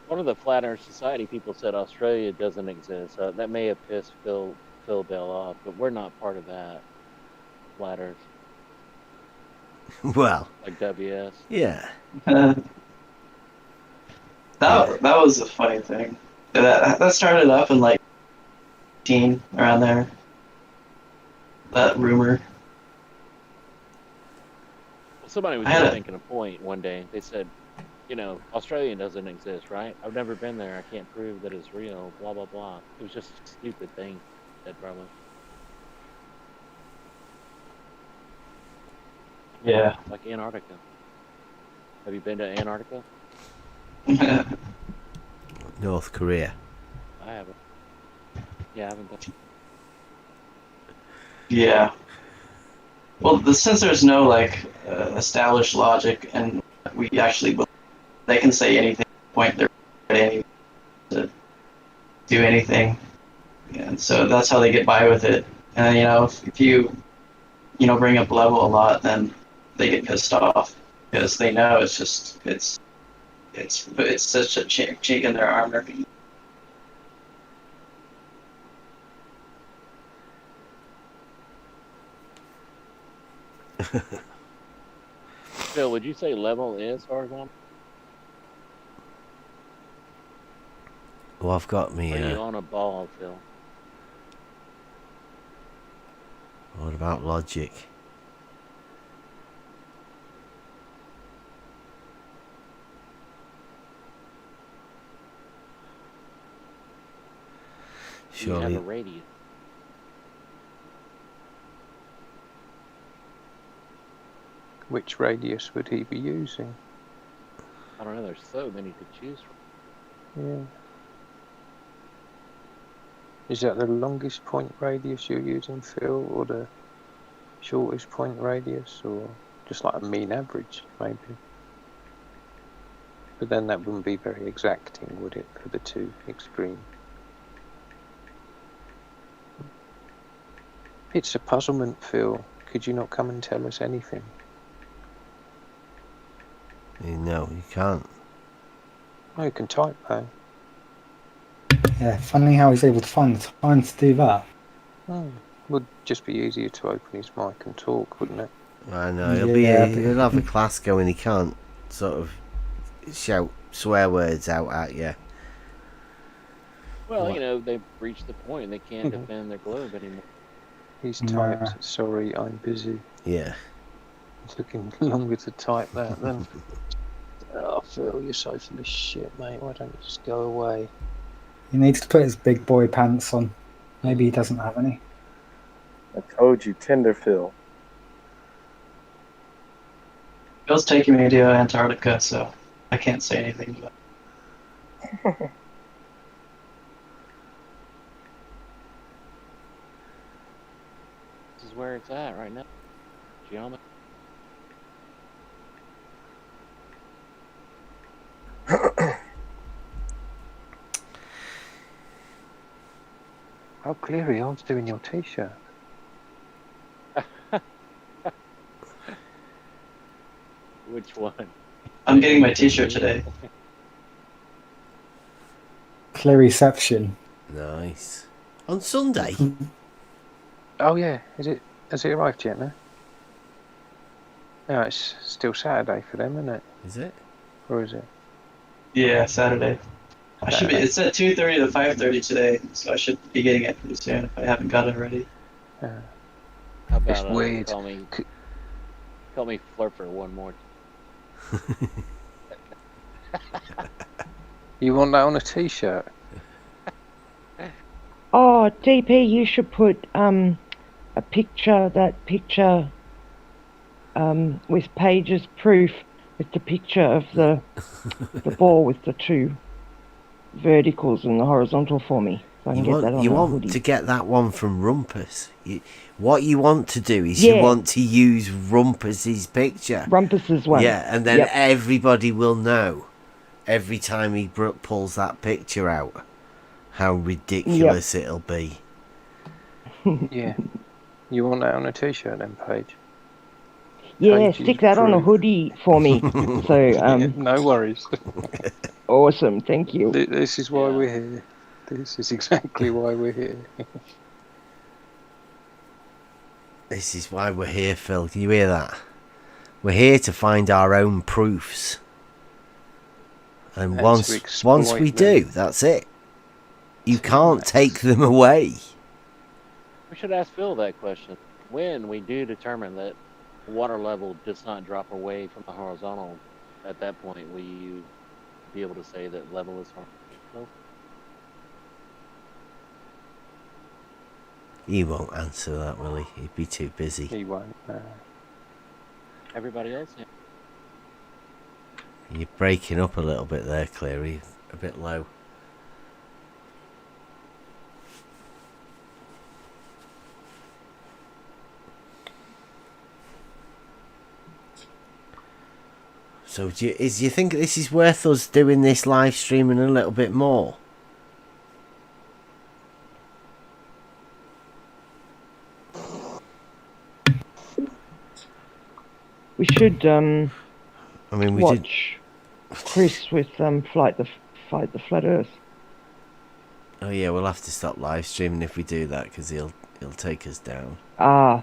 Speaker 18: One of the Flat Earth Society people said Australia doesn't exist. That may have pissed Phil Bell off, but we're not part of that. Flat Earth.
Speaker 1: Well.
Speaker 18: Like WS.
Speaker 1: Yeah.
Speaker 16: That was a funny thing. That started up in like around there. That rumor.
Speaker 18: Somebody was just making a point one day. They said, you know, Australia doesn't exist, right? I've never been there. I can't prove that it's real. Blah blah blah. It was just a stupid thing. Said probably.
Speaker 16: Yeah.
Speaker 18: Like Antarctica. Have you been to Antarctica?
Speaker 1: North Korea.
Speaker 18: I haven't. Yeah, I haven't done.
Speaker 16: Yeah. Well, since there's no like established logic, and we actually they can say anything, point their anything to do anything, and so that's how they get by with it. And if you bring up level a lot, then they get pissed off because they know it's just it's such a chink in their armor.
Speaker 18: Phil, would you say level is horizontal?
Speaker 1: Well, I've got me.
Speaker 18: Are you on a ball, Phil?
Speaker 1: What about logic?
Speaker 18: You have a radius.
Speaker 11: Which radius would he be using?
Speaker 18: I don't know. There's so many to choose from.
Speaker 11: Yeah. Is that the longest point radius you're using, Phil, or the shortest point radius, or just like a mean average, maybe? But then that wouldn't be very exacting, would it, for the two extremes? It's a puzzlement, Phil. Could you not come and tell us anything?
Speaker 1: No, you can't.
Speaker 11: Oh, you can type, though.
Speaker 4: Yeah, funny how he's able to find the time to do that.
Speaker 11: Oh, would just be easier to open his mic and talk, wouldn't it?
Speaker 1: I know, he'll have a class going, he can't sort of shout swear words out at you.
Speaker 18: Well, they've reached the point they can't defend their globe anymore.
Speaker 11: He's typed, sorry, I'm busy.
Speaker 1: Yeah.
Speaker 11: It's looking longer to type that than... Oh, Phil, you're so full of shit, mate. Why don't you just go away?
Speaker 4: He needs to put his big boy pants on. Maybe he doesn't have any.
Speaker 12: I told you, Tinder Phil.
Speaker 16: Phil's taking me to Antarctica, so I can't say anything about it.
Speaker 18: This is where it's at right now. Geometry.
Speaker 11: Oh, Cleary, I was doing your t-shirt.
Speaker 18: Which one?
Speaker 16: I'm getting my t-shirt today.
Speaker 4: Clear-reception.
Speaker 1: Nice. On Sunday?
Speaker 11: Oh, yeah. Has it arrived yet, no? No, it's still Saturday for them, isn't it?
Speaker 1: Is it?
Speaker 11: Or is it?
Speaker 16: Yeah, Saturday. I should be. It's at 2:30 to 5:30 today, so I should be getting it pretty soon if I haven't got it already.
Speaker 18: How about
Speaker 11: It's weird.
Speaker 18: Call me Flurper one more.
Speaker 11: You want that on a t-shirt?
Speaker 8: Oh, DP, you should put that picture with Paige's proof with the picture of the ball with the two verticals and the horizontal for me. So I can get that on
Speaker 1: you
Speaker 8: the
Speaker 1: want
Speaker 8: hoodie.
Speaker 1: to get that one from Rumpus. What you want to do is you want to use Rumpus's picture.
Speaker 8: Rumpus's one.
Speaker 1: Yeah, and then everybody will know every time he pulls that picture out how ridiculous it'll be.
Speaker 11: Yeah. You want that on a t-shirt then, Paige?
Speaker 8: Yeah,
Speaker 11: Paige's
Speaker 8: stick that on a
Speaker 11: proof.
Speaker 8: hoodie for me. So,
Speaker 11: no worries.
Speaker 8: Awesome, thank you.
Speaker 11: This is why we're here. This is exactly why we're here.
Speaker 1: This is why we're here, Phil. Can you hear that? We're here to find our own proofs. And once we do, that's it. You can't take them away.
Speaker 18: We should ask Phil that question. When we do determine that water level does not drop away from the horizontal, at that point, will you be able to say that level is horizontal?
Speaker 1: He won't answer that, will he? He'd be too busy.
Speaker 11: He won't.
Speaker 18: Everybody else? Yeah.
Speaker 1: You're breaking up a little bit there, Cleary. A bit low. So do you think this is worth us doing this live streaming a little bit more?
Speaker 8: We should
Speaker 1: I mean, we
Speaker 8: watch Chris with Fight the Flat Earth.
Speaker 1: Oh yeah, we'll have to stop live streaming if we do that because he'll take us down.
Speaker 8: Ah,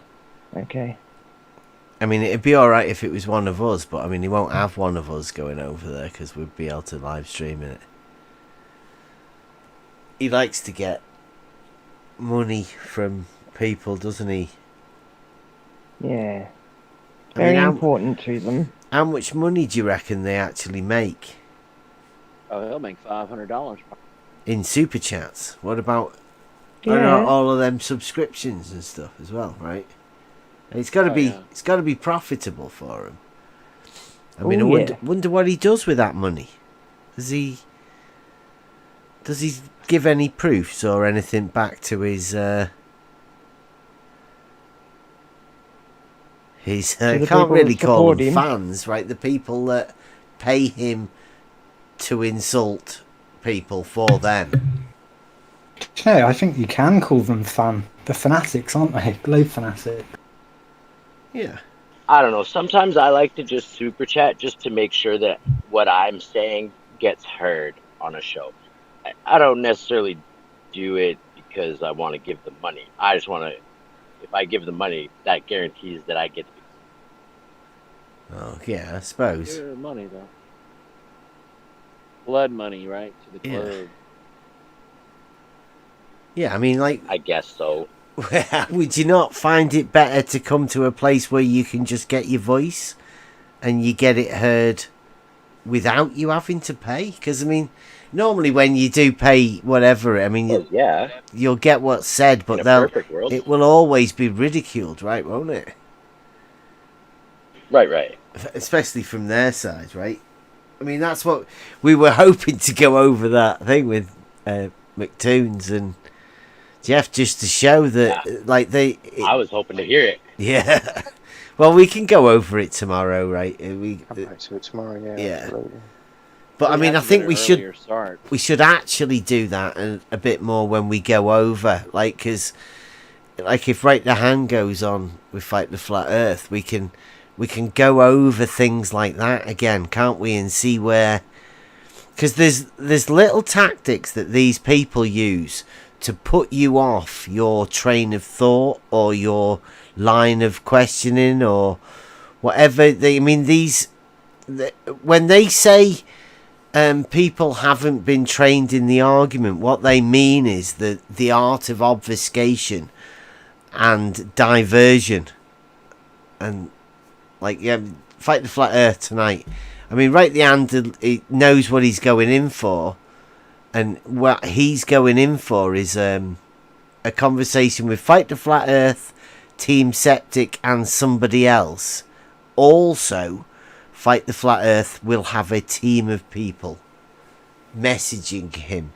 Speaker 8: okay.
Speaker 1: I mean, it'd be all right if it was one of us, but I mean, he won't have one of us going over there because we'd be able to live stream it. He likes to get money from people, doesn't he?
Speaker 8: Yeah.
Speaker 1: I mean,
Speaker 8: Very important to them.
Speaker 1: How much money do you reckon they actually make
Speaker 18: Oh, he'll make $500.
Speaker 1: in super chats? What about
Speaker 8: Yeah.
Speaker 1: all of them subscriptions and stuff as well, right? It's got to be it's got to be profitable for him. I mean,
Speaker 8: Oh,
Speaker 1: I wonder what he does with that money. Does he give any proofs or anything back to his
Speaker 8: To the
Speaker 1: can't
Speaker 8: people
Speaker 1: really
Speaker 8: that
Speaker 1: call
Speaker 8: support
Speaker 1: them
Speaker 8: him.
Speaker 1: fans, right? The people that pay him to insult people for them.
Speaker 4: Yeah, I think you can call them the fanatics, aren't they? Globe fanatics.
Speaker 1: Yeah.
Speaker 2: I don't know. Sometimes I like to just super chat just to make sure that what I'm saying gets heard on a show. I don't necessarily do it because I want to give them money. I just want to, if I give them money, that guarantees that I get to be.
Speaker 1: Oh yeah, I suppose.
Speaker 18: Good money though. Blood money, right? To the club.
Speaker 1: Yeah, I mean, like,
Speaker 2: I guess so.
Speaker 1: would you not find it better to come to a place where you can just get your voice and you get it heard without you having to pay? Because, I mean, normally when you do pay whatever, I mean, you'll get what's said, but it will always be ridiculed, right, won't it?
Speaker 2: Right.
Speaker 1: Especially from their side, right? I mean, that's what we were hoping to go over that thing with McToons and Jeff, just to show that, like,
Speaker 2: I was hoping to hear it.
Speaker 1: Yeah. Well, we can go over it tomorrow, right?
Speaker 11: Right, so tomorrow, yeah.
Speaker 1: Yeah.
Speaker 11: Absolutely.
Speaker 1: But I mean, I think we
Speaker 18: earlier
Speaker 1: should
Speaker 18: start.
Speaker 1: we should actually do that a bit more when we go over, like, because, like, if Right the Hand goes on with Fight the Flat Earth, we can go over things like that again, can't we? And see where, because there's little tactics that these people use to put you off your train of thought or your line of questioning or whatever. I mean, when they say people haven't been trained in the argument, what they mean is the art of obfuscation and diversion. And, like, yeah, Fight the Flat Earth tonight. I mean, Right the Hand, he knows what he's going in for. And what he's going in for is a conversation with Fight the Flat Earth, Team Septic, and somebody else. Also, Fight the Flat Earth will have a team of people messaging him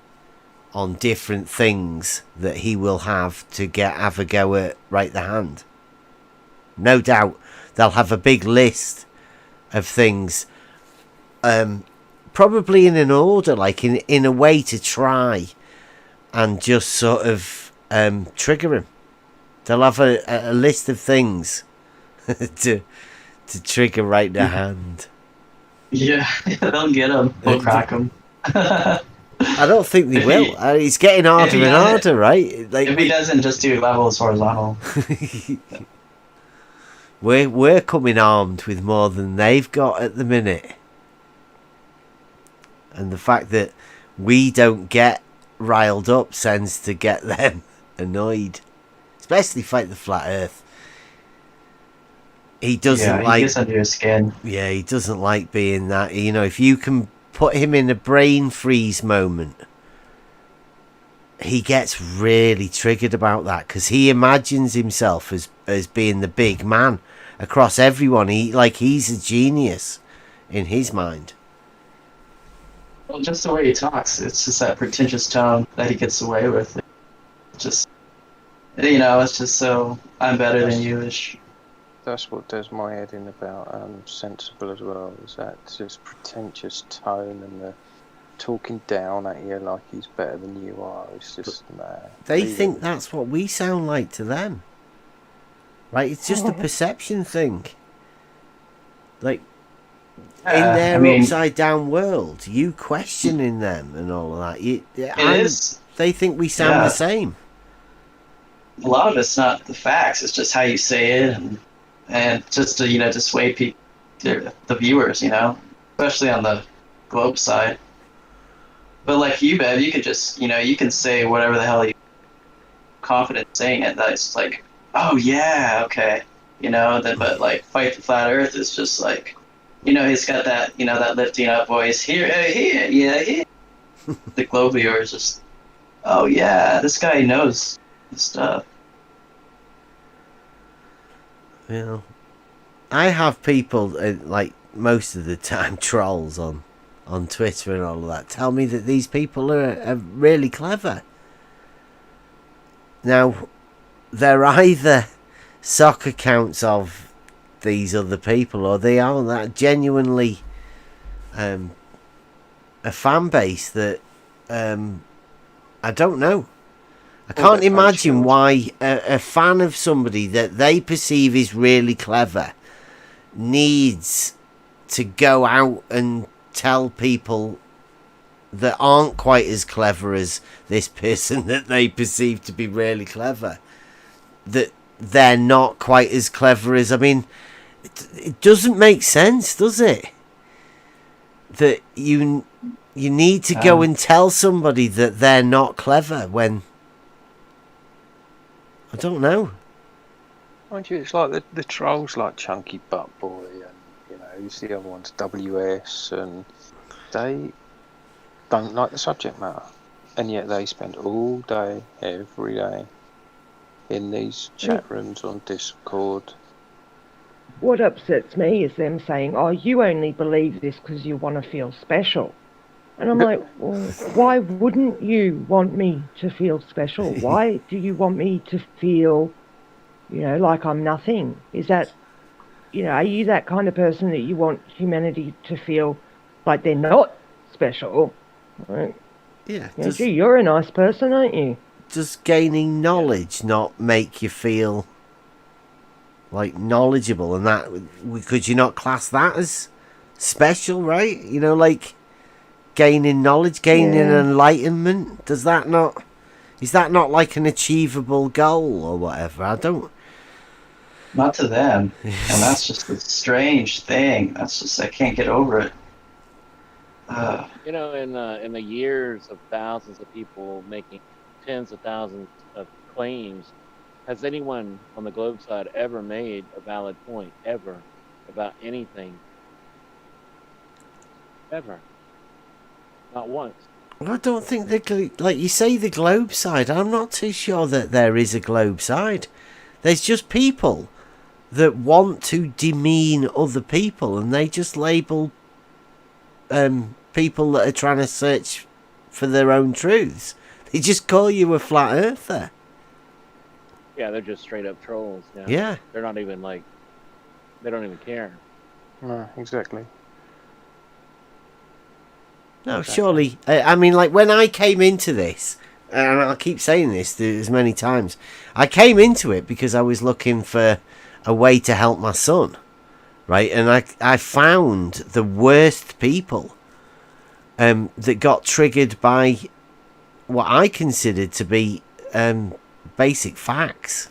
Speaker 1: on different things that he will have a go at Right the Hand. No doubt they'll have a big list of things. Probably in an order, like in a way to try and just sort of trigger him. They'll have a list of things to trigger Right the Hand.
Speaker 16: Yeah, they'll get him. They'll crack him.
Speaker 1: I don't think they will. It's getting harder and harder, right? Like,
Speaker 16: if he doesn't just do levels horizontal.
Speaker 1: We're coming armed with more than they've got at the minute. And the fact that we don't get riled up tends to get them annoyed. Especially Fight the Flat Earth. He doesn't
Speaker 16: he gets under his skin.
Speaker 1: Yeah, he doesn't like being that. You know, if you can put him in a brain freeze moment, he gets really triggered about that because he imagines himself as being the big man across everyone. He's a genius in his mind.
Speaker 16: Well, just the way he talks, it's just that pretentious tone that he gets away with. It's just, it's just so I'm better than you-ish.
Speaker 11: that's what does my head in about sensible as well. Is that this pretentious tone and the talking down at you like he's better than you are. It's just
Speaker 1: They think that's what we sound like to them, right? It's just a perception thing. Like in their upside down world, you questioning them and all of that. They think we sound the same.
Speaker 16: A lot of it's not the facts; it's just how you say it, and just to to sway people, the viewers, especially on the globe side. But like you, Bev, you could just you can say whatever the hell you confident saying it. That's like, oh yeah, okay, Then but like Fight the Flat Earth is just like, he's got that that lifting up voice here, here. The globe viewer is just, oh yeah, this guy knows his stuff.
Speaker 1: I have people like most of the time trolls on Twitter and all of that tell me that these people are really clever. Now, they're either sock accounts of these other people, or they are that genuinely a fan base that I don't know. I can't imagine why a fan of somebody that they perceive is really clever needs to go out and tell people that aren't quite as clever as this person that they perceive to be really clever, that they're not quite as clever as... I mean, it doesn't make sense, does it? That you need to go and tell somebody that they're not clever when... I don't know.
Speaker 11: Mind you, it's like the trolls like Chunky Butt Boy and who's the other ones, WS, and they don't like the subject matter, and yet they spend all day, every day, in these chat rooms on Discord.
Speaker 8: What upsets me is them saying, oh, you only believe this because you want to feel special. And I'm like, well, why wouldn't you want me to feel special? Why do you want me to feel, like I'm nothing? Is that, are you that kind of person that you want humanity to feel like they're not special? Right?
Speaker 1: Yeah.
Speaker 8: Gee, you're a nice person, aren't you?
Speaker 1: Does gaining knowledge not make you feel like knowledgeable, and that could you not class that as special, right? Like gaining knowledge, gaining enlightenment. Is that not like an achievable goal or whatever? I don't.
Speaker 16: Not to them, and that's just a strange thing. That's just, I can't get over it.
Speaker 18: In the years of thousands of people making tens of thousands of claims, has anyone on the globe side ever made a valid point ever about anything? Ever? Not once.
Speaker 1: I don't think like you say, the globe side. I'm not too sure that there is a globe side. There's just people that want to demean other people, and they just label people that are trying to search for their own truths. They just call you a flat earther.
Speaker 18: Yeah, they're just straight up trolls.
Speaker 1: Yeah.
Speaker 18: They're not even they don't even care.
Speaker 11: No, exactly.
Speaker 1: No, surely. I mean, like when I came into this, and I'll keep saying this as many times, I came into it because I was looking for a way to help my son, right? And I found the worst people that got triggered by what I considered to be basic facts.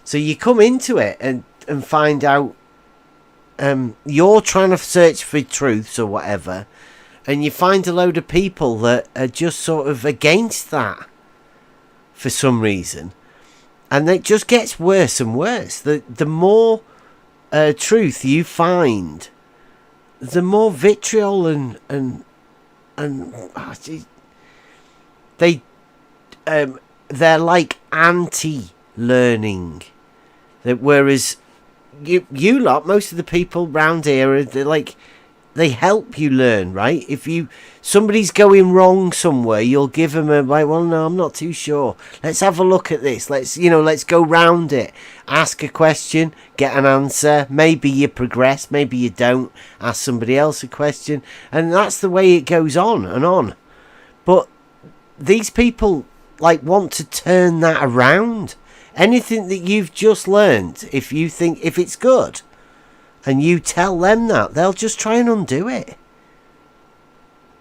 Speaker 1: So you come into it and find out you're trying to search for truths or whatever, and you find a load of people that are just sort of against that for some reason. And it just gets worse and worse. The more truth you find, the more vitriol and they're like anti-learning. Whereas you lot, most of the people round here, they're like, they help you learn, right? If somebody's going wrong somewhere, you'll give them a like, well, no, I'm not too sure. Let's have a look at this. Let's go round it. Ask a question, get an answer. Maybe you progress, maybe you don't. Ask somebody else a question, and that's the way it goes on and on. But these people want to turn that around. Anything that you've just learned, if it's good, and you tell them that, they'll just try and undo it.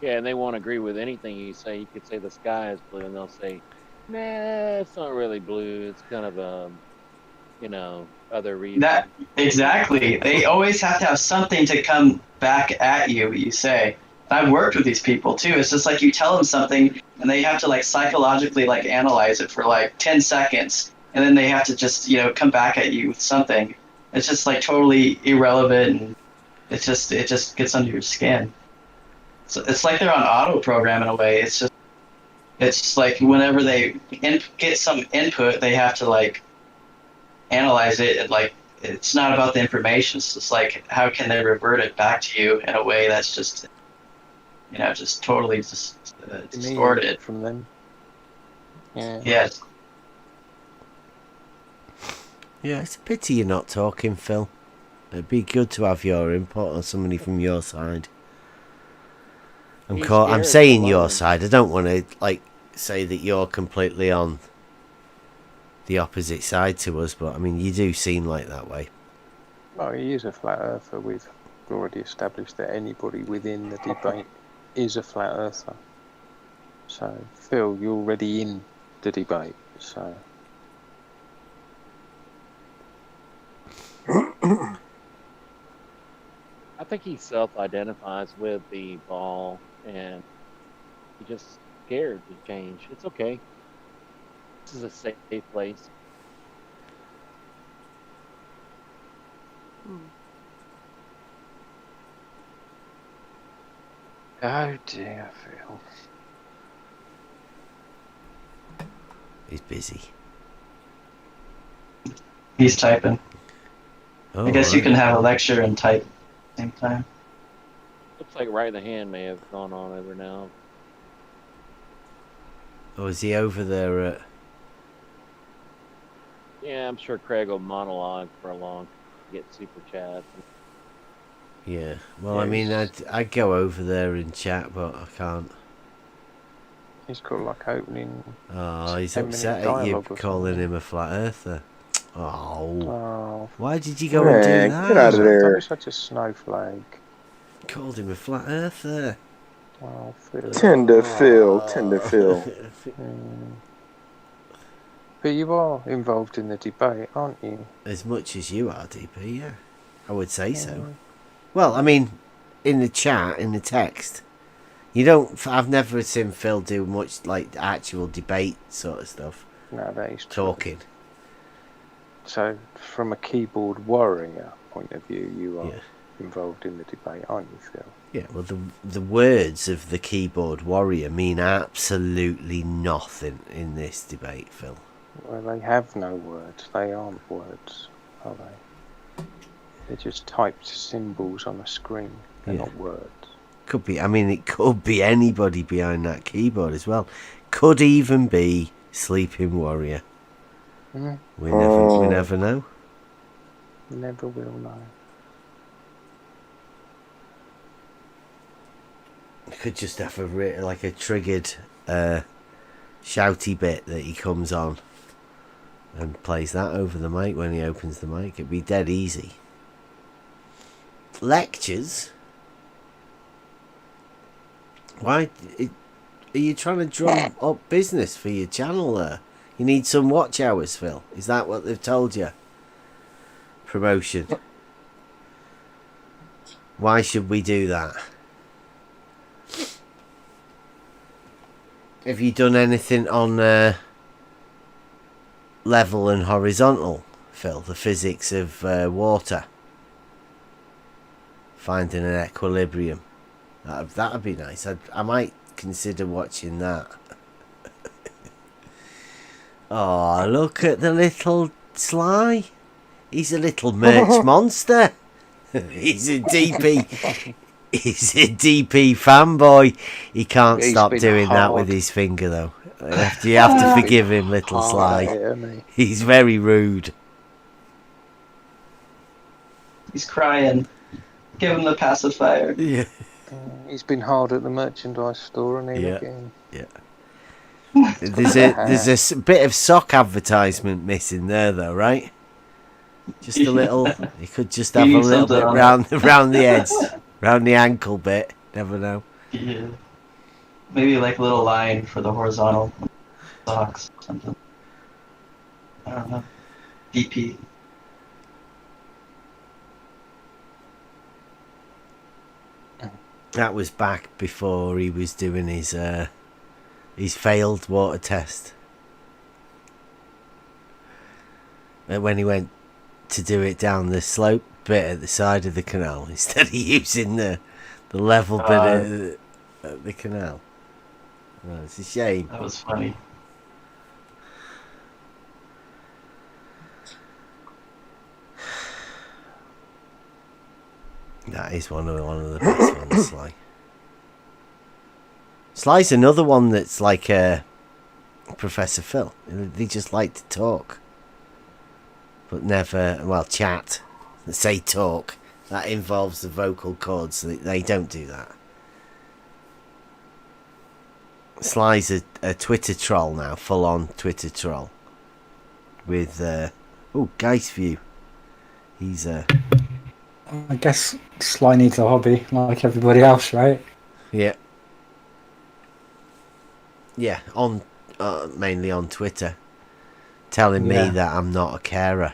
Speaker 18: Yeah, and they won't agree with anything you say. You could say the sky is blue, and they'll say, nah, it's not really blue. It's kind of a, other reason.
Speaker 16: That exactly. They always have to have something to come back at you. What you say. I've worked with these people too. It's just like you tell them something, and they have to psychologically analyze it for 10 seconds, and then they have to just come back at you with something. It's just totally irrelevant, and it just gets under your skin. So it's like they're on auto program in a way. It's just like whenever they get some input, they have to analyze it, and it's not about the information. It's just how can they revert it back to you in a way that's just just totally distorted
Speaker 11: from them. Yeah.
Speaker 16: Yes.
Speaker 1: Yeah, it's a pity you're not talking, Phil. It'd be good to have your input on somebody from your side. I'm saying your side. I don't want to say that you're completely on the opposite side to us, but I mean, you do seem like that way.
Speaker 11: Well, he is a flat earther. We've already established that anybody within the debate is a flat earther. So, Phil, you're already in the debate, so...
Speaker 18: I think he self-identifies with the ball, and he's just scared to change. It's okay. This is a safe place.
Speaker 11: Oh dear, Phil.
Speaker 1: He's busy.
Speaker 16: He's typing.
Speaker 1: Oh,
Speaker 16: I guess you can have a lecture and type at the same time.
Speaker 18: Looks like right in the hand may have gone on over now.
Speaker 1: Oh, is he over there at...
Speaker 18: Yeah, I'm sure Craig will monologue for a long get super chat.
Speaker 1: Yeah, well, I mean, I'd go over there and chat, but I can't.
Speaker 11: He's got opening...
Speaker 1: Oh, he's
Speaker 11: 10-minute
Speaker 1: upset at you
Speaker 11: dialogue or
Speaker 1: calling
Speaker 11: something.
Speaker 1: him a flat earther. Oh.
Speaker 11: Oh.
Speaker 1: Why did you go and do that?
Speaker 11: Get out of there. Don't be such a snowflake.
Speaker 1: Called him a flat earther.
Speaker 11: Oh, Phil.
Speaker 12: Tender Phil.
Speaker 11: But you are involved in the debate, aren't you?
Speaker 1: As much as you are, DP, yeah. I would say so. Well, I mean, in the chat, in the text, I've never seen Phil do much actual debate sort of stuff.
Speaker 11: No, that is true.
Speaker 1: Talking.
Speaker 11: So, from a keyboard warrior point of view, you are involved in the debate, aren't you, Phil?
Speaker 1: Yeah, well, the words of the keyboard warrior mean absolutely nothing in this debate, Phil.
Speaker 11: Well, they have no words. They aren't words, are they? They're just typed symbols on a screen. They're not words.
Speaker 1: Could be. I mean, it could be anybody behind that keyboard as well. Could even be Sleeping Warrior.
Speaker 11: Mm.
Speaker 1: We never know.
Speaker 11: Never will know.
Speaker 1: Could just have a triggered shouty bit that he comes on and plays that over the mic when he opens the mic. It'd be dead easy. Lectures? Why are you trying to drum up business for your channel there? You need some watch hours, Phil. Is that what they've told you? Promotion. Why should we do that? Have you done anything on level and horizontal, Phil? The physics of water. Finding an equilibrium. That'd be nice. I might consider watching that. Oh, look at the little Sly. He's a little merch monster. He's a DP. He's a DP fanboy. He can't
Speaker 11: He's
Speaker 1: stop
Speaker 11: been
Speaker 1: doing that with
Speaker 11: hard.
Speaker 1: his finger, though. You have to forgive him, little
Speaker 11: Hard
Speaker 1: Sly.
Speaker 11: at it, hasn't he?
Speaker 1: He's very rude.
Speaker 16: He's crying. Give him the pacifier.
Speaker 1: Yeah.
Speaker 11: He's been hard at the merchandise store, and
Speaker 1: Yeah.
Speaker 11: again.
Speaker 1: Yeah. There's a bit of sock advertisement missing there, though, right? Just a little. You could just have a
Speaker 16: need
Speaker 1: little bit
Speaker 16: something on
Speaker 1: round the edge, round the ankle bit. Never know.
Speaker 16: Yeah. Maybe like a little line for the horizontal socks or something. I don't know. DP.
Speaker 1: That was back before he was doing his failed water test. And when he went to do it down the slope bit at the side of the canal instead of using the level bit of the canal. Oh, it's a shame.
Speaker 16: That was funny.
Speaker 1: That is one of the best ones, Sly. Sly's another one that's like Professor Phil. They just like to talk, but never chat. Say talk. That involves the vocal cords. They don't do that. Sly's a Twitter troll now, full on Twitter troll. With Geist View. He's
Speaker 4: I guess Sly needs a hobby like everybody else, right?
Speaker 1: Yeah. Yeah, on mainly on Twitter, telling me that I'm not a carer.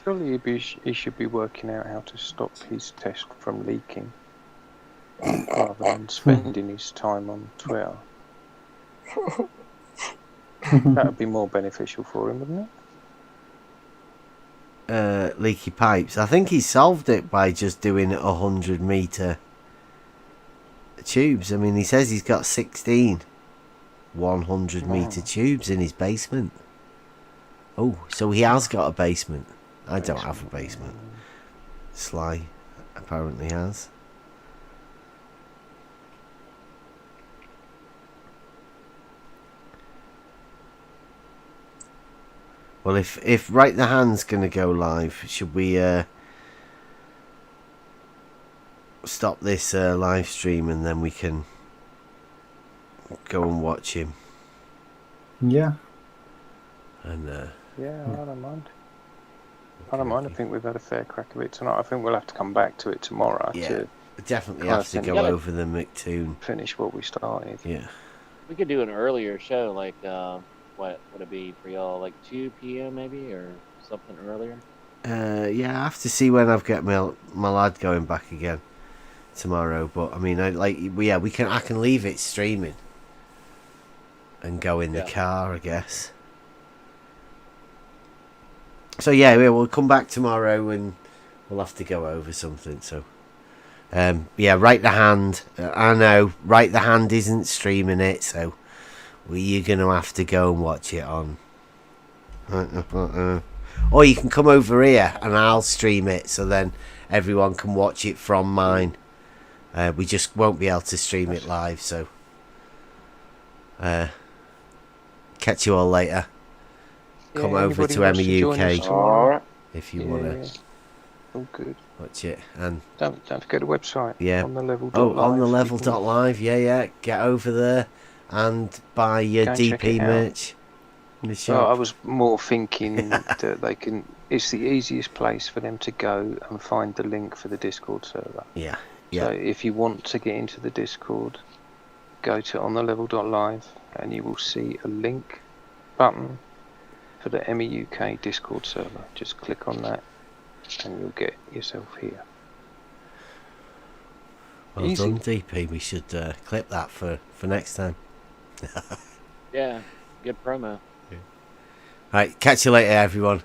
Speaker 11: Surely he should be working out how to stop his test from leaking, rather than spending his time on Twitter. That would be more beneficial for him, wouldn't it?
Speaker 1: Leaky pipes. I think he solved it by just doing 100-meter tubes. I mean, he says he's got 16 100-meter tubes in his basement. Oh, so he has got a basement. I don't have a basement. Sly apparently has. Well, if Right the Hand's going to go live, should we stop this live stream and then we can go and watch him?
Speaker 4: Yeah.
Speaker 1: And
Speaker 11: yeah, I don't mind. I don't mind. I think we've had a fair crack of it tonight. I think we'll have to come back to it tomorrow.
Speaker 1: Yeah,
Speaker 11: to
Speaker 1: definitely have to go over the McToon.
Speaker 11: Finish what we started.
Speaker 1: Yeah.
Speaker 18: We could do an earlier show, like what would it be for y'all, like 2 p.m. maybe, or something earlier?
Speaker 1: Yeah, I have to see when I've got my lad going back again tomorrow. But I mean, I can leave it streaming and go in the car, I guess. So yeah, we'll come back tomorrow and we'll have to go over something. So Right the Hand. I know Right the Hand isn't streaming it, so you're gonna have to go and watch it on. Or you can come over here and I'll stream it, so then everyone can watch it from mine. We just won't be able to stream it live, so catch you all later. Come over to Emma UK if you want to.
Speaker 11: All good.
Speaker 1: Watch it and
Speaker 11: don't forget the website.
Speaker 1: Yeah.
Speaker 11: On the level.
Speaker 1: On the level.live. Yeah. Get over there and buy your DP merch in the shop.
Speaker 11: Well, I was more thinking that they can. It's the easiest place for them to go and find the link for the Discord server.
Speaker 1: Yeah.
Speaker 11: So if you want to get into the Discord, go to onthelevel.live and you will see a link button for the Emma UK Discord server. Just click on that and you'll get yourself here.
Speaker 1: Well
Speaker 11: Easy.
Speaker 1: done, DP. We should clip that for next time.
Speaker 18: Yeah, good promo.
Speaker 1: Right, catch you later, everyone.